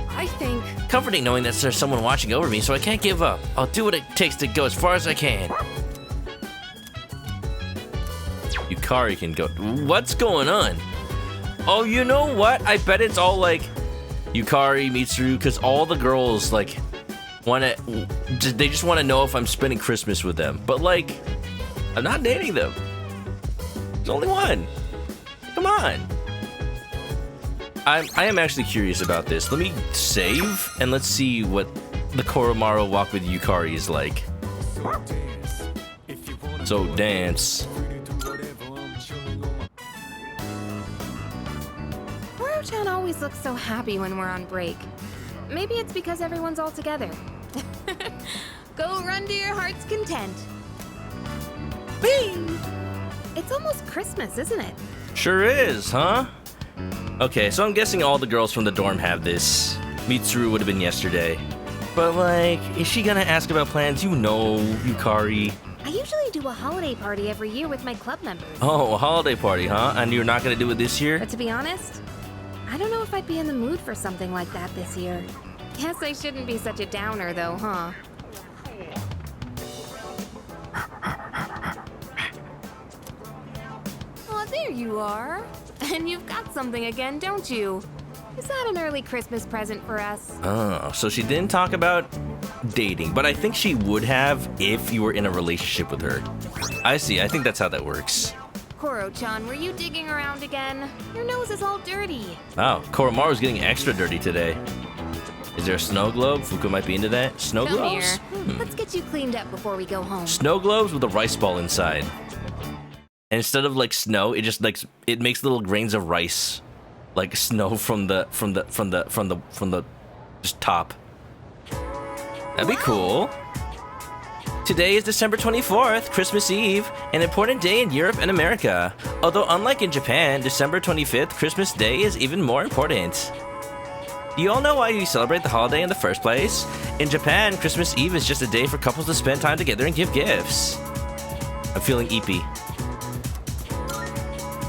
[SPEAKER 2] I think...
[SPEAKER 1] Comforting knowing that there's someone watching over me, so I can't give up. I'll do what it takes to go as far as I can. Yukari can go... What's going on? Oh, you know what? I bet it's all, like, Yukari, Mitsuru, because all the girls, like, they just want to know if I'm spending Christmas with them. But, like, I'm not dating them. There's only one. Come on. I am actually curious about this. Let me save, and let's see what the Koromaru walk with Yukari is like. So, dance.
[SPEAKER 17] Koro-chan always looks so happy when we're on break. Maybe it's because everyone's all together. Go run to your heart's content. Whee! It's almost Christmas, isn't it?
[SPEAKER 1] Sure is, huh? Okay, so I'm guessing all the girls from the dorm have this. Mitsuru would have been yesterday. But, like, is she gonna ask about plans? You know, Yukari.
[SPEAKER 17] I usually do a holiday party every year with my club members.
[SPEAKER 1] Oh, a holiday party, huh? And you're not gonna do it this year?
[SPEAKER 17] But to be honest, I don't know if I'd be in the mood for something like that this year. Guess I shouldn't be such a downer, though, huh? Oh, there you are. And you've got something again, don't you? Is that an early Christmas present for us?
[SPEAKER 1] Oh, so she didn't talk about dating, but I think she would have if you were in a relationship with her. I see, I think that's how that works.
[SPEAKER 17] Koro-chan, were you digging around again? Your nose is all dirty.
[SPEAKER 1] Wow, Koromaru's getting extra dirty today. Is there a snow globe? Fuka might be into that. Snow
[SPEAKER 17] Come
[SPEAKER 1] globes?
[SPEAKER 17] here. Let's get you cleaned up before we go home.
[SPEAKER 1] Snow globes with a rice ball inside. And instead of like snow, it just like it makes little grains of rice, like snow from the just top. That'd be cool. Today is December 24th, Christmas Eve, an important day in Europe and America. Although unlike in Japan, December 25th, Christmas Day is even more important. Do you all know why you celebrate the holiday in the first place? In Japan, Christmas Eve is just a day for couples to spend time together and give gifts. I'm feeling eepy.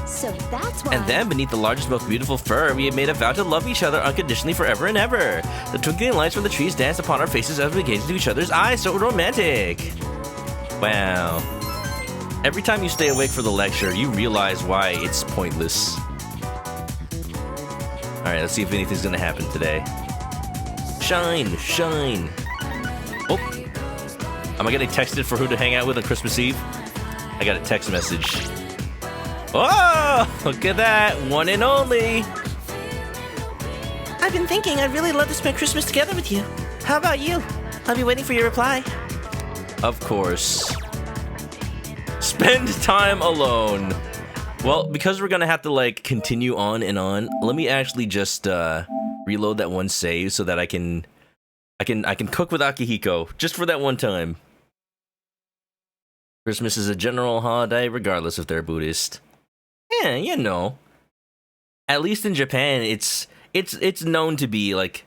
[SPEAKER 14] So that's why.
[SPEAKER 1] And then, beneath the largest, most beautiful fir, we have made a vow to love each other unconditionally forever and ever. The twinkling lights from the trees dance upon our faces as we gaze into each other's eyes, so romantic. Wow. Every time you stay awake for the lecture, you realize why it's pointless. Alright, let's see if anything's gonna happen today. Shine, shine. Oh. Am I getting texted for who to hang out with on Christmas Eve? I got a text message. Oh, look at that. One and only.
[SPEAKER 3] I've been thinking I'd really love to spend Christmas together with you. How about you? I'll be waiting for your reply.
[SPEAKER 1] Of course. Spend time alone. Well, because we're gonna have to like continue on and on, let me actually just reload that one save so that I can cook with Akihiko just for that one time. Christmas is a general holiday regardless if they're Buddhist. Yeah, you know. At least in Japan, it's known to be like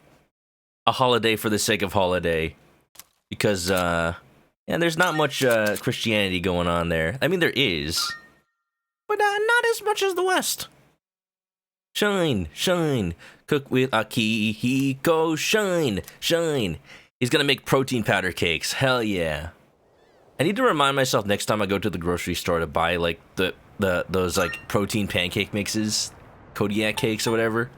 [SPEAKER 1] a holiday for the sake of holiday, because yeah, there's not much Christianity going on there. I mean, there is, but not as much as the West. Shine, shine, cook with Akihiko. Shine, shine. He's gonna make protein powder cakes. Hell yeah. I need to remind myself next time I go to the grocery store to buy like those like protein pancake mixes, Kodiak cakes or whatever,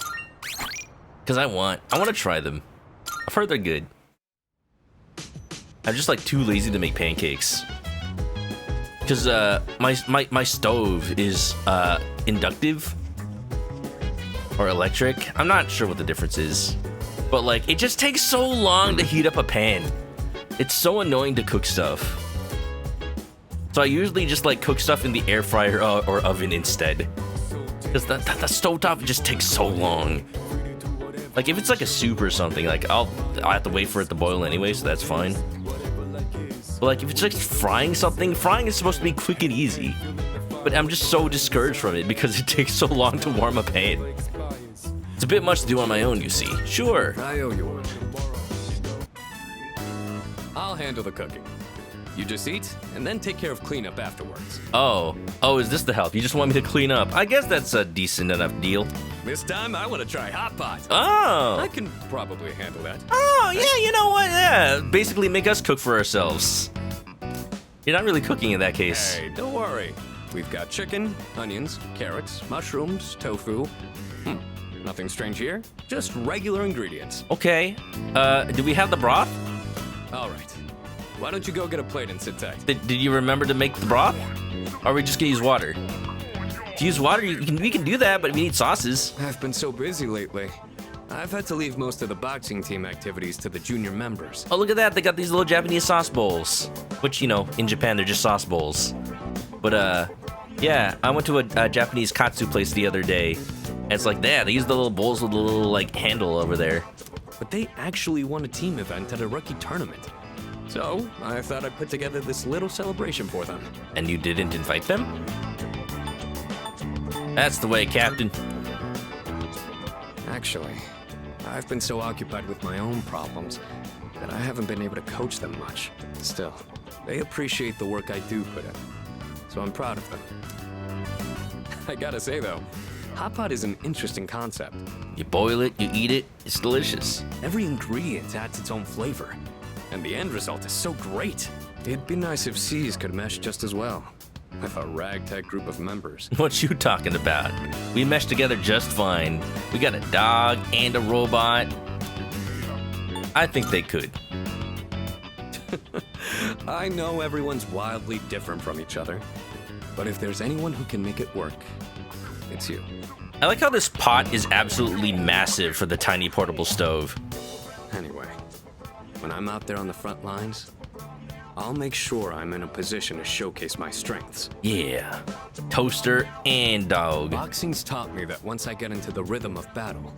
[SPEAKER 1] because I want to try them. I've heard they're good. I'm just like too lazy to make pancakes because my stove is inductive or electric. I'm not sure what the difference is, but like it just takes so long to heat up a pan. It's so annoying to cook stuff. So I usually just like cook stuff in the air fryer or oven instead. Because the stovetop just takes so long. Like, if it's like a soup or something, like, I'll have to wait for it to boil anyway, so that's fine. But like, if it's like frying something, frying is supposed to be quick and easy. But I'm just so discouraged from it because it takes so long to warm a pan. It's a bit much to do on my own, you see. Sure.
[SPEAKER 8] I owe you one. I'll handle the cooking. You just eat, and then take care of cleanup afterwards.
[SPEAKER 1] Oh, is this the help? You just want me to clean up? I guess that's a decent enough deal.
[SPEAKER 8] This time, I want to try hot pot.
[SPEAKER 1] Oh.
[SPEAKER 8] I can probably handle that.
[SPEAKER 1] Oh, yeah, you know what? Yeah, basically make us cook for ourselves. You're not really cooking in that case.
[SPEAKER 8] Hey, don't worry. We've got chicken, onions, carrots, mushrooms, tofu. Nothing strange here. Just regular ingredients.
[SPEAKER 1] Okay. Do we have the broth?
[SPEAKER 8] All right. Why don't you go get a plate and sit tight?
[SPEAKER 1] Did you remember to make the broth? Or are we just gonna use water? To use water, we can do that, but we need sauces.
[SPEAKER 8] I've been so busy lately. I've had to leave most of the boxing team activities to the junior members.
[SPEAKER 1] Oh, look at that. They got these little Japanese sauce bowls. Which, you know, in Japan, they're just sauce bowls. But, yeah, I went to a Japanese katsu place the other day. And it's like, yeah, they use the little bowls with the little, like, handle over there.
[SPEAKER 8] But they actually won a team event at a rookie tournament. So, I thought I'd put together this little celebration for them.
[SPEAKER 1] And you didn't invite them? That's the way, Captain.
[SPEAKER 8] Actually, I've been so occupied with my own problems that I haven't been able to coach them much. Still, they appreciate the work I do put in, so I'm proud of them. I gotta say though, hot pot is an interesting concept.
[SPEAKER 1] You boil it, you eat it, it's delicious.
[SPEAKER 8] Every ingredient adds its own flavor, and the end result is so great. It'd be nice if C's could mesh just as well, with a ragtag group of members.
[SPEAKER 1] What you talking about? We meshed together just fine. We got a dog and a robot. I think they could.
[SPEAKER 8] I know everyone's wildly different from each other, but if there's anyone who can make it work, it's you.
[SPEAKER 1] I like how this pot is absolutely massive for the tiny portable stove.
[SPEAKER 8] Anyway, when I'm out there on the front lines, I'll make sure I'm in a position to showcase my strengths.
[SPEAKER 1] Yeah, toaster and dog.
[SPEAKER 8] Boxing's taught me that once I get into the rhythm of battle,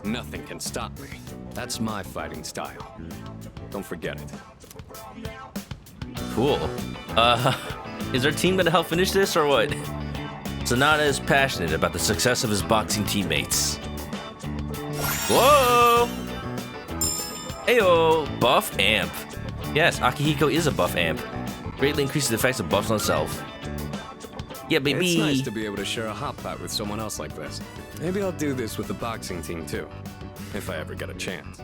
[SPEAKER 8] nothing can stop me. That's my fighting style. Don't forget it.
[SPEAKER 1] Cool. Is our team gonna help finish this or what? Sonata is passionate about the success of his boxing teammates. Whoa! Heyo, buff amp. Yes, Akihiko is a buff amp. Greatly increases the effects of buffs on self. Yeah, baby.
[SPEAKER 8] It's nice to be able to share a hot pot with someone else like this. Maybe I'll do this with the boxing team too, if I ever get a chance.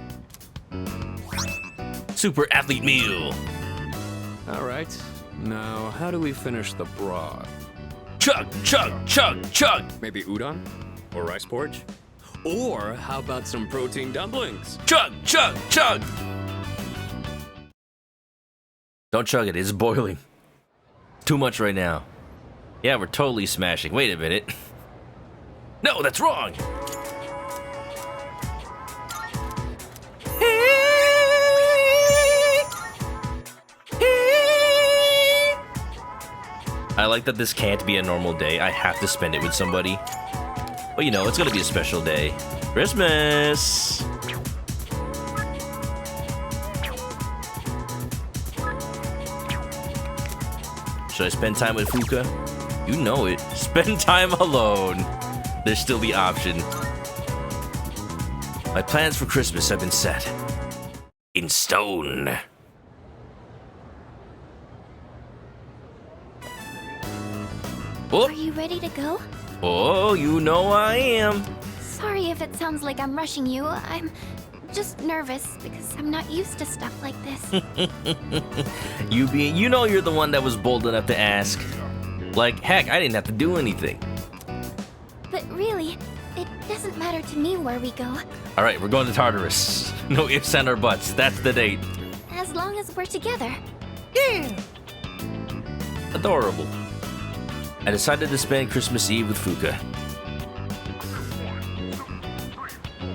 [SPEAKER 1] Super athlete meal.
[SPEAKER 8] All right. Now, how do we finish the broth?
[SPEAKER 1] Chug, chug, chug, chug.
[SPEAKER 8] Maybe udon? Or rice porridge? Or how about some protein dumplings?
[SPEAKER 1] Chug, chug, chug. Don't chug it, it's boiling. Too much right now. Yeah, we're totally smashing. Wait a minute. No, that's wrong. I like that this can't be a normal day. I have to spend it with somebody. But you know, it's gonna be a special day. Christmas! Should I spend time with Fuka? You know it. Spend time alone. There's still the option. My plans for Christmas have been set. In stone. Oh.
[SPEAKER 14] Are you ready to go?
[SPEAKER 1] Oh, you know I am.
[SPEAKER 14] Sorry if it sounds like I'm rushing you. I'm just nervous because I'm not used to stuff like this.
[SPEAKER 1] You know you're the one that was bold enough to ask. Like, heck, I didn't have to do anything.
[SPEAKER 14] But really, it doesn't matter to me where we go.
[SPEAKER 1] All right, we're going to Tartarus. No ifs and or buts. That's the date.
[SPEAKER 14] As long as we're together.
[SPEAKER 1] Yeah. Adorable. I decided to spend Christmas Eve with Fuka.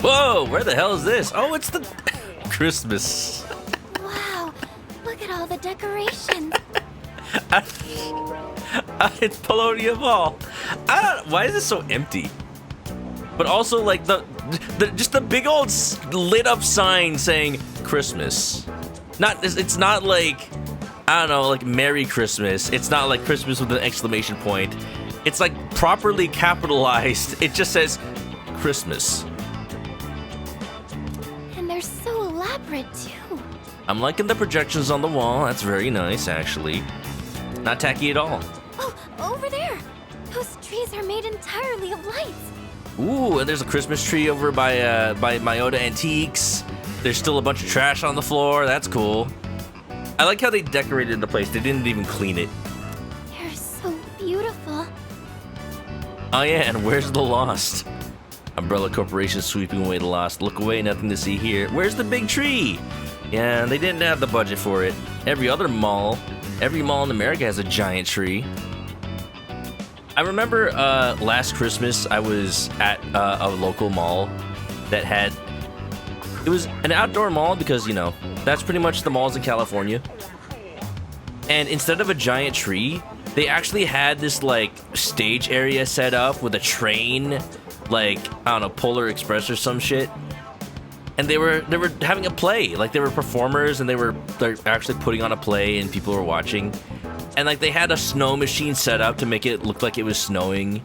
[SPEAKER 1] Whoa, where the hell is this? Oh, it's the Christmas.
[SPEAKER 14] Wow, look at all the decorations.
[SPEAKER 1] It's Paulownia Ball. Why is it so empty? but also like just the big old lit up sign saying Christmas. It's not like, I don't know, like Merry Christmas. It's not like Christmas with an exclamation point. It's like properly capitalized. It just says Christmas.
[SPEAKER 14] And they're so elaborate too.
[SPEAKER 1] I'm liking the projections on the wall. That's very nice, actually. Not tacky at all.
[SPEAKER 14] Oh, over there! Those trees are made entirely of lights.
[SPEAKER 1] Ooh, and there's a Christmas tree over by Myota Antiques. There's still a bunch of trash on the floor. That's cool. I like how they decorated the place. They didn't even clean it.
[SPEAKER 14] They're so beautiful.
[SPEAKER 1] Oh yeah, and where's the Lost? Umbrella Corporation sweeping away the Lost. Look away, nothing to see here. Where's the big tree? Yeah, they didn't have the budget for it. Every mall in America has a giant tree. I remember last Christmas I was at a local mall that had... It was an outdoor mall because, you know, that's pretty much the malls in California. And instead of a giant tree, they actually had this, like, stage area set up with a train, like, I don't know, Polar Express or some shit. And they were having a play. Like, they were performers and they're actually putting on a play and people were watching. And like they had a snow machine set up to make it look like it was snowing.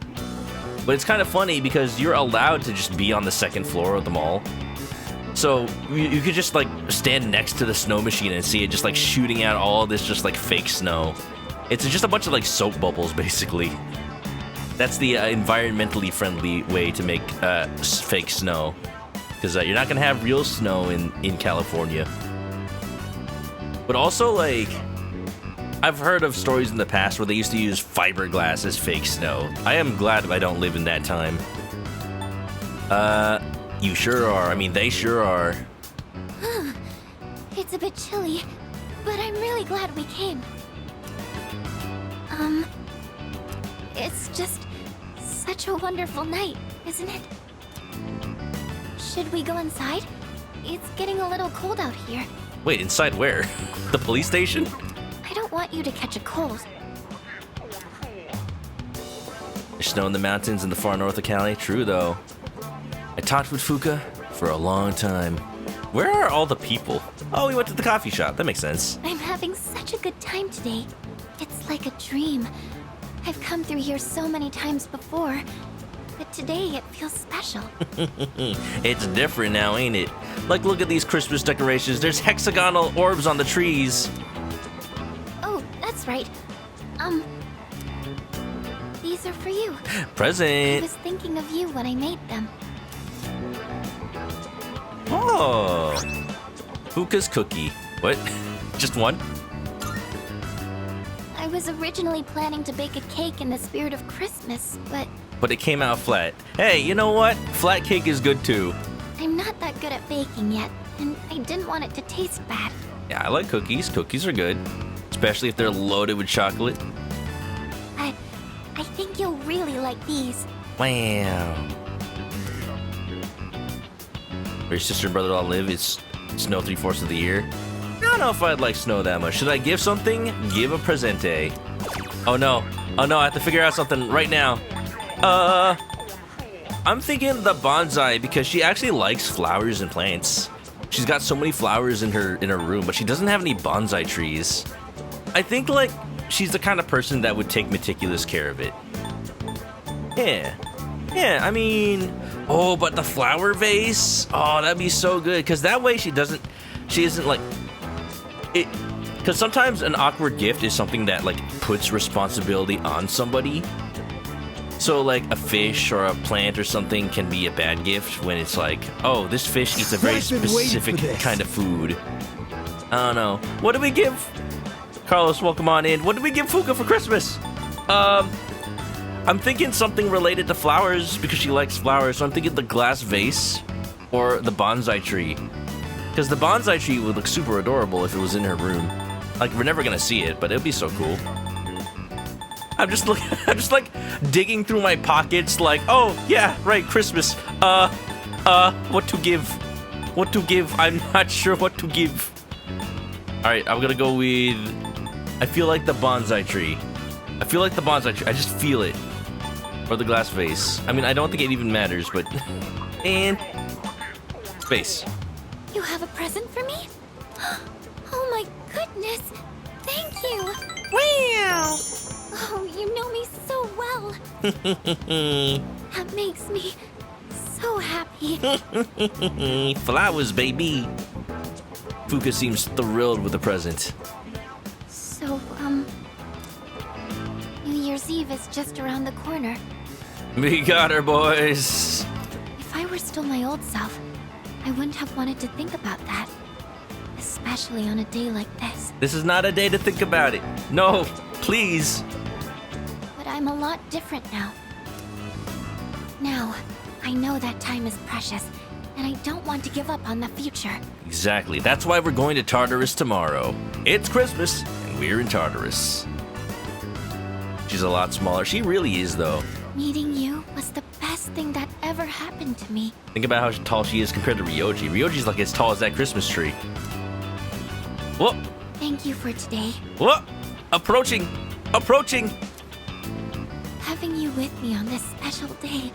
[SPEAKER 1] But it's kind of funny because you're allowed to just be on the second floor of the mall. So you could just like stand next to the snow machine and see it just like shooting out all this just like fake snow. It's just a bunch of like soap bubbles basically. That's the environmentally friendly way to make fake snow. Because you're not gonna have real snow in California. But also like... I've heard of stories in the past where they used to use fiberglass as fake snow. I am glad I don't live in that time. You sure are. I mean, they sure are.
[SPEAKER 14] It's a bit chilly, but I'm really glad we came. It's just such a wonderful night, isn't it? Should we go inside? It's getting a little cold out here.
[SPEAKER 1] Wait, inside where? The police station?
[SPEAKER 14] I don't want you to catch a cold.
[SPEAKER 1] There's snow in the mountains in the far north of Cali. True, though. I talked with Fuka for a long time. Where are all the people? Oh, we went to the coffee shop. That makes sense.
[SPEAKER 14] I'm having such a good time today. It's like a dream. I've come through here so many times before, but today it feels special.
[SPEAKER 1] It's different now, ain't it? Like, look at these Christmas decorations. There's hexagonal orbs on the trees.
[SPEAKER 14] That's right. These are for you.
[SPEAKER 1] Present.
[SPEAKER 14] I was thinking of you when I made them.
[SPEAKER 1] Oh. Fuka's cookie. What? Just one?
[SPEAKER 14] I was originally planning to bake a cake in the spirit of Christmas, but
[SPEAKER 1] it came out flat. Hey, you know what? Flat cake is good too.
[SPEAKER 14] I'm not that good at baking yet, and I didn't want it to taste bad.
[SPEAKER 1] Yeah, I like cookies. Cookies are good. Especially if they're loaded with chocolate.
[SPEAKER 14] I think you'll really like these.
[SPEAKER 1] Wow. Where your sister and brother all live, it's snow 3/4 of the year. I don't know if I'd like snow that much. Should I give something? Give a presente. Oh no. Oh no, I have to figure out something right now. I'm thinking the bonsai because she actually likes flowers and plants. She's got so many flowers in her room, but she doesn't have any bonsai trees. I think, like, she's the kind of person that would take meticulous care of it. Yeah. Yeah, I mean... Oh, but the flower vase? Oh, that'd be so good. Because that way she isn't, like... Because sometimes an awkward gift is something that, like, puts responsibility on somebody. So, like, a fish or a plant or something can be a bad gift when it's like, oh, this fish eats a very specific kind of food. I don't know. What do we give... Carlos, welcome on in. What did we give Fuka for Christmas? I'm thinking something related to flowers because she likes flowers. So I'm thinking the glass vase or the bonsai tree. Because the bonsai tree would look super adorable if it was in her room. Like, we're never gonna see it, but it'd be so cool. I'm just like digging through my pockets like, oh, yeah, right, Christmas. What to give? What to give? I'm not sure what to give. All right, I'm gonna go with... I feel like the bonsai tree. I feel like the bonsai tree. I just feel it. Or the glass vase. I mean, I don't think it even matters, but... And... Space.
[SPEAKER 14] You have a present for me? Oh my goodness! Thank you! Wow! Oh, you know me so well. That makes me so happy.
[SPEAKER 1] Flowers, baby. Fuka seems thrilled with the present.
[SPEAKER 14] So, New Year's Eve is just around the corner.
[SPEAKER 1] We got her, boys.
[SPEAKER 14] If I were still my old self, I wouldn't have wanted to think about that. Especially on a day like this.
[SPEAKER 1] This is not a day to think about it. No, please.
[SPEAKER 14] But I'm a lot different now. Now, I know that time is precious, and I don't want to give up on the future.
[SPEAKER 1] Exactly. That's why we're going to Tartarus tomorrow. It's Christmas, and we're in Tartarus. She's a lot smaller. She really is, though.
[SPEAKER 14] Meeting you was the best thing that ever happened to me.
[SPEAKER 1] Think about how tall she is compared to Ryoji. Ryoji's like as tall as that Christmas tree. Whoop!
[SPEAKER 14] Thank you for today.
[SPEAKER 1] Whoop! Approaching! Approaching!
[SPEAKER 14] Having you with me on this special day,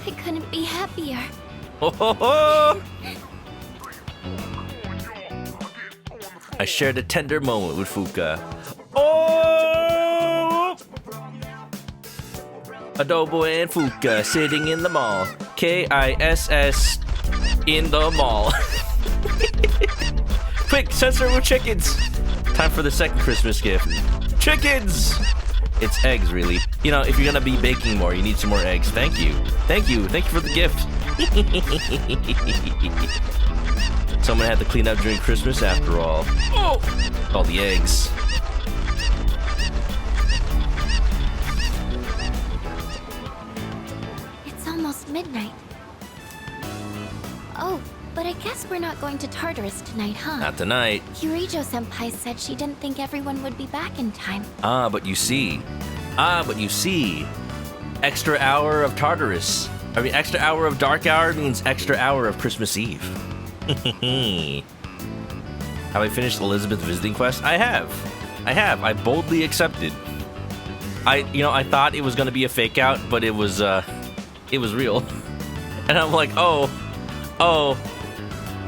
[SPEAKER 14] I couldn't be happier.
[SPEAKER 1] Ho ho ho! I shared a tender moment with Fuka. Oh! Adobo and Fuka sitting in the mall. K-I-S-S in the mall. Quick, censor with chickens. Time for the second Christmas gift. Chickens! It's eggs, really. You know, if you're gonna be baking more, you need some more eggs. Thank you. Thank you. Thank you for the gift. Someone had to clean up during Christmas after all. Oh! All the eggs.
[SPEAKER 14] It's almost midnight. Oh, but I guess we're not going to Tartarus tonight, huh?
[SPEAKER 1] Not tonight.
[SPEAKER 14] Kirijo-senpai said she didn't think everyone would be back in time.
[SPEAKER 1] But you see. Extra hour of Tartarus. I mean, extra hour of Dark Hour means extra hour of Christmas Eve. Have I finished Elizabeth's visiting quest? I have. I boldly accepted. I thought it was gonna be a fake out, but it was real. And I'm like, oh,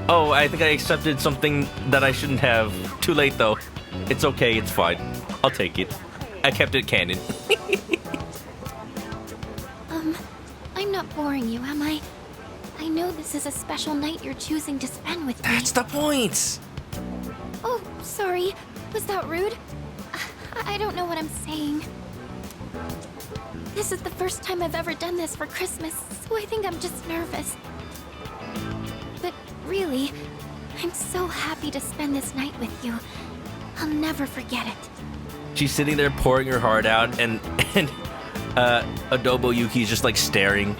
[SPEAKER 1] I think I accepted something that I shouldn't have. Too late though. It's okay, it's fine. I'll take it. I kept it canon.
[SPEAKER 14] I'm not boring you, am I? I know this is a special night you're choosing to spend with me.
[SPEAKER 1] That's the point!
[SPEAKER 14] Oh, sorry. Was that rude? I don't know what I'm saying. This is the first time I've ever done this for Christmas, so I think I'm just nervous. But really, I'm so happy to spend this night with you. I'll never forget it.
[SPEAKER 1] She's sitting there pouring her heart out, and Adobo Yuki's just like staring.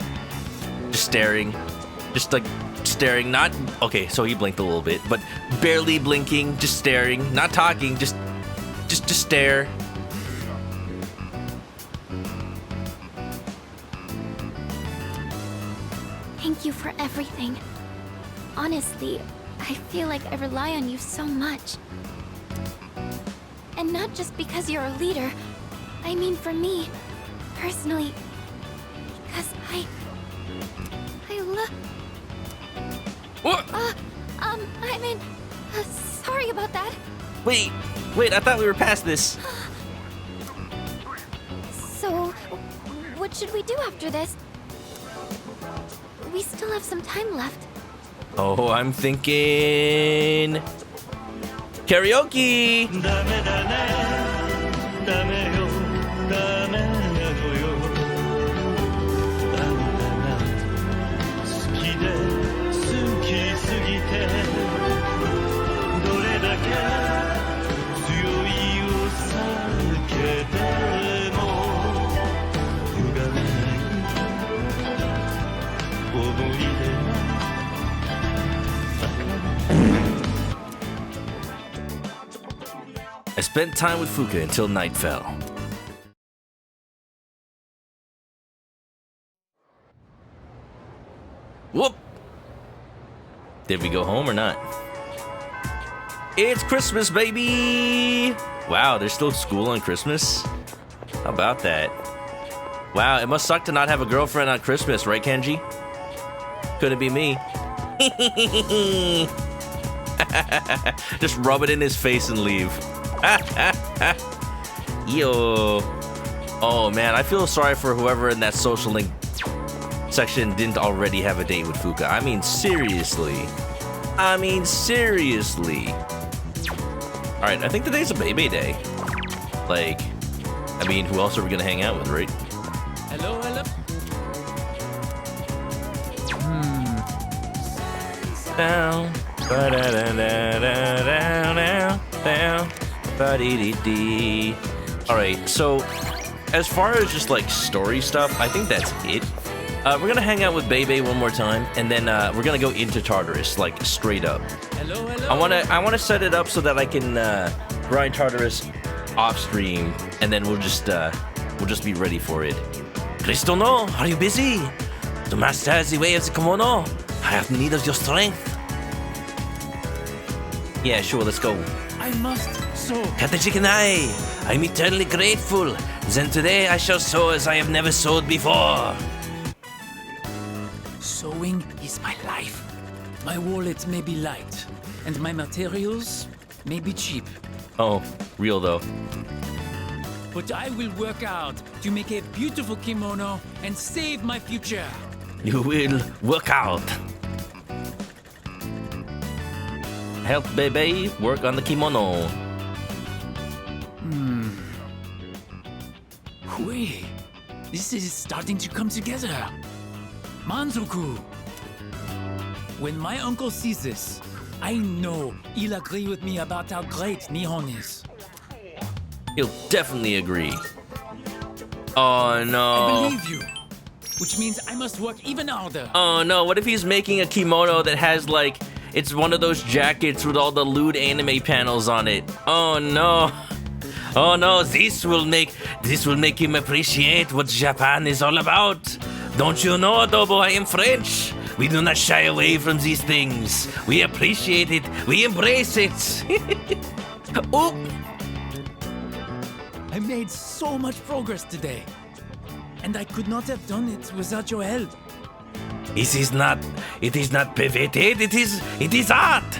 [SPEAKER 1] Not okay, so he blinked a little bit, but barely blinking, just staring, not talking, just stare.
[SPEAKER 14] Thank you for everything. Honestly, I feel like I rely on you so much. And not just because you're a leader. I mean for me, personally, because I love...
[SPEAKER 1] What?
[SPEAKER 14] I mean, sorry about that.
[SPEAKER 1] Wait, I thought we were past this.
[SPEAKER 14] So, what should we do after this? We still have some time left.
[SPEAKER 1] Oh, I'm thinking... Karaoke! I spent time with Fuka until night fell. Whoop! Did we go home or not? It's Christmas, baby! Wow, there's still school on Christmas? How about that? Wow, it must suck to not have a girlfriend on Christmas, right, Kenji? Couldn't be me. Just rub it in his face and leave. Yo. Oh man, I feel sorry for whoever in that social link section didn't already have a date with Fuka. I mean, seriously. Alright, I think today's a baby day. Like, I mean, who else are we gonna hang out with, right?
[SPEAKER 6] Hello, hello.
[SPEAKER 1] Down, down, ba-dee-dee-dee. Alright, so as far as just like story stuff, I think that's it. We're gonna hang out with Bebe one more time, and then we're gonna go into Tartarus, like straight up.
[SPEAKER 6] Hello, hello.
[SPEAKER 1] I wanna set it up so that I can grind Tartarus off stream, and then we'll just be ready for it.
[SPEAKER 3] Cristo no, are you busy? The master has the way of the kimono. I have need of your strength.
[SPEAKER 1] Yeah, sure, let's go.
[SPEAKER 6] I must sew.
[SPEAKER 3] Katachikanai, I'm eternally grateful. Then today I shall sew as I have never sewed before.
[SPEAKER 6] Sewing is my life. My wallet may be light, and my materials may be cheap.
[SPEAKER 1] Oh, real though.
[SPEAKER 6] But I will work out to make a beautiful kimono and save my future.
[SPEAKER 3] You will work out.
[SPEAKER 1] Help Bebe work on the kimono.
[SPEAKER 6] Wait, this is starting to come together. Manzoku. When my uncle sees this, I know he'll agree with me about how great Nihon is.
[SPEAKER 1] He'll definitely agree. Oh no.
[SPEAKER 6] I believe you. Which means I must work even harder.
[SPEAKER 1] Oh no, what if he's making a kimono that has like, it's one of those jackets with all the lewd anime panels on it. Oh no.
[SPEAKER 3] Oh no, this will make him appreciate what Japan is all about. Don't you know, Adobo, I am French. We do not shy away from these things. We appreciate it. We embrace it.
[SPEAKER 6] Oh! I made so much progress today. And I could not have done it without your help.
[SPEAKER 3] It is not perverted, it is art.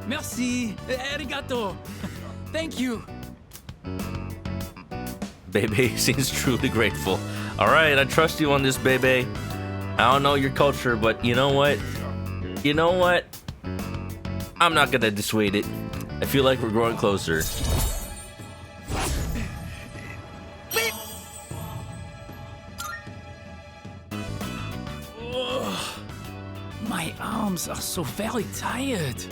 [SPEAKER 6] Merci, arigato. Thank you.
[SPEAKER 1] Bebe seems truly grateful. Alright, I trust you on this, Bebe. I don't know your culture, but you know what? I'm not gonna dissuade it. I feel like we're growing closer.
[SPEAKER 6] My arms are so very tired.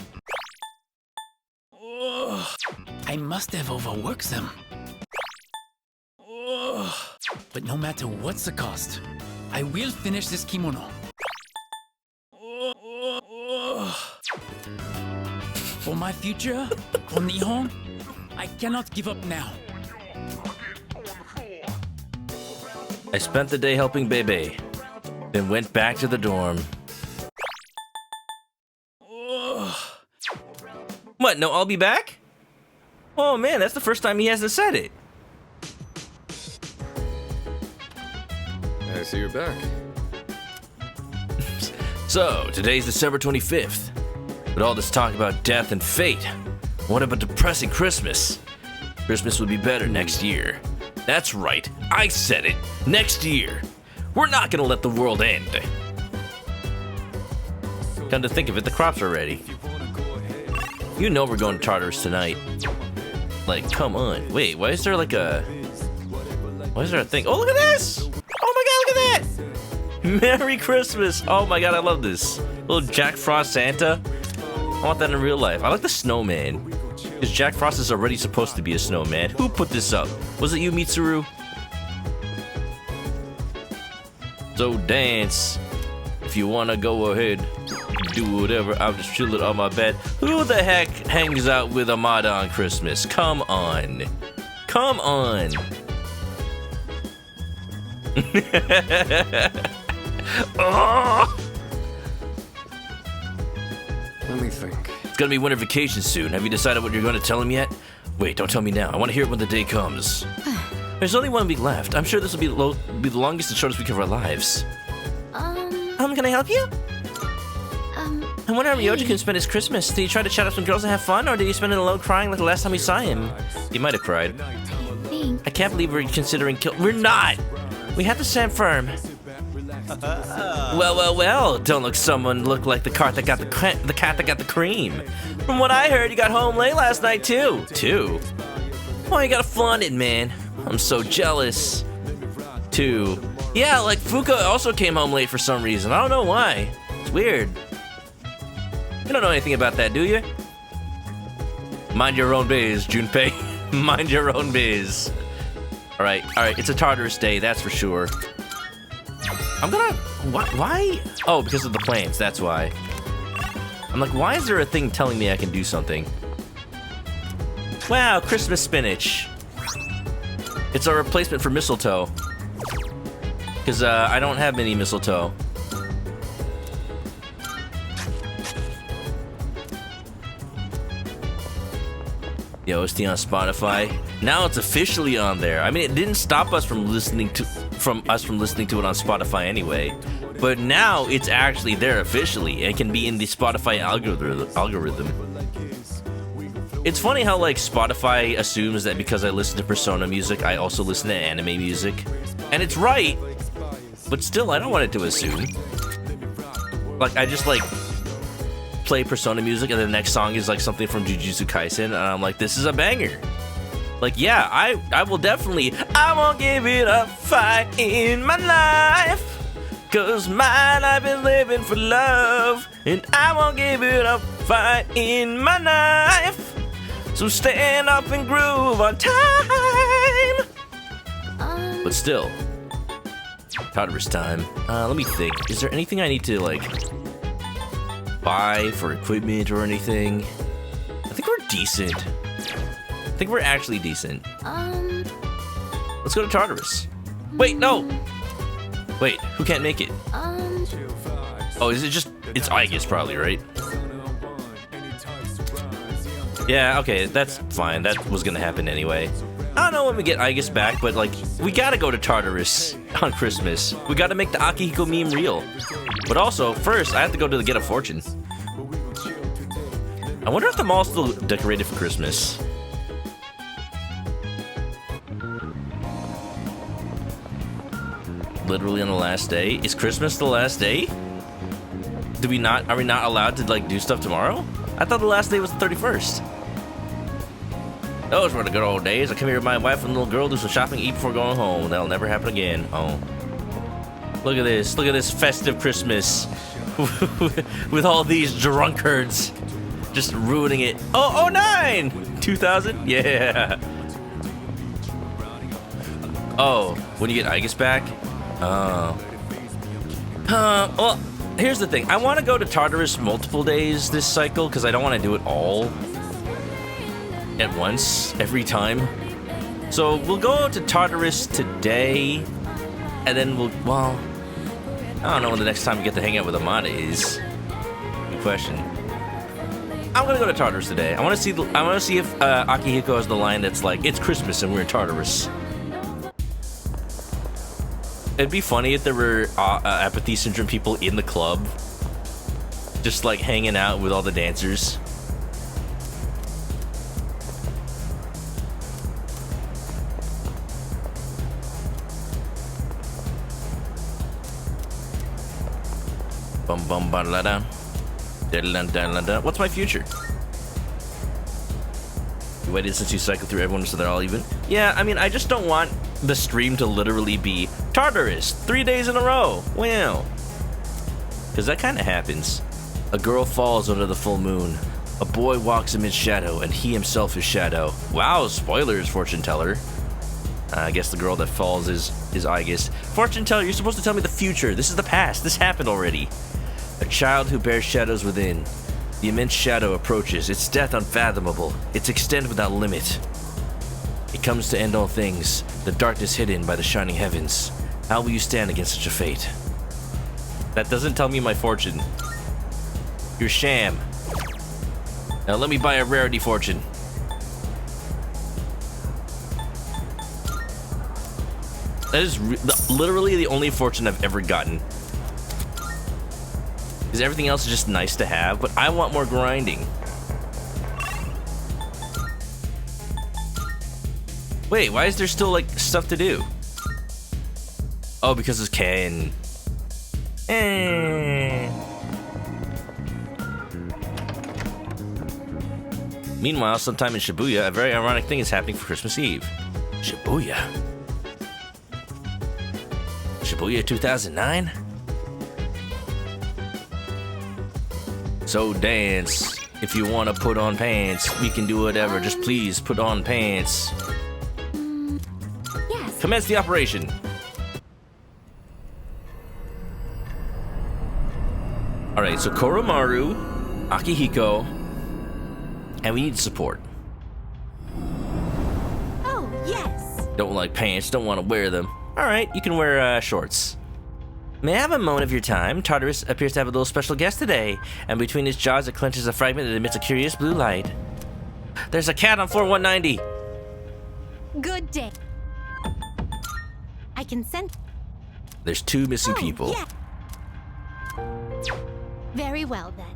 [SPEAKER 6] I must have overworked them. But no matter what's the cost, I will finish this kimono. For my future, for Nihon, I cannot give up now.
[SPEAKER 1] I spent the day helping Bebe, then went back to the dorm. What, no, I'll be back? Oh man, that's the first time he hasn't said it.
[SPEAKER 8] I see you're back.
[SPEAKER 1] So, today's December 25th. But all this talk about death and fate, what about depressing Christmas? Christmas would be better next year. That's right, I said it. Next year. We're not gonna let the world end. Come to think of it, the crops are ready. You know we're going to Tartarus tonight. Like, come on. Wait, why is there like a... Why is there a thing? Oh, look at this! Oh my god, look at that! Merry Christmas! Oh my god, I love this. Little Jack Frost Santa. I want that in real life. I like the snowman. Because Jack Frost is already supposed to be a snowman. Who put this up? Was it you, Mitsuru? So dance. If you wanna go ahead, do whatever. I'm just chilling on my bed. Who the heck hangs out with Amada on Christmas? Come on. Come on. Oh!
[SPEAKER 8] Let me think.
[SPEAKER 1] It's gonna be winter vacation soon. Have you decided what you're gonna tell him yet? Wait, don't tell me now. I wanna hear it when the day comes. There's only 1 week left. I'm sure this will be the longest and shortest week of our lives.
[SPEAKER 3] Can I help you?
[SPEAKER 1] I wonder how Ryoji can spend his Christmas. Did he try to chat up some girls and have fun, or did he spend it alone crying like the last time we saw him? He might have cried. I can't believe we're considering We're not! We have to stand firm. Well. Don't look like the cat that got the cat that got the cream. From what I heard, you got home late last night, too. Too? Why you gotta flaunt it, man? I'm so jealous. Too. Yeah, like Fuka also came home late for some reason. I don't know why. It's weird. You don't know anything about that, do you? Mind your own biz, Junpei. Mind your own biz. Alright, it's a Tartarus day, that's for sure. I'm gonna... Why? Oh, because of the planes, that's why. I'm like, why is there a thing telling me I can do something? Wow, Christmas spinach. It's a replacement for mistletoe. Because I don't have any mistletoe. Yo, it's on Spotify. Now it's officially on there. I mean, it didn't stop us from listening to it on Spotify anyway. But now it's actually there officially. It can be in the Spotify algorithm. It's funny how like Spotify assumes that because I listen to Persona music, I also listen to anime music. And it's right, but still I don't want it to assume. Like I just like play Persona music and the next song is like something from Jujutsu Kaisen and I'm like, this is a banger. Like, yeah, I will definitely, I won't give it a fight in my life. Cause my life is living for love. And I won't give it a fight in my life. So stand up and groove on time. But still, Tartarus time. Let me think. Is there anything I need to like buy for equipment or anything? I think we're decent. I think we're actually decent. Let's go to Tartarus. Wait, no. Wait, who can't make it? Oh, is it just? It's Aigis probably, right? Yeah, okay, that's fine. That was gonna happen anyway. I don't know when we get Aigis back, but like, we gotta go to Tartarus on Christmas. We gotta make the Akihiko meme real. But also, first, I have to go to the Get a Fortune. I wonder if the mall's still decorated for Christmas. Literally on the last day? Is Christmas the last day? Are we not allowed to like do stuff tomorrow? I thought the last day was the 31st. Those were the good old days. I come here with my wife and little girl, do some shopping, eat before going home. That'll never happen again. Oh. Look at this festive Christmas. With all these drunkards just ruining it. Oh, 09! 2000? Yeah. Oh, when you get Aigis back? Well, here's the thing. I want to go to Tartarus multiple days this cycle because I don't want to do it all at once, every time. So we'll go to Tartarus today, and then well, I don't know when the next time we get to hang out with Amada is. Good question. I'm gonna go to Tartarus today. I want to see if Akihiko has the line that's like, "It's Christmas and we're in Tartarus." It'd be funny if there were apathy syndrome people in the club, just like hanging out with all the dancers. Bum bum ba la da. What's my future? You waited since you cycled through everyone so they're all even? Yeah, I mean, I just don't want the stream to literally be Tartarus 3 days in a row. Wow. Because that kind of happens. A girl falls under the full moon. A boy walks amid shadow, and he himself is shadow. Wow, spoilers, fortune teller. I guess the girl that falls is Aigis. Fortune teller, you're supposed to tell me the future. This is the past. This happened already. A child who bears shadows within. The immense shadow approaches, its death unfathomable, its extent without limit. It comes to end all things, the darkness hidden by the shining heavens. How will you stand against such a fate? That doesn't tell me my fortune. You're sham. Now let me buy a rarity fortune. That is literally the only fortune I've ever gotten. Because everything else is just nice to have, but I want more grinding. Wait, why is there still like stuff to do? Oh, because it's Ken. Meanwhile, sometime in Shibuya, a very ironic thing is happening for Christmas Eve. Shibuya? Shibuya 2009? So dance. If you want to put on pants, we can do whatever. Just please put on pants.
[SPEAKER 14] Yes.
[SPEAKER 1] Commence the operation. Alright, so Koromaru, Akihiko, and we need support.
[SPEAKER 14] Oh, yes.
[SPEAKER 1] Don't like pants, don't want to wear them. Alright, you can wear shorts. May I have a moment of your time? Tartarus appears to have a little special guest today, and between his jaws it clenches a fragment that emits a curious blue light. There's a cat on floor 190.
[SPEAKER 4] Good day. I can sense.
[SPEAKER 1] There's 2 missing people.
[SPEAKER 4] Yeah. Very well then.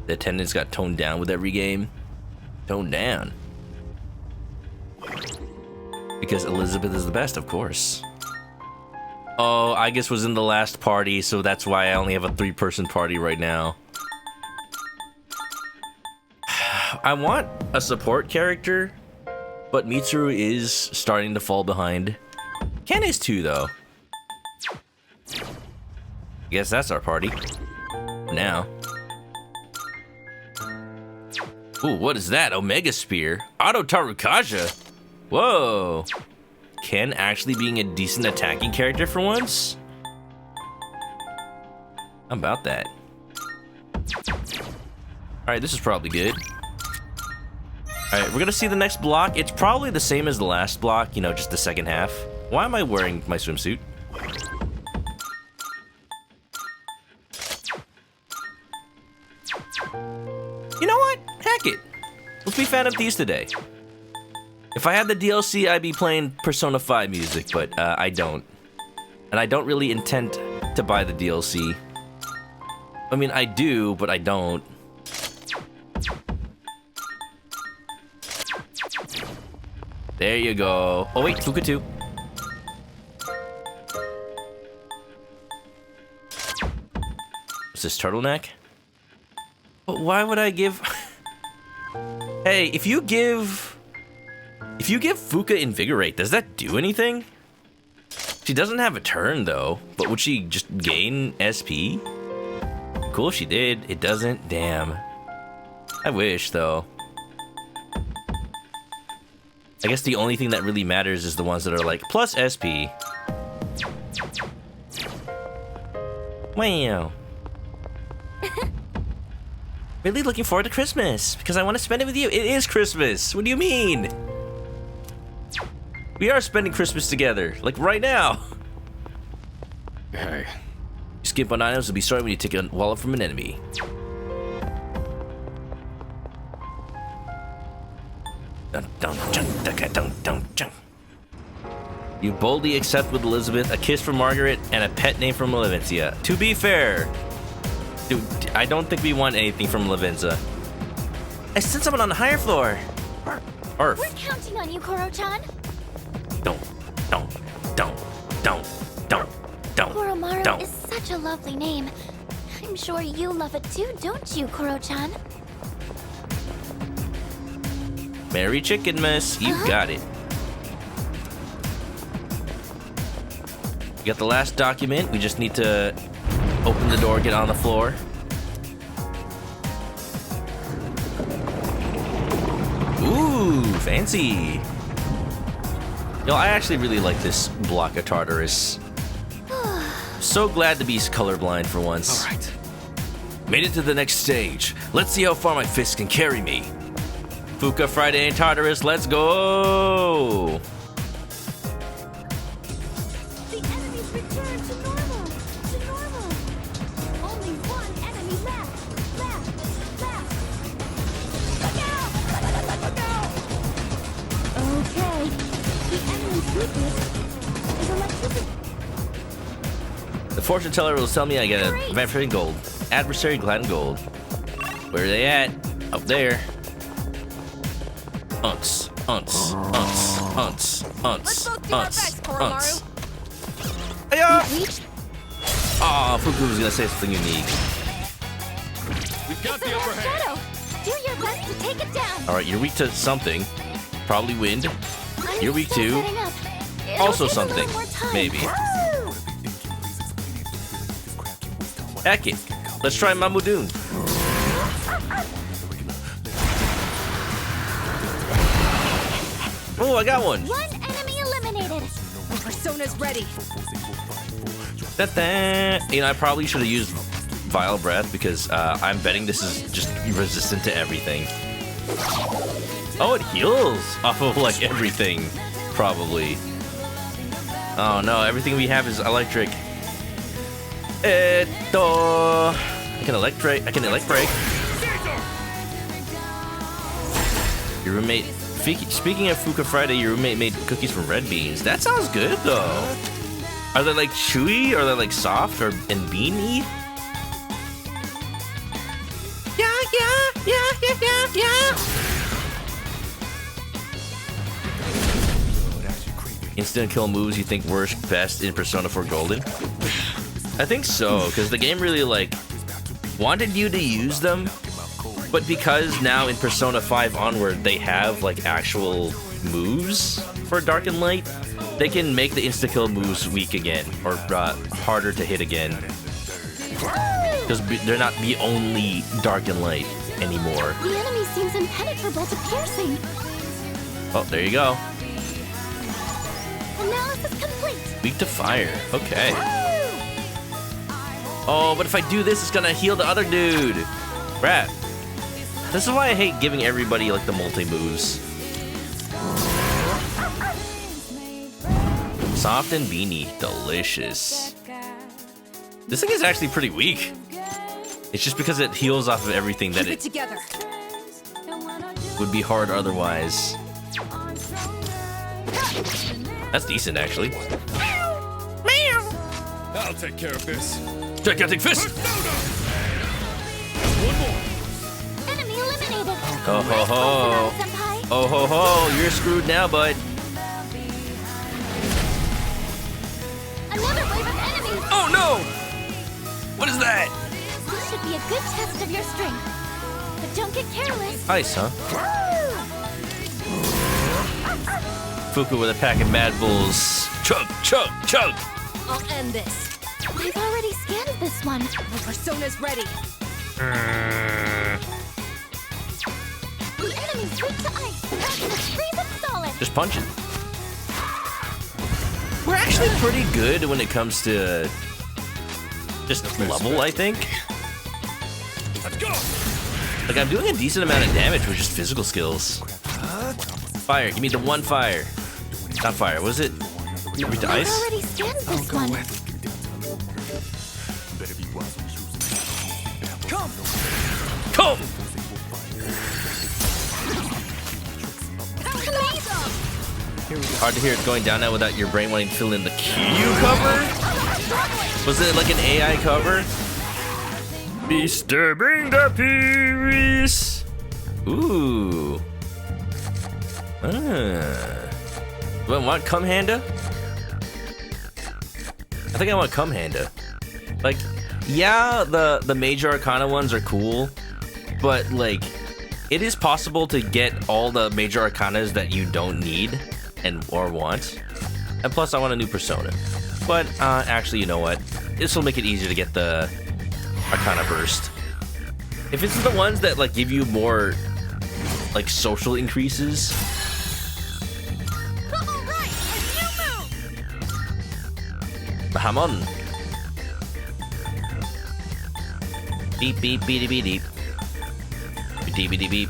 [SPEAKER 1] The attendance got toned down with every game. Toned down. Because Elizabeth is the best, of course. Oh, I guess was in the last party, so that's why I only have a 3-person party right now. I want a support character, but Mitsuru is starting to fall behind. Ken is too, though. I guess that's our party. Now. Ooh, what is that? Omega Spear? Auto Tarukaja? Whoa. Ken actually being a decent attacking character for once? How about that? Alright, this is probably good. Alright, we're gonna see the next block. It's probably the same as the last block, you know, just the second half. Why am I wearing my swimsuit? You know what? Heck it. Let's be Phantom Thieves today. If I had the DLC, I'd be playing Persona 5 music, but I don't. And I don't really intend to buy the DLC. I mean, I do, but I don't. There you go. Oh wait, Fuka 2. What's this, turtleneck? But why would I give... Hey, if you give Fuka Invigorate, does that do anything? She doesn't have a turn, though. But would she just gain SP? Cool if she did. It doesn't. Damn. I wish, though. I guess the only thing that really matters is the ones that are like, plus SP. Wow. Really looking forward to Christmas, because I want to spend it with you. It is Christmas. What do you mean? We are spending Christmas together, like right now.
[SPEAKER 8] Hey.
[SPEAKER 1] You skip on items will be sorry when you take a wallet from an enemy. You boldly accept with Elizabeth a kiss from Margaret and a pet name from Lavencia. To be fair, dude, I don't think we want anything from Lavenza. I sent someone on the higher floor. Arf.
[SPEAKER 14] We're counting on you, Koro-chan.
[SPEAKER 1] Don't.
[SPEAKER 14] Koromaru is such a lovely name. I'm sure you love it too, don't you, Koro-chan?
[SPEAKER 1] Merry Chicken Mess, you got it. We got the last document. We just need to open the door, get on the floor. Ooh, fancy. Yo, I actually really like this block of Tartarus. So glad to be colorblind for once.
[SPEAKER 10] Alright. Made it to the next stage. Let's see how far my fist can carry me.
[SPEAKER 1] Fuka Friday and Tartarus, let's go!
[SPEAKER 14] The enemy's returned to normal. To normal. Only one enemy left. Look out! Okay. The enemy's
[SPEAKER 1] The fortune teller will tell me I get a adversary gold. Adversary glad gold. Where are they at? Up there. Unts. Let's both do our best, Koromaru. Aw, Fuku was gonna say something unique.
[SPEAKER 14] We've got the upper hand. Do your best to take it down.
[SPEAKER 1] Alright, you're weak to something. Probably wind. You're weak to also something. Maybe. Heck it. Let's try Mamudoon. Oh, I got one.
[SPEAKER 14] One enemy eliminated.
[SPEAKER 2] Persona's ready.
[SPEAKER 1] You know, I probably should have used Vile Breath because I'm betting this is just resistant to everything. Oh, it heals off of like everything, probably. Oh no, everything we have is electric. I can electric. Your roommate. Speaking of Fuka Friday, your roommate made cookies from red beans. That sounds good though. Are they like chewy? Or are they like soft or and beany? Yeah. Instant kill moves you think work best in Persona 4 Golden? I think so, because the game really like wanted you to use them, but because now in Persona 5 onward they have like actual moves for Dark and Light, they can make the insta-kill moves weak again, or harder to hit again. Because they're not the only Dark and Light anymore.
[SPEAKER 14] The enemy seems impenetrable to piercing.
[SPEAKER 1] Oh, there you go.
[SPEAKER 14] Analysis complete.
[SPEAKER 1] Weak to fire. Okay. Oh, but if I do this, it's gonna heal the other dude. Crap. This is why I hate giving everybody like the multi-moves. Soft and beanie. Delicious. This thing is actually pretty weak. It's just because it heals off of everything that it would be hard otherwise. That's decent, actually.
[SPEAKER 10] I'll take care of this.
[SPEAKER 1] Gigantic fist!
[SPEAKER 10] One more.
[SPEAKER 14] Enemy eliminated.
[SPEAKER 1] Oh ho ho! Oh ho ho! You're screwed now, bud.
[SPEAKER 14] Another wave of enemies.
[SPEAKER 1] Oh no! What is that?
[SPEAKER 14] This should be a good test of your strength. But don't get careless.
[SPEAKER 1] Ice, huh? Fuku with a pack of Mad Bulls. Chug, chug, chug!
[SPEAKER 2] I'll end this.
[SPEAKER 14] I've already scanned this one.
[SPEAKER 2] My persona's ready.
[SPEAKER 14] The enemy's weak to ice. Let's freeze it solid.
[SPEAKER 1] Just punch it. We're actually pretty good when it comes to just level, I think.
[SPEAKER 10] Let's go.
[SPEAKER 1] Like, I'm doing a decent amount of damage with just physical skills. Fire, give me the one fire. Not fire, was it? Weak to ice?
[SPEAKER 14] I've already scanned this one.
[SPEAKER 1] Come! Hard to hear it going down now without your brain wanting to fill in the Q cover? Was it like an AI cover? Disturbing the peace. Ooh. Do I want Come Handa? I think I want Come Handa. Like, yeah, the major arcana ones are cool, but like, it is possible to get all the major arcanas that you don't need and or want. And plus, I want a new persona. But actually, you know what? This will make it easier to get the arcana burst. If it's the ones that like give you more like social increases. Hamon. Beep beep beep beep beep. Beep beep beep.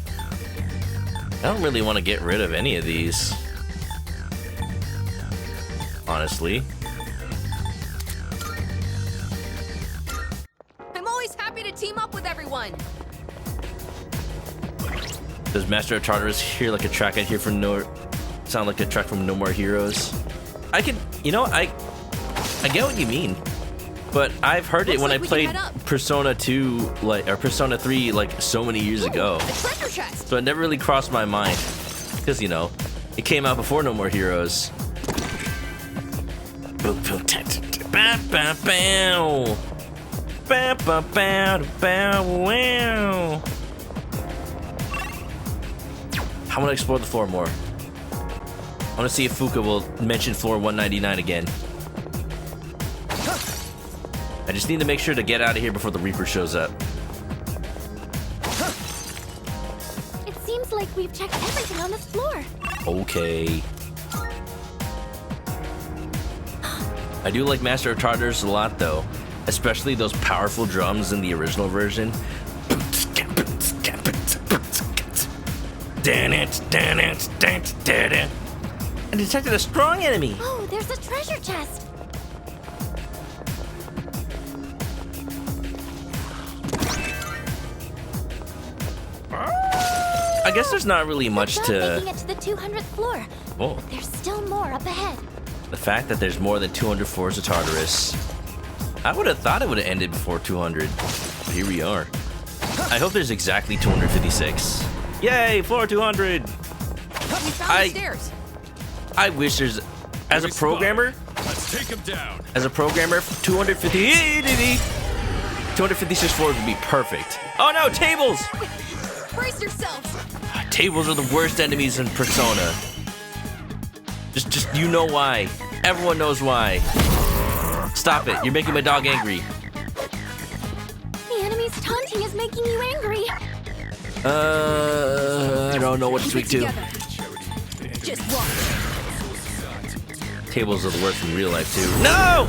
[SPEAKER 1] I don't really want to get rid of any of these. Honestly.
[SPEAKER 2] I'm always happy to team up with everyone.
[SPEAKER 1] Does Master of Tartarus hear like a track I hear from sound like a track from No More Heroes? I can, you know, I get what you mean, but I've heard it when I played Persona 2, like, or Persona 3, like, so many years ago.
[SPEAKER 2] Treasure chest.
[SPEAKER 1] So it never really crossed my mind, because, you know, it came out before No More Heroes. I want to explore the floor more. I want to see if Fuka will mention floor 199 again. I just need to make sure to get out of here before the Reaper shows up.
[SPEAKER 14] It seems like we've checked everything on this floor.
[SPEAKER 1] Okay. I do like Master of Tartarus a lot, though. Especially those powerful drums in the original version. I detected a strong enemy.
[SPEAKER 14] Oh, there's a treasure chest.
[SPEAKER 1] I guess there's not really much to...
[SPEAKER 14] Making it to the 200th floor.
[SPEAKER 1] Oh.
[SPEAKER 14] But there's still more up ahead.
[SPEAKER 1] The fact that there's more than 200 floors of Tartarus. I would have thought it would have ended before 200. But here we are. I hope there's exactly 256. Yay, floor 200!
[SPEAKER 2] We found the stairs.
[SPEAKER 1] I wish there's... As a programmer...
[SPEAKER 10] Let's take him down.
[SPEAKER 1] As a programmer, 256 floors would be perfect. Oh no, tables!
[SPEAKER 2] Brace yourselves.
[SPEAKER 1] Tables are the worst enemies in Persona. Just you know why. Everyone knows why. Stop it, you're making my dog angry.
[SPEAKER 14] The enemy's taunting is making you angry.
[SPEAKER 1] I don't know what to speak to.
[SPEAKER 2] Just watch.
[SPEAKER 1] Tables are the worst in real life too. No!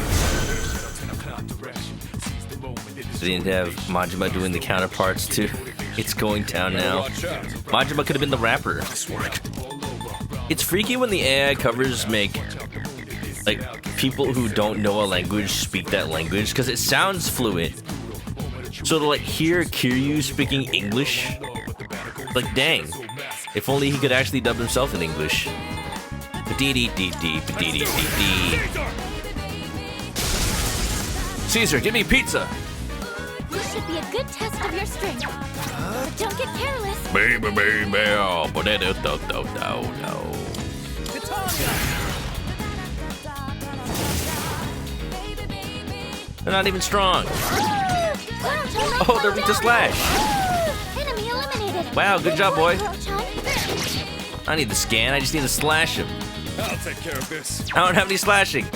[SPEAKER 1] They didn't have Majima doing the counterparts too. It's going down now. Majima could have been the rapper. It's freaky when the AI covers make like people who don't know a language speak that language because it sounds fluent. So to like hear Kiryu speaking English, like dang, if only he could actually dub himself in English. Caesar, give me pizza.
[SPEAKER 14] This should be a good test of your strength. But don't get careless.
[SPEAKER 10] Baby, baby, oh, but no.
[SPEAKER 1] They're not even strong. Oh, they're weak to slash.
[SPEAKER 14] Enemy eliminated.
[SPEAKER 1] Wow, good job, boy.
[SPEAKER 14] Kuro-chan.
[SPEAKER 1] I need the scan, I just need to slash him.
[SPEAKER 10] I'll take care of this.
[SPEAKER 1] I don't have any slashing.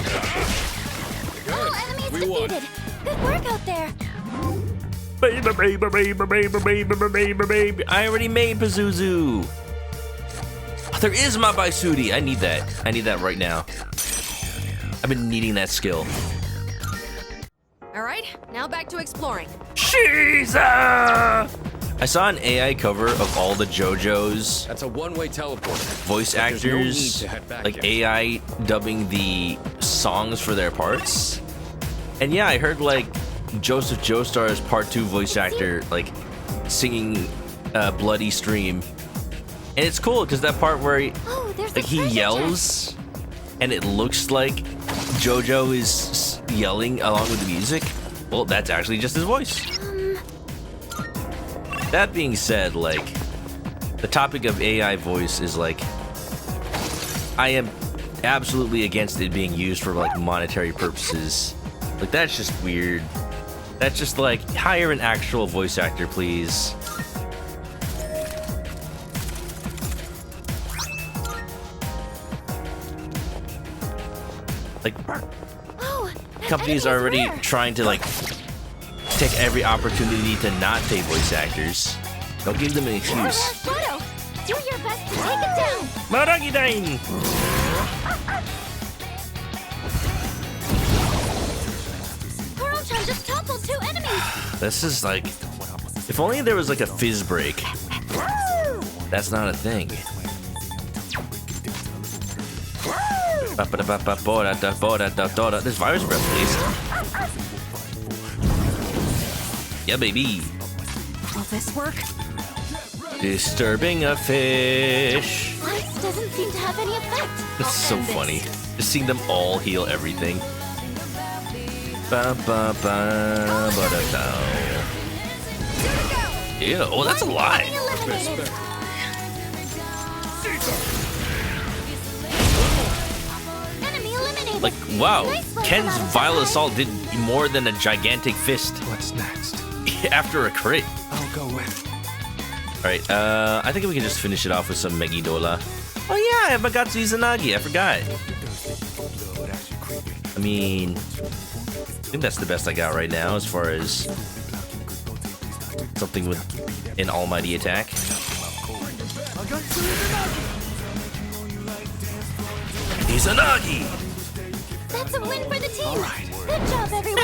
[SPEAKER 14] All enemies defeated. Good work out there.
[SPEAKER 1] Baby. I already made Pazuzu. Oh, there is my Baisudi. I need that. I need that right now. I've been needing that skill.
[SPEAKER 2] All right, now back to exploring.
[SPEAKER 1] Shiza! I saw an AI cover of all the JoJo's.
[SPEAKER 8] That's a one-way teleport.
[SPEAKER 1] Voice
[SPEAKER 8] There's no need
[SPEAKER 1] actors,
[SPEAKER 8] to head back
[SPEAKER 1] like
[SPEAKER 8] yet.
[SPEAKER 1] AI dubbing the songs for their parts. And yeah, I heard like Joseph Joestar's Part 2 voice actor like singing Bloody Stream. And it's cool because that part where he yells and it looks like JoJo is yelling along with the music. Well, that's actually just his voice. That being said, like, the topic of AI voice is like, I am absolutely against it being used for like monetary purposes. Like, that's just weird. That's just like, hire an actual voice actor, please. Like, companies are already trying to like take every opportunity to not pay voice actors. Don't give them an excuse.
[SPEAKER 14] Shadow, do your best to take it down.
[SPEAKER 1] Maragi-dine!
[SPEAKER 14] Kuro-chan just toppled 2 enemies.
[SPEAKER 1] This is like, if only there was like a fizz break. That's not a thing. This virus breath, please. Yeah, baby.
[SPEAKER 2] Will this work?
[SPEAKER 1] Disturbing a fish.
[SPEAKER 14] Ice doesn't seem to have any effect.
[SPEAKER 1] That's so funny. Just seeing them all heal everything. Ba ba ba ba da da. Ew, oh, that's a lot. Like, wow, Ken's Vile Assault did more than a gigantic fist.
[SPEAKER 15] What's next?
[SPEAKER 1] After a crit.
[SPEAKER 15] I'll go with.
[SPEAKER 1] Alright, I think we can just finish it off with some Megidola. Oh yeah, I have Magatsu Izanagi, I forgot. I mean, I think that's the best I got right now as far as something with an almighty attack. Izanagi!
[SPEAKER 14] That's a win for the team! Right. Good job, everyone!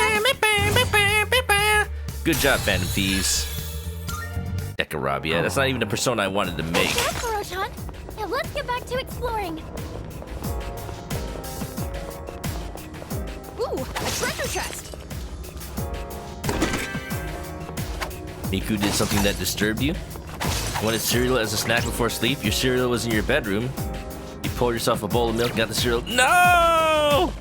[SPEAKER 1] Good job, Phantom Thieves. Dekarabia, that's not even a persona I wanted to make.
[SPEAKER 14] Good job, Kuro-chan. Now let's get back to exploring.
[SPEAKER 2] Ooh, a treasure chest!
[SPEAKER 1] Miku did something that disturbed you? You wanted cereal as a snack before sleep? Your cereal was in your bedroom. You poured yourself a bowl of milk and got the cereal. No!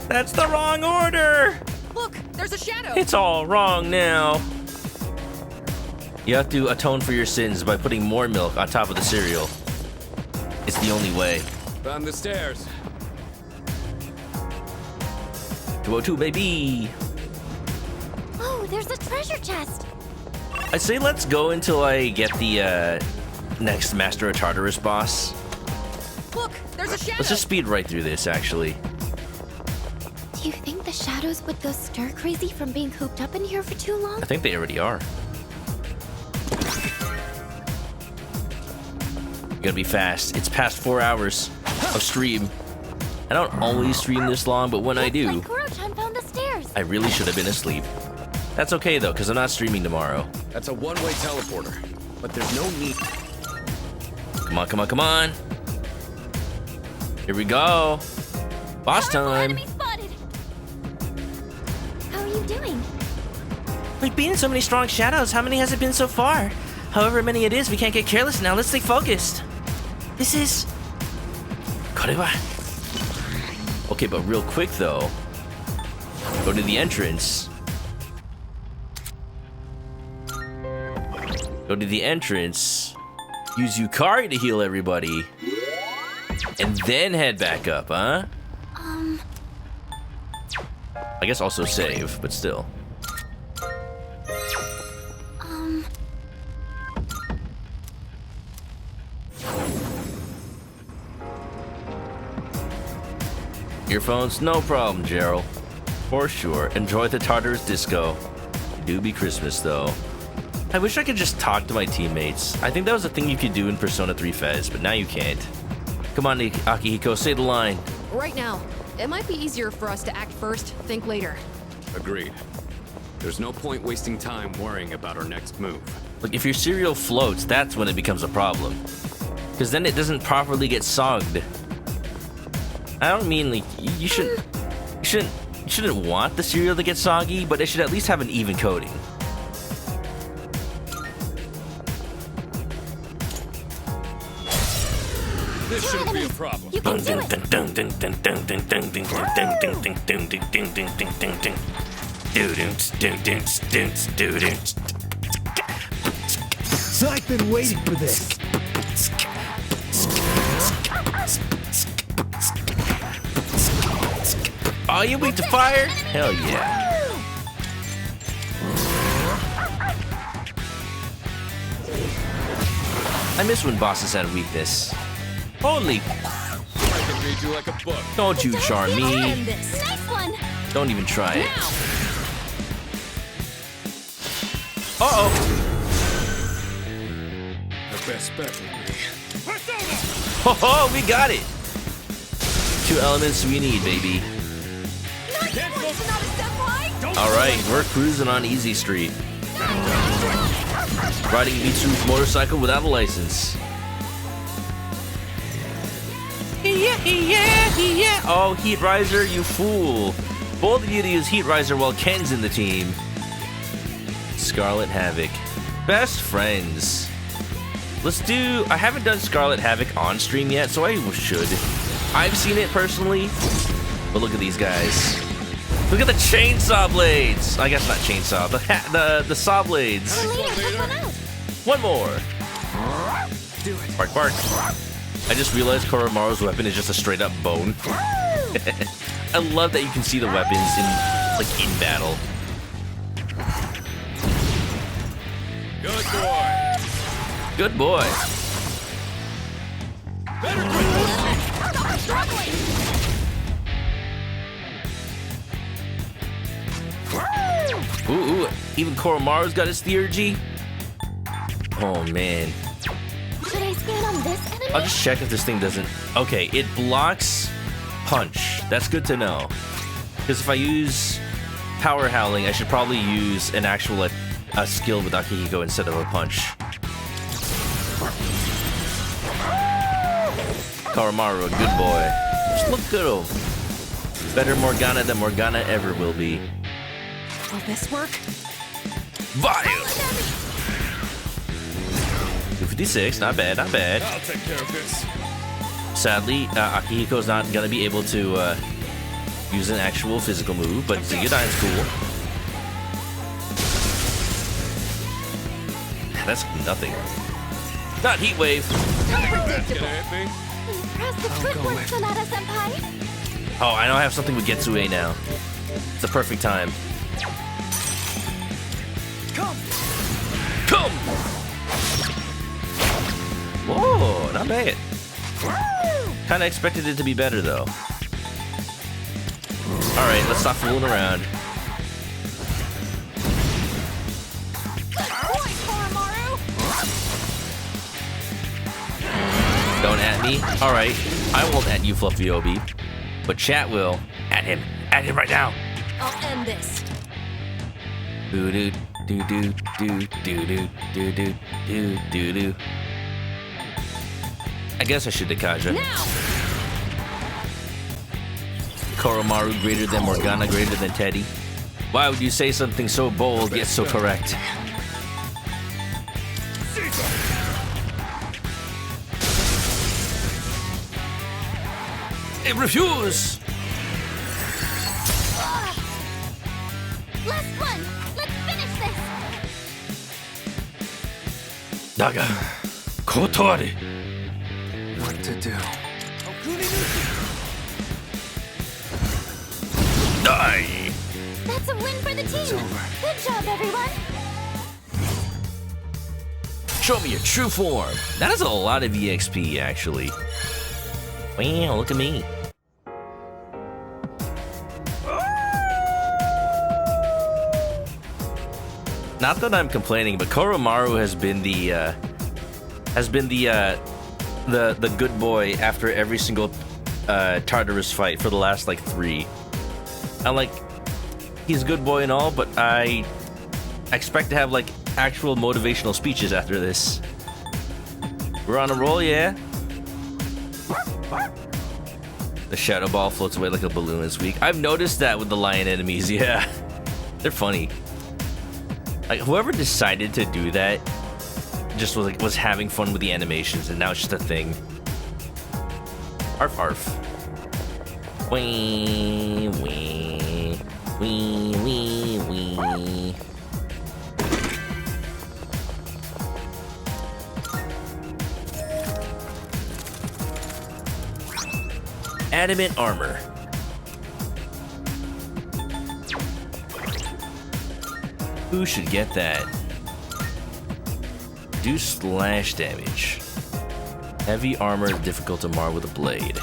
[SPEAKER 1] That's the wrong order!
[SPEAKER 2] Look, there's a shadow!
[SPEAKER 1] It's all wrong now. You have to atone for your sins by putting more milk on top of the cereal. It's the only way.
[SPEAKER 8] Found the stairs.
[SPEAKER 1] 202, baby!
[SPEAKER 14] Oh, there's a treasure chest.
[SPEAKER 1] I say let's go until I get the next Master of Tartarus boss.
[SPEAKER 2] Look, there's a shadow!
[SPEAKER 1] Let's just speed right through this, actually.
[SPEAKER 14] Do you think the shadows would go stir crazy from being cooped up in here for too long?
[SPEAKER 1] I think they already are. You gotta be fast. It's past 4 hours of stream. I don't always stream this long, but when I do,
[SPEAKER 14] Like Kuro-chan found the stairs.
[SPEAKER 1] I really should have been asleep. That's okay though, because I'm not streaming tomorrow.
[SPEAKER 8] That's a one-way teleporter, but there's no need.
[SPEAKER 1] Come on, come on, come on. Here we go. Boss time.
[SPEAKER 14] Enemy spotted. How are you doing?
[SPEAKER 3] We've been in so many strong shadows. How many has it been so far? However many it is, we can't get careless now. Let's stay focused. This is... Korewa.
[SPEAKER 1] Okay, but real quick though, go to the entrance. Go to the entrance. Use Yukari to heal everybody. And then head back up, huh? I guess also save, but still. Earphones? No problem, Gerald. For sure. Enjoy the Tartarus Disco. It do be Christmas, though. I wish I could just talk to my teammates. I think that was a thing you could do in Persona 3 Fez, but now you can't. Come on, Akihiko, say the line.
[SPEAKER 2] Right now. It might be easier for us to act first, think later.
[SPEAKER 8] Agreed. There's no point wasting time worrying about our next move.
[SPEAKER 1] Like, if your cereal floats, that's when it becomes a problem. Because then it doesn't properly get sogged. I don't mean, like, you shouldn't want the cereal to get soggy, but it should at least have an even coating.
[SPEAKER 8] This shouldn't be a problem.
[SPEAKER 14] You can do it.
[SPEAKER 13] So I've been waiting for this.
[SPEAKER 1] Are you weak to fire? Hell yeah. I miss when bosses had a weakness. Holy.
[SPEAKER 8] I can read you like a book.
[SPEAKER 1] Don't you charm me.
[SPEAKER 14] Nice one.
[SPEAKER 1] Don't even try it. Uh-oh.
[SPEAKER 8] The best bet would be.
[SPEAKER 1] Ho ho, we got it. 2 elements we need, baby. Alright, we're cruising on Easy Street. Riding Mitsu's motorcycle without a license. Yeah. Oh, Heat Riser, you fool. Both of you to use Heat Riser while Ken's in the team. Scarlet Havoc. Best friends. Let's do... I haven't done Scarlet Havoc on stream yet, so I should. I've seen it personally, but look at these guys. Look at the chainsaw blades. I guess not chainsaw, the saw blades. One more.
[SPEAKER 11] Do it.
[SPEAKER 1] Bark, bark. I just realized Koromaru's weapon is just a straight up bone. I love that you can see the weapons in battle.
[SPEAKER 10] Good boy.
[SPEAKER 1] Good boy. Ooh, even Koromaru's got his theurgy. Oh man.
[SPEAKER 14] Should I stand on this enemy?
[SPEAKER 1] I'll just check if this thing doesn't. Okay, it blocks punch. That's good to know. Because if I use power howling, I should probably use an actual a skill with Akihiko instead of a punch. Koromaru, a good boy. Just look good. Better Morgana than Morgana ever will be.
[SPEAKER 2] Will this work?
[SPEAKER 1] Vile! 256, not bad, not bad.
[SPEAKER 10] I'll take care of this.
[SPEAKER 1] Sadly, Akihiko's not gonna be able to use an actual physical move, but Ziggydine's cool. That's nothing. Not Heat Wave.
[SPEAKER 14] Press the quick one, Sonata-senpai.
[SPEAKER 1] Oh, I know I have something with Getsue now. It's the perfect time.
[SPEAKER 11] Come!
[SPEAKER 1] Come! Whoa, not bad. Kinda expected it to be better though. Alright, let's stop fooling around. Don't at me? Alright, I won't at you, Fluffy Obi. But chat will. At him. At him right now.
[SPEAKER 2] I'll end this.
[SPEAKER 1] Doo doo doo doo doo doo doo doo doo doo doo doo. I guess I should Dekaja.
[SPEAKER 2] Now!
[SPEAKER 1] Koromaru greater than Morgana greater than Teddy. Why would you say something so bold yet so correct? It refuse!
[SPEAKER 14] Last one! Let's finish this!
[SPEAKER 1] Daga, kotori.
[SPEAKER 11] What to do?
[SPEAKER 1] Die!
[SPEAKER 14] That's a win for the team! Good job, everyone!
[SPEAKER 1] Show me your true form. That is a lot of EXP, actually. Wow, look at me. Not that I'm complaining, but Koromaru has been the good boy after every single Tartarus fight for the last like 3. I'm like, he's a good boy and all, but I expect to have like actual motivational speeches after this. We're on a roll, yeah? The shadow ball floats away like a balloon this week. I've noticed that with the lion enemies, yeah. They're funny. Like whoever decided to do that just was having fun with the animations, and now it's just a thing. Arf arf. Wee wee wee wee wee. Adamant armor. Who should get that? Do slash damage. Heavy armor is difficult to mar with a blade.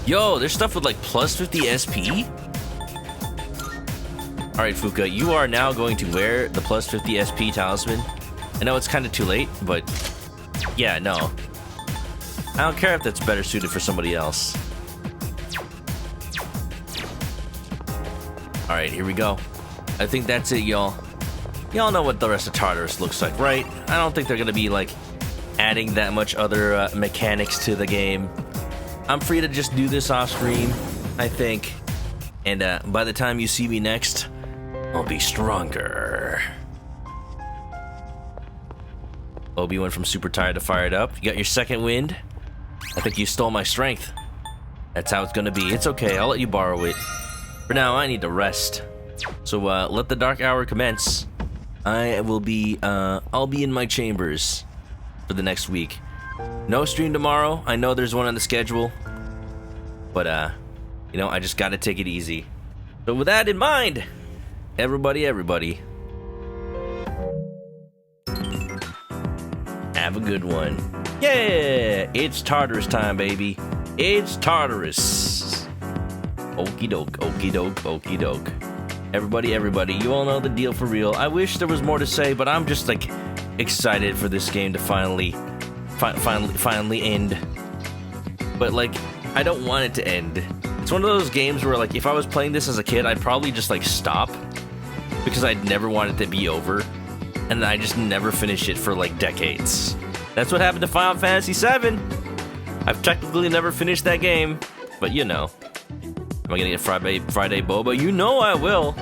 [SPEAKER 1] Yo, there's stuff with like plus 50 SP? Alright, Fuka, you are now going to wear the plus 50 SP talisman. I know it's kind of too late, but yeah, no. I don't care if that's better suited for somebody else. Alright, here we go. I think that's it, y'all. Y'all know what the rest of Tartarus looks like, right? I don't think they're gonna be, like, adding that much other mechanics to the game. I'm free to just do this off screen, I think. And by the time you see me next, I'll be stronger. Obi went from super tired to fired up. You got your second wind. I think you stole my strength. That's how it's gonna be. It's okay, I'll let you borrow it. For now, I need to rest. So let the dark hour commence. I'll be in my chambers for the next week. No stream tomorrow. I know there's one on the schedule. But you know, I just gotta take it easy. So with that in mind, everybody, have a good one. Yeah, it's Tartarus time, baby. It's Tartarus. Okie doke, okie doke, okie doke. Everybody, you all know the deal for real. I wish there was more to say, but I'm just like excited for this game to finally end. But like, I don't want it to end. It's one of those games where like, if I was playing this as a kid, I'd probably just like stop because I'd never want it to be over, and I just never finish it for like decades. That's what happened to Final Fantasy VII. I've technically never finished that game, but you know. Am I gonna get Friday boba? You know I will.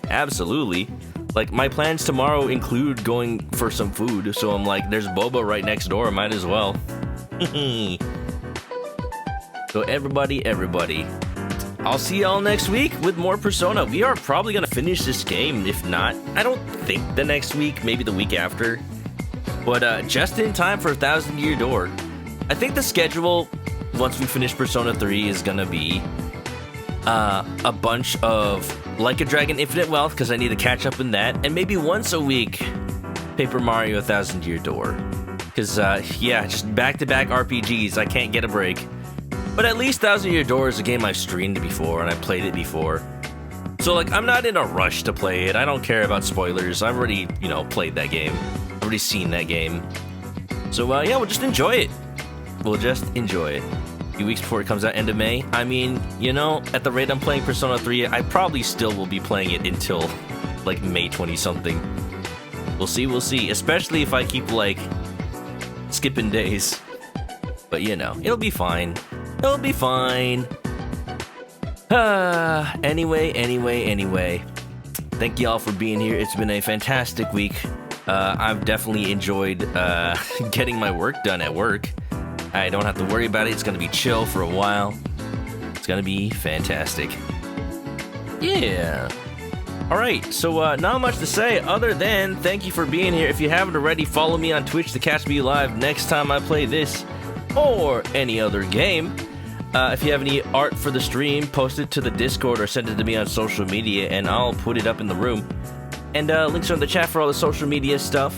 [SPEAKER 1] Absolutely. Like, my plans tomorrow include going for some food, so I'm like, there's boba right next door, might as well. So everybody, I'll see y'all next week with more Persona. We are probably gonna finish this game. If not, I don't think the next week, maybe the week after. But just in time for 1,000 Year Door. I think the schedule, once we finish Persona 3, is gonna be a bunch of Like a Dragon Infinite Wealth, because I need to catch up in that, and maybe once a week, Paper Mario 1,000 Year Door. Because, yeah, just back-to-back RPGs, I can't get a break. But at least 1,000 Year Door is a game I've streamed before, and I played it before. So, like, I'm not in a rush to play it. I don't care about spoilers. I've already, you know, played that game. I've already seen that game. So, yeah, we'll just enjoy it. We'll just enjoy it. A few weeks before it comes out, end of May. I mean, you know, at the rate I'm playing Persona 3, I probably still will be playing it until, like, May 20-something. We'll see. Especially if I keep, like, skipping days. But, you know, it'll be fine. It'll be fine. Anyway. Thank y'all for being here. It's been a fantastic week. I've definitely enjoyed getting my work done at work. I don't have to worry about it. It's going to be chill for a while. It's going to be fantastic. Yeah. Alright, so not much to say other than thank you for being here. If you haven't already, follow me on Twitch to catch me live next time I play this or any other game. If you have any art for the stream, post it to the Discord or send it to me on social media and I'll put it up in the room. And links are in the chat for all the social media stuff.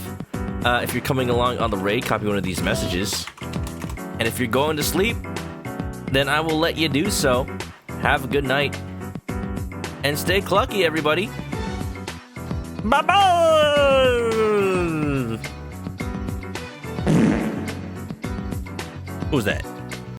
[SPEAKER 1] If you're coming along on the raid, copy one of these messages. And if you're going to sleep, then I will let you do so. Have a good night. And stay clucky, everybody. Bye-bye! Who was that?